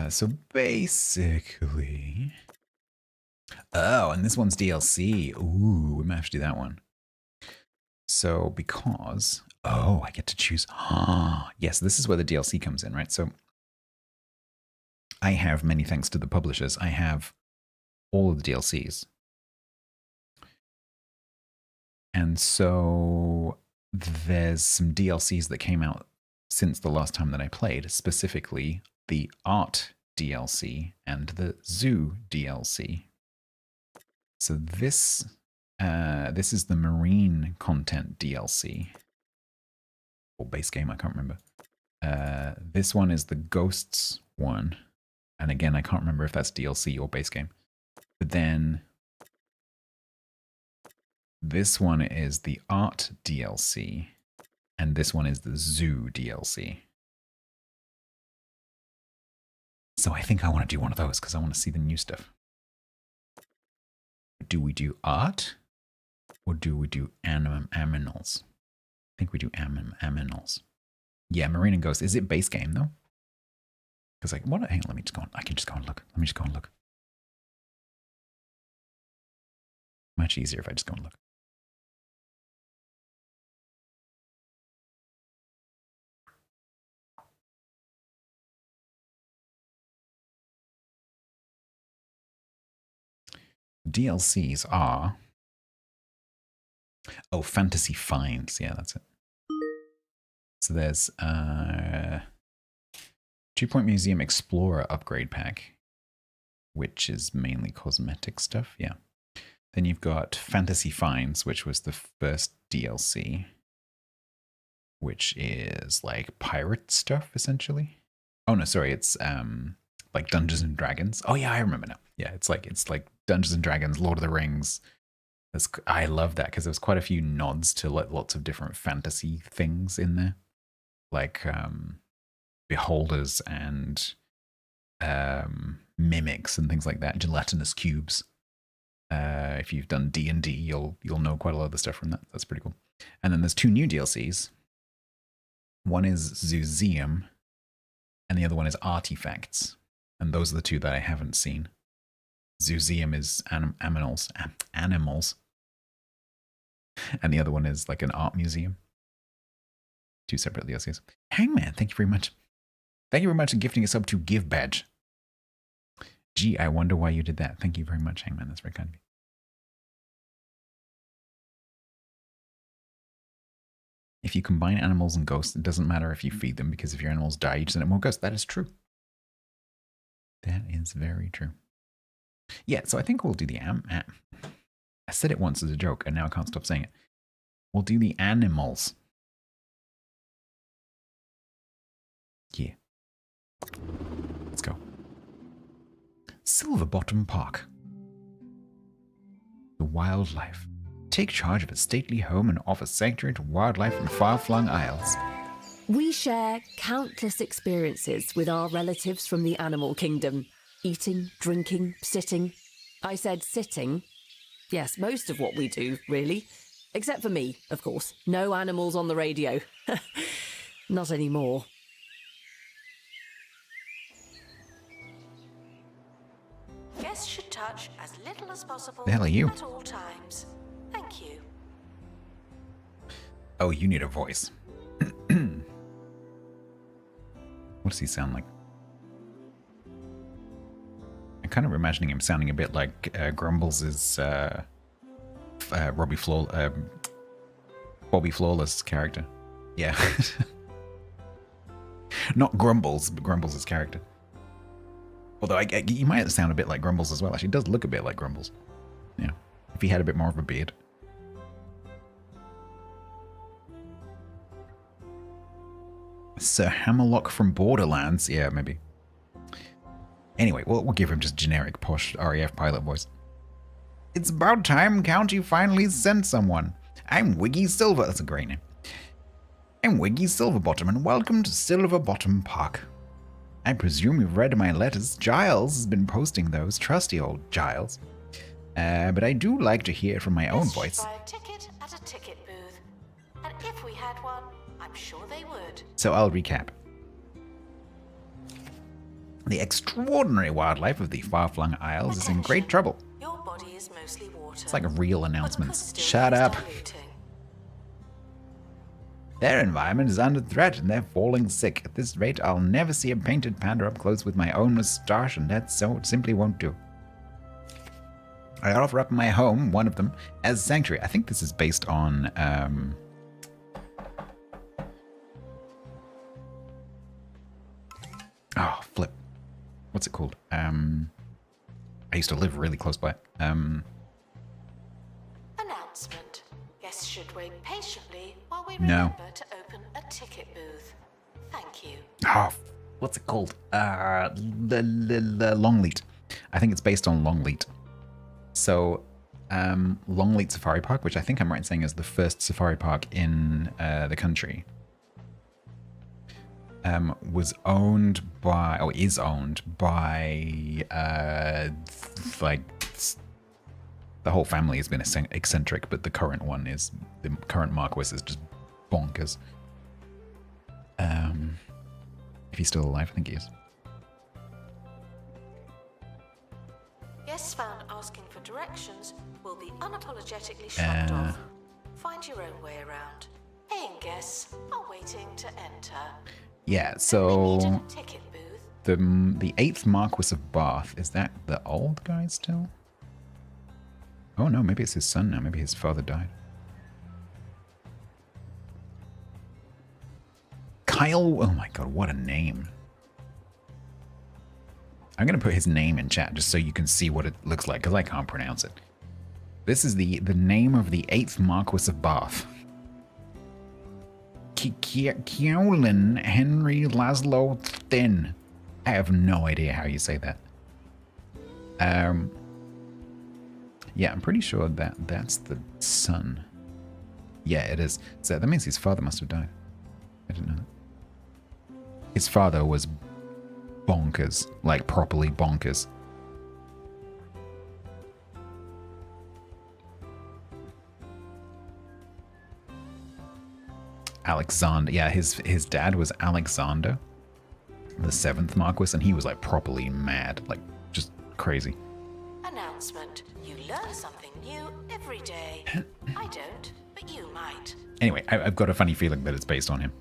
Speaker 1: So basically... Oh, and this one's DLC. Ooh, we might have to do that one. So because... Oh, I get to choose... Yes, this is where the DLC comes in, right? So I have, many thanks to the publishers, I have all of the DLCs. And so there's some DLCs that came out since the last time that I played, specifically the Art DLC and the Zoo DLC. So this is the Marine content DLC. Or base game, I can't remember. This one is the Ghosts one. And again, I can't remember if that's DLC or base game. But then this one is the Art DLC. And this one is the Zoo DLC. So I think I want to do one of those because I want to see the new stuff. Do we do art? Or do we do aminals? I think we do aminals. Yeah, Marine and Ghost. Is it base game though? Because like, what? Hang on, let me just go on. I can just go and look. Let me just go and look. Much easier if I just go and look. DLCs are... Oh, Fantasy Finds. Yeah, that's it. So there's 2 Point Museum Explorer Upgrade Pack, which is mainly cosmetic stuff. Yeah. Then you've got Fantasy Finds, which was the first DLC, which is like pirate stuff, essentially. Oh, no, sorry. It's like Dungeons and Dragons. Oh, yeah, I remember now. Yeah, it's like Dungeons and Dragons, Lord of the Rings. I love that because there's quite a few nods to like lots of different fantasy things in there, like beholders and mimics and things like that. Gelatinous cubes. If you've done D&D, you'll know quite a lot of the stuff from that. That's pretty cool. And then there's 2 new DLCs. One is Zooseum, and the other one is Artifacts. And those are the 2 that I haven't seen. Zooseum is animals, and the other one is like an art museum. 2 separate DLCs. Hangman, thank you very much. Thank you very much for gifting a sub to Give Badge. Gee, I wonder why you did that. Thank you very much, Hangman. That's very kind of you. If you combine animals and ghosts, it doesn't matter if you feed them, because if your animals die, you just end up more ghosts. That is true. That is very true. Yeah, so I think we'll do the I said it once as a joke, and now I can't stop saying it. We'll do the animals. Yeah. Let's go. Silverbottom Park. The wildlife. Take charge of a stately home and offer sanctuary to wildlife from far-flung isles.
Speaker 2: We share countless experiences with our relatives from the animal kingdom. Eating, drinking, sitting. I said sitting. Yes, most of what we do, really. Except for me, of course. No animals on the radio. Not anymore.
Speaker 4: Guests should touch as little as possible
Speaker 1: The hell are you?
Speaker 4: at all times. Thank you.
Speaker 1: Oh, you need a voice. What does he sound like? I'm kind of imagining him sounding a bit like Grumbles is Bobby Flawless character. Yeah. Not Grumbles, but Grumbles' character. Although he might sound a bit like Grumbles as well. Actually, he does look a bit like Grumbles. Yeah. If he had a bit more of a beard. Sir Hammerlock from Borderlands. Yeah, maybe. Anyway, we'll give him just generic posh RAF pilot voice. It's about time County finally sent someone. I'm Wiggy Silver. That's a great name. I'm Wiggy Silverbottom, and welcome to Silverbottom Park. I presume you've read my letters. Giles has been posting those. Trusty old Giles. But I do like to hear it from my own voice.
Speaker 4: Buy a ticket at a ticket booth. And if we had one, I'm sure they would.
Speaker 1: So I'll recap. The extraordinary wildlife of the far-flung isles is in great trouble.
Speaker 4: Your body is mostly water.
Speaker 1: It's like real announcements. Shut up. Their environment is under threat and they're falling sick. At this rate, I'll never see a painted panda up close with my own moustache, and that simply won't do. I offer up my home, one of them, as sanctuary. I think this is based on oh, flip. What's it called? I used to live really close by.
Speaker 4: Announcement. Guests should wait patiently while we remember to open a ticket booth. Thank you.
Speaker 1: Oh, what's it called? Longleat. I think it's based on Longleat. So, Longleat Safari Park, which I think I'm right in saying is the first safari park in the country, was owned by, or is owned by, like, the whole family has been eccentric, but the current one is, the current Marquis is just bonkers. If he's still alive, I think he is.
Speaker 4: Guests found asking for directions will be unapologetically shrugged off. Find your own way around. Paying guests are waiting to enter.
Speaker 1: Yeah, so
Speaker 4: Ticket booth.
Speaker 1: the 8th Marquis of Bath, is that the old guy still? Oh no, maybe it's his son now. Maybe his father died. Kyle, oh my god, what a name. I'm going to put his name in chat just so you can see what it looks like, because I can't pronounce it. This is the name of the 8th Marquis of Bath. Keolin Henry Laszlo Thin. I have no idea how you say that. Yeah, I'm pretty sure that's the son. Yeah, it is. So that means his father must have died. I didn't know that. His father was bonkers, like properly bonkers. Alexander, yeah, his dad was Alexander, the 7th Marquis, and he was like properly mad, like just crazy.
Speaker 4: Announcement. You learn something new every day. I don't, but you might.
Speaker 1: Anyway, I've got a funny feeling that it's based on him.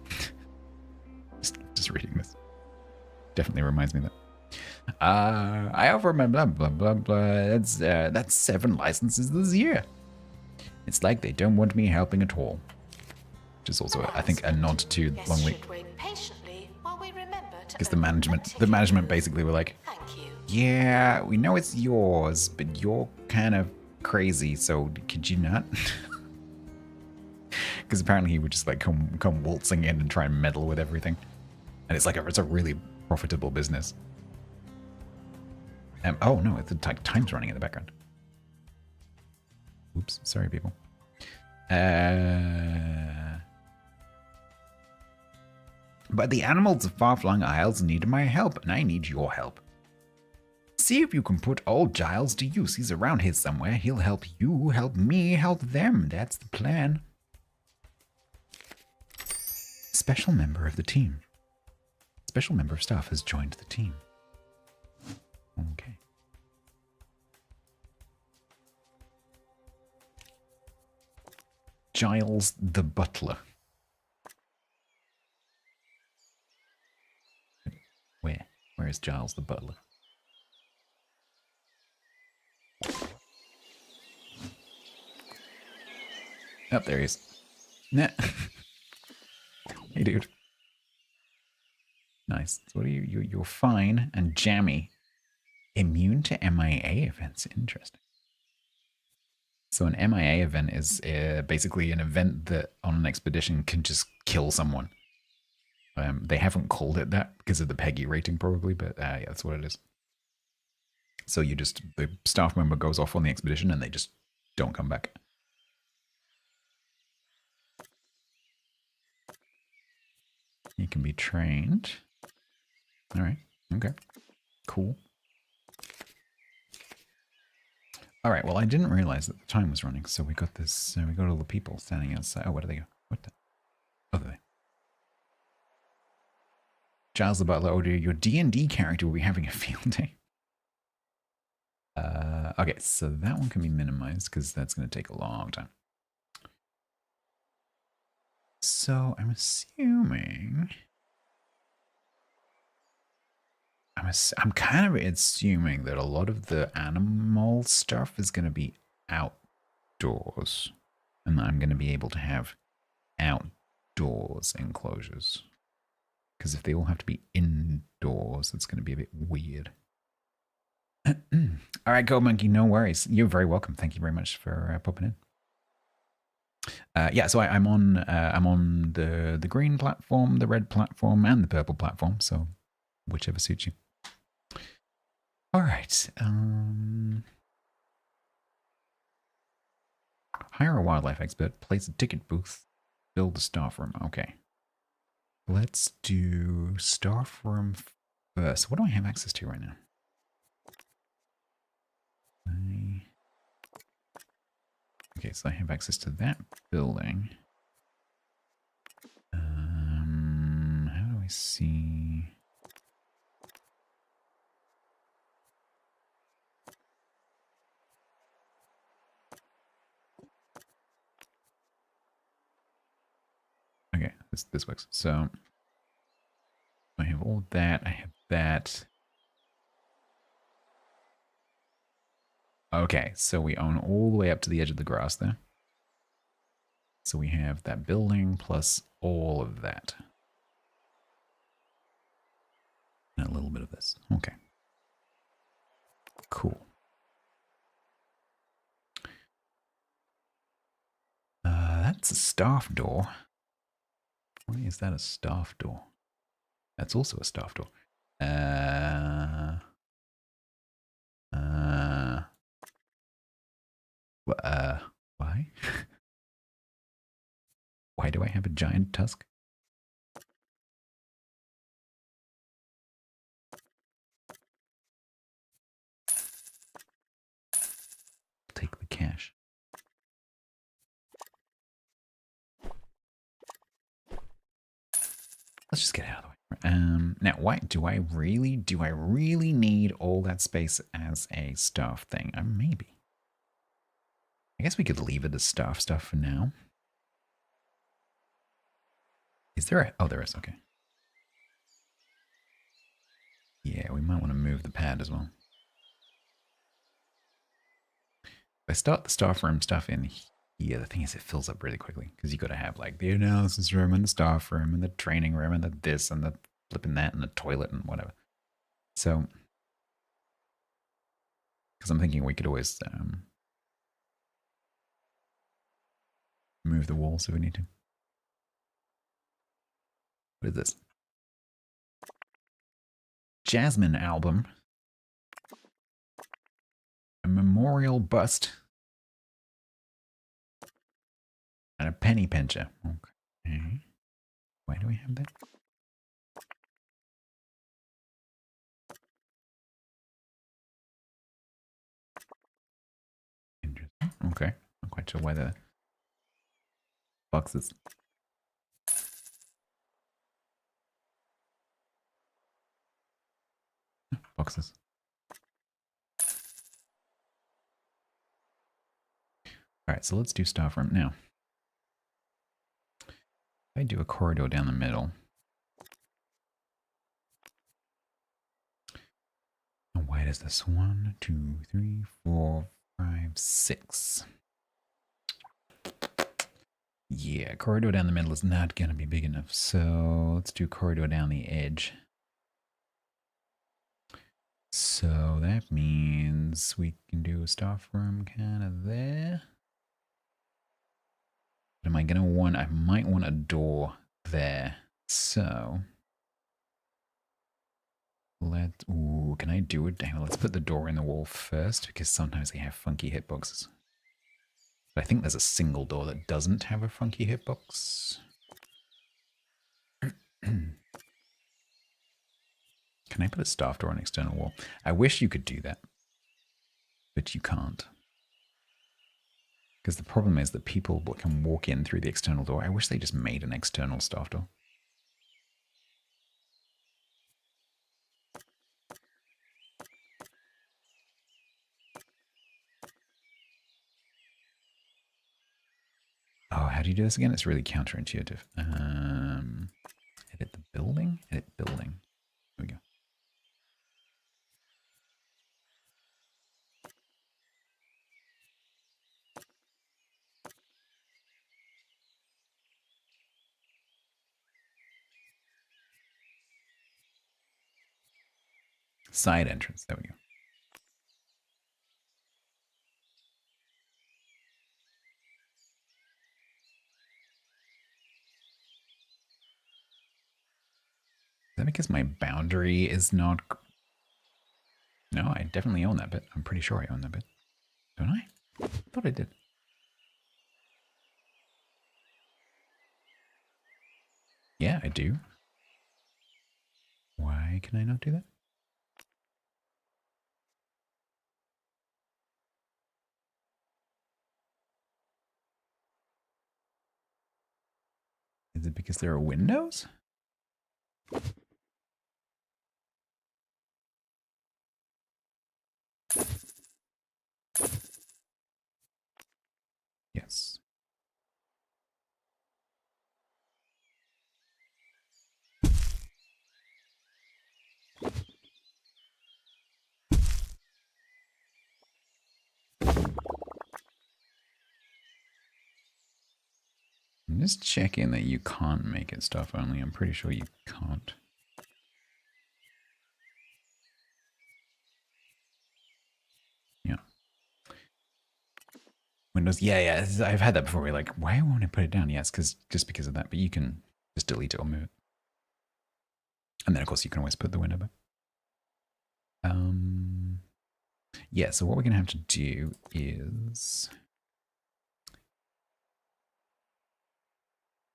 Speaker 1: just reading this. Definitely reminds me of that. I offer my blah blah blah blah. That's 7 licenses this year. It's like they don't want me helping at all. Which is also, I think, a nod to Longleat. Because the management basically were like, yeah, we know it's yours, but you're kind of crazy, so could you not? Because apparently he would just like come waltzing in and try and meddle with everything. And it's like it's a really profitable business. Oh no, the time's running in the background. Oops, sorry people. But the animals of far-flung isles need my help, and I need your help. See if you can put old Giles to use. He's around here somewhere. He'll help you, help me, help them. That's the plan. Special member of the team. Special member of staff has joined the team. Okay. Giles the butler. Where is Giles the butler? Oh, there he is. Nah. Hey, dude. Nice. So what are you? You're fine and jammy. Immune to MIA events. Interesting. So an MIA event is basically an event that on an expedition can just kill someone. They haven't called it that because of the PEGI rating probably, but yeah, that's what it is. So the staff member goes off on the expedition and they just don't come back. You can be trained. All right. Okay. Cool. All right. Well, I didn't realize that the time was running, so we got this. We got all the people standing outside. Oh, where do they go? What the? Oh, there. Giles the Butler. Oh, your D&D character will be having a field day. Okay, so that one can be minimized because that's going to take a long time. So I'm assuming. I'm kind of assuming that a lot of the animal stuff is going to be outdoors, and that I'm going to be able to have outdoors enclosures. Because if they all have to be indoors, it's going to be a bit weird. All right, Gold Monkey, no worries. You're very welcome. Thank you very much for popping in. Yeah, so I'm on the green platform, the red platform, and the purple platform. So whichever suits you. All right. Hire a wildlife expert. Place a ticket booth. Build a staff room. Okay. Let's do staff room first. What do I have access to right now? Okay, so I have access to that building. How do I see? Okay, this works. So I have all that. I have that. Okay, so we own all the way up to the edge of the grass there. So we have that building plus all of that. And a little bit of this. Okay. Cool. That's a staff door. Why is that a staff door? That's also a staff door. Why? Why do I have a giant tusk? Take the cash. Let's just get out of the way. Now, why do I really need all that space as a staff thing? Maybe. I guess we could leave it as staff stuff for now. Is there a... Oh, there is. Okay. Yeah, we might want to move the pad as well. If I start the staff room stuff in here, the thing is it fills up really quickly because you got to have like the analysis room and the staff room and the training room and the this and the flipping that and the toilet and whatever. So, because I'm thinking we could always move the walls if we need to. What is this? Jasmine album. A memorial bust. And a penny pincher. Okay. Why do we have that? Interesting. Okay. Not quite sure why the boxes. Boxes. All right, so let's do staff room now. If I do a corridor down the middle, is this? 1, 2, 3, 4, 5, 6. Yeah, corridor down the middle is not going to be big enough. So let's do corridor down the edge. So that means we can do a staff room kind of there. But am I going to want, I might want a door there. So can I do it? Hang on, let's put the door in the wall first because sometimes they have funky hitboxes. But I think there's a single door that doesn't have a funky hitbox. Can I put a staff door on external wall? I wish you could do that, but you can't. Because the problem is that people can walk in through the external door. I wish they just made an external staff door. Oh, how do you do this again? It's really counterintuitive. Edit the building? Edit building. Here we go. Side entrance. There we go. Is that because my boundary is not... No, I definitely own that bit. I'm pretty sure I own that bit. Don't I? I thought I did. Yeah, I do. Why can I not do that? Is it because there are windows? Yes. I'm just checking that you can't make it stuff only. I'm pretty sure you can't. Yeah. Windows, yeah, I've had that before. We're like, why won't it put it down? Yes, just because of that. But you can just delete it or move it. And then, of course, you can always put the window back. Yeah, so what we're going to have to do is...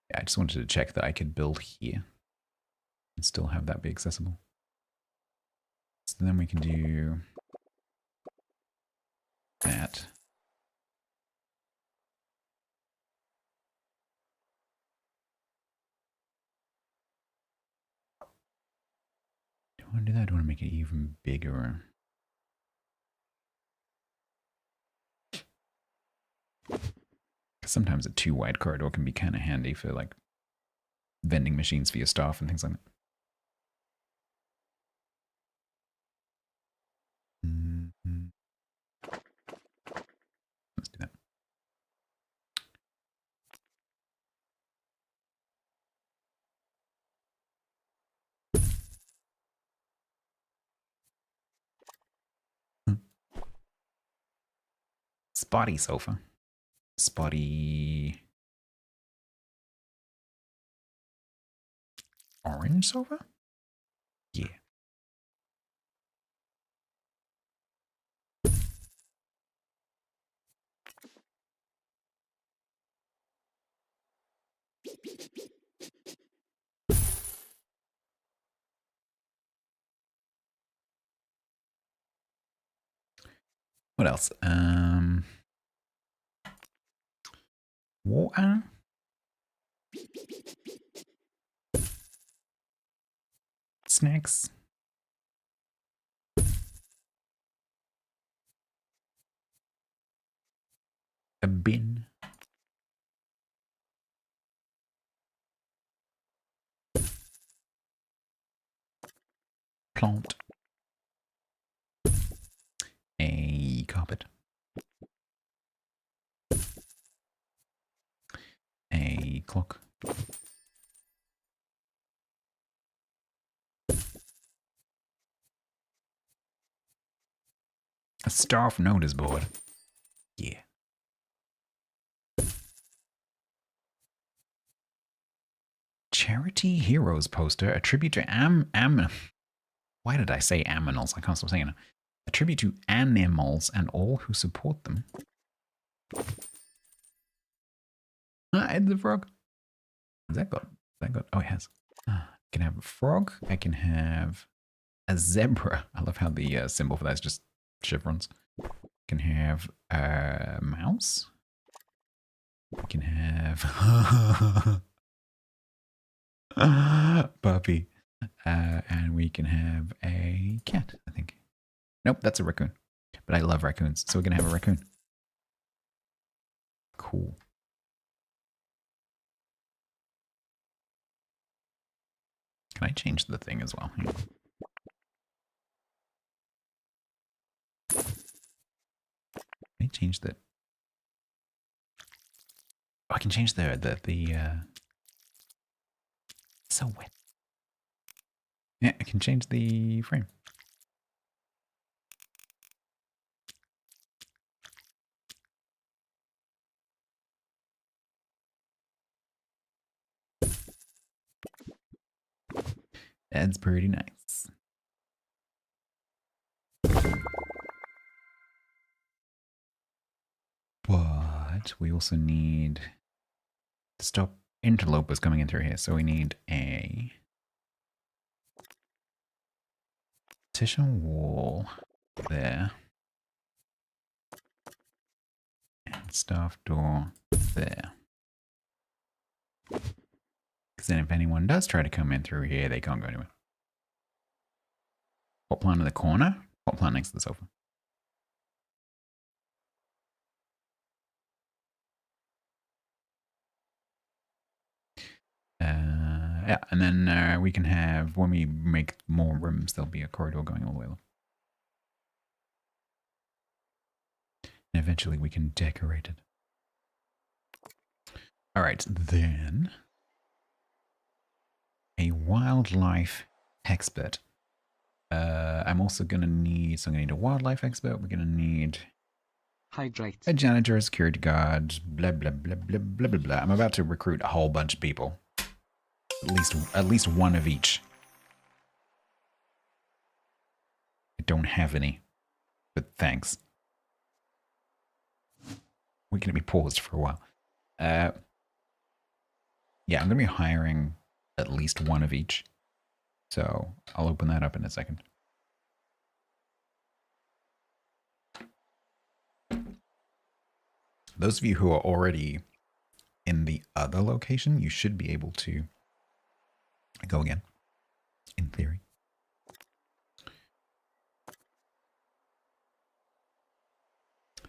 Speaker 1: Yeah, I just wanted to check that I could build here and still have that be accessible. So then we can do that. Do I want to do that? Do I want to make it even bigger? Sometimes a too wide corridor can be kind of handy for like vending machines for your staff and things like that. Let's do that. Spotty sofa. Spotty orange sofa? Yeah. What else? Water. Snacks. A bin. Plant. clock. A staff notice board. Yeah. Charity Heroes poster, a tribute to why did I say aminals? I can't stop saying it. A tribute to animals and all who support them. Ah, it's a frog. Has that got? Oh, it has. I can have a frog. I can have a zebra. I love how the symbol for that is just chevrons. I can have a mouse. I can have puppy. And we can have a cat, I think. Nope, that's a raccoon. But I love raccoons, so we're going to have a raccoon. Cool. Can I change the thing as well? Can I change the... Oh, I can change the so wet. Yeah, I can change the frame. That's pretty nice. But we also need to stop interlopers coming in through here. So we need a partition wall there. And staff door there. Because then if anyone does try to come in through here, they can't go anywhere. Pot plant in the corner. Pot plant next to the sofa. Yeah, and then we can have, when we make more rooms, there'll be a corridor going all the way along. And eventually we can decorate it. All right, then a wildlife expert. I'm also going to need, so I'm going to need a wildlife expert. We're going to need
Speaker 3: Hydrate.
Speaker 1: a janitor, a security guard, blah, blah, blah, blah, blah, blah, blah. I'm about to recruit a whole bunch of people. At least one of each. I don't have any, but thanks. We're going to be paused for a while. Yeah, I'm going to be hiring at least one of each. So I'll open that up in a second. Those of you who are already in the other location, you should be able to go again, in theory.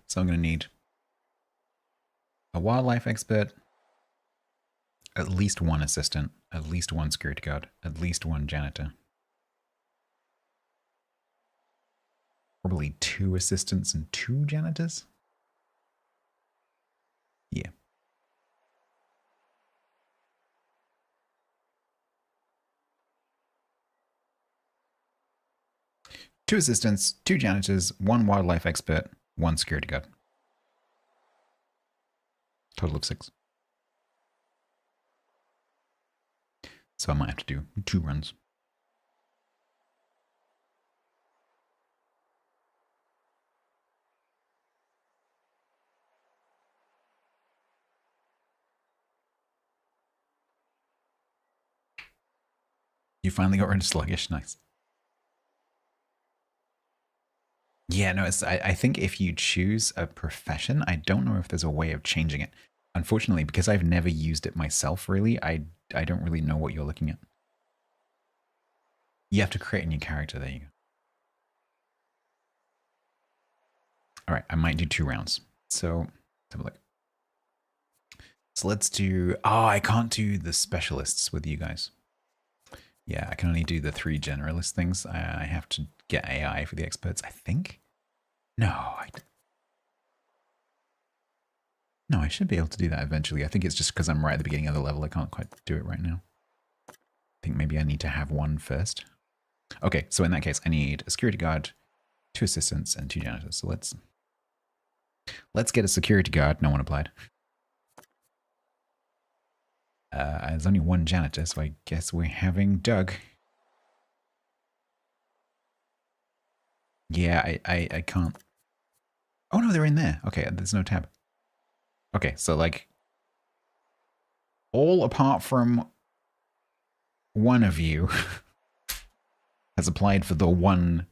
Speaker 1: So I'm going to need a wildlife expert, at least one assistant, at least one security guard, at least one janitor. Probably 2 assistants and 2 janitors. Yeah. Two assistants, 2 janitors, 1 wildlife expert, 1 security guard. Total of 6. So I might have to do 2 runs. You finally got rid of sluggish, nice. Yeah, no, I think if you choose a profession, I don't know if there's a way of changing it. Unfortunately, because I've never used it myself, really, I don't really know what you're looking at. You have to create a new character, there you go. All right, I might do 2 rounds. So, let's have a look. So let's do, oh, I can't do the specialists with you guys. Yeah, I can only do the 3 generalist things. I have to get AI for the experts, I think. No, No, I should be able to do that eventually. I think it's just because I'm right at the beginning of the level. I can't quite do it right now. I think maybe I need to have one first. Okay, so in that case, I need a security guard, 2 assistants, and 2 janitors. So let's get a security guard. No one applied. There's only 1 janitor, so I guess we're having Doug. Yeah, I can't. Oh no, they're in there. Okay, there's no tab. Okay, so like all apart from one of you has applied for the one.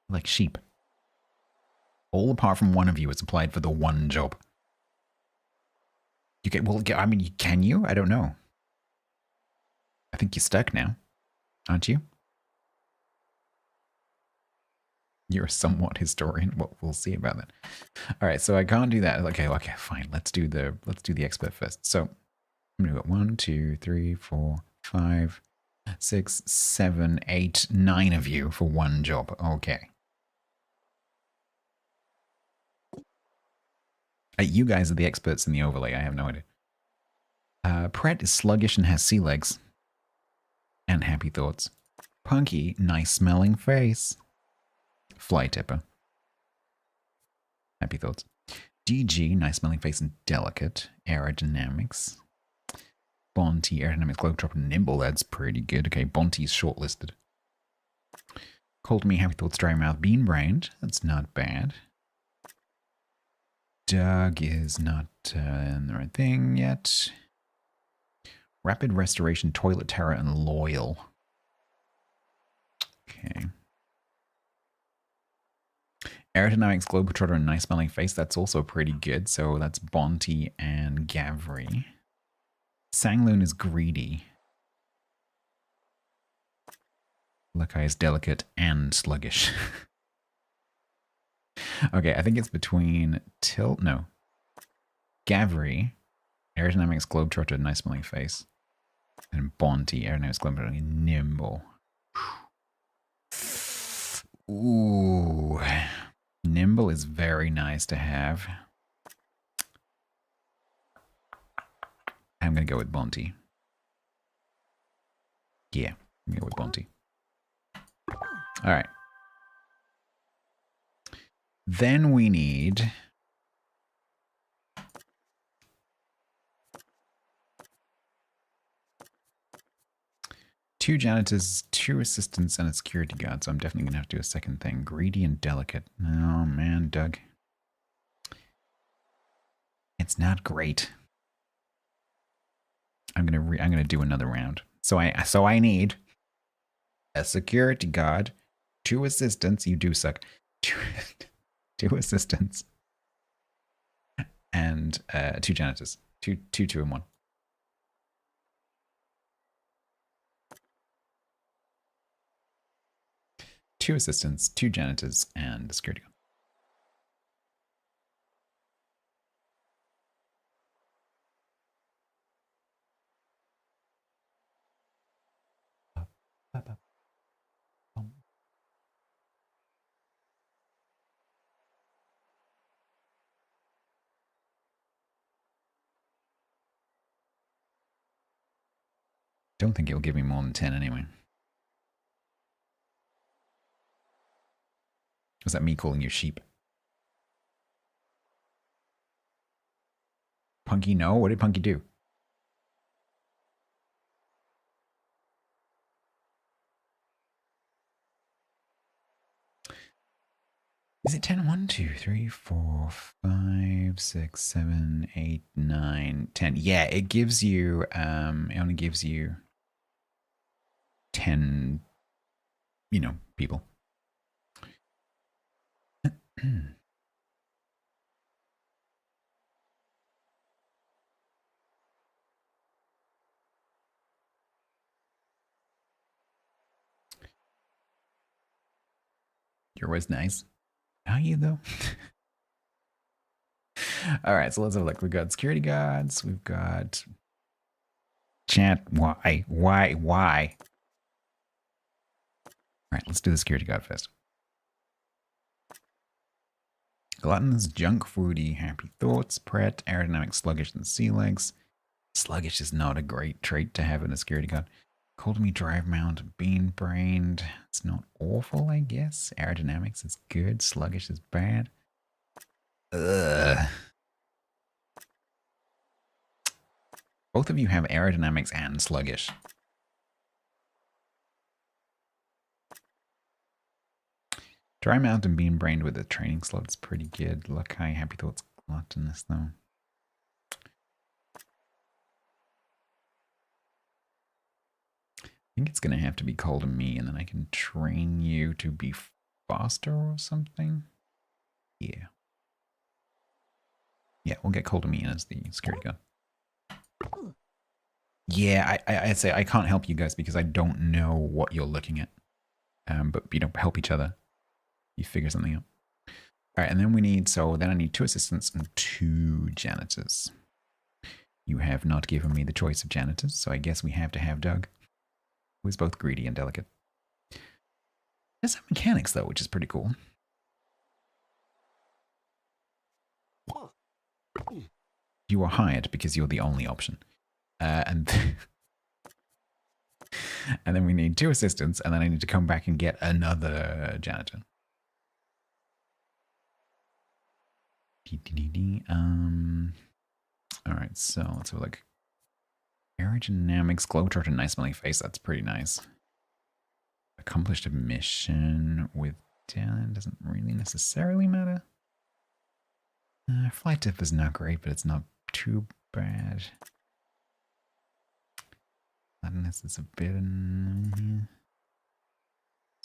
Speaker 1: Like sheep. All apart from one of you has applied for the one job. You get, well, I mean, can you? I don't know. I think you're stuck now, aren't you? You're a somewhat historian. Well, we'll see about that. All right, so I can't do that. Okay, fine. Let's do the expert first. So I'm gonna go 1, 2, 3, 4, 5, 6, 7, 8, 9 of you for one job. Okay. You guys are the experts in the overlay. I have no idea. Pret is sluggish and has sea legs. And happy thoughts. Punky, nice smelling face. Fly tipper. Happy thoughts. DG, nice smelling face and delicate. Aerodynamics. Bonty, aerodynamics, globetrotter, nimble. That's pretty good. Okay, Bonty's shortlisted. Cold me, happy thoughts, dry mouth, bean brained. That's not bad. Doug is not in the right thing yet. Rapid restoration, toilet terror, and loyal. Okay. Aerodynamics, globetrotter, and nice smelling face. That's also pretty good. So that's Bonty and Gavri. Sangloon is greedy. Lakai is delicate and sluggish. Okay, I think it's between Gavri, aerodynamics, globetrotter, nice smelling face, and Bonty, aerodynamics, globetrotter, and nimble. Ooh, nimble is very nice to have. I'm gonna go with Bonty. Yeah, I'm gonna go with Bonty. All right. Then we need two janitors, 2 assistants, and a security guard. So I'm definitely going to have to do a second thing. Greedy and delicate. Oh, man, Doug. It's not great. I'm gonna do another round. So I need a security guard, 2 assistants. You do suck. 2 assistants. And 2 janitors. 2, 2, and 1. Two assistants, 2 janitors, and a security guard. Don't think it'll give me more than 10 anyway. Was that me calling you sheep? Punky, no? What did Punky do? Is it 10? 1, 2, 3, 4, 5, 6, 7, 8, 9, 10. Yeah, it gives you, it only gives you 10, people. You're always nice. Are you though? All right, so let's have a look. We've got security guards. We've got chat. Why? Right, let's do the security guard first. Gluttonous, junk foodie, happy thoughts, pret, aerodynamic, sluggish, and sea legs. Sluggish is not a great trait to have in a security guard. Cold me, drive mount, bean brained. It's not awful, I guess. Aerodynamics is good. Sluggish is bad. Ugh. Both of you have aerodynamics and sluggish. Dry mount and bean brained with a training slot is pretty good. Luck high, happy thoughts, gluttonous though. I think it's going to have to be cold to me, and then I can train you to be faster or something. Yeah. Yeah, we'll get cold to me as the security guard. Yeah, I'd say I can't help you guys because I don't know what you're looking at. But, you know, help each other. You figure something out. All right, and then we need, so then I need 2 assistants and 2 janitors. You have not given me the choice of janitors, so I guess we have to have Doug, who is both greedy and delicate. There's some mechanics, though, which is pretty cool. You are hired because you're the only option. And then we need 2 assistants, and then I need to come back and get another janitor. All right, so let's have a look. Aerodynamics, globetrotter, and nice smelling face. That's pretty nice. Accomplished a mission with talent doesn't really necessarily matter. Flight tip is not great, but it's not too bad. Gladness is a bit.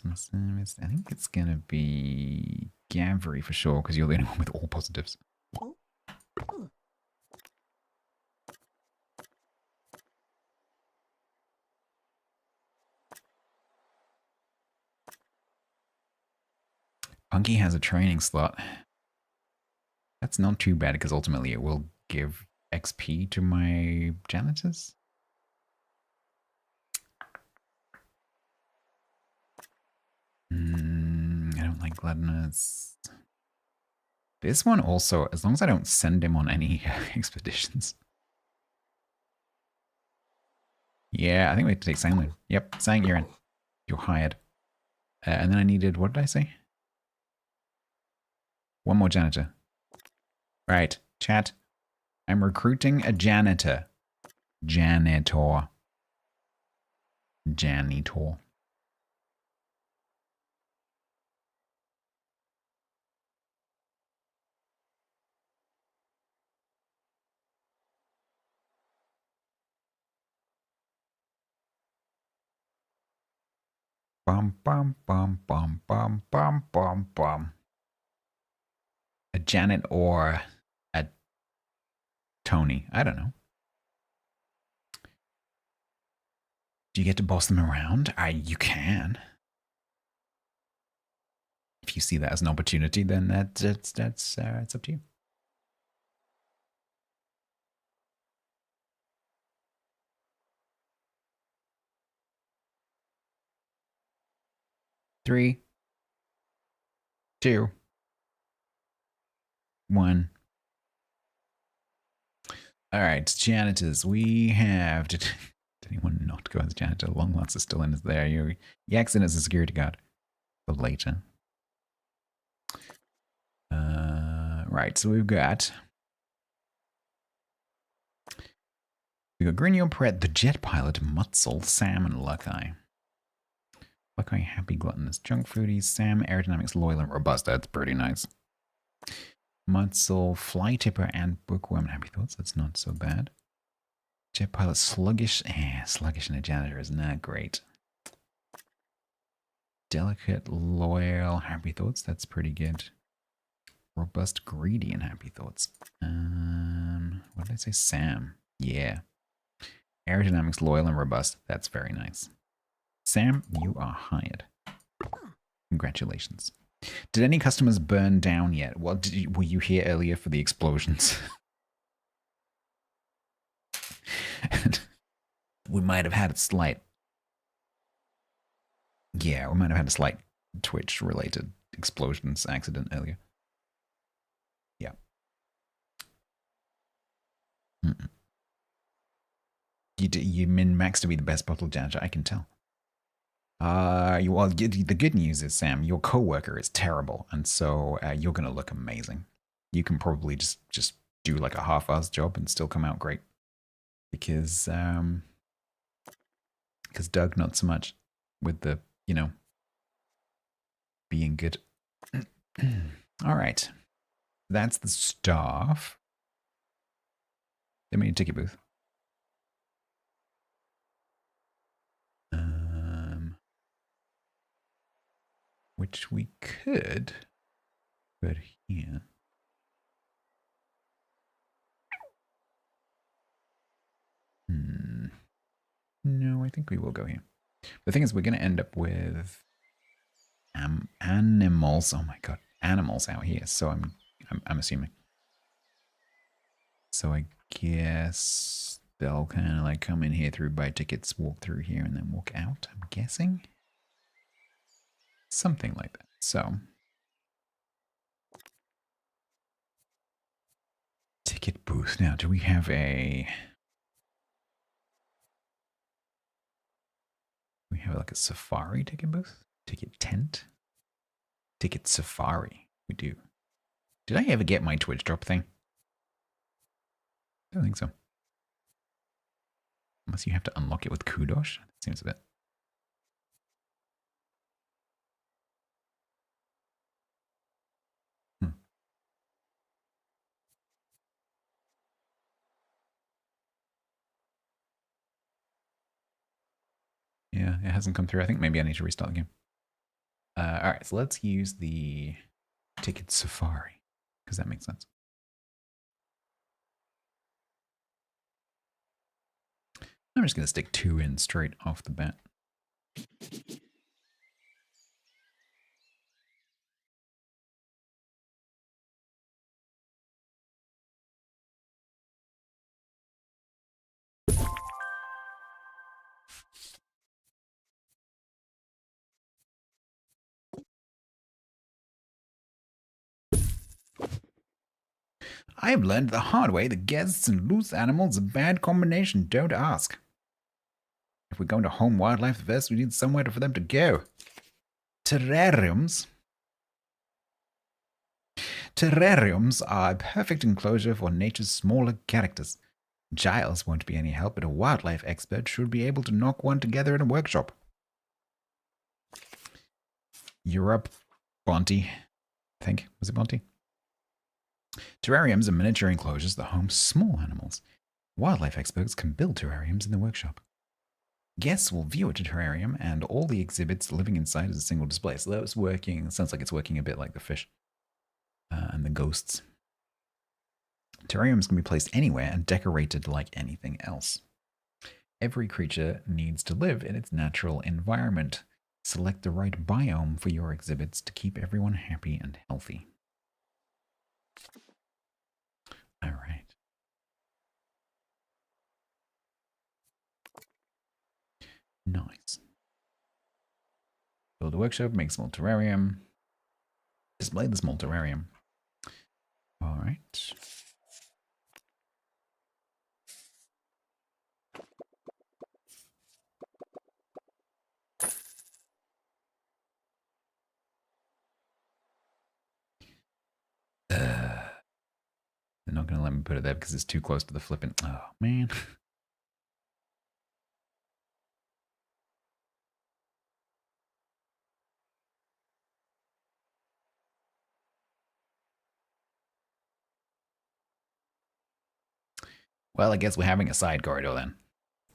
Speaker 1: I think it's gonna be Gavry for sure, because you're the only one with all positives. Punky has a training slot. That's not too bad because ultimately it will give XP to my janitors. I don't like Gladness. This one also, as long as I don't send him on any expeditions. Yeah, I think we have to take Sang. Yep, Sang, you're in. You're hired. And then I needed, what did I say? One more janitor. Right, chat. I'm recruiting a janitor. Janitor. Janitor. Bum, bum, bum, bum, bum, bum, bum, bum. A Janet or a Tony. I don't know. Do you get to boss them around? You can. If you see that as an opportunity, then it's up to you. Three, 2, 1. All right, janitors. We have. Did anyone not go as janitor? Longlots is still in there. You're Yaxin as a security guard for later. Right, so we've got Grinio, Pret, the jet pilot, Mutzel, Sam, and Luckeye. Luckeye, happy, gluttonous, junk foodie, Sam, aerodynamics, loyal, and robust. That's pretty nice. Mutzel, fly tipper, and bookworm. Happy thoughts. That's not so bad. Jet pilot, sluggish. Sluggish and a janitor is not great. Delicate, loyal, happy thoughts. That's pretty good. Robust, greedy, and happy thoughts. What did I say? Sam. Yeah. Aerodynamics, loyal, and robust. That's very nice. Sam, you are hired. Congratulations. Did any customers burn down yet? Well, were you here earlier for the explosions? We might have had a slight Yeah, we might have had a slight Twitch-related explosions accident earlier. Yeah. Mm-mm. You min-max to be the best bottle janitor, I can tell. The good news is, Sam, your coworker is terrible, and so you're gonna look amazing. You can probably just do like a half-assed job and still come out great. Because Doug not so much with the being good. All right, that's the staff. They made a ticket booth. Which we could put here. No, I think we will go here. The thing is, we're going to end up with animals. Oh my god, animals out here. So I'm assuming. So I guess they'll kind of like come in here through, buy tickets, walk through here, and then walk out. I'm guessing something like that. So ticket booth. Now, do we have a? We have like a safari ticket booth, ticket tent, ticket safari. We do. Did I ever get my Twitch drop thing? I don't think so. Unless you have to unlock it with Kudosh. That seems a bit. Yeah, it hasn't come through. I think maybe I need to restart the game. All right, so let's use the ticket safari because that makes sense. I'm just going to stick 2 in straight off the bat. I have learned the hard way that guests and loose animals are a bad combination. Don't ask. If we're going to home wildlife first, we need somewhere for them to go. Terrariums. Terrariums are a perfect enclosure for nature's smaller characters. Giles won't be any help, but a wildlife expert should be able to knock one together in a workshop. You're up, Bonty. I think. Was it Bonty? Terrariums are miniature enclosures that home small animals. Wildlife experts can build terrariums in the workshop. Guests will view a terrarium and all the exhibits living inside as a single display. So that's working. It sounds like it's working a bit like the fish and the ghosts. Terrariums can be placed anywhere and decorated like anything else. Every creature needs to live in its natural environment. Select the right biome for your exhibits to keep everyone happy and healthy. All right. Nice. Build a workshop, make small terrarium. Display the small terrarium. All right. They're not going to let me put it there because it's too close to the flipping. Oh, man. Well, I guess we're having a side corridor then.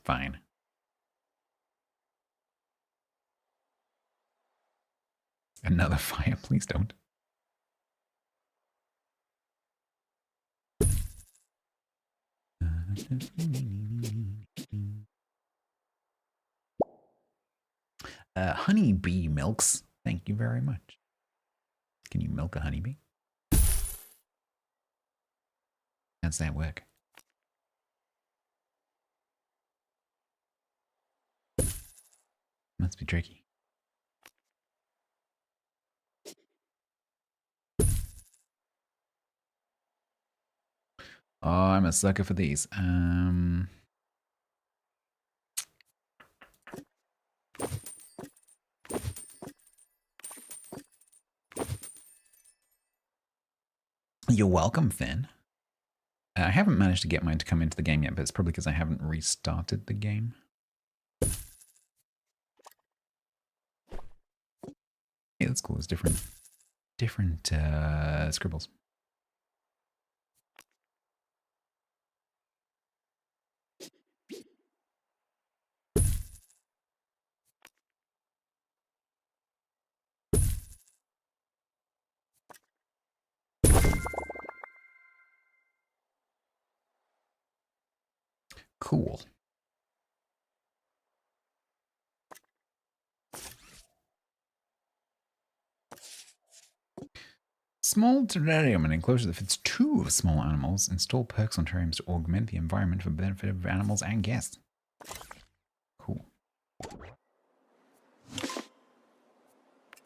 Speaker 1: Fine. Another fire, please don't. Honeybee milks. Thank you very much. Can you milk a honeybee? How's that work? Must be tricky. Oh, I'm a sucker for these. You're welcome, Finn. I haven't managed to get mine to come into the game yet, but it's probably because I haven't restarted the game. Yeah, that's cool. It's different scribbles. Cool. Small terrarium, an enclosure that fits 2 small animals. Install perks on terrariums to augment the environment for the benefit of animals and guests. Cool.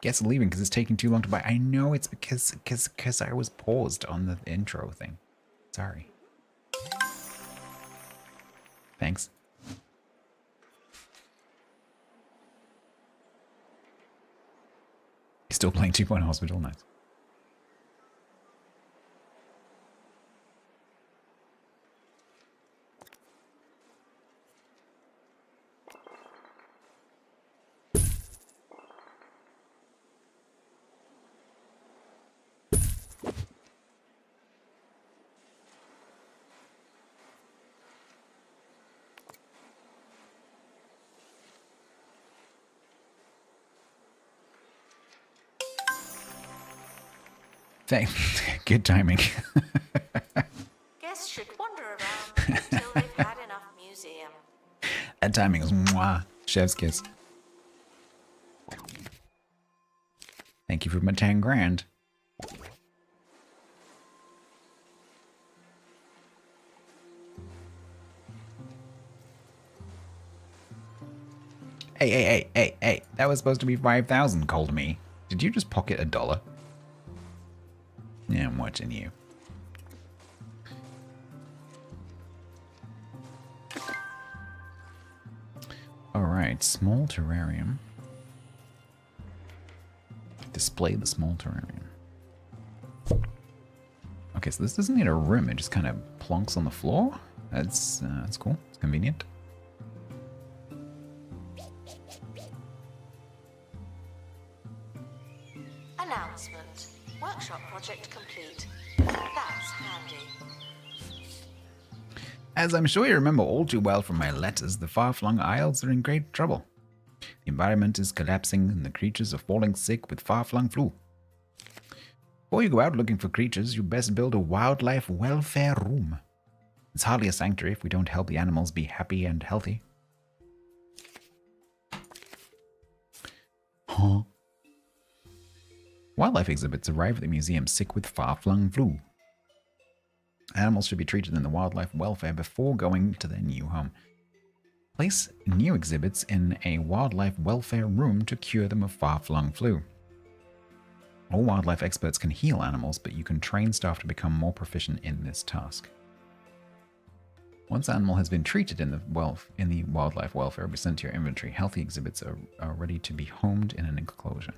Speaker 1: Guests are leaving because it's taking too long to buy. I know it's because I was paused on the intro thing. Sorry. Thanks. Still playing 2 Point Hospital, nice. Good timing.
Speaker 4: Guests should wander around until they've had enough museum.
Speaker 1: That timing is mwah. Chef's kiss. Thank you for my 10 grand. Hey. That was supposed to be 5,000, called me. Did you just pocket $1? Yeah, I'm watching you. Alright, small terrarium. Display the small terrarium. Okay, so this doesn't need a room, it just kind of plonks on the floor. That's cool, it's convenient.
Speaker 4: Announcement. Workshop project complete. That's handy.
Speaker 1: As I'm sure you remember all too well from my letters, the far-flung isles are in great trouble. The environment is collapsing and the creatures are falling sick with far-flung flu. Before you go out looking for creatures, you best build a wildlife welfare room. It's hardly a sanctuary if we don't help the animals be happy and healthy. Huh? Wildlife exhibits arrive at the museum sick with far-flung flu. Animals should be treated in the wildlife welfare before going to their new home. Place new exhibits in a wildlife welfare room to cure them of far-flung flu. All wildlife experts can heal animals, but you can train staff to become more proficient in this task. Once an animal has been treated in the wildlife welfare, will be sent to your inventory. Healthy exhibits are ready to be homed in an enclosure.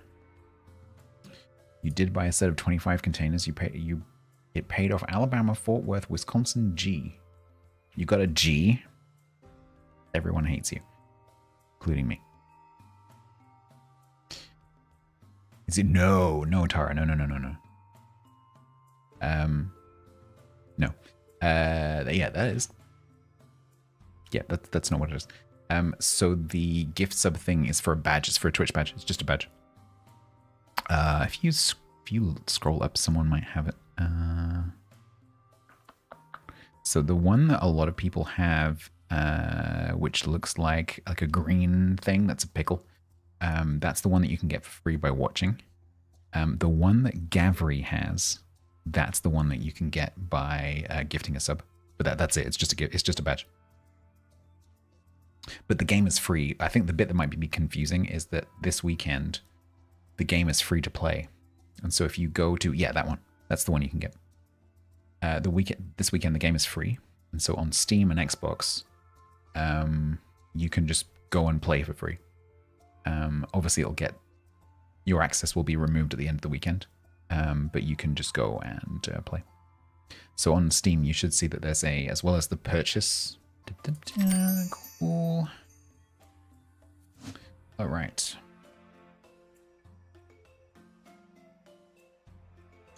Speaker 1: You did buy a set of 25 containers. It paid off Alabama, Fort Worth, Wisconsin, G. You got a G. Everyone hates you, including me. Is it no, Tara, no. No. Yeah, that is. Yeah, that's not what it is. So the gift sub thing is for a badge. It's for a Twitch badge. It's just a badge. If you scroll up, someone might have it. So the one that a lot of people have, which looks like a green thing, that's a pickle. That's the one that you can get for free by watching. The one that Gavri has, that's the one that you can get by gifting a sub. But that's it. It's just a badge. But the game is free. I think the bit that might be confusing is that this weekend, the game is free to play. And so if you go to, that one, that's the one you can get. This weekend the game is free, and so on Steam and Xbox, you can just go and play for free. Obviously, your access will be removed at the end of the weekend, but you can just go and play. So on Steam, you should see that there's as well as the purchase. Cool. All right.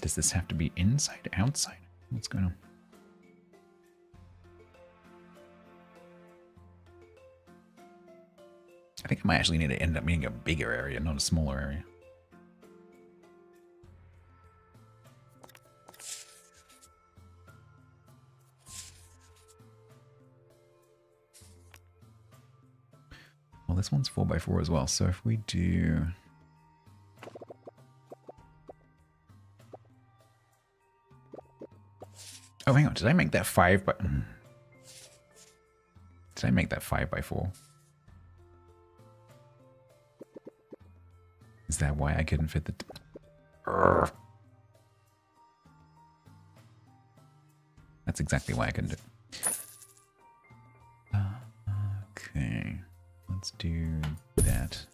Speaker 1: Does this have to be inside, outside? What's going on? I think I might actually need to end up meaning a bigger area, not a smaller area. Well, this one's 4x4 as well, so if we do... Oh, hang on, did I make that 5 by... Did I make that 5x4? Is that why I couldn't fit the... That's exactly why I couldn't do it. Okay, let's do that.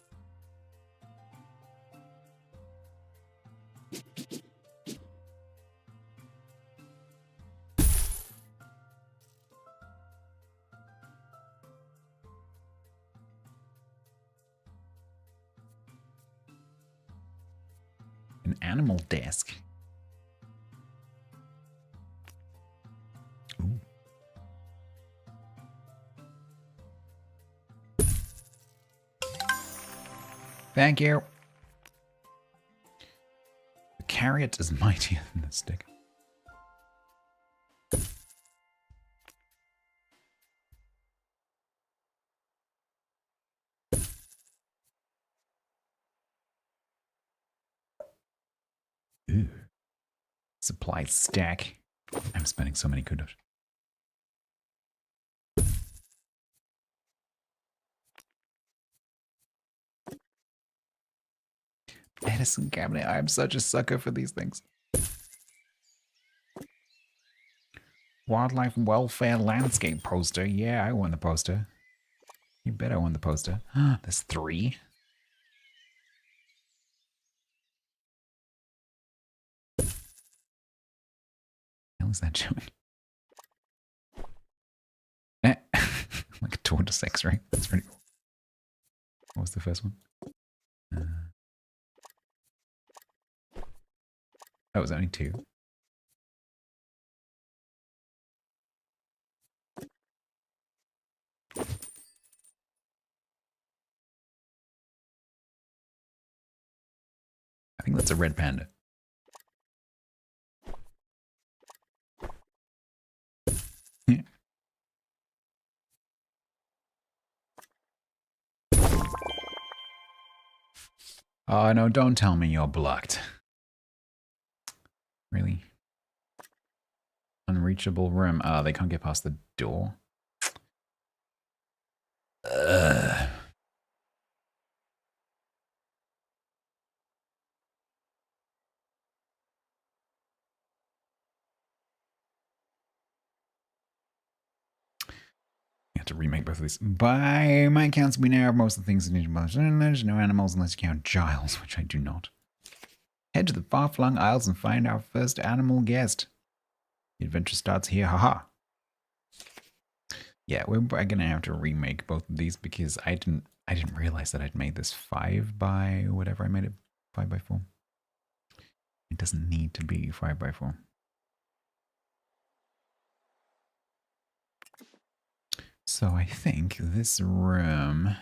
Speaker 1: An animal desk. Ooh. Thank you. The carrot is mightier than the stick. Ooh. Supply stack. I'm spending so many kudos. Medicine cabinet. I'm such a sucker for these things. Wildlife welfare landscape poster. Yeah, I won the poster. You bet I won the poster. There's 3. What is that showing? Like a tortoise X-ray. That's pretty cool. What was the first one? That was only 2. I think that's a red panda. Yeah. Oh no, don't tell me you're blocked. Really? Unreachable room. Oh, they can't get past the door. Ugh. You have to remake both of these. By my accounts, we now have most of the things that need to be. There's no animals unless you count Giles, which I do not. Head to the far-flung isles and find our first animal guest. The adventure starts here, haha. Yeah, we're gonna have to remake both of these because I didn't realize that I'd made this 5 by whatever I made it 5x4. It doesn't need to be 5x4. So I think this room.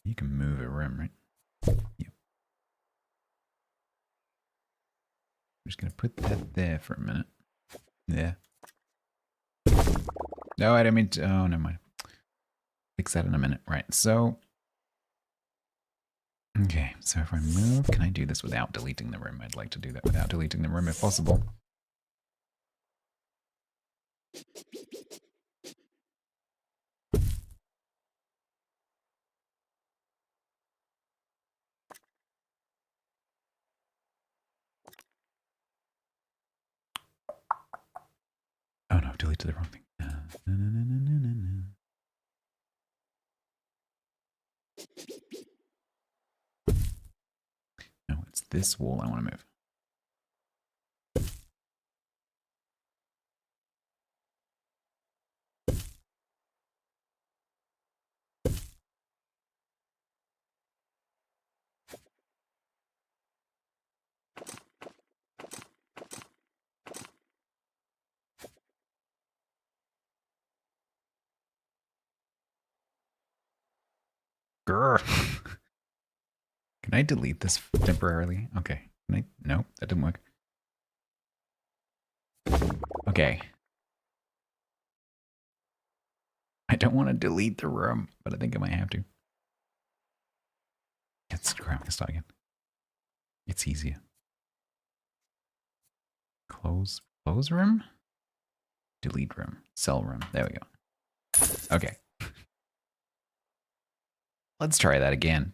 Speaker 1: You can move a room, right? Yep. I'm just gonna put that there for a minute. Yeah. No, I didn't mean to. Oh, never mind. Fix that in a minute. Right. So. Okay. So if I move, can I do this without deleting the room? I'd like to do that without deleting the room if possible. deleted the wrong thing. No, it's this wall I want to move. Grr. Can I delete this temporarily? Okay. Can I? No, that didn't work. Okay. I don't want to delete the room, but I think I might have to. It's crap. Let's start again. It's easier. Close room? Delete room. Cell room. There we go. Okay. Let's try that again.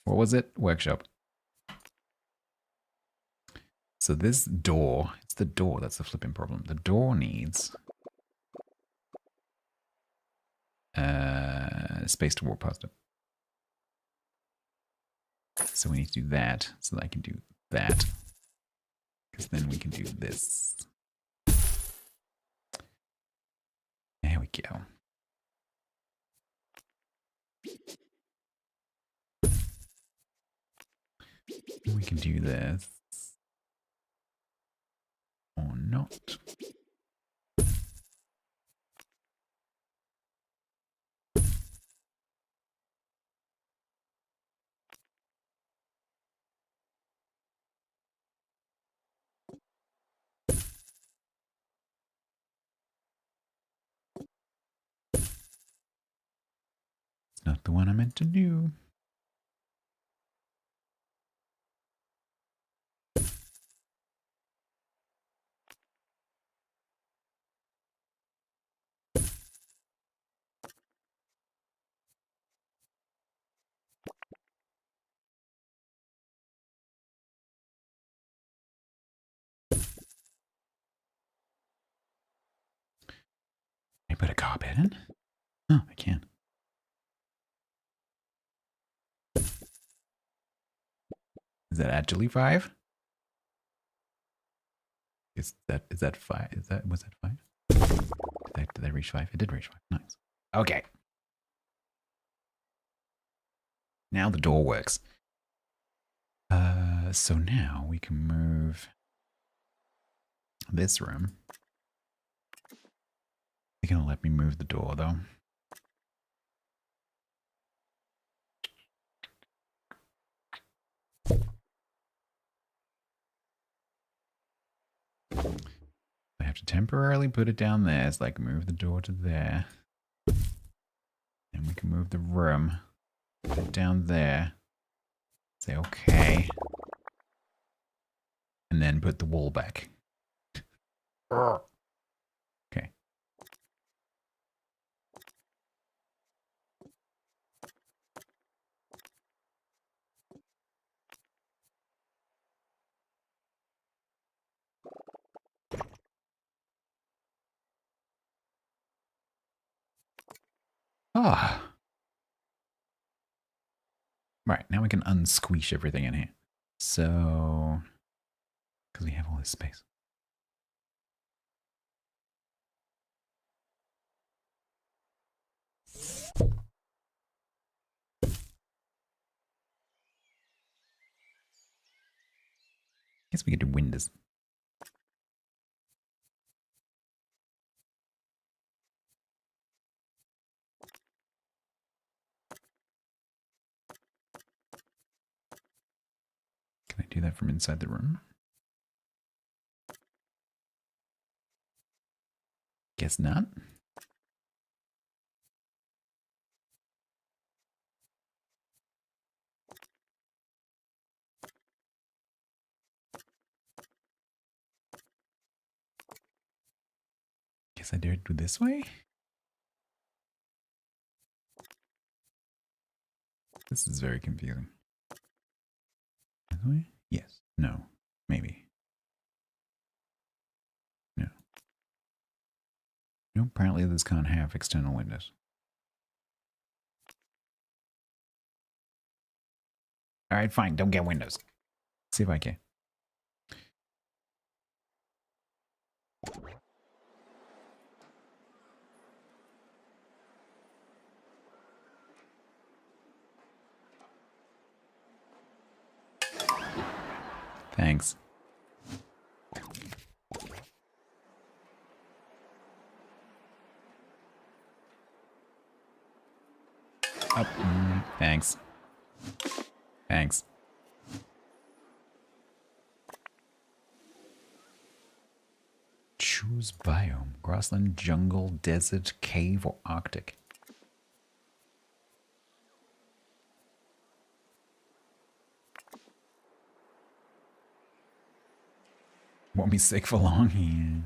Speaker 1: What was it? Workshop. So this door, it's the door that's the flipping problem. The door needs space to walk past it. So we need to do that so that I can do that. Because then we can do this. There we go. We can do this. Or not. It's not the one I meant to do. Can I put a carpet in? Oh, I can. Is that actually 5? Is that 5? Was that 5? Did I reach 5? It did reach 5. Nice. Okay. Now the door works. So now we can move this room. They're gonna let me move the door though. I have to temporarily put it down there so I can move the door to there. And we can move the room. Put it down there. Say okay. And then put the wall back. Okay. Ah. Right, now we can unsqueeze everything in here. So, because we have all this space. Guess we could do windows. Can I do that from inside the room? Guess not. Guess I dare do this way? This is very confusing. This way? Yes. No. Maybe. No. No, apparently this can't have external windows. All right, fine. Don't get windows. See if I can. Thanks. Oh, thanks. Thanks. Choose biome. Grassland, jungle, desert, cave, or Arctic. Won't be sick for long. Yeah.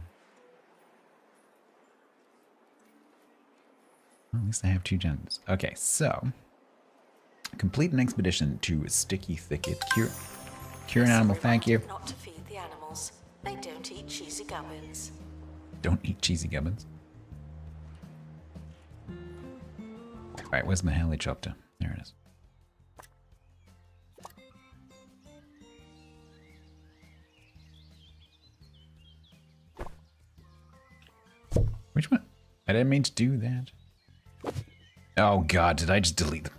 Speaker 1: Well, at least I have 2 gems. Okay, so complete an expedition to a sticky thicket. Cure an animal, thank you.
Speaker 4: Not to feed the animals. They don't eat cheesy gubbins.
Speaker 1: Don't eat cheesy gubbins. Alright, where's my helicopter? There it is. Which one? I didn't mean to do that. Oh god, did I just delete them?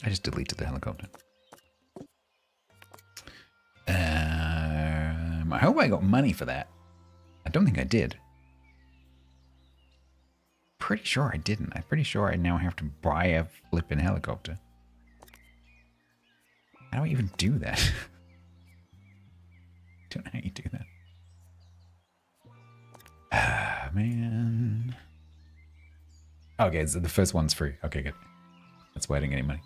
Speaker 1: I just deleted the helicopter. I hope I got money for that. I don't think I did. Pretty sure I didn't. I'm pretty sure I now have to buy a flipping helicopter. How do I even do that? Don't know how you do that. Ah, man. Okay, so the first one's free. Okay, good. That's why I didn't get any money.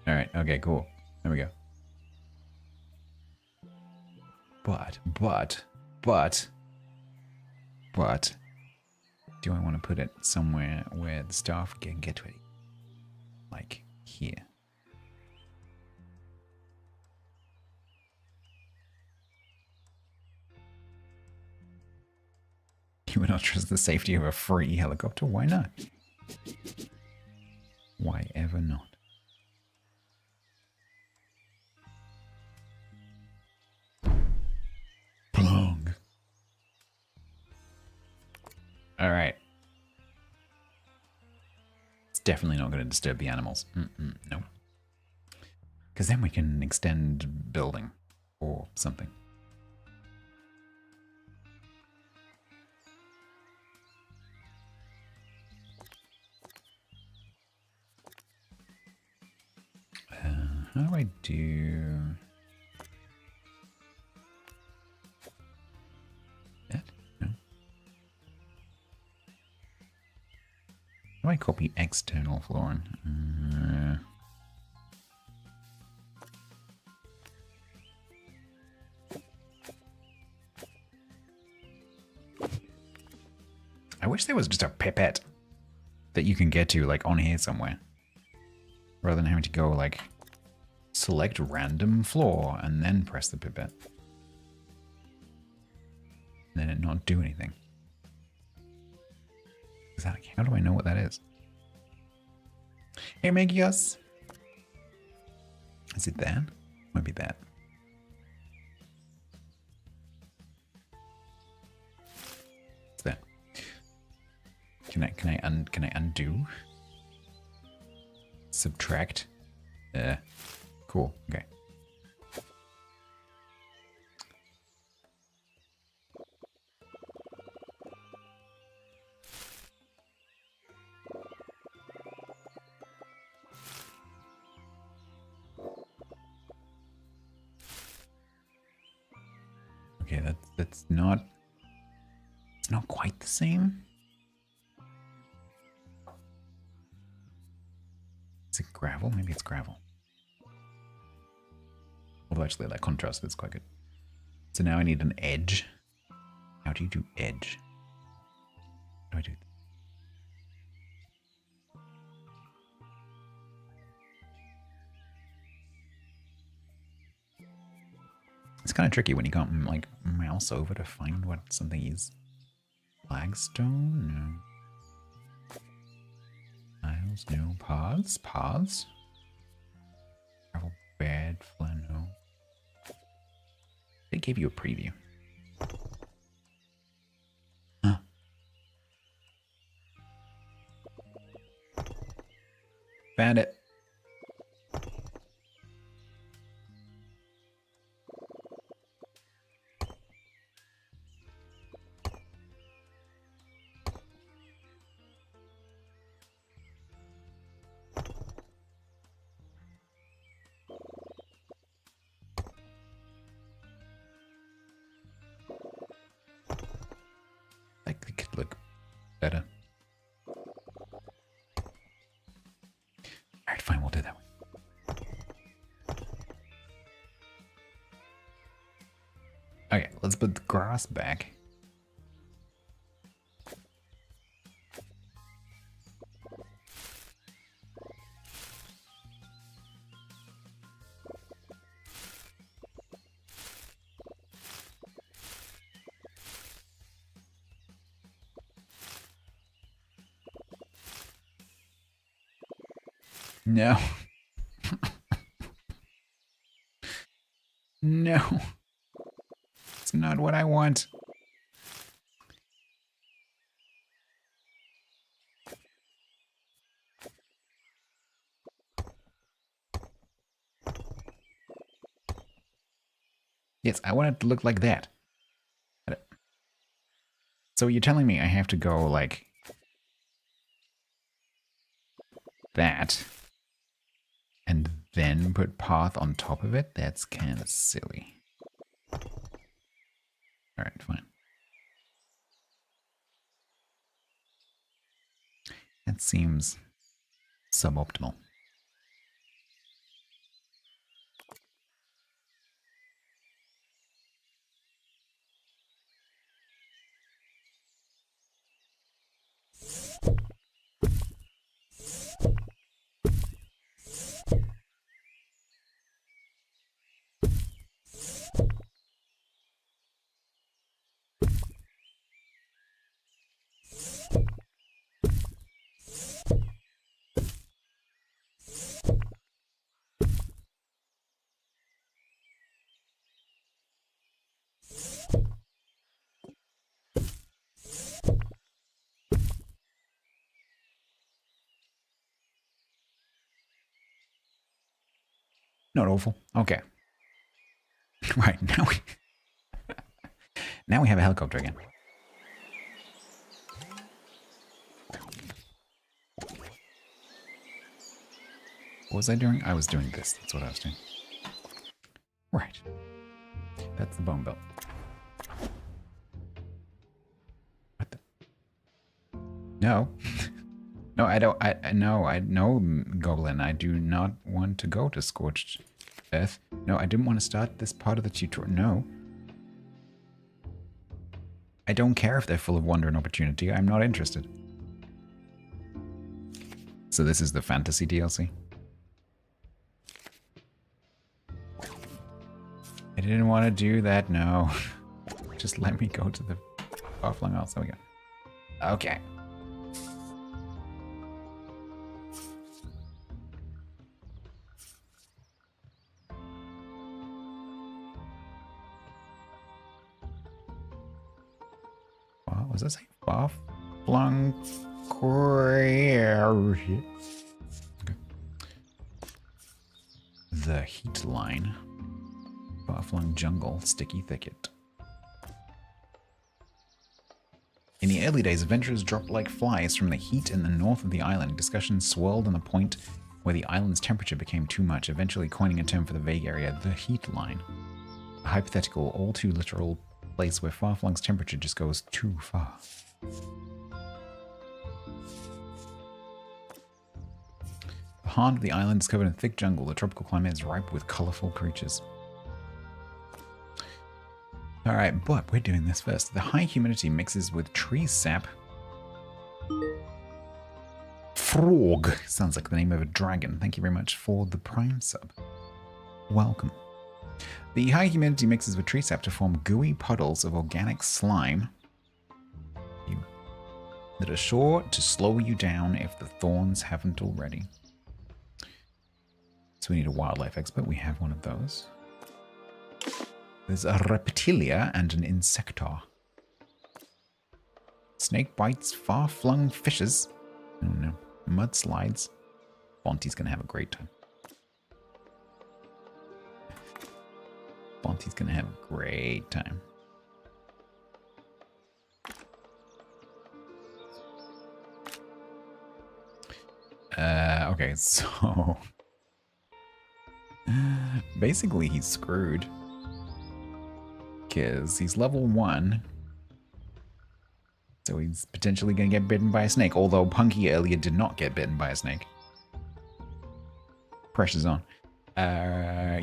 Speaker 1: Alright, okay, cool. There we go. But, do I want to put it somewhere where the staff can get ready? Like here. You would not trust the safety of a free helicopter? Why not? Why ever not? Plong. All right. It's definitely not going to disturb the animals. No. Because then we can extend building or something. How do I do that? No. How do I copy external flooring? I wish there was just a pipette that you can get to, like, on here somewhere. Rather than having to go, like, select random floor and then press the pipette. And then it not do anything. Exactly. How do I know what that is? Hey, Megios. Is it that? Might be that. What's that? Can I undo? Subtract? Cool. Okay. Okay, that's not. It's not quite the same. gravel? Maybe it's gravel. Although actually that contrast is quite good. So now I need an edge. How do you do edge? How do I do that? It's kind of tricky when you can't like mouse over to find what something is. Flagstone? No. Tiles? No. Paths? Paths? Gravel bed? No. They gave you a preview. Huh. Found it. It could look better. Alright, fine, we'll do that one. Okay, let's put the grass back. No. No. It's not what I want. Yes, I want it to look like that. So you're telling me I have to go like that and then put path on top of it? That's kind of silly. Alright, fine. That seems suboptimal. Not awful. Okay. Right, now we have a helicopter again. What was I doing? I was doing this. That's what I was doing. Right. That's the bone belt. What the? No. No, I don't. No, Goblin. I do not want to go to Scorched Earth. No, I didn't want to start this part of the tutorial. No. I don't care if they're full of wonder and opportunity. I'm not interested. So this is the fantasy DLC? I didn't want to do that, no. Just let me go to the far-flung house. There we go. Okay. What was that say? Far-flung career. Okay. The heat line. Far-flung jungle, sticky thicket. In the early days, adventurers dropped like flies from the heat in the north of the island. Discussions swirled on the point where the island's temperature became too much, eventually coining a term for the vague area, the heat line. A hypothetical, all too literal place where far-flung's temperature just goes too far. The Part of the island is covered in thick jungle. The tropical climate is ripe with colorful creatures. Alright, but we're doing this first. The high humidity mixes with tree sap. Frog sounds like the name of a dragon. Thank you very much for the Prime sub. Welcome. The high humidity mixes with tree sap to form gooey puddles of organic slime that are sure to slow you down if the thorns haven't already. So we need a wildlife expert. We have one of those. There's a reptilia and an insector. Snake bites far-flung fishes. Oh no. Mudslides. Bonte's gonna have a great time. Bonte's gonna have a great time. Okay, so basically he's screwed because he's level 1, so he's potentially gonna get bitten by a snake, although Punky earlier did not get bitten by a snake. Pressure's on.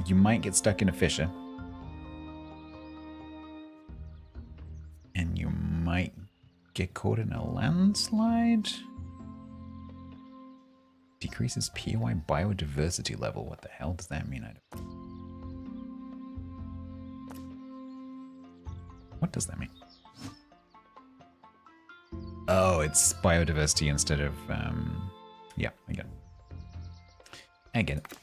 Speaker 1: You might get stuck in a fissure, and you might get caught in a landslide. Decreases POI biodiversity level. What the hell does that mean? I don't... What does that mean? Oh, it's biodiversity instead of... Yeah, I get it. I get it.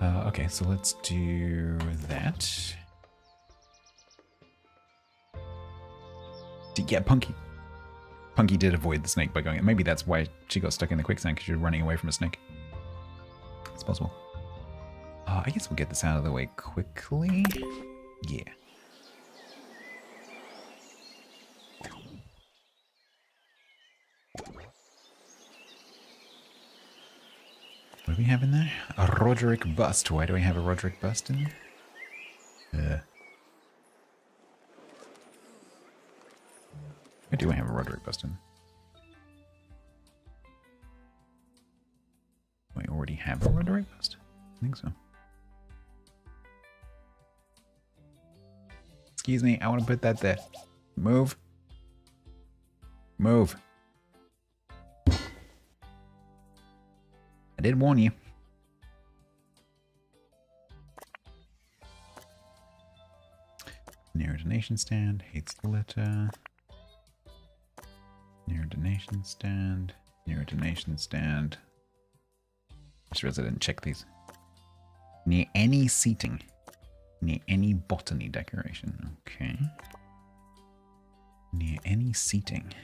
Speaker 1: Okay, so let's do that. To get Punky. Punky did avoid the snake by going in. Maybe that's why she got stuck in the quicksand, because she was running away from a snake. It's possible. I guess we'll get this out of the way quickly. Yeah. What do we have in there? A Roderick bust. Why do I have a Roderick bust in there? I do have a Roderick bust in. Do I already have a Roderick bust? I think so. Excuse me, I want to put that there. Move. Move. I did warn you. Near donation stand, hates the letter. Near donation stand. Near donation stand. Just realized I didn't check these. Near any seating. Near any botany decoration. Okay. Near any seating.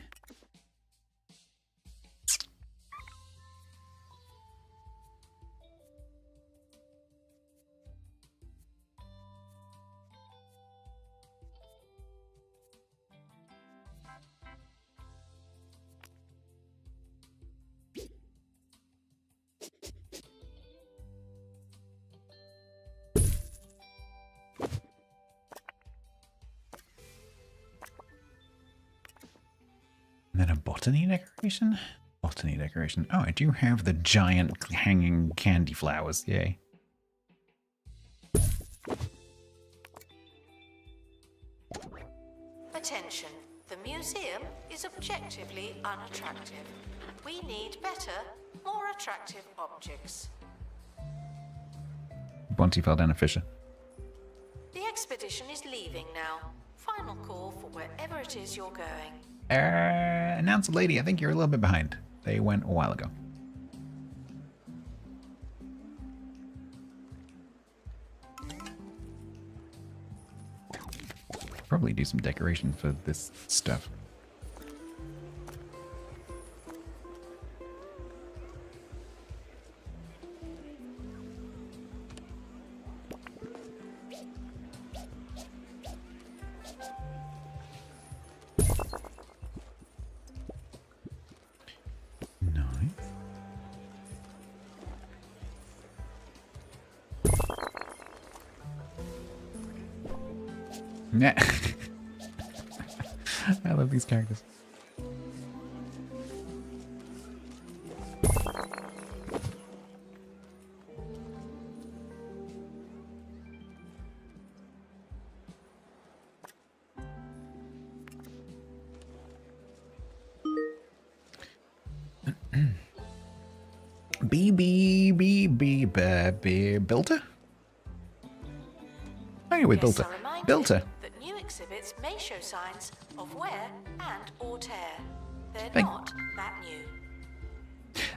Speaker 1: And then a botany decoration? Botany decoration. Oh, I do have the giant hanging candy flowers. Yay.
Speaker 4: Attention. The museum is objectively unattractive. We need better, more attractive objects.
Speaker 1: Bonte fell down a fissure.
Speaker 4: The expedition is leaving now. Final call for wherever it is you're going.
Speaker 1: Announce a lady. I think you're a little bit behind. They went a while ago. Probably do some decoration for this stuff. Nah. I love these characters. Builder? Hey, with
Speaker 4: Guests
Speaker 1: Builder.
Speaker 4: are reminded
Speaker 1: Builder.
Speaker 4: that new exhibits may show signs of wear and or tear. They're
Speaker 1: Thank-
Speaker 4: not that new.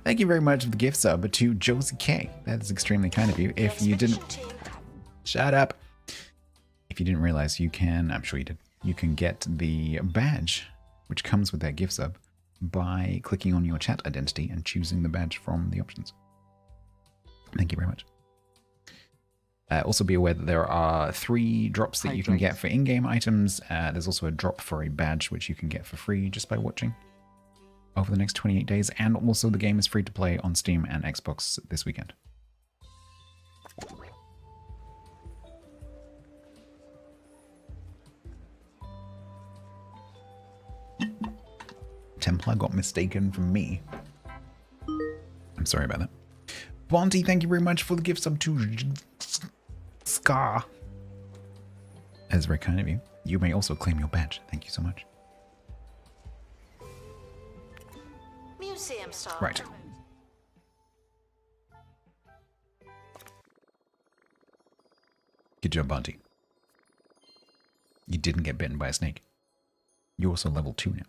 Speaker 1: Thank you very much for the gift sub to Josie K. That is extremely kind of you.
Speaker 4: The
Speaker 1: If you didn't...
Speaker 4: expedition team
Speaker 1: Shut up. If you didn't realize, you can... I'm sure you did. You can get the badge, which comes with that gift sub, by clicking on your chat identity and choosing the badge from the options. Thank you very much. Also be aware that there are 3 drops that you can get for in-game items. There's also a drop for a badge, which you can get for free just by watching over the next 28 days. And also the game is free to play on Steam and Xbox this weekend. Templar got mistaken for me. I'm sorry about that. Bonty, thank you very much for the gift sub to Scar. That's very kind of you. You may also claim your badge. Thank you so much.
Speaker 4: museum style.
Speaker 1: Right. Good job, Bonty. You didn't get bitten by a snake. You're also level 2 now.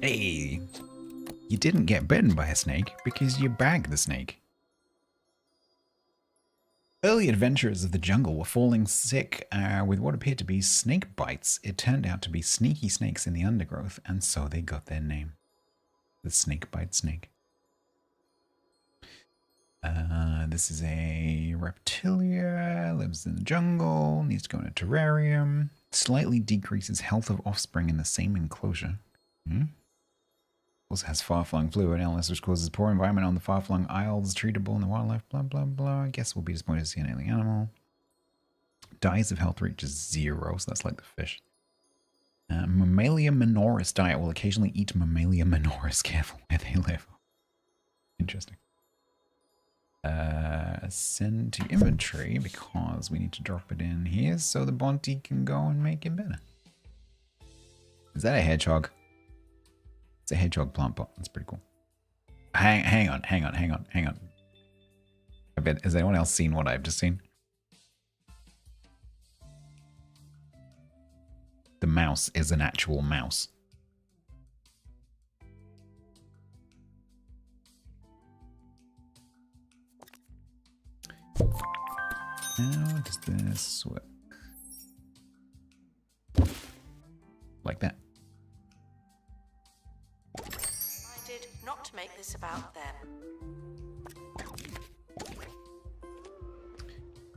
Speaker 1: Hey! You didn't get bitten by a snake because you bagged the snake. Early adventurers of the jungle were falling sick with what appeared to be snake bites. It turned out to be sneaky snakes in the undergrowth, and so they got their name. The snake bite snake. This is a reptilia, lives in the jungle, needs to go in a terrarium. Slightly decreases health of offspring in the same enclosure. Also has far-flung flu, an illness which causes poor environment on the far-flung isles, treatable in the wildlife, blah, blah, blah. I guess we'll be disappointed to see an alien animal. Dies if health reaches 0, so that's like the fish. Mammalia minoris diet will occasionally eat Mammalia minoris. Careful where they live. Interesting. Send to inventory because we need to drop it in here so the Bonty can go and make it better. Is that a hedgehog? It's a hedgehog plant pot. That's pretty cool. Hang on. I bet, has anyone else seen what I've just seen? The mouse is an actual mouse. How does this work? Like that.
Speaker 4: Decided not to make this about them.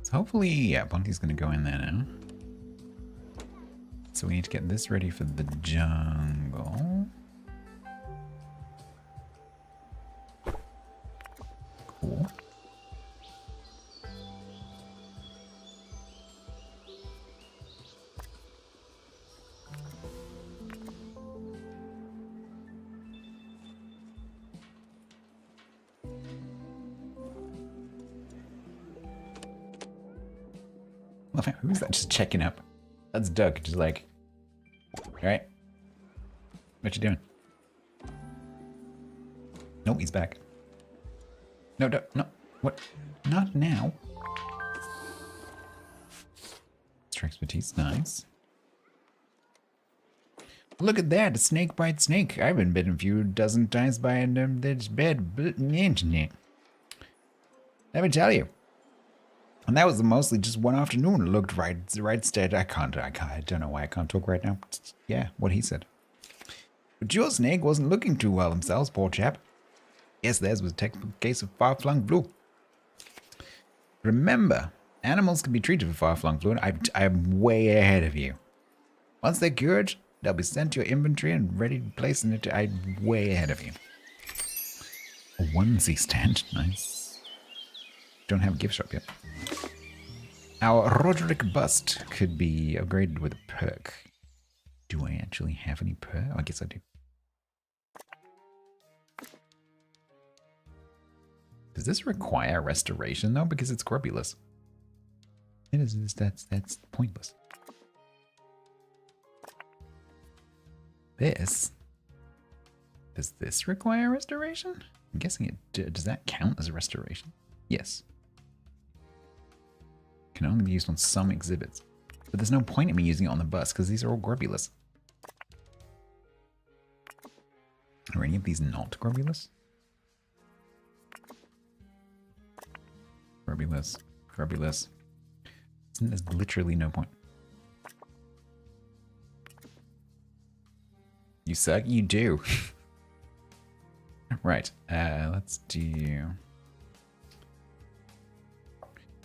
Speaker 1: So hopefully, yeah, Bunty's going to go in there now. So we need to get this ready for the jungle. Cool. Who's that just checking up? That's Doug, just like, alright. What you doing? Nope, he's back. No, what? Not now. Extra expertise, nice. Look at that, a snake bites snake. I've been bitten a few dozen times by an that's bed. Let me tell you. And that was mostly just one afternoon. It looked right stead. I don't know why I can't talk right now. Yeah, what he said. But your snake wasn't looking too well himself, poor chap. Yes, theirs was a textbook case of far-flung flu. Remember, animals can be treated for far-flung flu. I'm way ahead of you. Once they're cured, they'll be sent to your inventory and ready to place in it. I'm way ahead of you. A onesie stand, nice. Don't have a gift shop yet. Our Roderick bust could be upgraded with a perk. Do I actually have any perk? I guess I do. Does this require restoration though? Because it's scrubulous. It is. That's pointless. This Does this require restoration? I'm guessing it does that count as a restoration? Yes. Can only be used on some exhibits. But there's no point in me using it on the bus because these are all grubulous. Are any of these not grubulous? Grubulous. Grubulous. There's literally no point. You suck? You do. Right. Let's do...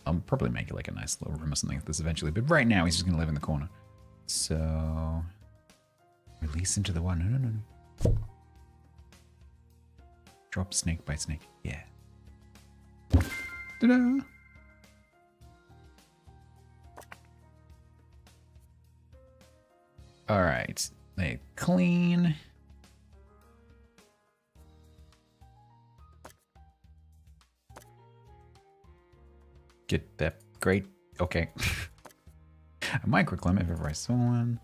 Speaker 1: I'll probably make it like a nice little room or something like this eventually. But right now, he's just going to live in the corner. So... Release into the one. No. Drop snake by snake. Yeah. Ta-da! Alright. They clean. Get that. Great. Okay. A microclimate if ever I saw one.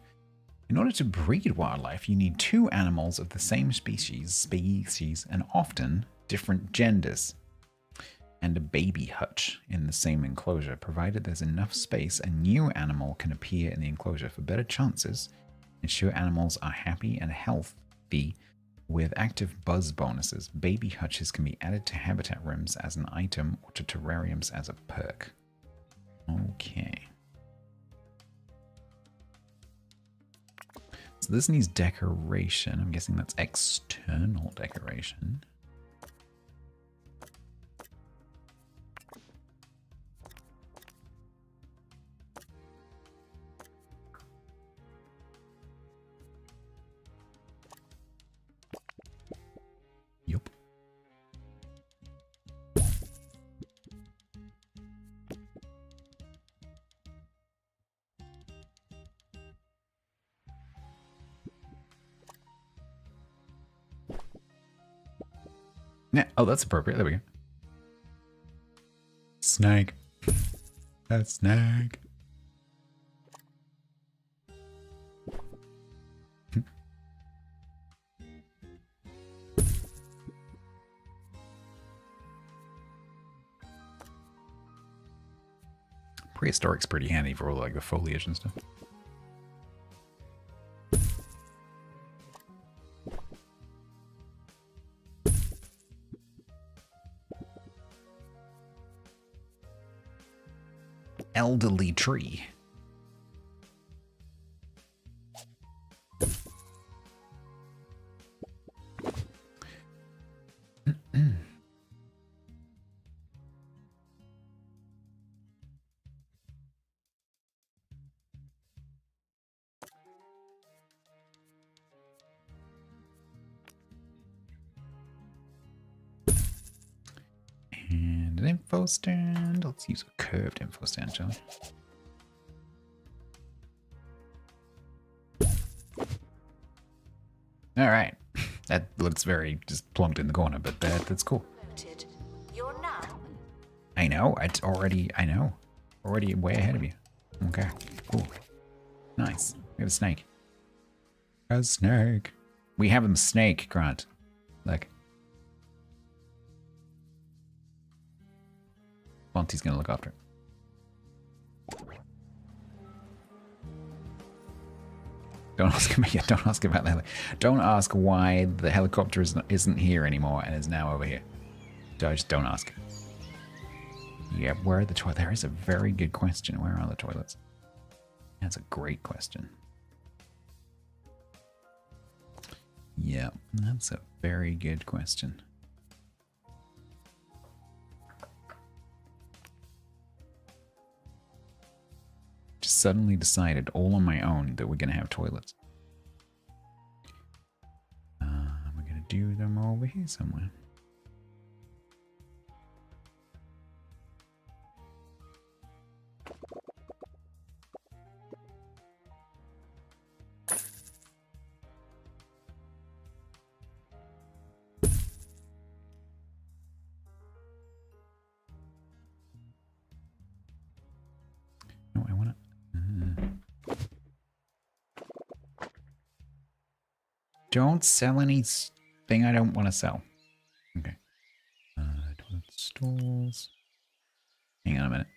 Speaker 1: In order to breed wildlife, you need 2 animals of the same species, and often different genders, and a baby hutch in the same enclosure. Provided there's enough space, a new animal can appear in the enclosure. For better chances, ensure animals are happy and healthy with active buzz bonuses. Baby hutches can be added to habitat rooms as an item or to terrariums as a perk. Okay. So this needs decoration. I'm guessing that's external decoration. Yup. Yeah. Oh, that's appropriate. There we go. Snake. That snake. Prehistoric's pretty handy for all like the foliage and stuff. Elderly tree. And an info stand. Let's use a curved info stand, shall we? All right. That looks very just plunked in the corner, but that's cool.
Speaker 4: Noted. You're now.
Speaker 1: I know. I know. Already way ahead of you. Okay. Cool. Nice. We have a snake. A snake. We have a snake, Grant. Look. Monty's gonna look after it. Don't ask me. Don't ask about that. Don't ask why the helicopter isn't here anymore and is now over here. Just don't ask. Yeah, where are the toilets? There is a very good question. Where are the toilets? That's a great question. Yeah, that's a very good question. Just suddenly decided all on my own that we're going to have toilets. We're going to do them over here somewhere. No, I want to... Don't sell anything. thing I don't want to sell. Okay. Toilet stalls. Hang on a minute.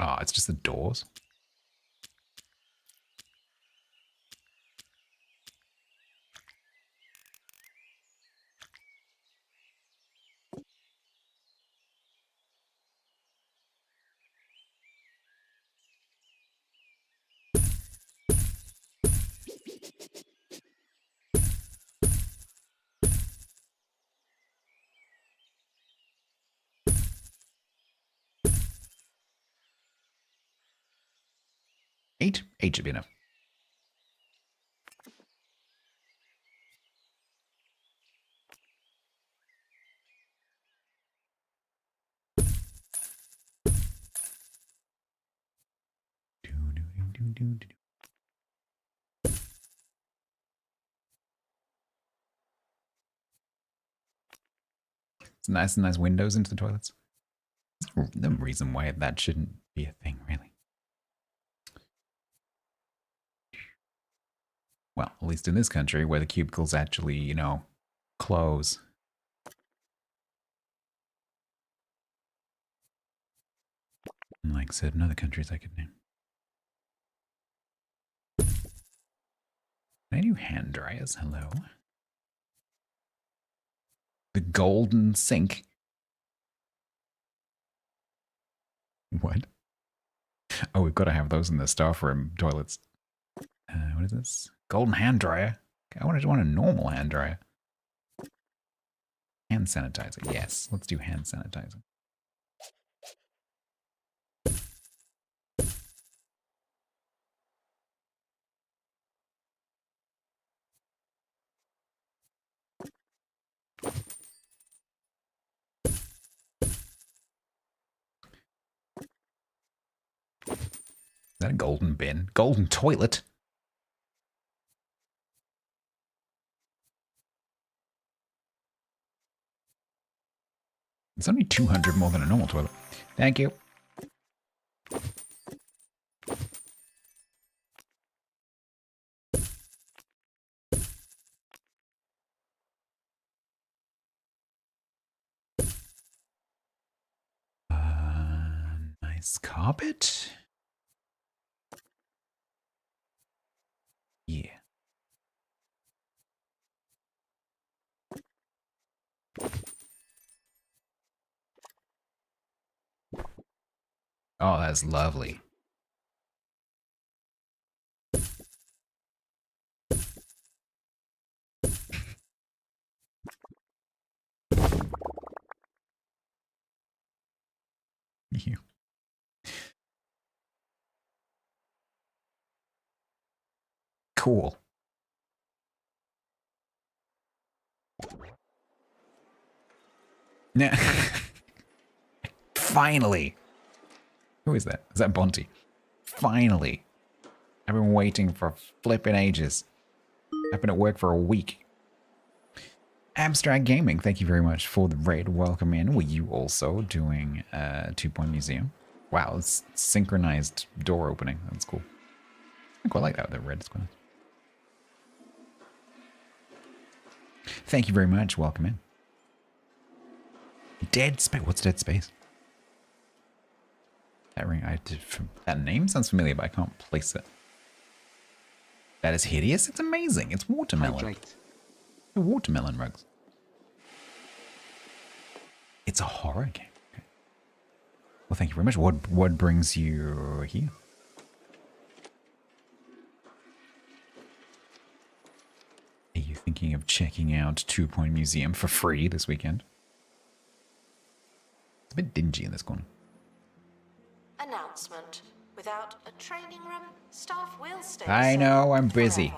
Speaker 1: Oh, it's just the doors. Eight? Eight should be enough. It's nice windows into the toilets. There's no reason why that shouldn't be a thing, really. Well, at least in this country where the cubicles actually, you know, close. Unlike certain other countries I could name. Can I do hand dryers? Hello. The golden sink. What? Oh, we've got to have those in the staff room toilets. What is this? Golden hand dryer. I want a normal hand dryer. Hand sanitizer. Yes, let's do hand sanitizer. Is that a golden bin? Golden toilet? It's only 200 more than a normal toilet. Thank you. Nice carpet. Yeah. Oh, that's lovely. You. Cool. Yeah. Finally. Who is that? Is that Bonte? Finally. I've been waiting for flipping ages. I've been at work for a week. Abstract Gaming, thank you very much for the raid. Welcome in. Were you also doing 2-point museum? Wow, it's synchronized door opening. That's cool. I quite like that with the red. It's quite nice. Thank you very much. Welcome in. Dead Space. What's Dead Space? That ring. That name sounds familiar, but I can't place it. That is hideous. It's amazing. It's watermelon.
Speaker 3: Hydrate.
Speaker 1: The watermelon rugs. It's a horror game. Okay. Well, thank you very much. What brings you here? Are you thinking of checking out 2-point museum for free this weekend? It's a bit dingy in this corner.
Speaker 4: Announcement. Without a training room, staff will stay.
Speaker 1: I know, I'm busy.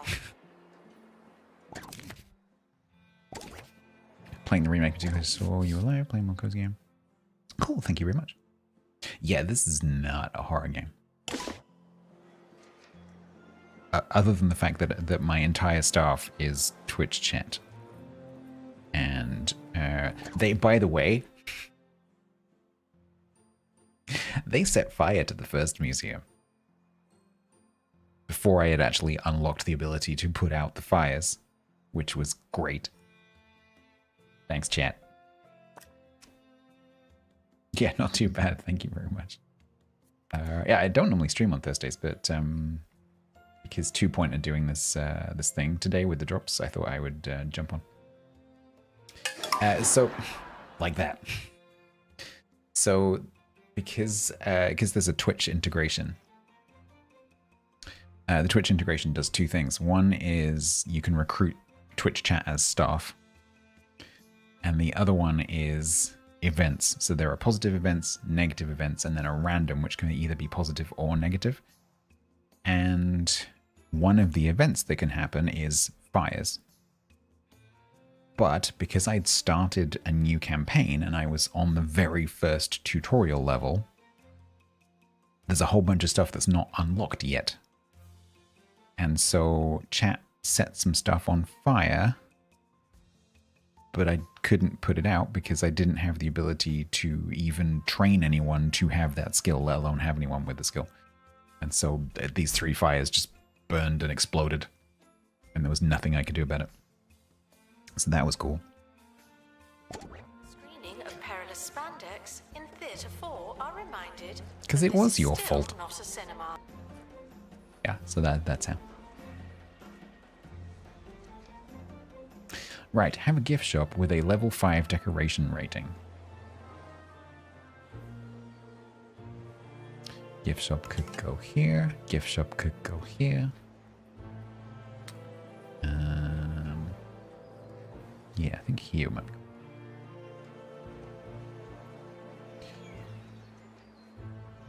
Speaker 1: Playing the remake of this, so you alive, playing more cozy game. Cool, thank you very much. Yeah, this is not a horror game. Other than the fact that my entire staff is Twitch chat. And they, by the way, they set fire to the first museum before I had actually unlocked the ability to put out the fires, which was great. Thanks, chat. Yeah, not too bad. Thank you very much. Yeah, I don't normally stream on Thursdays, but because 2 Point are doing this this thing today with the drops, I thought I would jump on. So, like that. So, because there's a Twitch integration, the Twitch integration does two things. One is you can recruit Twitch chat as staff, and the other one is events. So there are positive events, negative events, and then a random, which can either be positive or negative. And one of the events that can happen is fires. But because I'd started a new campaign and I was on the very first tutorial level, there's a whole bunch of stuff that's not unlocked yet. And so chat set some stuff on fire, but I couldn't put it out because I didn't have the ability to even train anyone to have that skill, let alone have anyone with the skill. And so these 3 fires just burned and exploded, and there was nothing I could do about it. So that was cool.
Speaker 4: Screening of perilous spandex in Theatre 4 are reminded.
Speaker 1: Because it was your
Speaker 4: still
Speaker 1: fault.
Speaker 4: Not a cinema.
Speaker 1: Yeah, so that's how. Right, have a gift shop with a level 5 decoration rating. Gift shop could go here. Gift shop could go here. Yeah, I think here might be.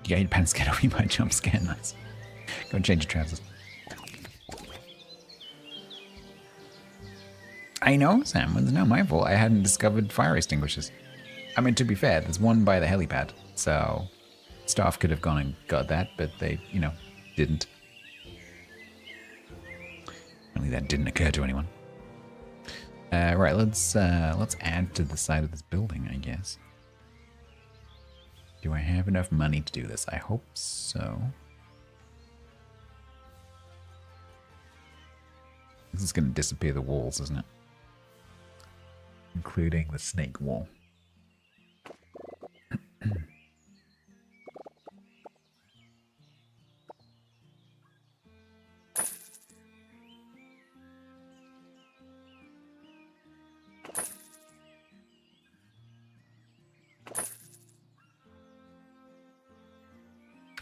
Speaker 1: Yeah, your pants get away by jump scare. Nice. Go and change your trousers. I know, Sam. It's not my fault. I hadn't discovered fire extinguishers. I mean, to be fair, there's one by the helipad, so staff could have gone and got that, but they, you know, didn't. Only that didn't occur to anyone. Right, let's add to the side of this building, I guess. Do I have enough money to do this? I hope so. This is going to disappear the walls, isn't it? Including the snake wall.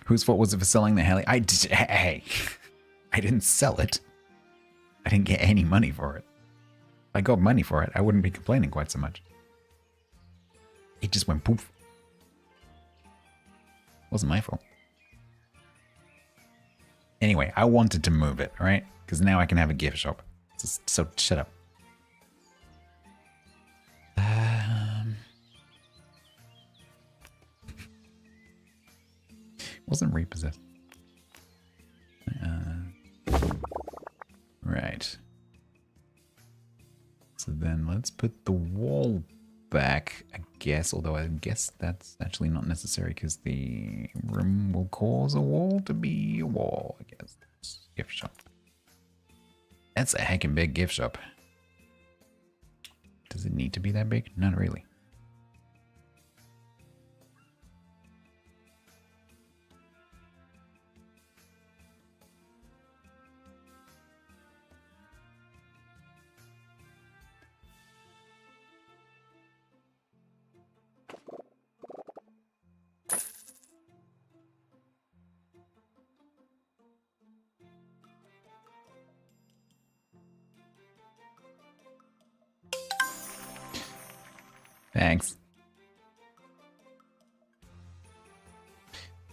Speaker 1: Whose fault was it for selling the heli? Hey, I didn't sell it. I didn't get any money for it. If I got money for it, I wouldn't be complaining quite so much. It just went poof. Wasn't my fault. Anyway, I wanted to move it, right? Because now I can have a gift shop. So shut up. Wasn't repossessed. Right. So then let's put the wall back, I guess. Although I guess that's actually not necessary because the room will cause a wall to be a wall, I guess. Gift shop. That's a heckin' big gift shop. Does it need to be that big? Not really. Thanks.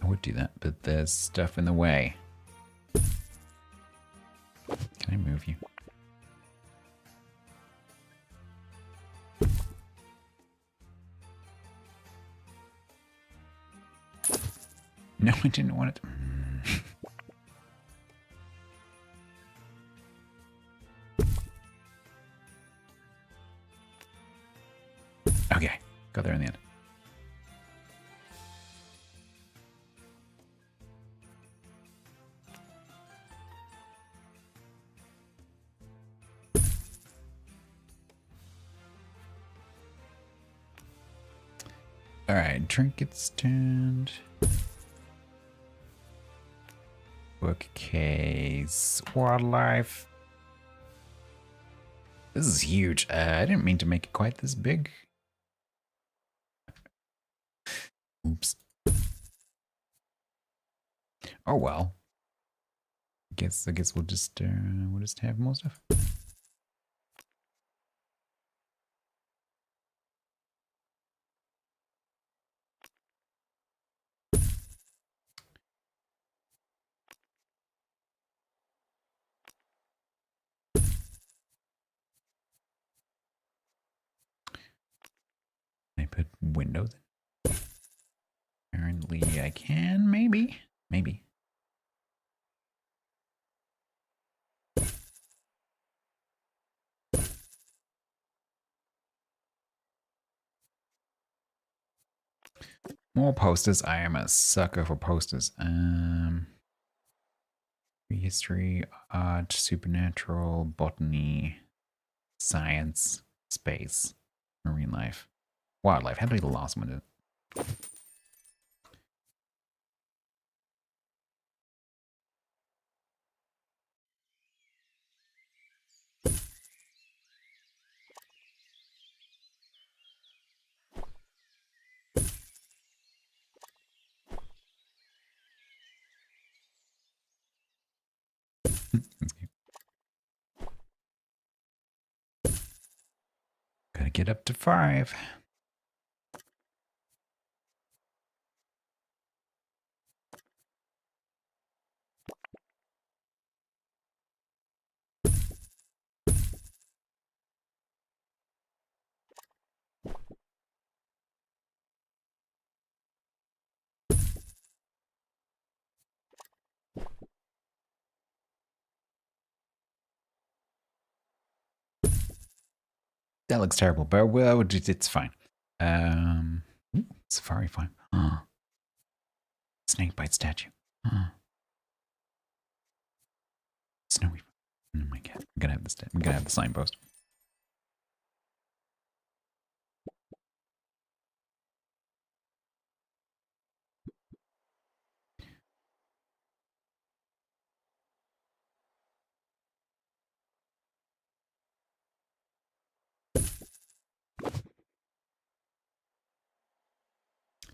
Speaker 1: I would do that, but there's stuff in the way. Can I move you? No, I didn't want it. Okay, got there in the end. Alright, trinkets turned. Bookcase. Wildlife. This is huge. I didn't mean to make it quite this big. Oops. Oh well. I guess we'll just have more stuff. I put windows in. Apparently I can, maybe. Maybe. More posters. I am a sucker for posters. History, art, supernatural, botany, science, space, marine life, wildlife. How do the last one do? Gotta get up to 5. That looks terrible, but well, it's fine. Safari fine. Snakebite statue. Snowy. Oh my god! I'm gonna have this. I'm gonna have the signpost.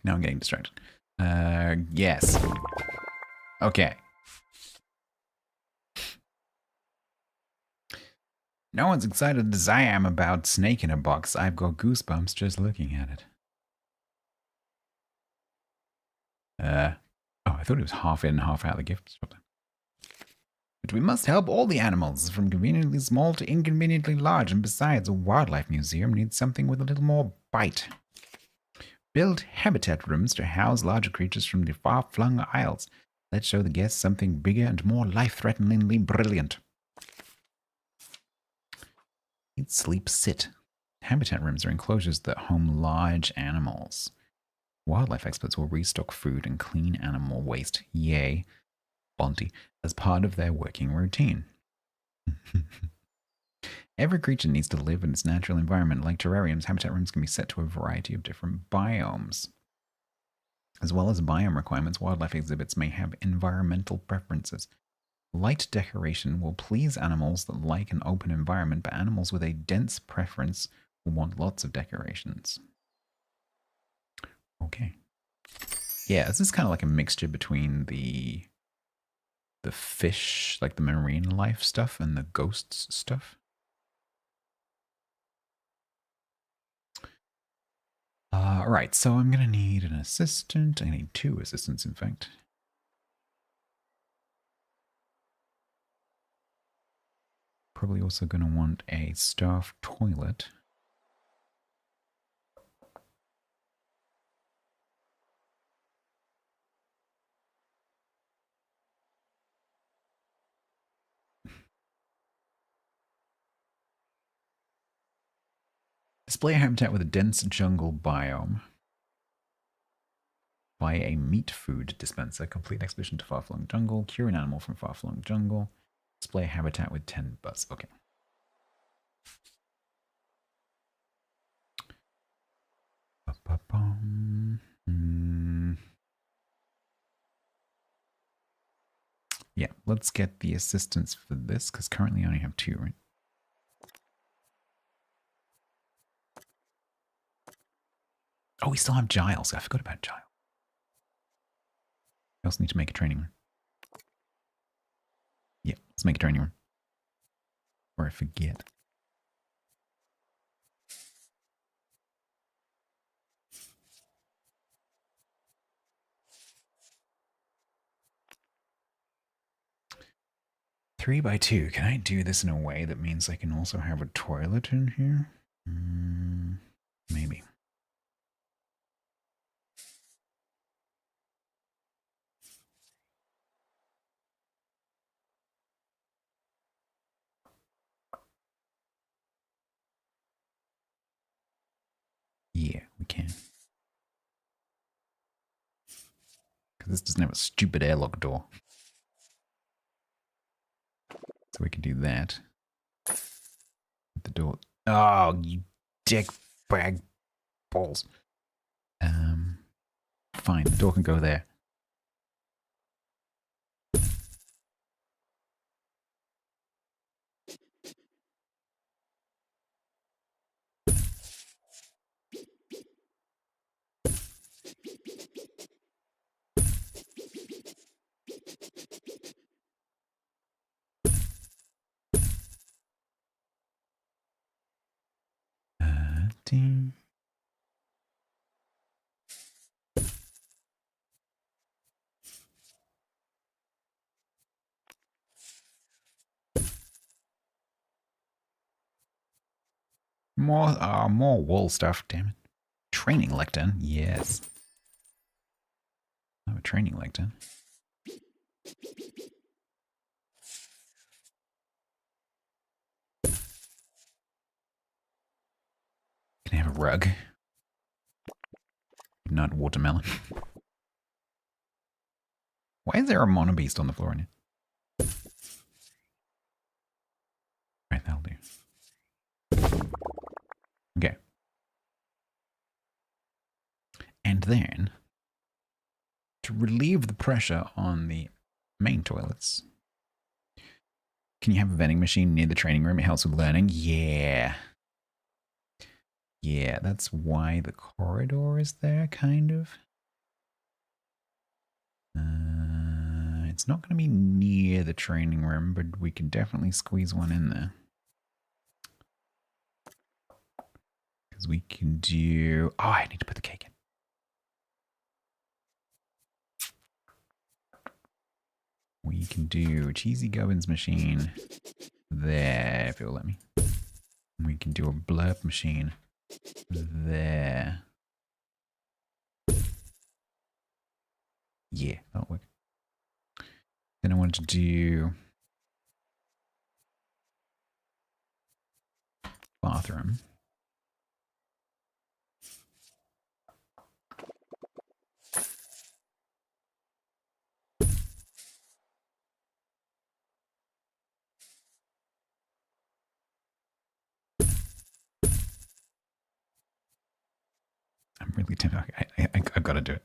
Speaker 1: Now I'm getting distracted. Yes. Okay. No one's excited as I am about Snake in a Box. I've got goosebumps just looking at it. Oh, I thought it was half in, half out of the gift shop. But we must help all the animals, from conveniently small to inconveniently large, and besides, a wildlife museum needs something with a little more bite. Build habitat rooms to house larger creatures from the far-flung isles. Let's show the guests something bigger and more life-threateningly brilliant. Eat, sleep, sit. Habitat rooms are enclosures that home large animals. Wildlife experts will restock food and clean animal waste, yay, Bonty, as part of their working routine. Every creature needs to live in its natural environment. Like terrariums, habitat rooms can be set to a variety of different biomes. As well as biome requirements, wildlife exhibits may have environmental preferences. Light decoration will please animals that like an open environment, but animals with a dense preference will want lots of decorations. Okay. Yeah, this is kind of like a mixture between the fish, like the marine life stuff, and the ghosts stuff. Right, so I'm going to need an assistant. I need 2 assistants, in fact. Probably also going to want a staff toilet. Display a habitat with a dense jungle biome. Buy a meat food dispenser. Complete expedition to far-flung jungle. Cure an animal from far-flung jungle. Display a habitat with 10 bus. Okay. Ba-ba-bum. Yeah, let's get the assistance for this, because currently I only have 2, right? Oh, we still have Giles. I forgot about Giles. I also need to make a training room. Yeah, let's make a training room. Or I forget. Three by 2. Can I do this in a way that means I can also have a toilet in here? Maybe. Yeah, we can. Because this doesn't have a stupid airlock door. So we can do that. The door. Oh, you dick bag balls. Fine, the door can go there. Ding. More wall stuff, damn it. Training lectern, yes. I have a training lectern. Can I have a rug? Not watermelon. Why is there a monobeast on the floor in it? Right, that'll do. Okay. And then, to relieve the pressure on the main toilets, can you have a vending machine near the training room? It helps with learning. Yeah. Yeah, that's why the corridor is there, kind of. It's not going to be near the training room, but we can definitely squeeze one in there. Because we can do... Oh, I need to put the cake in. We can do Cheesy Gubbins machine there, if it will let me. We can do a blurb machine there. Yeah, that'll work. Then I wanted to do bathroom. I'm really tempted. I've got to do it.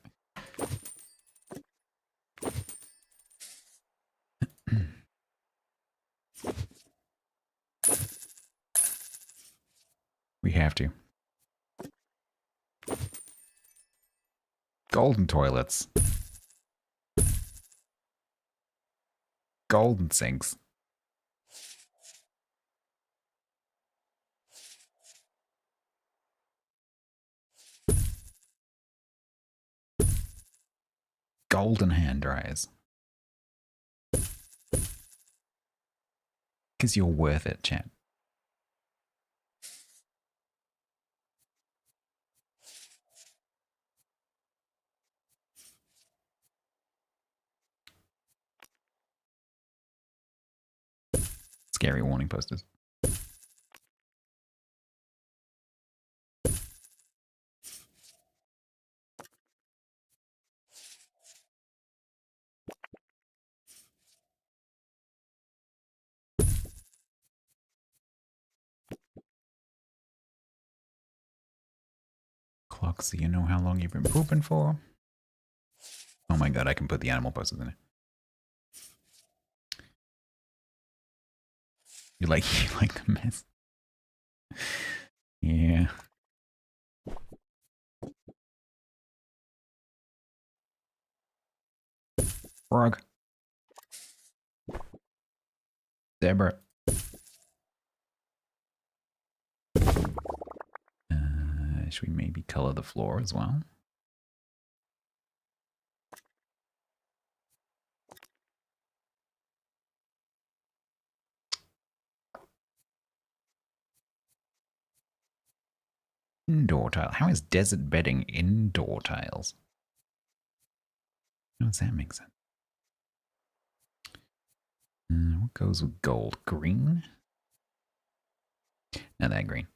Speaker 1: We have to. Golden toilets. Golden sinks. Golden hand dryers. Because you're worth it, chat. Scary warning posters. Clock so you know how long you've been pooping for. Oh my god, I can put the animal posters in it. You like the mess? Yeah. Frog. Deborah. Should we maybe color the floor as well? Indoor tile. How is desert bedding indoor tiles? How does that make sense? What goes with gold? Green? Not that green.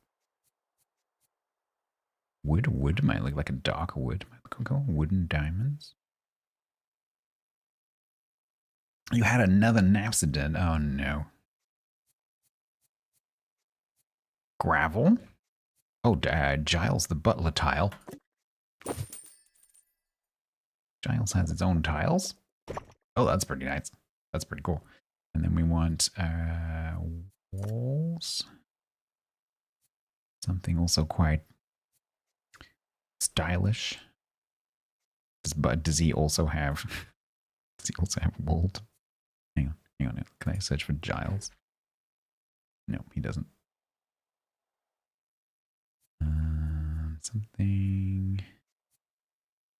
Speaker 1: Wood might look like a darker wood. Wooden diamonds. You had another napsiden. Oh no. Gravel? Oh, Giles the butler tile. Giles has its own tiles. Oh, that's pretty nice. That's pretty cool. And then we want walls. Something also quite stylish. Does he also have? Does he also have walled? Hang on. Can I search for Giles? No, he doesn't. Something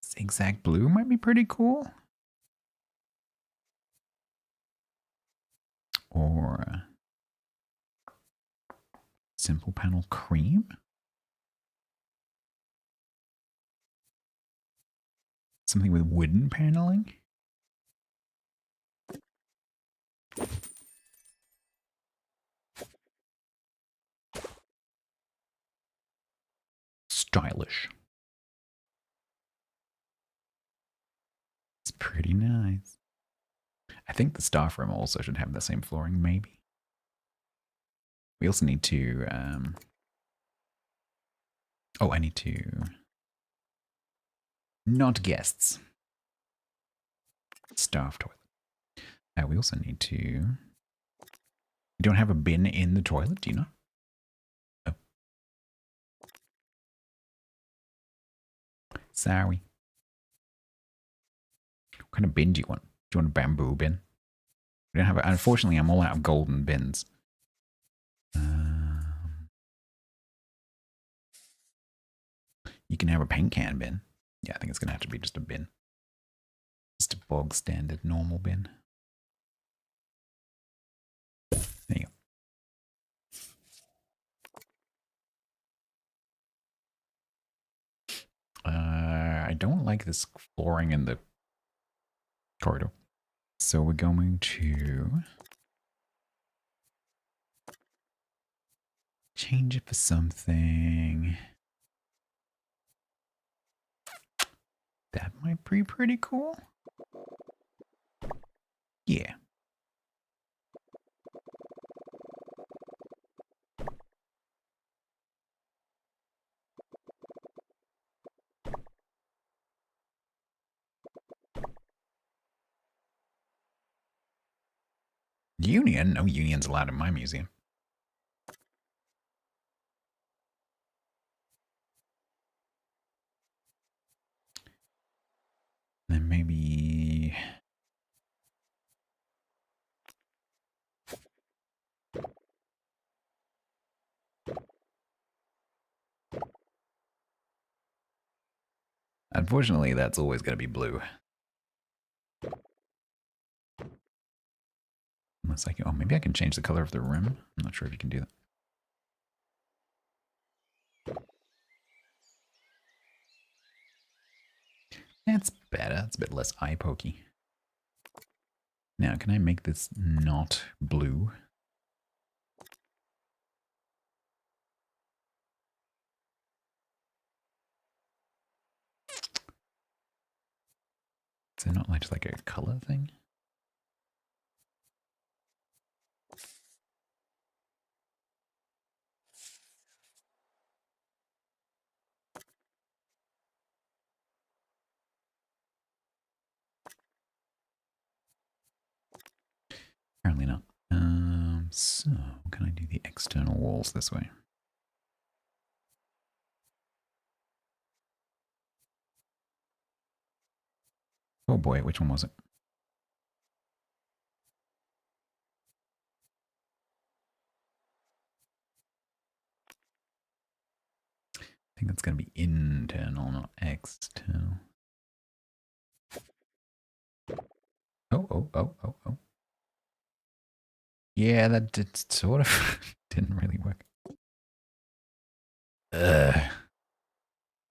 Speaker 1: zigzag blue might be pretty cool. Or simple panel cream. Something with wooden paneling. Stylish. It's pretty nice. I think the staff room also should have the same flooring, maybe. We also need to... oh, I need to... Not guests. Staff toilet. We also need to... You don't have a bin in the toilet, do you know? Oh. Sorry. What kind of bin do you want? Do you want a bamboo bin? We don't have a, unfortunately, I'm all out of golden bins. You can have a paint can bin. Yeah, I think it's going to have to be just a bin. Just a bog standard normal bin. There you go. I don't like this flooring in the corridor. So we're going to change it for something. That might be pretty cool. Yeah. Union? No union's allowed in my museum. Then maybe... Unfortunately, that's always going to be blue. Unless I can... Oh, maybe I can change the color of the rim. I'm not sure if you can do that. That's better. It's a bit less eye-pokey. Now, can I make this not blue? Is it not like just like a color thing? Apparently not. So what can I do the external walls this way? Oh boy, which one was it? I think it's going to be internal, not external. Oh. Yeah, that did sort of didn't really work.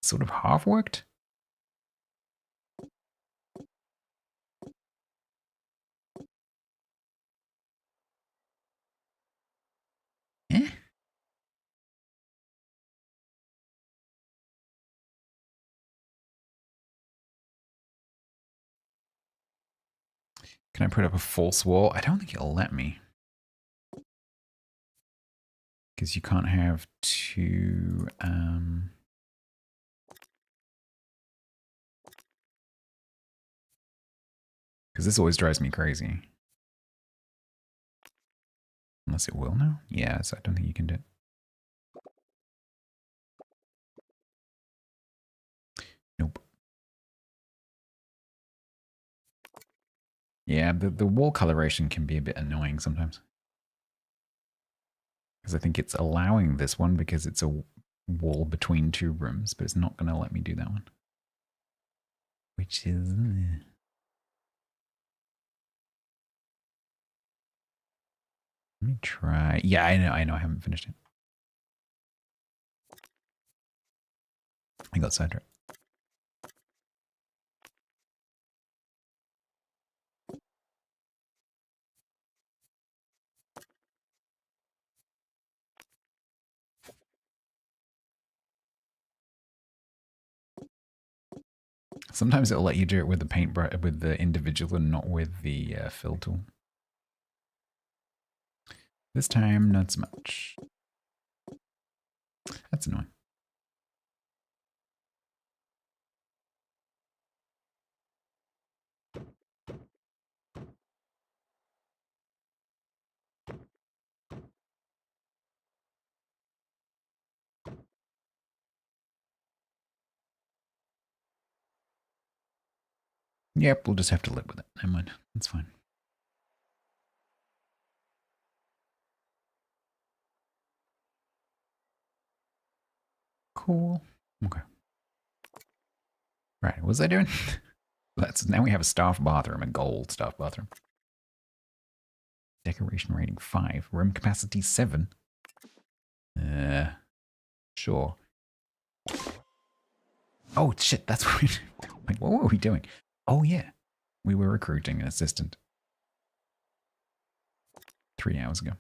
Speaker 1: Sort of half worked. Eh? Can I put up a false wall? I don't think it'll let me. Because you can't have two... Because this always drives me crazy. Unless it will now? Yeah, so I don't think you can do it. Nope. Yeah, the wall coloration can be a bit annoying sometimes. Because I think it's allowing this one because it's a wall between two rooms, but it's not going to let me do that one. Which is... Let me try. Yeah, I know, I haven't finished it. I got sidetracked. Sometimes it'll let you do it with the paintbrush, with the individual and not with the fill tool. This time, not so much. That's annoying. Yep, we'll just have to live with it. Never mind. That's fine. Cool. Okay. Right, what was I doing? Now we have a staff bathroom, a gold staff bathroom. Decoration rating 5. Room capacity 7. Sure. Oh shit, that's what we like, what were we doing? Oh yeah. We were recruiting an assistant. 3 hours ago.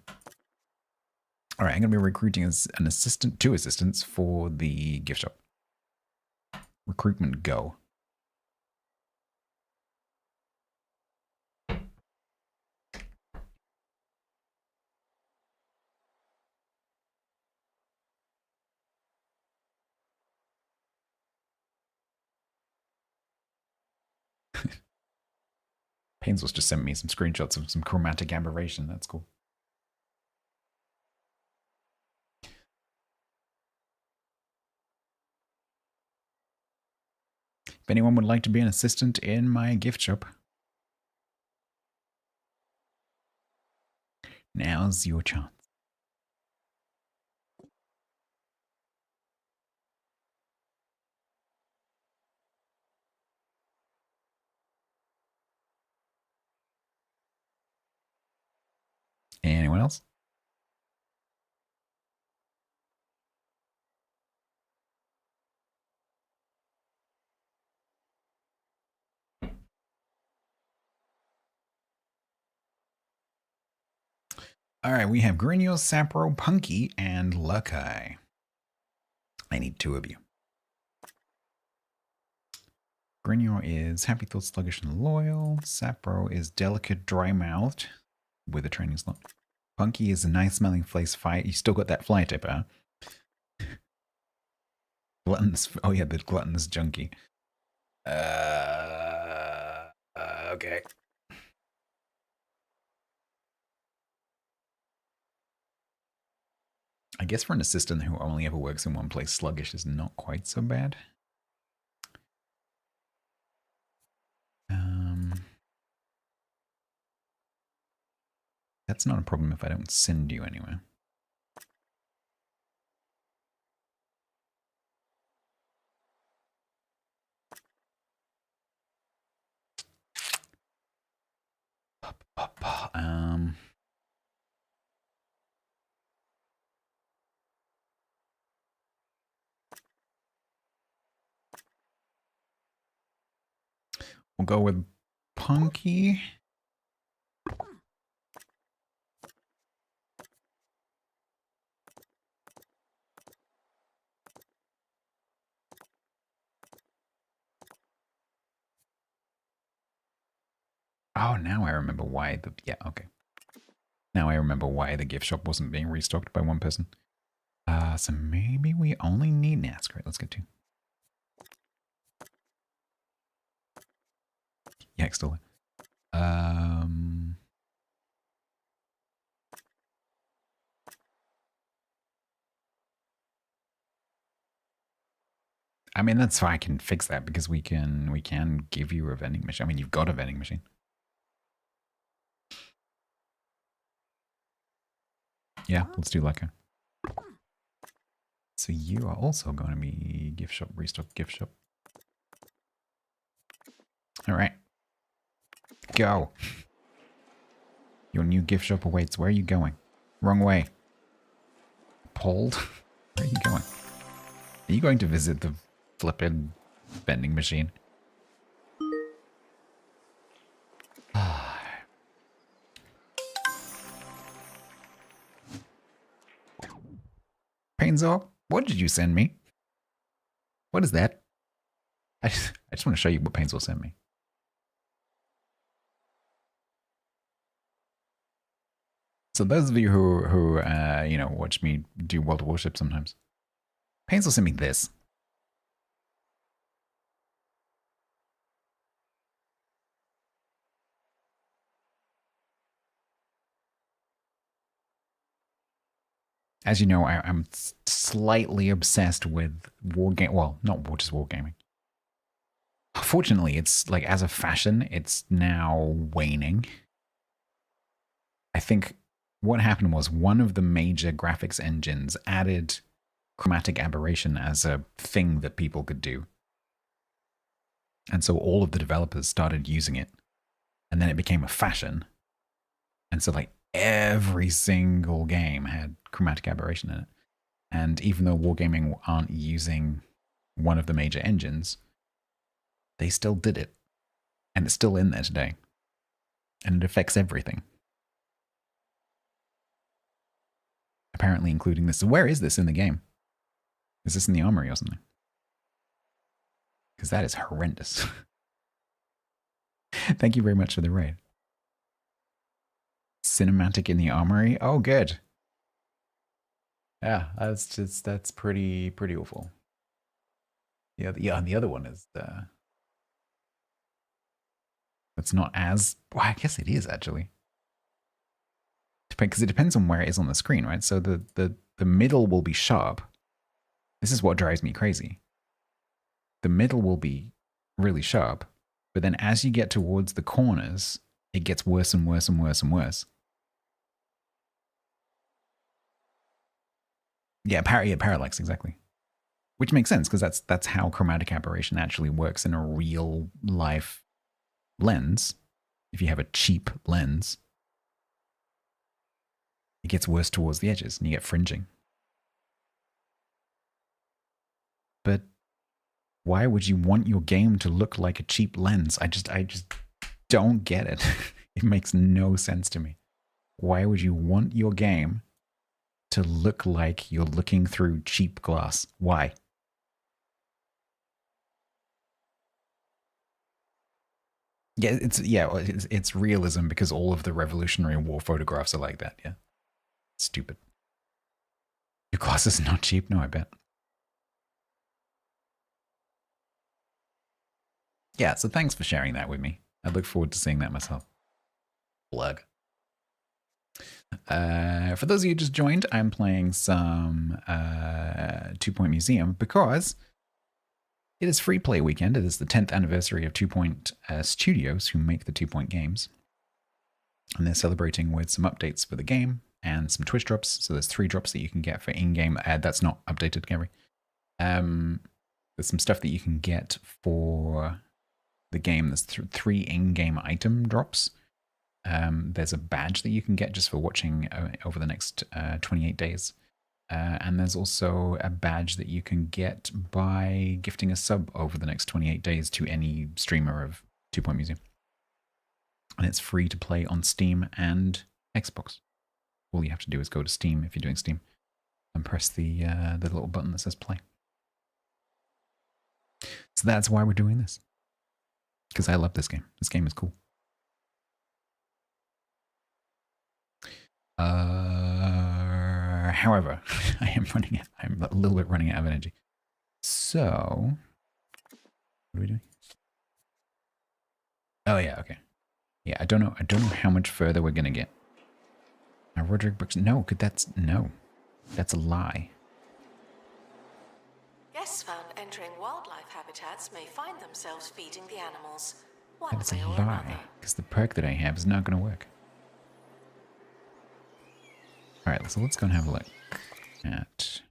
Speaker 1: Alright, I'm gonna be recruiting as an assistant, 2 assistants for the gift shop. Recruitment go. Painswell's just sent me some screenshots of some chromatic aberration. That's cool. If anyone would like to be an assistant in my gift shop, now's your chance. Anyone else? All right, we have Grinio, Sapro, Punky, and Luckeye. I need 2 of you. Grinio is happy, thought, sluggish, and loyal. Sapro is delicate, dry-mouthed, with a training slot. Punky is a nice-smelling place fight. You still got that fly tip, huh? Gluttonous. Oh yeah, the gluttonous junkie. Okay. I guess for an assistant who only ever works in one place, sluggish is not quite so bad. That's not a problem if I don't send you anywhere. We'll go with Punky. Oh, now I remember why the... Yeah, okay. Now I remember why the gift shop wasn't being restocked by one person. So maybe we only need... Nah, that's great. Let's get 2. Yeah, still. I mean, that's fine. I can fix that because we can give you a vending machine. I mean, you've got a vending machine. Yeah, let's do Leica. So you are also going to be gift shop, restock gift shop. All right. Go. Your new gift shop awaits. Where are you going? Wrong way. Pulled? Where are you going? Are you going to visit the flippin' vending machine? Painzor, what did you send me? What is that? I just want to show you what Painzor sent me. So those of you who you know, watch me do World of Warship sometimes, Painzor sent me this. As you know, I'm slightly obsessed with wargame. Well, not just wargaming. Fortunately, it's like as a fashion, it's now waning. I think what happened was one of the major graphics engines added chromatic aberration as a thing that people could do. And so all of the developers started using it. And then it became a fashion. And so like every single game had chromatic aberration in it. And even though wargaming aren't using one of the major engines, they still did it. And it's still in there today. And it affects everything. Apparently including this. So where is this in the game? Is this in the armory or something? Because that is horrendous. Thank you very much for the raid. Cinematic in the armory? Oh, good. Yeah, that's pretty awful. Yeah, and the other one is it's not as, well, I guess it is actually. Because it depends on where it is on the screen, right? So the middle will be sharp. This is what drives me crazy. The middle will be really sharp, but then as you get towards the corners, it gets worse and worse and worse and worse. Yeah, parallax, exactly. Which makes sense, because that's how chromatic aberration actually works in a real life lens. If you have a cheap lens, it gets worse towards the edges and you get fringing. But why would you want your game to look like a cheap lens? I just don't get it. It makes no sense to me. Why would you want your game to look like you're looking through cheap glass? Why? Yeah, it's realism because all of the Revolutionary War photographs are like that. Yeah, stupid. Your glass is not cheap. No, I bet. Yeah, so thanks for sharing that with me. I look forward to seeing that myself. Plug. For those of you who just joined, I'm playing some 2 Point Museum because it is free play weekend. It is the 10th anniversary of 2 Point Studios, who make the 2 Point games. And they're celebrating with some updates for the game and some Twitch drops. So there's 3 drops that you can get for in-game. That's not updated, Gary. There's some stuff that you can get for the game. There's 3 in-game item drops. There's a badge that you can get just for watching over the next 28 days. And there's also a badge that you can get by gifting a sub over the next 28 days to any streamer of 2 Point Museum. And it's free to play on Steam and Xbox. All you have to do is go to Steam if you're doing Steam and press the little button that says play. So that's why we're doing this. Because I love this game. This game is cool. However, I'm a little bit running out of energy. So, what are we doing? Oh yeah, okay. Yeah, I don't know how much further we're gonna get. Now, Roderick Brooks, no, that's a lie.
Speaker 4: Guests found entering wildlife habitats may find themselves feeding the animals. One
Speaker 1: That's a
Speaker 4: way or
Speaker 1: lie,
Speaker 4: another.
Speaker 1: because the perk that I have is not gonna work. All right, so let's go and have a look at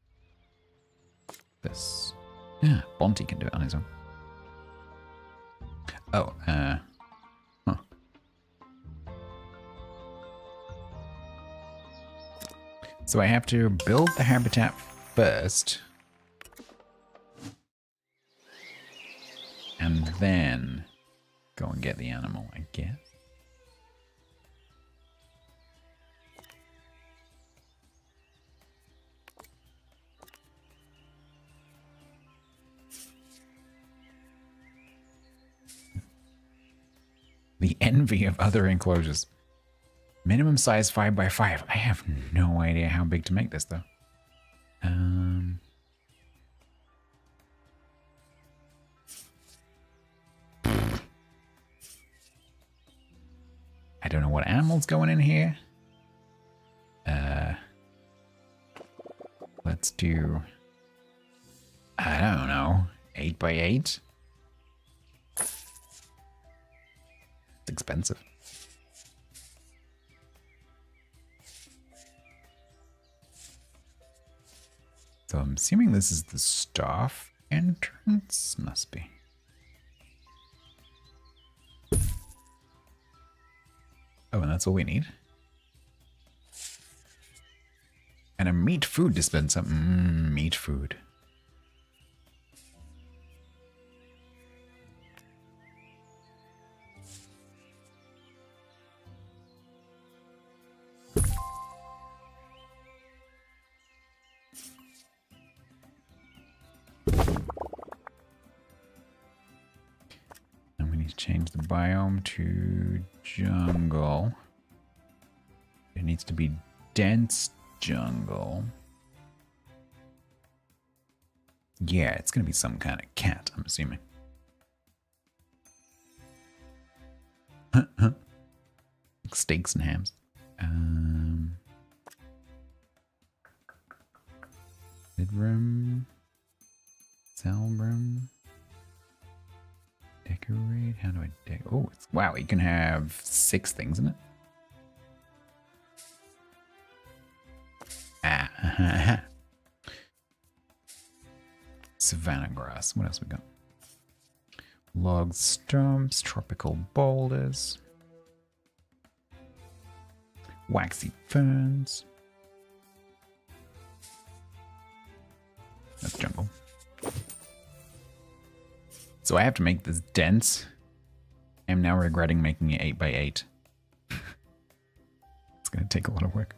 Speaker 1: this. Yeah, Bonte can do it on his own. Oh, huh. So I have to build the habitat first. And then go and get the animal, I guess. The envy of other enclosures. Minimum size 5x5. I have no idea how big to make this though. I don't know what animal's going in here. Let's do, I don't know, 8x8. It's expensive. So I'm assuming this is the staff entrance. Must be. Oh, and that's all we need. And a meat food dispenser. Meat food. And we need to change the biome to jungle. It needs to be dense jungle. Yeah, it's gonna be some kind of cat, I'm assuming. Like steaks and hams. Bedroom. Cell room. Decorate. How do I decorate? Oh, wow, you can have 6 things in it. Savannah grass. What else we got? Log stumps, tropical boulders, waxy ferns. That's jungle. So I have to make this dense. I'm now regretting making it 8x8. It's gonna take a lot of work.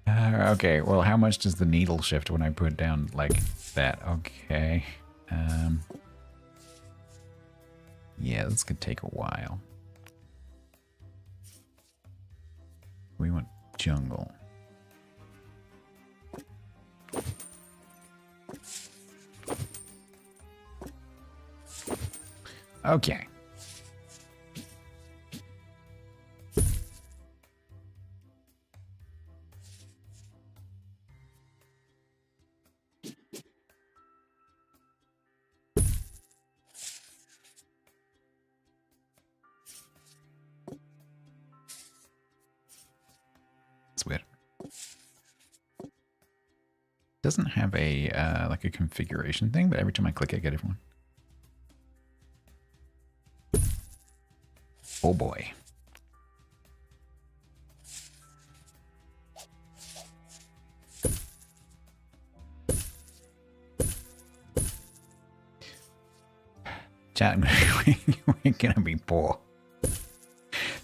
Speaker 1: Okay, well, how much does the needle shift when I put it down like that? Okay. Yeah, this could take a while. We want jungle. Okay. It's weird. Doesn't have a like a configuration thing, but every time I click it, I get everyone. Oh boy. Chat, we're gonna be poor.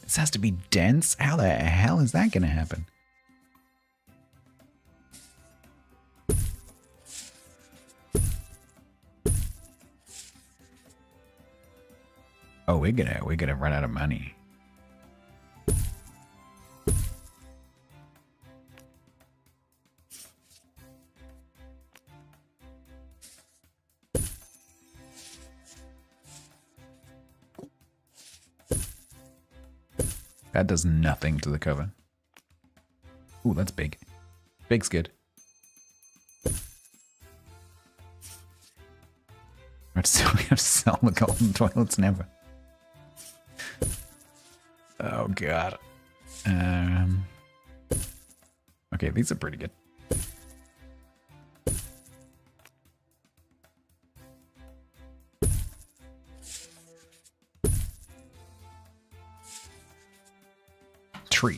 Speaker 1: This has to be dense? How the hell is that gonna happen? Oh, we're gonna run out of money. That does nothing to the cover. Ooh, that's big. Big's good. We have to sell the golden toilets never. Oh god. Okay, these are pretty good.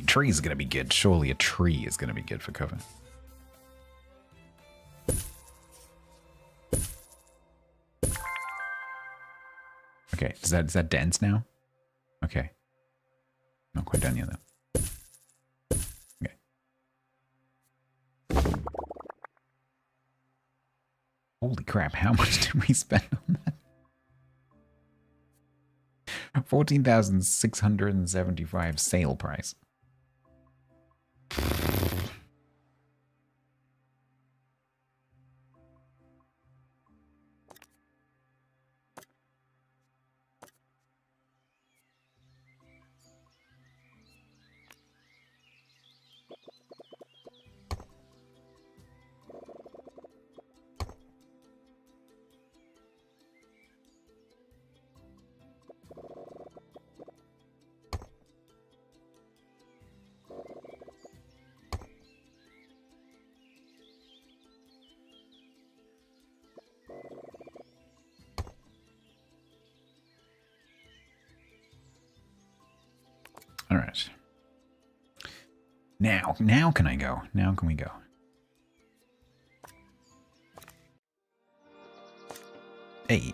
Speaker 1: Tree is gonna be good. Surely a tree is gonna be good for cover. Okay, is that dense now? Okay. Not quite done yet though. Okay. Holy crap, how much did we spend on that? 14,675 sale price. All right. Now can I go? Now can we go? Hey.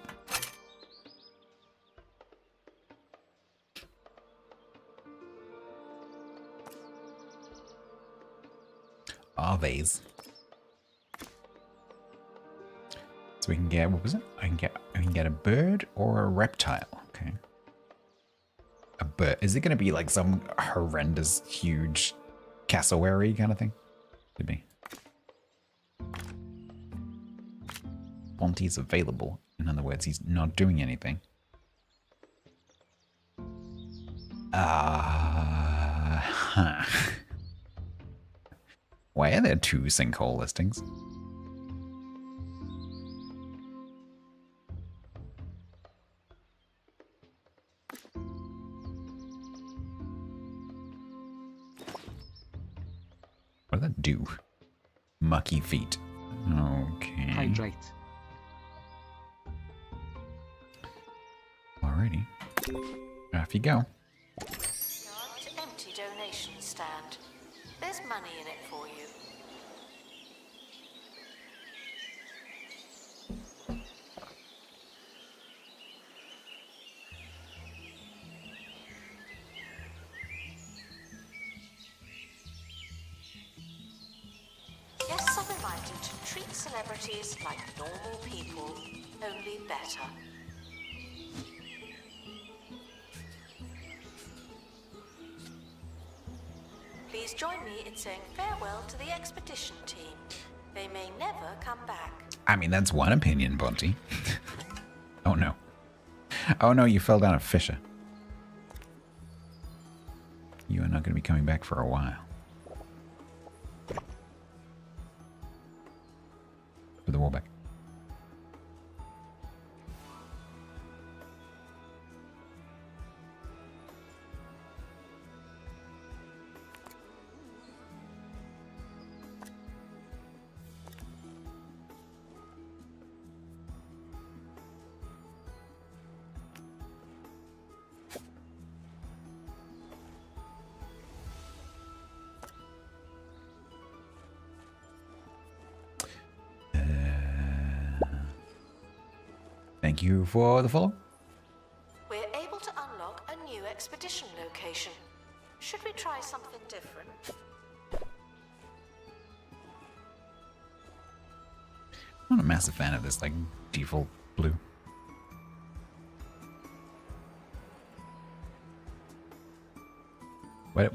Speaker 1: Aves. So we can get, what was it? I can get a bird or a reptile. Okay. A bird. Is it going to be like some horrendous, huge cassowary kind of thing? Could be. Bonte's available. In other words, he's not doing anything. Huh. Why are there 2 sinkhole listings? What does that do? Mucky feet. Okay.
Speaker 3: Hydrate.
Speaker 1: Alrighty. Off you go.
Speaker 4: Yard to empty donation stand. There's money in it for you. Guests are reminded to treat celebrities like normal people, only better. Please join me in saying farewell to the expedition team. They may never come back.
Speaker 1: I mean, that's one opinion, Bunty. Oh no. Oh no, you fell down a fissure. You are not going to be coming back for a while. Put the wall back. Thank you for the follow.
Speaker 4: We're able to unlock a new expedition location. Should we try something different?
Speaker 1: I'm not a massive fan of this, like, default blue.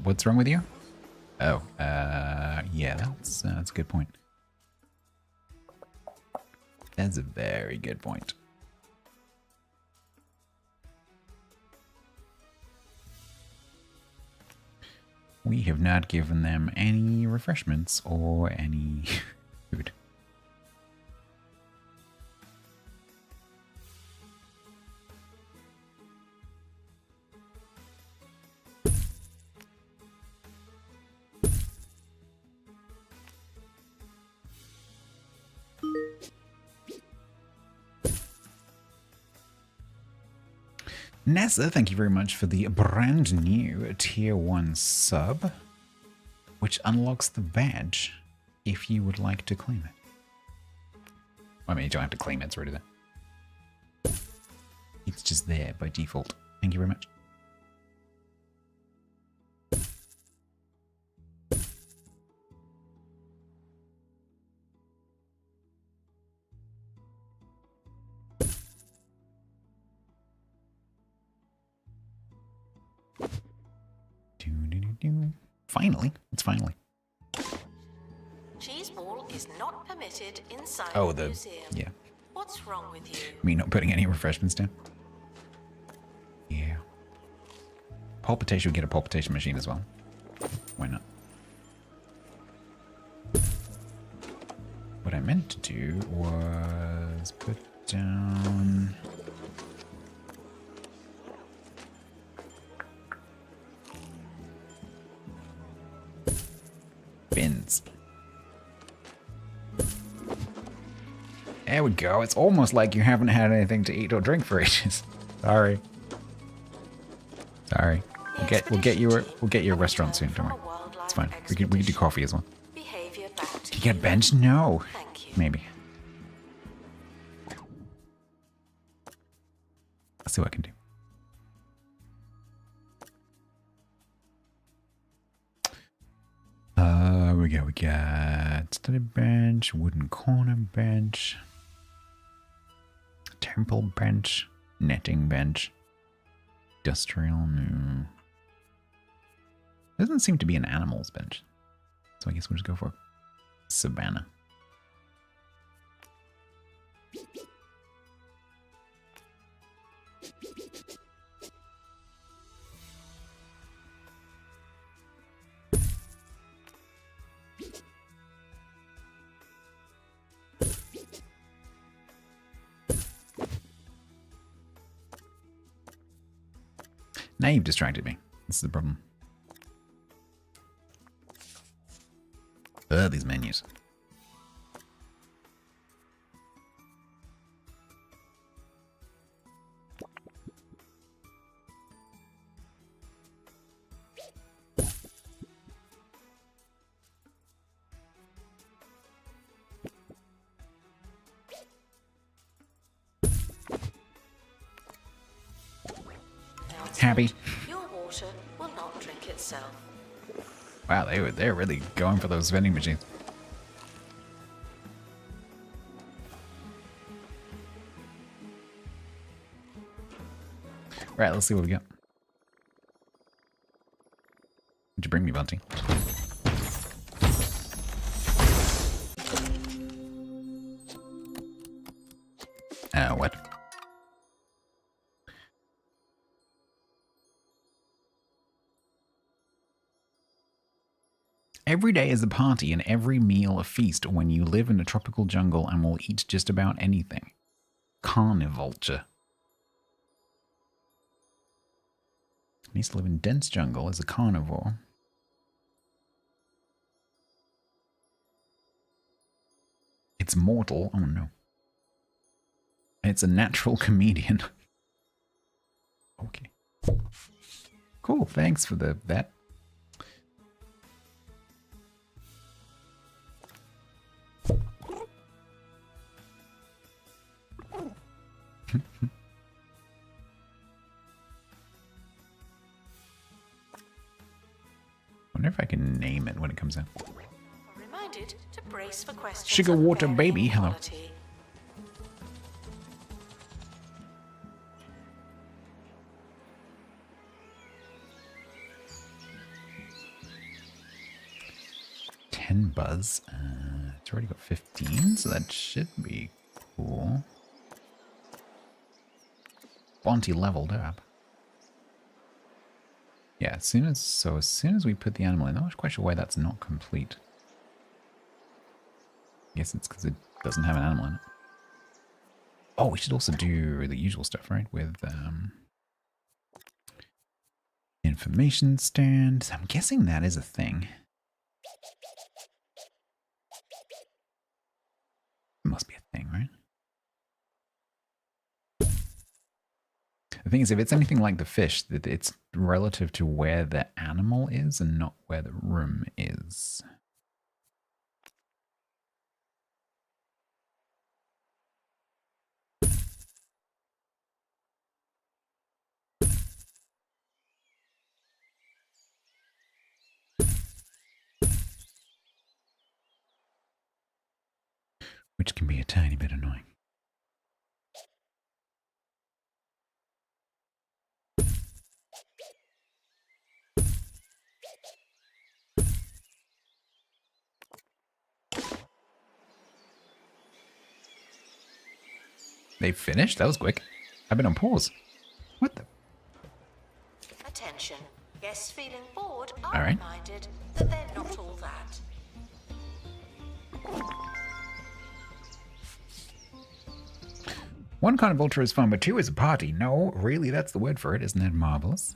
Speaker 1: What's wrong with you? Oh, yeah, that's a good point. That's a very good point. We have not given them any refreshments or any food. Nessa, thank you very much for the brand new tier 1 sub, which unlocks the badge if you would like to claim it. I mean, you don't have to claim it, it's already there. It's just there by default. Thank you very much. Finally, it's finally.
Speaker 4: Cheese ball is not permitted inside
Speaker 1: Oh,
Speaker 4: the museum.
Speaker 1: yeah.
Speaker 4: What's wrong with you?
Speaker 1: Me not putting any refreshments down. Yeah. Palpitation, we get a palpitation machine as well. Why not? What I meant to do was put down... bins. There we go. It's almost like you haven't had anything to eat or drink for ages. Sorry. Sorry. We'll get you a restaurant soon. Don't worry. It's fine. We can do coffee as well. Do you get a bench? No. Maybe. Let's see what I can do. We got study bench, wooden corner bench, temple bench, netting bench, industrial, no. Doesn't seem to be an animals bench. So I guess we'll just go for savannah. Now you've distracted me. This is the problem. These menus. Happy.
Speaker 4: Your water will not drink itself.
Speaker 1: Wow, they're really going for those vending machines. Right, let's see what we got. What'd you bring me, Bunty? What? Every day is a party and every meal a feast when you live in a tropical jungle and will eat just about anything. Carnivulture. Needs to live in dense jungle as a carnivore. It's mortal. Oh no. It's a natural comedian. Okay. Cool. Thanks for that. if I can name it when it comes out.
Speaker 4: Reminded to brace for questions.
Speaker 1: Sugar
Speaker 4: of
Speaker 1: water
Speaker 4: varying
Speaker 1: baby, hello.
Speaker 4: quality.
Speaker 1: Buzz. It's already got 15, so that should be cool. Bounty leveled up. Yeah, as soon as we put the animal in, I'm not quite sure why that's not complete. I guess it's because it doesn't have an animal in it. Oh, we should also do the usual stuff, right? With information stand. I'm guessing that is a thing. It must be a thing, right? The thing is, if it's anything like the fish, that it's relative to where the animal is and not where the room is. Which can be a tiny bit annoying. They finished? That was quick. I've been on pause. What the?
Speaker 4: Attention. Guests feeling bored are
Speaker 1: All right.
Speaker 4: reminded that they're not all that.
Speaker 1: One kind of ultra is fun, but two is a party. No, really, that's the word for it. Isn't that marvelous?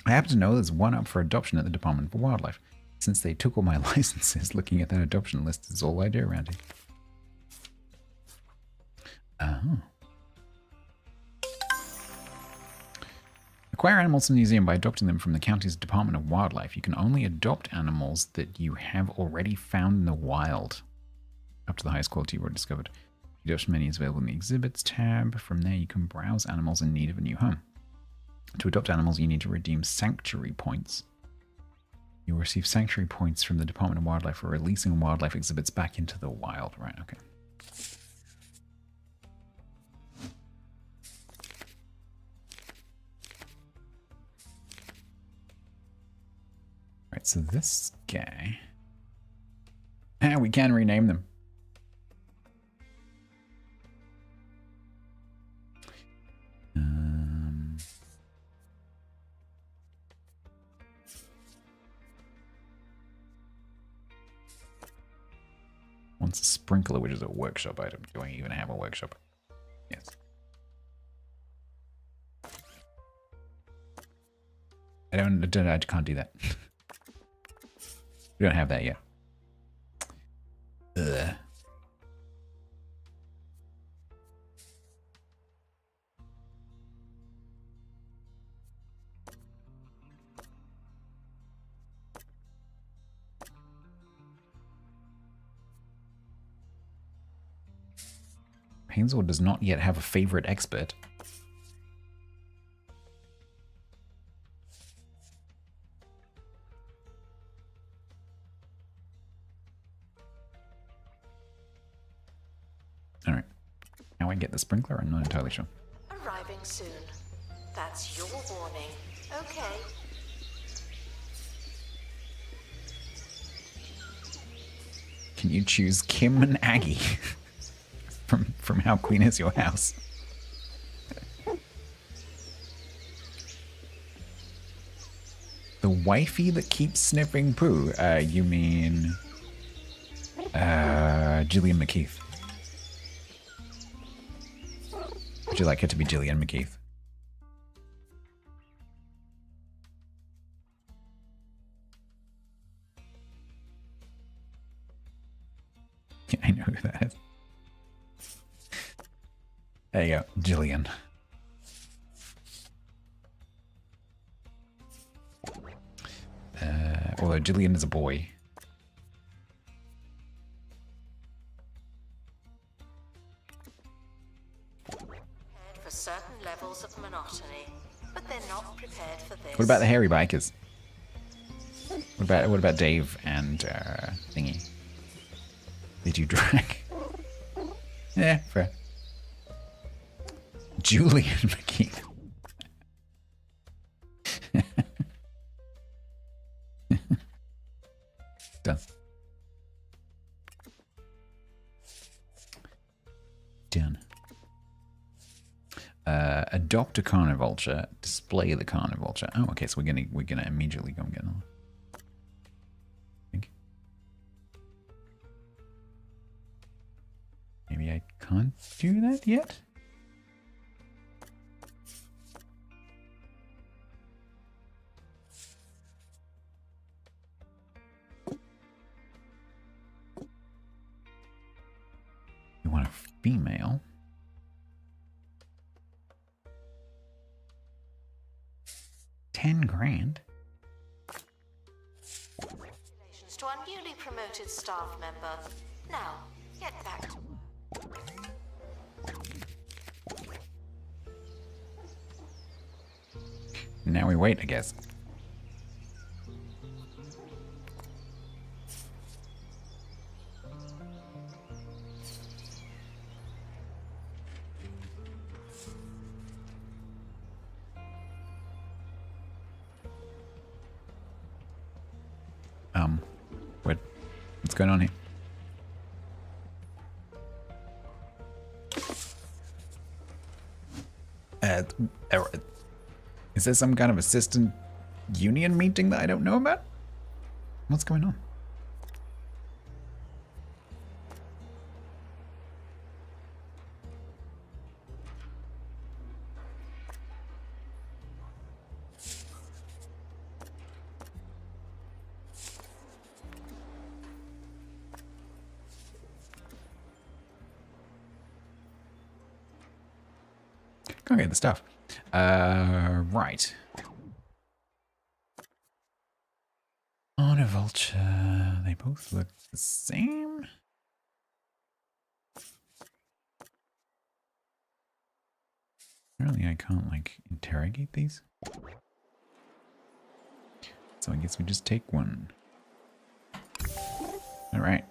Speaker 1: I happen to know there's one up for adoption at the Department for Wildlife. Since they took all my licenses, looking at that adoption list is all I do around here. Oh. Acquire animals in the museum by adopting them from the county's Department of Wildlife. You can only adopt animals that you have already found in the wild, up to the highest quality you've already discovered. The adoption menu is available in the Exhibits tab. From there, you can browse animals in need of a new home. To adopt animals, you need to redeem sanctuary points. You'll receive sanctuary points from the Department of Wildlife for releasing wildlife exhibits back into the wild. Right, okay. Right, so this guy... we can rename them. One's a sprinkler, which is a workshop item. Do I even have a workshop? Yes. I can't do that. We don't have that yet. Ugh. Hansel does not yet have a favorite expert. Alright. How I get the sprinkler? I'm not entirely sure.
Speaker 4: Arriving soon. That's your warning. Okay.
Speaker 1: Can you choose Kim and Aggie from How Clean Is Your House? The wifey that keeps sniffing poo? You mean Gillian McKeith. Would you like her to be Gillian McKeith? Yeah, I know who that is. There you go, Gillian. Although Gillian is a boy.
Speaker 4: For certain levels of monotony, but they're not prepared for this.
Speaker 1: What about the hairy bikers? What about Dave and Thingy? They do drag. Yeah, fair. Julian McKeith. Done. Done. Adopt a carnivulture. Display the carnivulture. Oh, okay. So we're gonna immediately go and get another. I think. Maybe I can't do that yet. You want a female? $10,000.
Speaker 4: Congratulations to our newly promoted staff member. Now, get back to work.
Speaker 1: Now we wait, I guess. What's going on here? Is there some kind of assistant union meeting that I don't know about? What's going on? Okay, the stuff. Right. On a vulture, they both look the same. Apparently I can't, like, interrogate these. So I guess we just take one. Alright.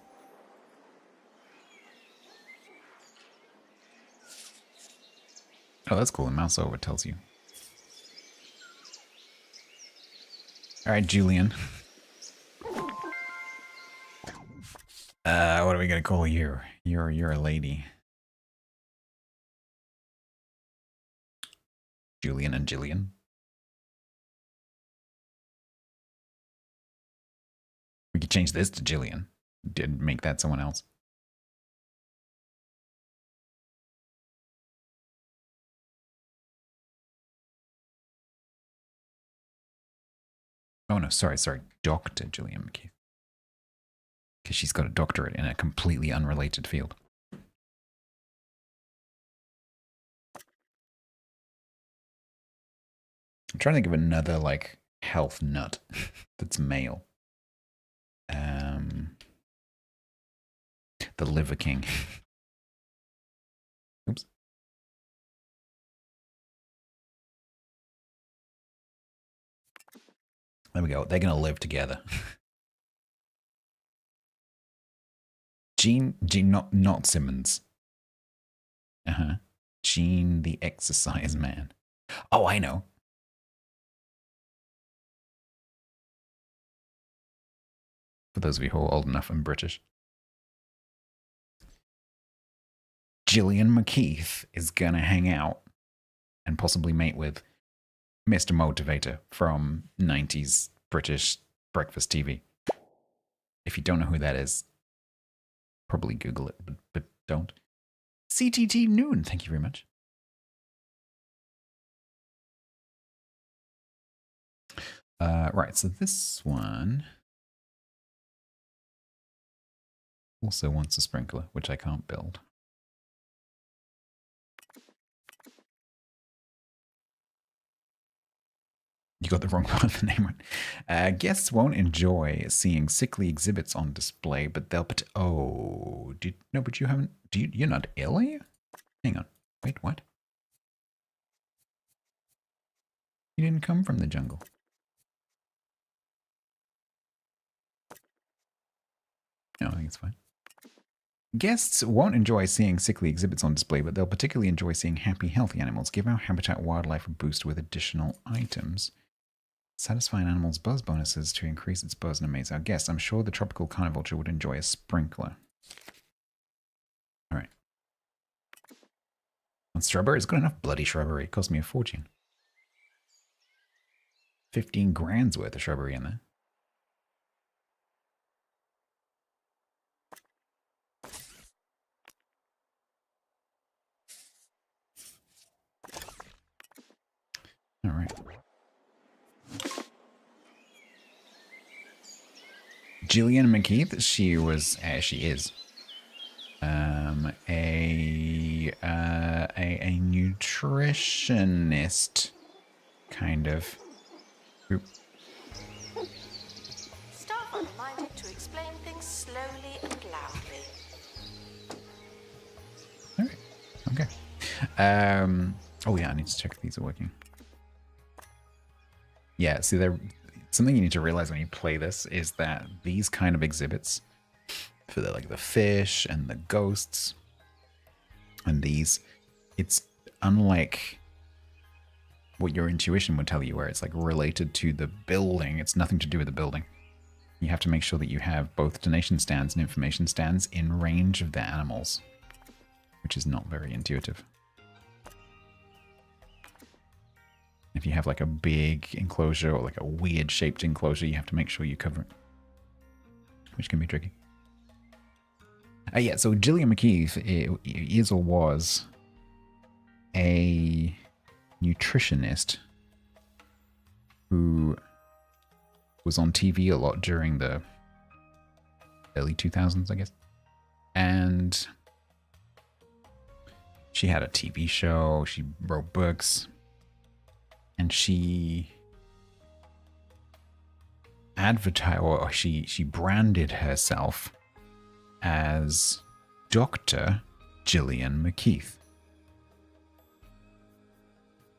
Speaker 1: Oh, that's cool. The mouse over tells you. Alright, Julian. What are we gonna call you? You're a lady. Julian and Jillian. We could change this to Jillian. Did make that someone else. Oh no, sorry, Dr. Jillian McKeith. Because she's got a doctorate in a completely unrelated field. I'm trying to think of another, like, health nut that's male. The Liver King. Oops. There we go. They're going to live together. Gene, not Simmons. Gene the Exercise Man. Oh, I know. For those of you who are old enough and British. Gillian McKeith is going to hang out and possibly mate with Mr. Motivator from 90s British breakfast TV. If you don't know who that is, probably Google it, but don't. CTT Noon, thank you very much. Right, so this one also wants a sprinkler, which I can't build. You got the wrong part of the name right. Guests won't enjoy seeing sickly exhibits on display, but they'll... Oh, no, but you haven't... You're not ill, are you? Hang on. Wait, what? You didn't come from the jungle. No, I think it's fine. Guests won't enjoy seeing sickly exhibits on display, but they'll particularly enjoy seeing happy, healthy animals. Give our habitat wildlife a boost with additional items. Satisfy an animal's buzz bonuses to increase its buzz and amaze our guests. I'm sure the tropical carnivulture would enjoy a sprinkler. All right. On strawberry, it's got enough bloody shrubbery. It cost me a fortune. 15 grand's worth of shrubbery in there. All right. Gillian McKeith, she is a nutritionist, kind of. Oop.
Speaker 4: Staff are reminded to explain things slowly and loudly.
Speaker 1: All right. Okay. Oh yeah, I need to check if these are working. Yeah, see, something you need to realize when you play this is that these kind of exhibits, for the fish and the ghosts and these, it's unlike what your intuition would tell you, where it's like related to the building. It's nothing to do with the building. You have to make sure that you have both donation stands and information stands in range of the animals, which is not very intuitive. If you have like a big enclosure or like a weird shaped enclosure, you have to make sure you cover it, which can be tricky. Yeah, so Gillian McKeith is or was a nutritionist who was on TV a lot during the early 2000s, I guess. And she had a TV show, she wrote books, and she advertised, or she branded herself as Dr. Gillian McKeith.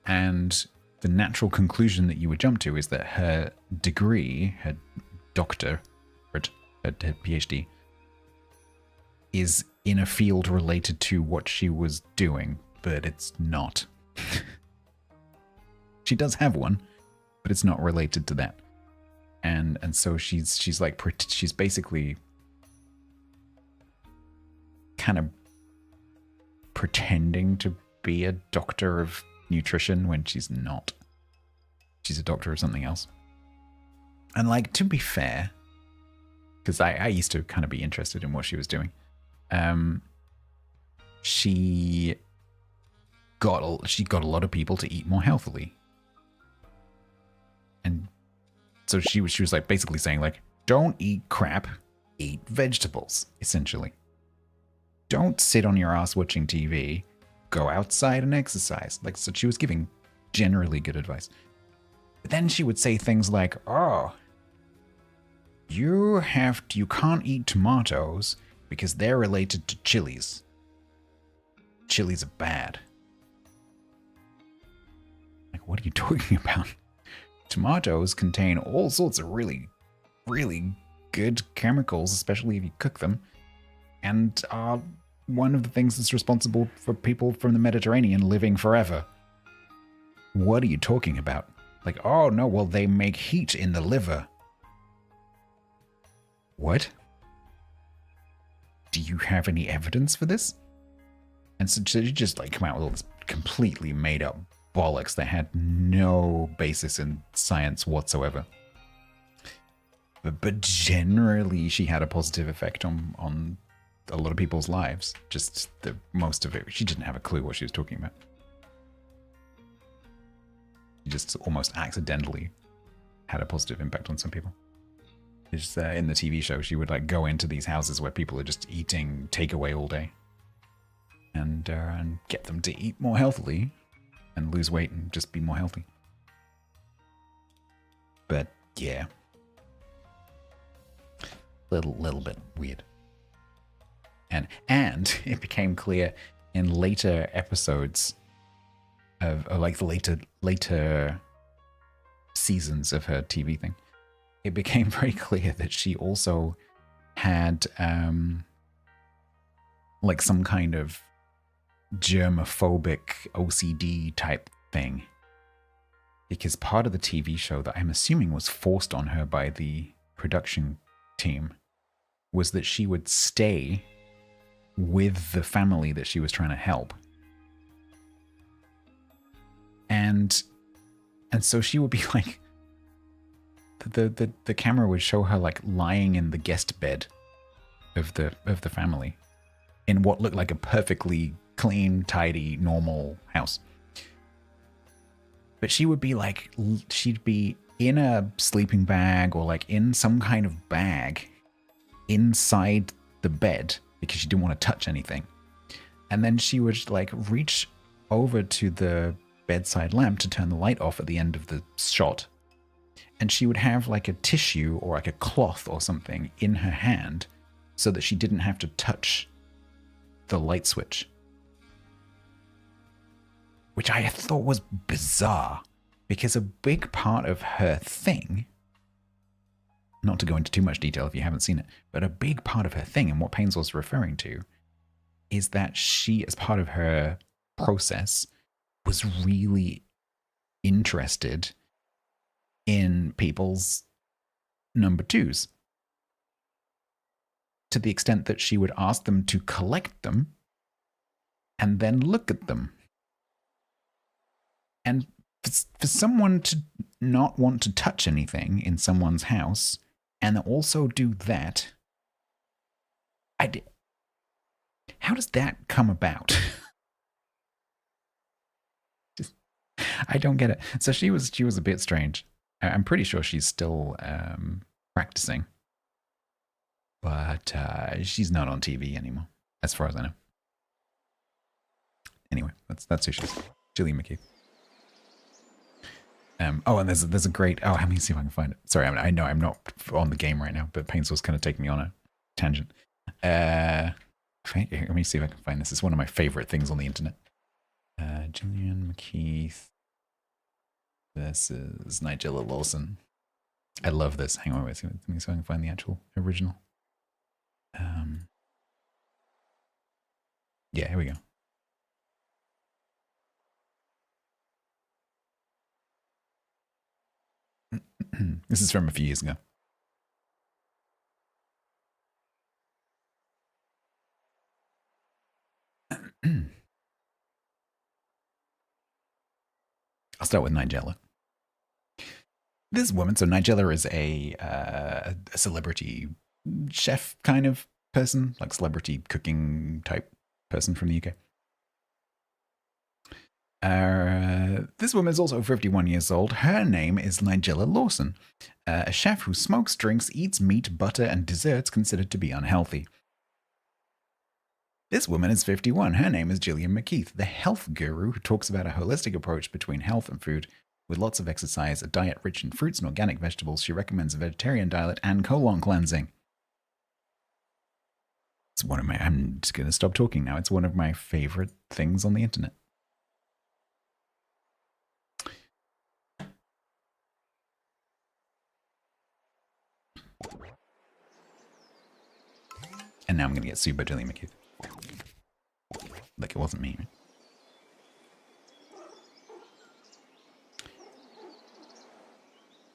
Speaker 1: And the natural conclusion that you would jump to is that her degree, her doctorate, her PhD, is in a field related to what she was doing, but it's not. She does have one, but it's not related to that. And so she's basically kind of pretending to be a doctor of nutrition when she's not. She's a doctor of something else. And like, to be fair, because I used to kind of be interested in what she was doing, she got a lot of people to eat more healthily. And so she was like basically saying like, don't eat crap, eat vegetables, essentially. Don't sit on your ass watching TV, go outside and exercise. Like, so she was giving generally good advice. But then she would say things like, oh, you can't eat tomatoes because they're related to chilies. Chilies are bad. Like, what are you talking about? Tomatoes contain all sorts of really, really good chemicals, especially if you cook them, and are one of the things that's responsible for people from the Mediterranean living forever. What are you talking about? Like, oh no, well, they make heat in the liver. What? Do you have any evidence for this? And so she just like come out with all this completely made up bollocks that had no basis in science whatsoever. But generally, she had a positive effect on a lot of people's lives. Just the most of it, she didn't have a clue what she was talking about. She just almost accidentally had a positive impact on some people. Just in the TV show, she would like go into these houses where people are just eating takeaway all day, and get them to eat more healthily and lose weight and just be more healthy. But yeah, little bit weird. And it became clear in later episodes of like the later seasons of her TV thing. It became very clear that she also had like some kind of germophobic OCD type thing. Because part of the TV show that I'm assuming was forced on her by the production team was that she would stay with the family that she was trying to help. And so she would be like, the camera would show her like lying in the guest bed of the family in what looked like a perfectly clean, tidy, normal house. But she would be like, she'd be in a sleeping bag or like in some kind of bag inside the bed because she didn't want to touch anything. And then she would like reach over to the bedside lamp to turn the light off at the end of the shot. And she would have like a tissue or like a cloth or something in her hand so that she didn't have to touch the light switch. Which I thought was bizarre, because a big part of her thing, not to go into too much detail if you haven't seen it, but a big part of her thing, and what Paynes was referring to, is that she, as part of her process, was really interested in people's number twos. To the extent that she would ask them to collect them and then look at them. And for someone to not want to touch anything in someone's house and also do that, how does that come about? I don't get it. So she was a bit strange. I'm pretty sure she's still practicing, but she's not on TV anymore, as far as I know. Anyway, that's who she is, Gillian McKeith. Oh, and there's a great. Oh, let me see if I can find it. Sorry, I know I'm not on the game right now, but Paynes was kind of taking me on a tangent. Let me see if I can find this. It's one of my favorite things on the internet. Gillian McKeith versus Nigella Lawson. I love this. Hang on, wait, let me see if I can find the actual original. Yeah, here we go. This is from a few years ago. I'll start with Nigella. This woman, so Nigella is a celebrity chef kind of person, like celebrity cooking type person from the UK. This woman is also 51 years old. Her name is Nigella Lawson, a chef who smokes, drinks, eats meat, butter, and desserts considered to be unhealthy. This woman is 51. Her name is Gillian McKeith, the health guru who talks about a holistic approach between health and food, with lots of exercise, a diet rich in fruits and organic vegetables. She recommends a vegetarian diet and colon cleansing. It's one of my. I'm just going to stop talking now. It's one of my favorite things on the internet. And now I'm going to get sued by Gillian McKeith. Like it wasn't me. Right?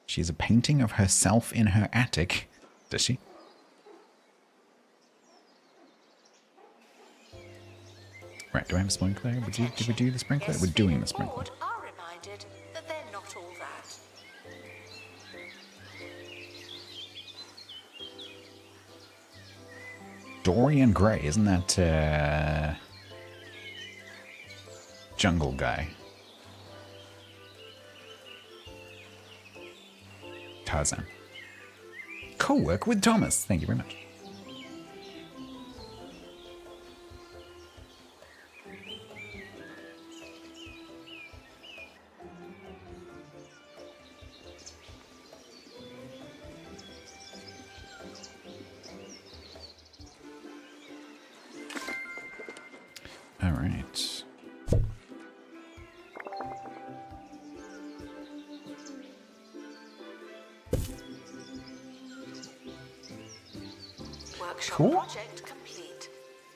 Speaker 1: She has a painting of herself in her attic. Does she? Right, do I have a sprinkler? Did we do the sprinkler? We're doing the sprinkler.
Speaker 4: Are reminded that they're not all that.
Speaker 1: Dorian Gray, isn't that jungle guy? Tarzan. Co-work with Thomas. Thank you very much. All right. Cool.
Speaker 4: Project complete.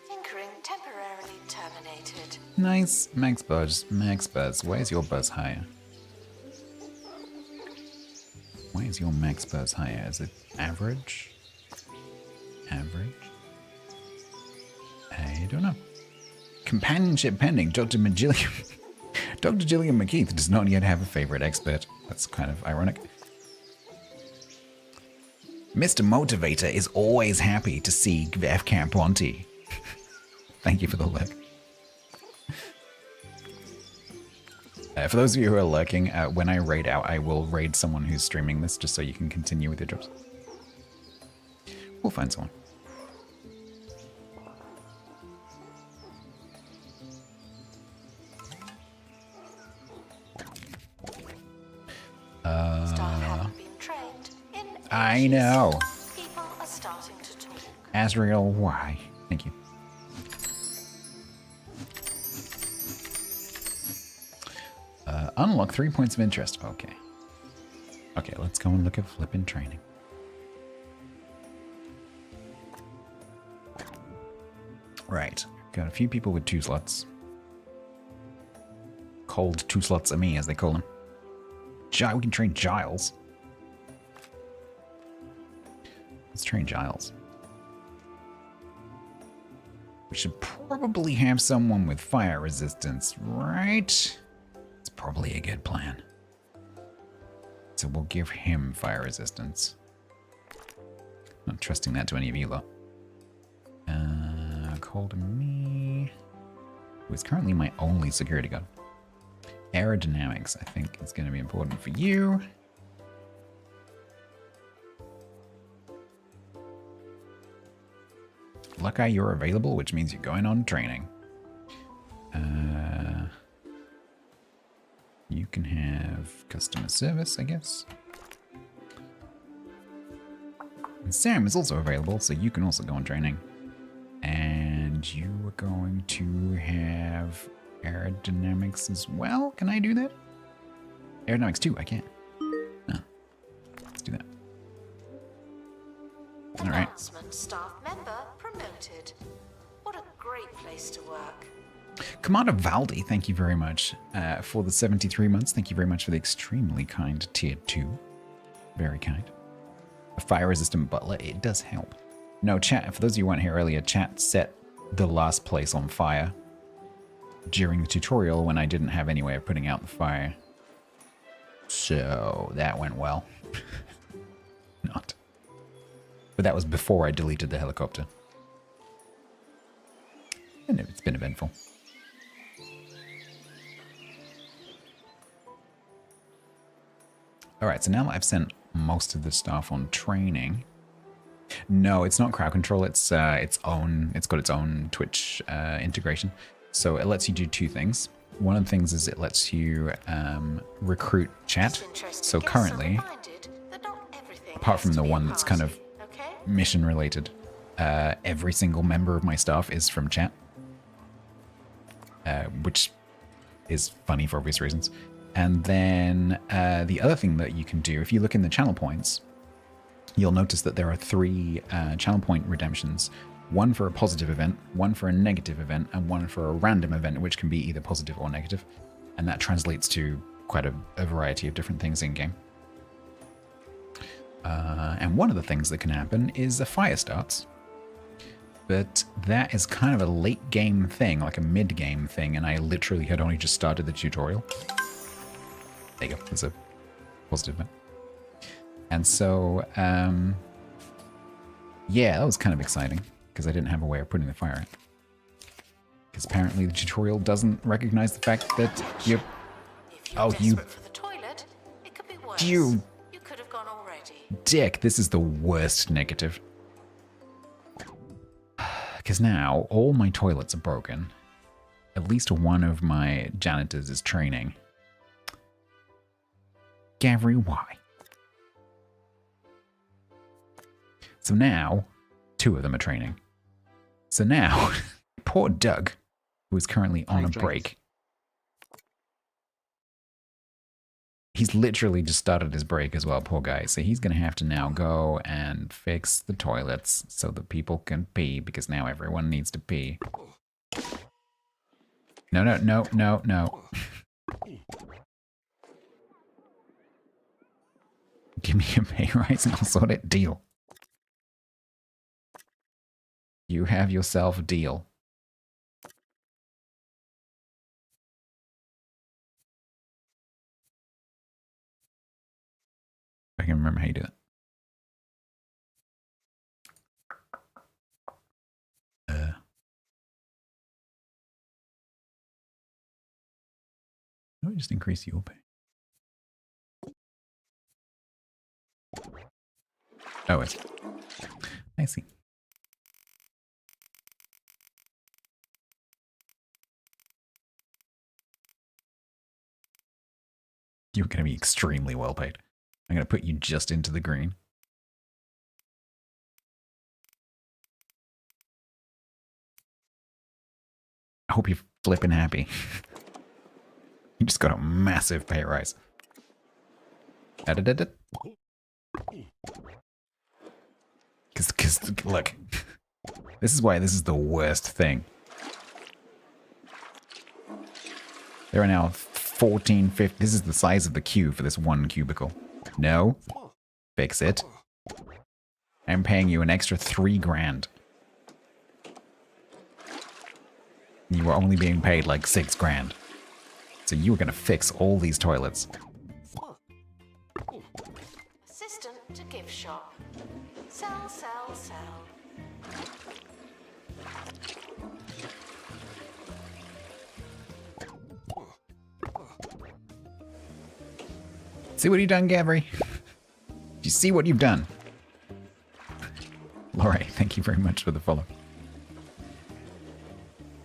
Speaker 4: Tinkering temporarily terminated.
Speaker 1: Nice. Max Buzz. Max Buzz. Where's your buzz higher? Why is your max buzz higher? Is it average? Average? I don't know. Companionship pending. Dr. Gilliam. Dr. Gilliam McKeith does not yet have a favorite expert. That's kind of ironic. Mr. Motivator is always happy to see FCAP Ponty. Thank you for the look. For those of you who are lurking, when I raid out, I will raid someone who's streaming this just so you can continue with your jobs. We'll find someone.
Speaker 4: Staff haven't been trained in
Speaker 1: I know.
Speaker 4: People are starting to talk.
Speaker 1: Asriel, why? Thank you. Unlock 3 points of interest. Okay. Okay, let's go and look at flippin' training. Right. Got a few people with 2 slots. Cold 2 slots of me, as they call them. We can train Giles. Let's train Giles. We should probably have someone with fire resistance, right? It's probably a good plan. So we'll give him fire resistance. Not trusting that to any of you lot. Cold me. Who is currently my only security guard. Aerodynamics, I think, is going to be important for you. Lucky you're available, which means you're going on training. You can have customer service, I guess. And Sam is also available, so you can also go on training. And you are going to have aerodynamics as well. Can I do that? Aerodynamics 2, I can't. No. Let's do that. All right.
Speaker 4: Announcement staff member promoted. What a great place to work.
Speaker 1: Commander Valdi, thank you very much for the 73 months. Thank you very much for the extremely kind tier 2. Very kind. A fire-resistant butler, it does help. No, chat, for those of you who weren't here earlier, chat set the last place on fire during the tutorial when I didn't have any way of putting out the fire. So that went well. Not. But that was before I deleted the helicopter. And it's been eventful. Alright, so now that I've sent most of the staff on training. No, it's not crowd control, it's got its own Twitch integration. So it lets you do 2 things. One of the things is it lets you recruit chat. So currently, apart from the one that's kind of mission related, every single member of my staff is from chat. Which is funny for obvious reasons. And then the other thing that you can do, if you look in the channel points, you'll notice that there are 3 channel point redemptions. One for a positive event, one for a negative event, and one for a random event, which can be either positive or negative. And that translates to quite a variety of different things in-game. And one of the things that can happen is a fire starts. But that is kind of a late game thing, like a mid game thing, and I literally had only just started the tutorial. There you go, there's a positive event. And so, yeah, that was kind of exciting, because I didn't have a way of putting the fire out. Because apparently the tutorial doesn't recognize the fact that you're... Oh, you... You
Speaker 4: could have gone already.
Speaker 1: Dick, this is the worst negative. Because now all my toilets are broken. At least one of my janitors is training. Gavry, why? So now, 2 of them are training. So now, poor Doug, who is currently on a break, He's literally just started his break as well, poor guy. So he's going to have to now go and fix the toilets so that people can pee, because now everyone needs to pee. No, no, no, no, no. Give me a pay rise and I'll sort it. Deal. You have yourself a deal. I can remember how you do it. Let me just increase your pay. Oh, wait. I see. You're going to be extremely well paid. I'm going to put you just into the green. I hope you're flipping happy. You just got a massive pay rise. Because, look, this is why this is the worst thing. There are now 14, 15. This is the size of the queue for this one cubicle. No. Fix it. I'm paying you an extra 3 grand. You were only being paid like 6 grand. So you were going to fix all these toilets.
Speaker 4: Assistant to gift shop. Sell, sell, sell.
Speaker 1: See what you've done, Gabri? Do you see what you've done? Laurie, thank you very much for the follow.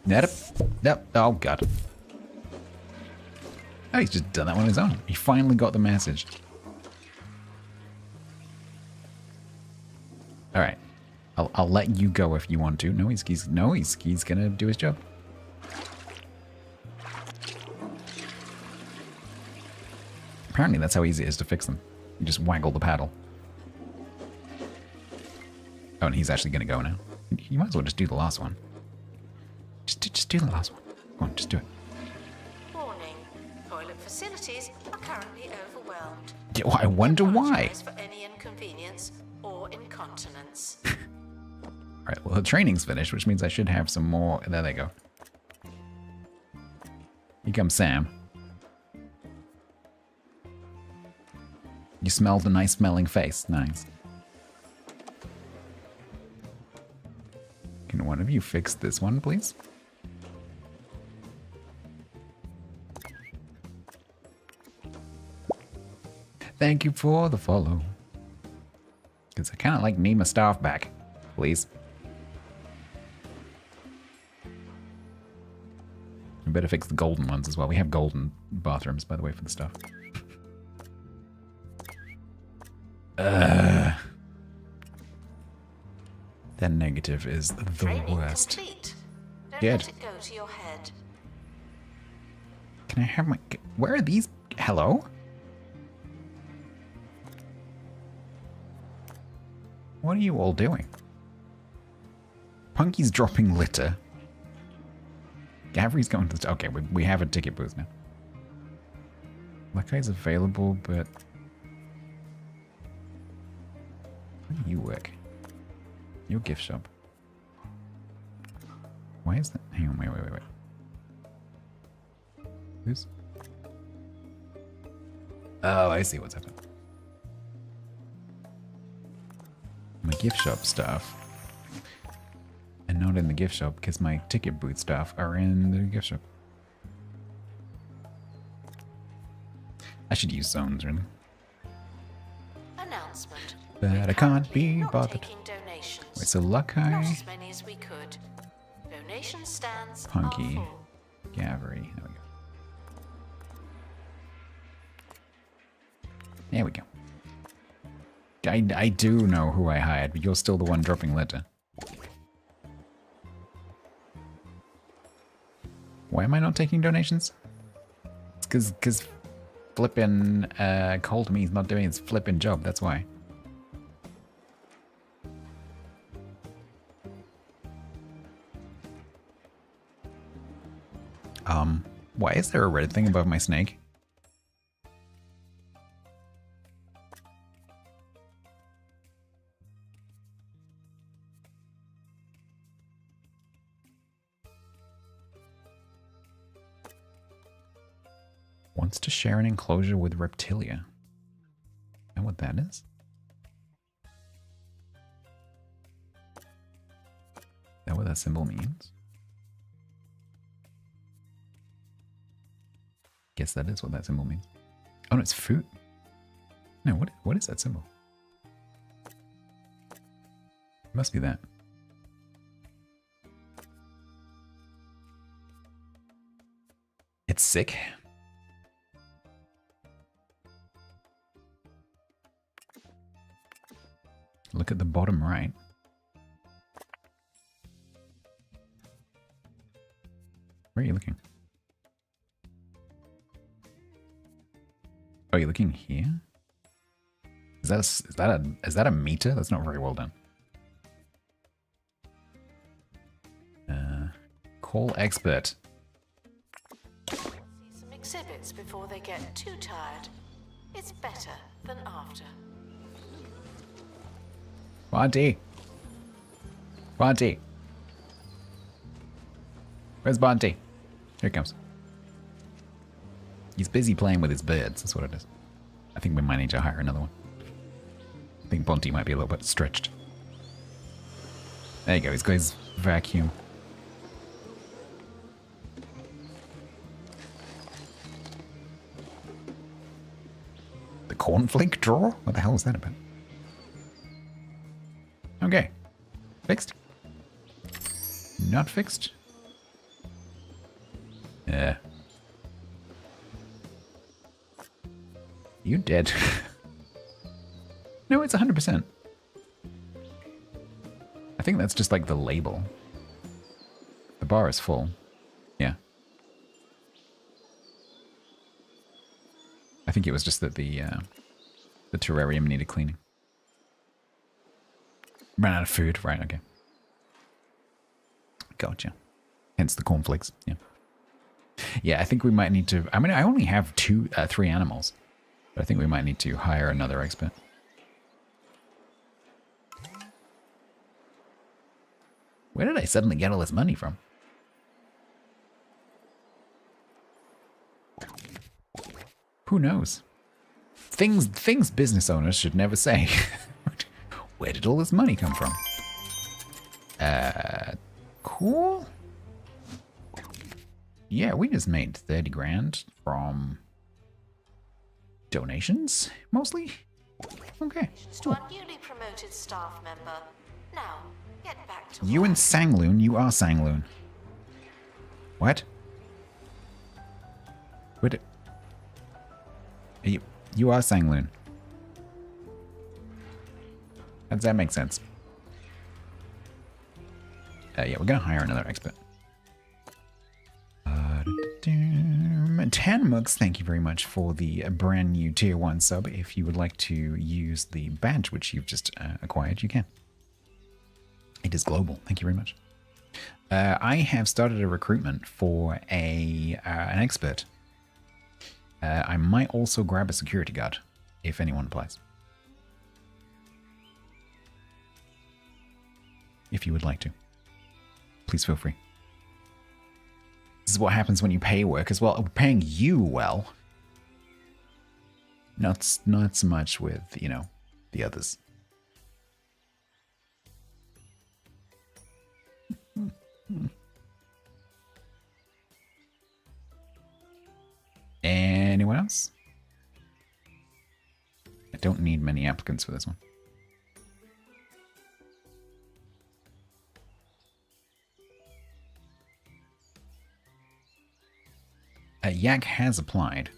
Speaker 1: Nope. Nope. Oh, God. Oh, he's just done that one on his own. He finally got the message. All right. I'll let you go if you want to. No, he's gonna do his job. Apparently that's how easy it is to fix them. You just waggle the paddle. Oh, and he's actually gonna go now. You might as well just do the last one. Just do the last one. Go on, just do it.
Speaker 4: Warning. Toilet facilities are currently overwhelmed.
Speaker 1: Yeah, well, I wonder why.
Speaker 4: Apologise for any inconvenience or incontinence.
Speaker 1: Alright, well the training's finished, which means I should have some more. There they go. Here comes Sam. You smelled a nice smelling face. Nice. Can one of you fix this one, please? Thank you for the follow. Because I kind of like need my staff back, please. We better fix the golden ones as well. We have golden bathrooms, by the way, for the stuff. That negative is the
Speaker 4: Training
Speaker 1: worst.
Speaker 4: complete. Don't
Speaker 1: Good.
Speaker 4: let it go to your head.
Speaker 1: Can I have my... Where are these? Hello? What are you all doing? Punky's dropping litter. Gavri's going to... Okay, we have a ticket booth now. That guy's available, but... Where do you work? Your gift shop. Why is that? Hang on, wait. Who's? Oh, I see what's happening. My gift shop stuff. And not in the gift shop because my ticket booth stuff are in the gift shop. I should use zones, really.
Speaker 4: Announcement.
Speaker 1: But
Speaker 4: We're
Speaker 1: I can't
Speaker 4: currently
Speaker 1: be
Speaker 4: not
Speaker 1: bothered.
Speaker 4: taking donations.
Speaker 1: Wait, so
Speaker 4: Not
Speaker 1: Lucky,
Speaker 4: as many as we could. Donation stands
Speaker 1: Punky,
Speaker 4: are full.
Speaker 1: Gavri. There we go. I do know who I hired, but you're still the one dropping litter. Why am I not taking donations? It's because flippin' cold meat's not doing its flippin' job. That's why. Why is there a red thing above my snake? Wants to share an enclosure with reptilia. Know what that is? Is that what that symbol means? Guess that is what that symbol means. Oh, no, it's food. No, what is that symbol? It must be that. It's sick. Look at the bottom right. Where are you looking? Oh, you're looking here? Is that a meter? That's not very well done. Call expert.
Speaker 4: See some exhibits before they get too tired. It's better than after.
Speaker 1: Bonty. Bonty. Where's Bonty? Here he comes. He's busy playing with his birds. That's what it is. I think we might need to hire another one. I think Bonty might be a little bit stretched. There you go. He's got his vacuum. The cornflake drawer? What the hell is that about? Okay. Fixed? Not fixed? Yeah. You dead. No, it's 100%. I think that's just like the label. The bar is full. Yeah. I think it was just that the terrarium needed cleaning. Ran out of food. Right, okay. Gotcha. Hence the cornflakes. Yeah. Yeah, I think we might need to... I mean, I only have 3 animals. But I think we might need to hire another expert. Where did I suddenly get all this money from? Who knows? Things business owners should never say. Where did all this money come from? Cool. Yeah, we just made 30 grand from donations, mostly. Okay.
Speaker 4: To our newly promoted staff member. Now, get back to
Speaker 1: You
Speaker 4: work.
Speaker 1: and Sangloon, you are Sangloon. What? What? You are Sangloon. How does that make sense? Yeah, we're gonna hire another expert. 10 mugs, thank you very much for the brand new tier 1 sub. If you would like to use the badge which you've just acquired, you can. It is global. Thank you very much. I have started a recruitment for an expert. I might also grab a security guard if anyone applies. If you would like to. Please feel free. This is what happens when you pay workers. Well, we're paying you well. Not so much with, you know, the others. Anyone else? I don't need many applicants for this one. Yak has applied.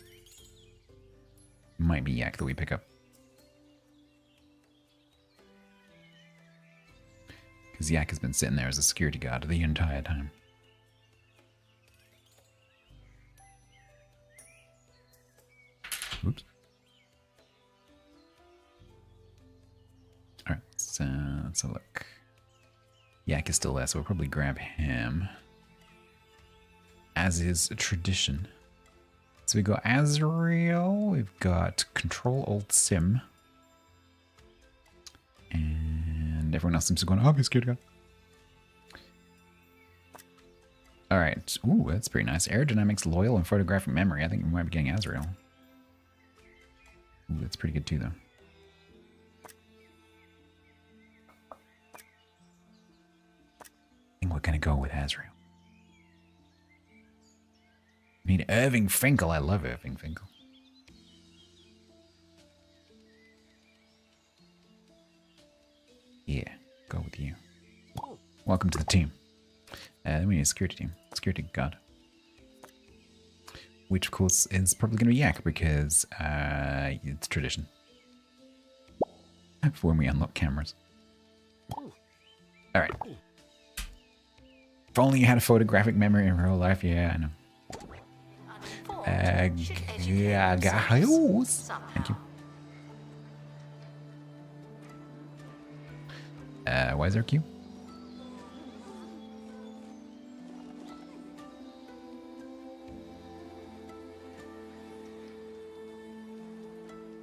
Speaker 1: Might be Yak that we pick up. Because Yak has been sitting there as a security guard the entire time. Oops. Alright, so let's have a look. Yak is still there, so we'll probably grab him. As is a tradition. So we got Azrael, we've got Control-Alt-Sim. And everyone else seems to be going, oh, I'm scared to go. Alright, ooh, that's pretty nice. Aerodynamics, loyal, and photographic memory. I think we might be getting Azrael. Ooh, that's pretty good too, though. I think we're gonna go with Azrael. We need Irving Finkel. I love Irving Finkel. Yeah, go with you. Welcome to the team. Then we need a security team. Security guard. Which, of course, is probably going to be Yak because it's tradition. For when we unlock cameras. Alright. If only you had a photographic memory in real life. Yeah, I know. Yeah, guys. Thank you. Why is there a queue?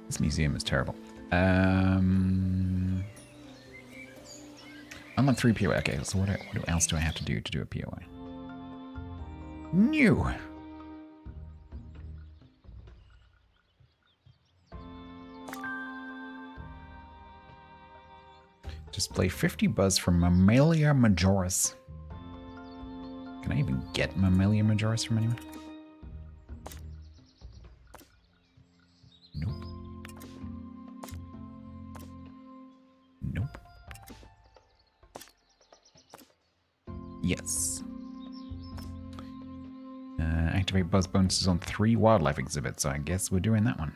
Speaker 1: This museum is terrible. Unlock 3 POI. Okay, so what else do I have to do a POI? New. Display 50 buzz from Mammalia Majoris. Can I even get Mammalia Majoris from anyone? Nope. Nope. Yes. Activate buzz bonuses on 3 wildlife exhibits, so I guess we're doing that one.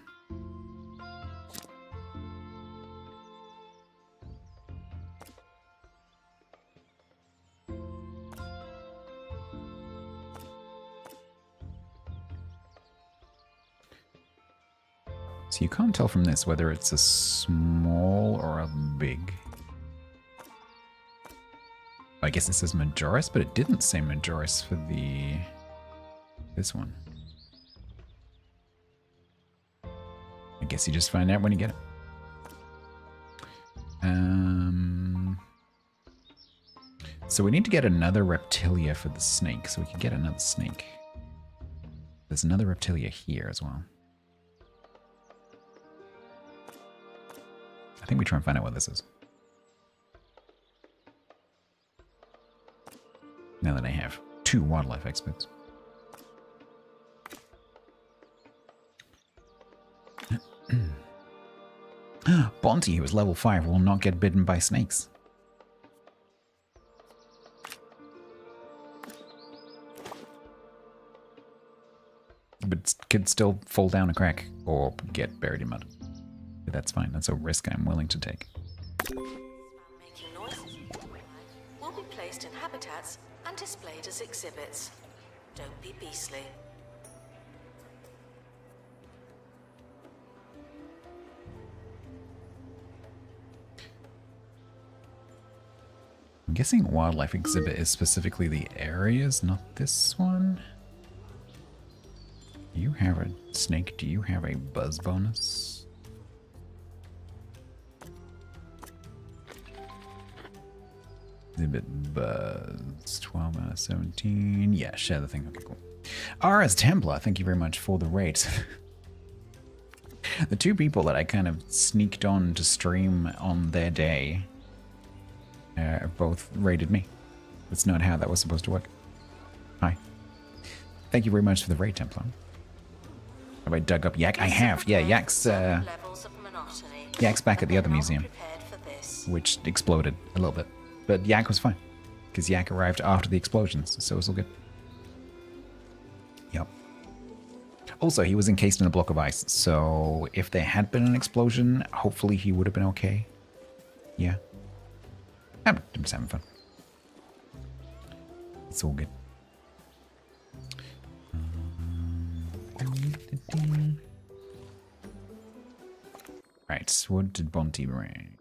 Speaker 1: So you can't tell from this whether it's a small or a big. I guess it says Majoris, but it didn't say Majoris for this one. I guess you just find out when you get it. So we need to get another Reptilia for the snake, so we can get another snake. There's another Reptilia here as well. I think we try and find out what this is. Now that I have 2 wildlife experts. Bonte, who is level 5, will not get bitten by snakes. But could still fall down a crack or get buried in mud. But that's fine. That's a risk I'm willing to take.
Speaker 4: Making noises will be placed in habitats and displayed as exhibits. Don't be beastly.
Speaker 1: I'm guessing wildlife exhibit is specifically the areas, not this one. You have a snake. Do you have a buzz bonus? Exhibit buzz 12 out of 17. Yeah, share the thing. Okay, cool. RS Templar, thank you very much for the rate. The 2 people that I kind of sneaked on to stream on their day both rated me. That's not how that was supposed to work. Hi. Thank you very much for the raid, Templar. Have I dug up Yak? I have. Yeah, Yak's back at the other museum, which exploded a little bit. But Yak was fine, because Yak arrived after the explosions, so it was all good. Yep. Also, he was encased in a block of ice, so if there had been an explosion, hopefully he would have been okay. Yeah. I'm just having fun. It's all good. What did Bonte bring?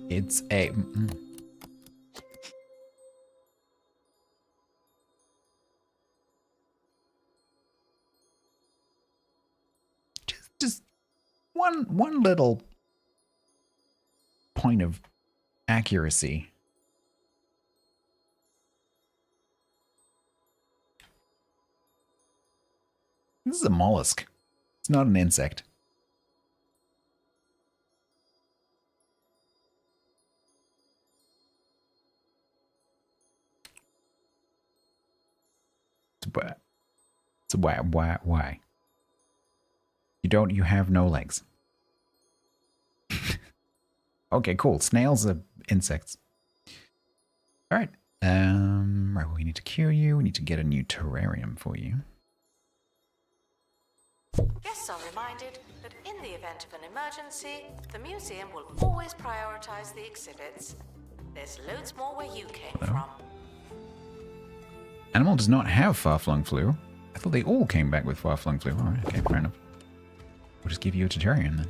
Speaker 1: It's a... Just one little point of accuracy. This is a mollusk. It's not an insect. So why? You have no legs. Okay, cool. Snails are insects. All right. Right, well, we need to cure you. We need to get a new terrarium for you.
Speaker 4: Guests are reminded that in the event of an emergency, the museum will always prioritize the exhibits. There's loads more where you came from.
Speaker 1: Animal does not have far-flung flu. I thought they all came back with far-flung flu. All right, okay, fair enough. We'll just give you a terrarium then.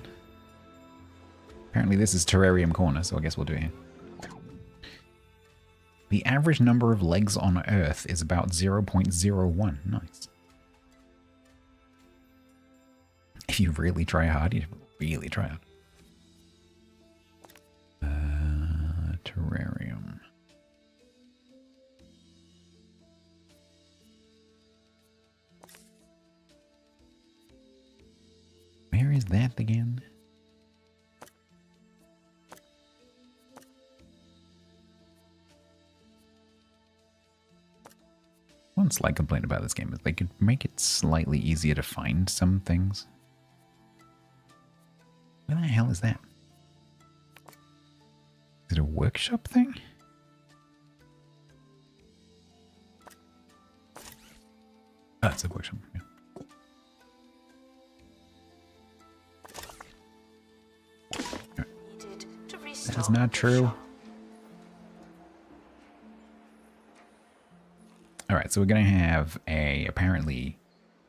Speaker 1: Apparently this is terrarium corner, so I guess we'll do it here. The average number of legs on Earth is about 0.01. Nice. If you really try hard, you really try hard. Terrarium. Where is that again? One slight complaint about this game is they could make it slightly easier to find some things. Where the hell is that? Is it a workshop thing? Oh, it's a workshop. Yeah. That is not true. Alright, so we're going to have a, apparently,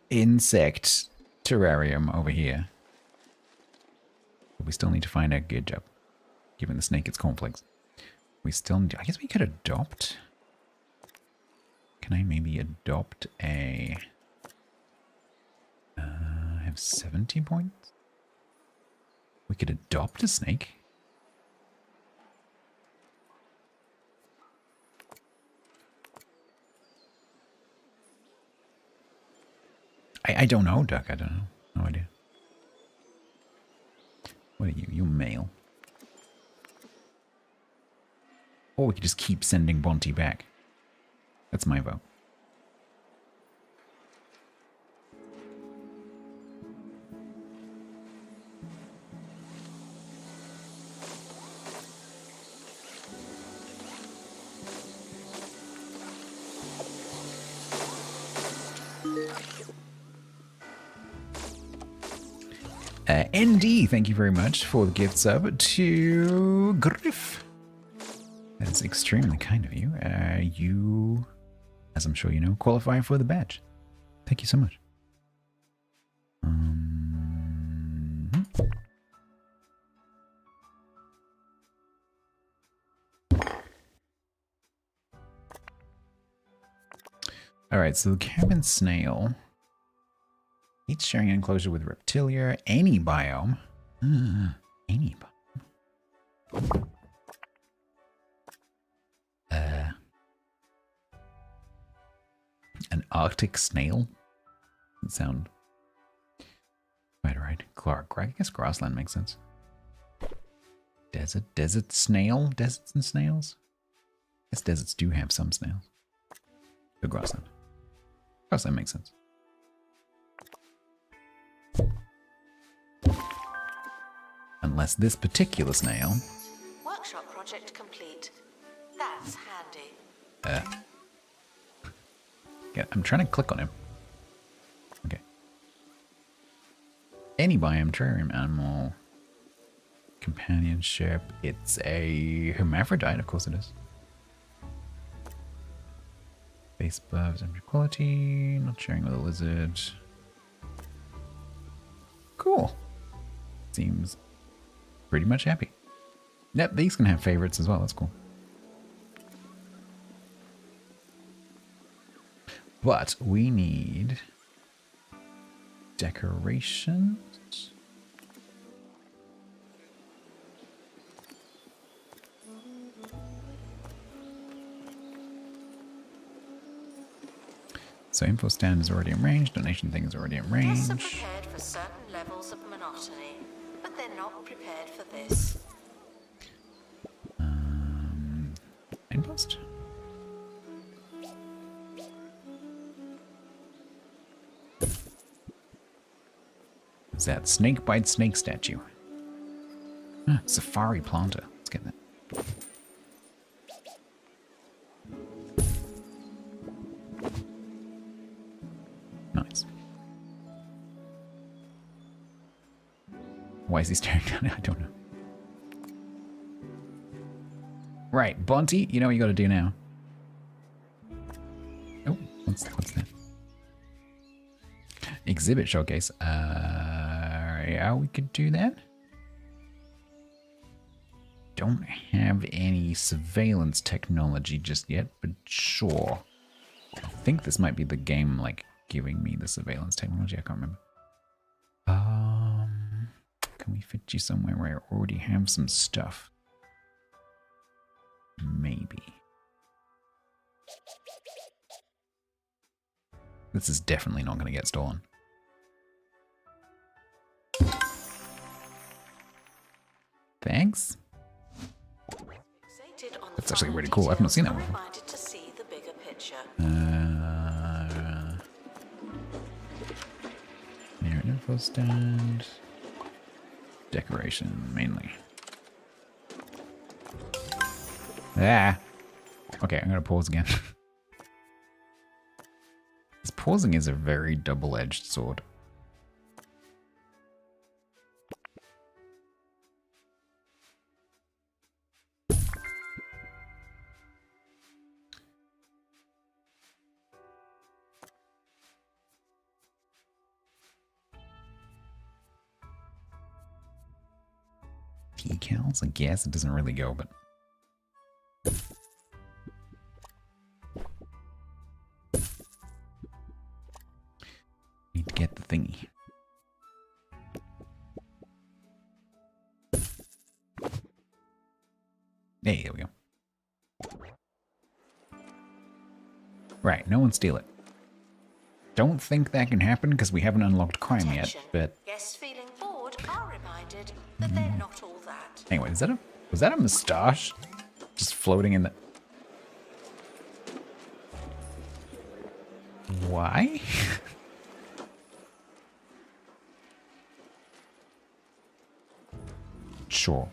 Speaker 1: insect terrarium over here. But we still need to find a good job. Giving the snake its cornflakes. We still need, I guess we could adopt. Can I maybe adopt a... I have 70 points? We could adopt a snake. I don't know, Duck. I don't know. No idea. What are you? You're male. Or we could just keep sending Bonte back. That's my vote. ND, thank you very much for the gift sub to Griff. That's extremely kind of you. You, as I'm sure you know, qualify for the badge. Thank you so much. All right, so the cabin snail. Each sharing an enclosure with reptilia, any biome. Any biome. An Arctic snail? Doesn't sound quite right. Clark, I guess grassland makes sense. Desert snail? Deserts and snails? I guess deserts do have some snails. But grassland. Grassland makes sense. Unless this particular snail.
Speaker 4: Workshop project complete. That's handy.
Speaker 1: Yeah, I'm trying to click on him. Okay. Any biome, terrarium, animal, companionship. It's a hermaphrodite, of course it is. Base buffs, energy quality, not sharing with a lizard. Cool. Seems pretty much happy. Yep, these can have favorites as well. That's cool. But we need decorations. So info stand is already arranged, donation thing is already
Speaker 4: Guests are
Speaker 1: arranged.
Speaker 4: prepared for certain levels of monotony, but they're not prepared for this.
Speaker 1: Signpost? Is that snake bite snake statue? Ah, safari planter. Let's get that. Nice. Why is he staring down it? I don't know. Right, Bonty, you know what you gotta do now. Oh, what's that? Exhibit showcase. Yeah, we could do that. Don't have any surveillance technology just yet, but sure. I think this might be the game, like, giving me the surveillance technology. I can't remember. Can we fit you somewhere where I already have some stuff? Maybe. This is definitely not going to get stolen. Thanks. That's actually really cool. I've not seen that one before. Here, info stand. Decoration, mainly. Ah! Okay, I'm gonna pause again. This pausing is a very double-edged sword. Decals? I guess it doesn't really go, but... Need to get the thingy. Hey, there we go. Right, no one steal it. Don't think that can happen because we haven't unlocked crime yet, but...
Speaker 4: Guests feeling bored are reminded that they're not all that.
Speaker 1: Anyway, was that a moustache? Just floating in the... Why? Sure.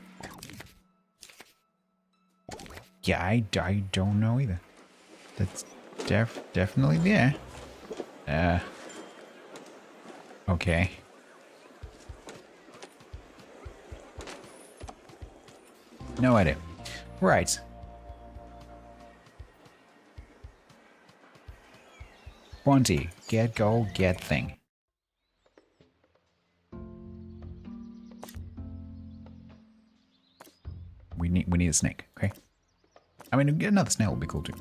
Speaker 1: Yeah, I don't know either. That's definitely there. Okay. No idea. Right. Bronte, get gold, get thing. We need a snake, okay? I mean, another snail would be cool too.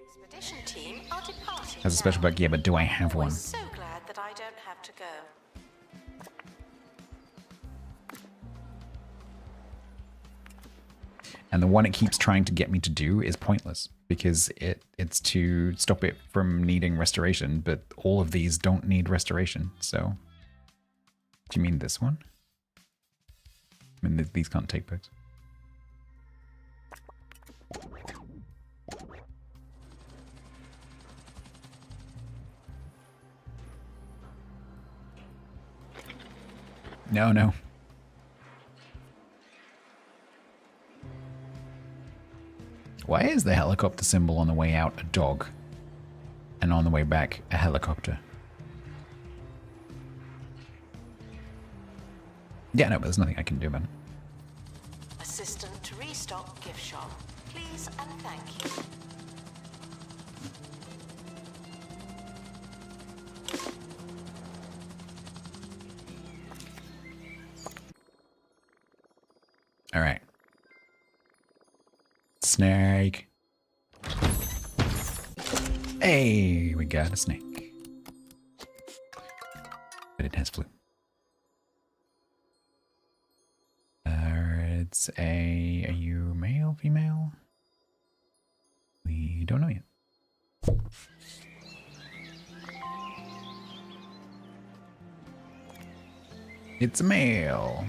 Speaker 4: Expedition team are departing.
Speaker 1: Has a special bug, yeah, but do I have one?
Speaker 4: I'm so glad that I don't have to go.
Speaker 1: And the one it keeps trying to get me to do is pointless because it's to stop it from needing restoration, but all of these don't need restoration, so... Do you mean this one? I mean, these can't take bugs. No. Why is the helicopter symbol on the way out a dog and on the way back a helicopter? Yeah, no, but there's nothing I can do about it.
Speaker 4: Assistant stock gift shop. Please and thank you.
Speaker 1: All right. Snake. Hey, we got a snake. But it has flu. It's a... Are you male, female? We don't know yet. It's a male.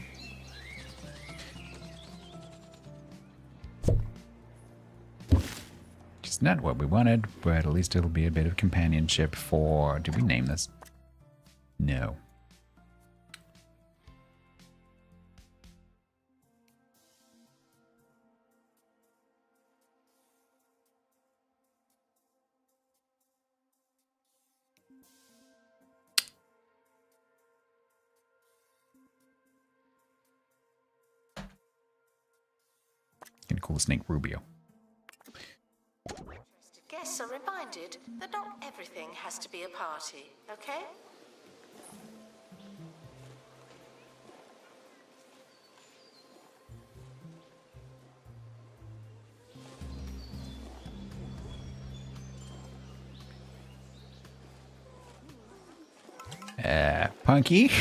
Speaker 1: It's not what we wanted, but at least it'll be a bit of companionship for... Did we name this? No. Gonna call the snake Rubio.
Speaker 4: Guests are reminded that not everything has to be a party, okay?
Speaker 1: Punky?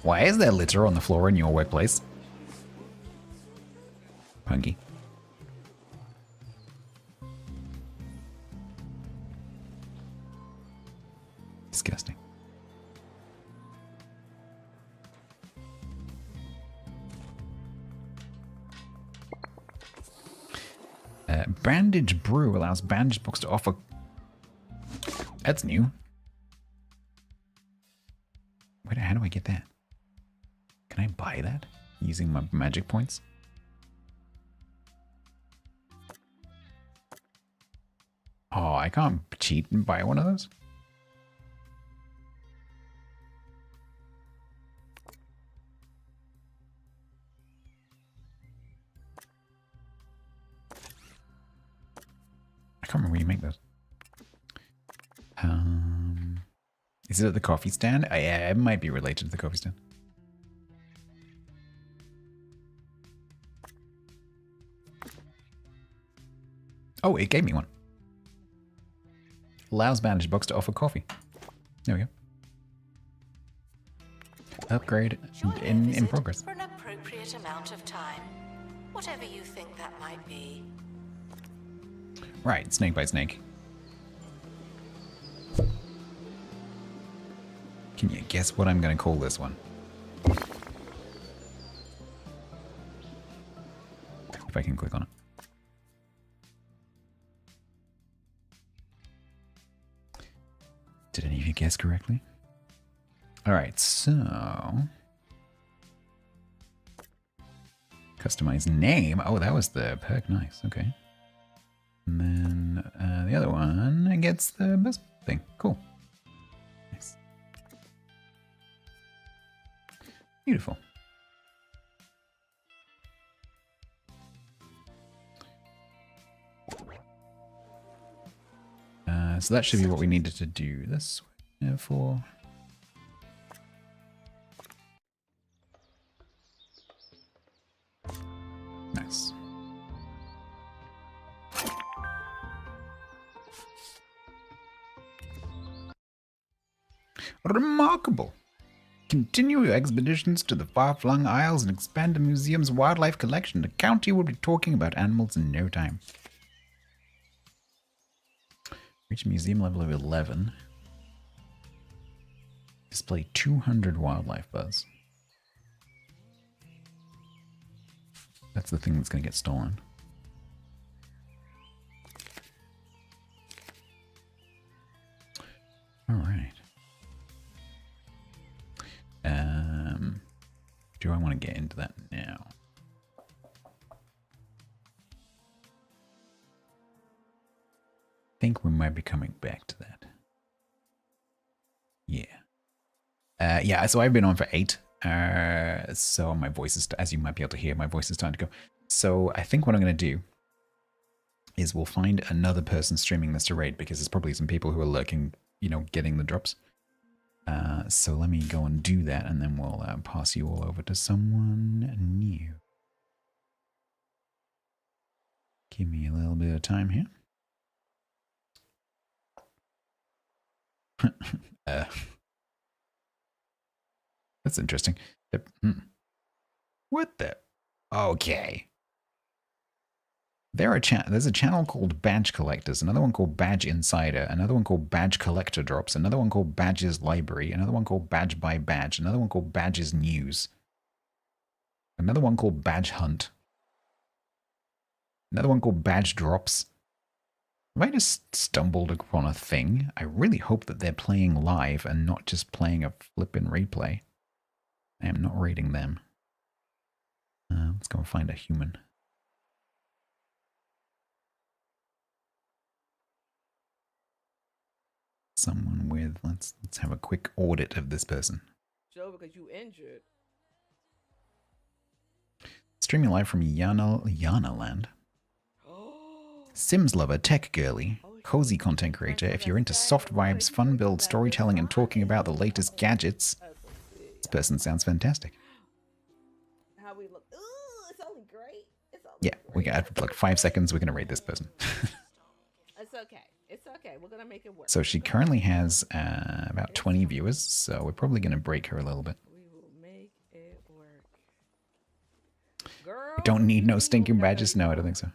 Speaker 1: Why is there litter on the floor in your workplace? Punky. Disgusting. Bandage Brew allows bandage books to offer... That's new. Wait, how do I get that? Can I buy that using my magic points? Oh, I can't cheat and buy one of those? I can't remember where you make those. Is it at the coffee stand? Yeah, it might be related to the coffee stand. Oh, it gave me one. Allows bandage box to offer coffee. There we go. Upgrade in progress.
Speaker 4: For an appropriate amount of time. Whatever you think that might be.
Speaker 1: Right, snake by snake. Can you guess what I'm going to call this one? If I can click on it. Did any of you guess correctly? Alright, so... Customize name. Oh, that was the perk. Nice, okay. And then the other one gets the best thing. Cool. Nice. Beautiful. So that should be what we needed to do this for. Nice. Remarkable. Continue your expeditions to the far-flung isles and expand the museum's wildlife collection. The county will be talking about animals in no time. Reach museum level of 11. Display 200 wildlife buzz. That's the thing that's going to get stolen. All right. Do I want to get into that now? I think we might be coming back to that. Yeah. Yeah, so I've been on for 8. So my voice is, as you might be able to hear, my voice is starting to go. So I think what I'm going to do is we'll find another person streaming this to raid because there's probably some people who are lurking, you know, getting the drops. So let me go and do that, and then we'll pass you all over to someone new. Give me a little bit of time here. That's interesting. What the? Okay. There's a channel called Badge Collectors, another one called Badge Insider, another one called Badge Collector Drops, another one called Badges Library, another one called Badge by Badge, another one called Badges News, another one called Badge Hunt, another one called Badge Drops. Have I just stumbled upon a thing? I really hope that they're playing live and not just playing a flippin' replay. I am not raiding them. Let's go and find a human. Someone with, let's have a quick audit of this person.
Speaker 6: Joe, because you injured.
Speaker 1: Streaming live from Yana Land. Sims lover, tech girly, cozy content creator. If you're into soft vibes, fun build, storytelling, and talking about the latest gadgets, this person sounds fantastic.
Speaker 6: How we look? Ooh, it's only great. It's only
Speaker 1: Yeah,
Speaker 6: great.
Speaker 1: we got like 5 seconds. We're gonna rate this person.
Speaker 6: It's okay. It's okay. We're gonna make it work.
Speaker 1: So she currently has about 20 viewers, so we're probably gonna break her a little bit.
Speaker 6: We will make it work. Girl,
Speaker 1: We don't need no stinking badges. No, I don't think so.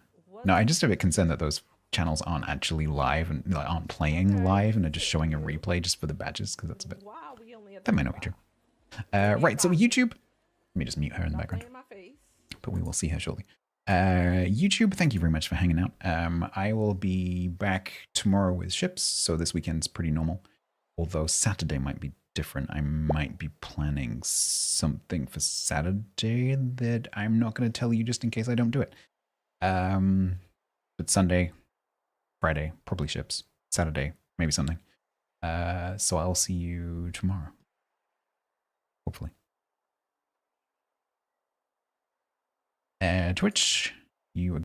Speaker 1: No, I'm just a bit concerned that those channels aren't actually live and like, aren't playing live and are just showing a replay just for the badges, because that's a bit.
Speaker 6: wow, we only
Speaker 1: That might not be true. Right, so YouTube. Let me just mute her in the background. But we will see her shortly. YouTube, thank you very much for hanging out. I will be back tomorrow with ships, so this weekend's pretty normal. Although Saturday might be different. I might be planning something for Saturday that I'm not going to tell you just in case I don't do it. But Sunday, Friday, probably ships. Saturday, maybe something. So I'll see you tomorrow. Hopefully. Twitch, you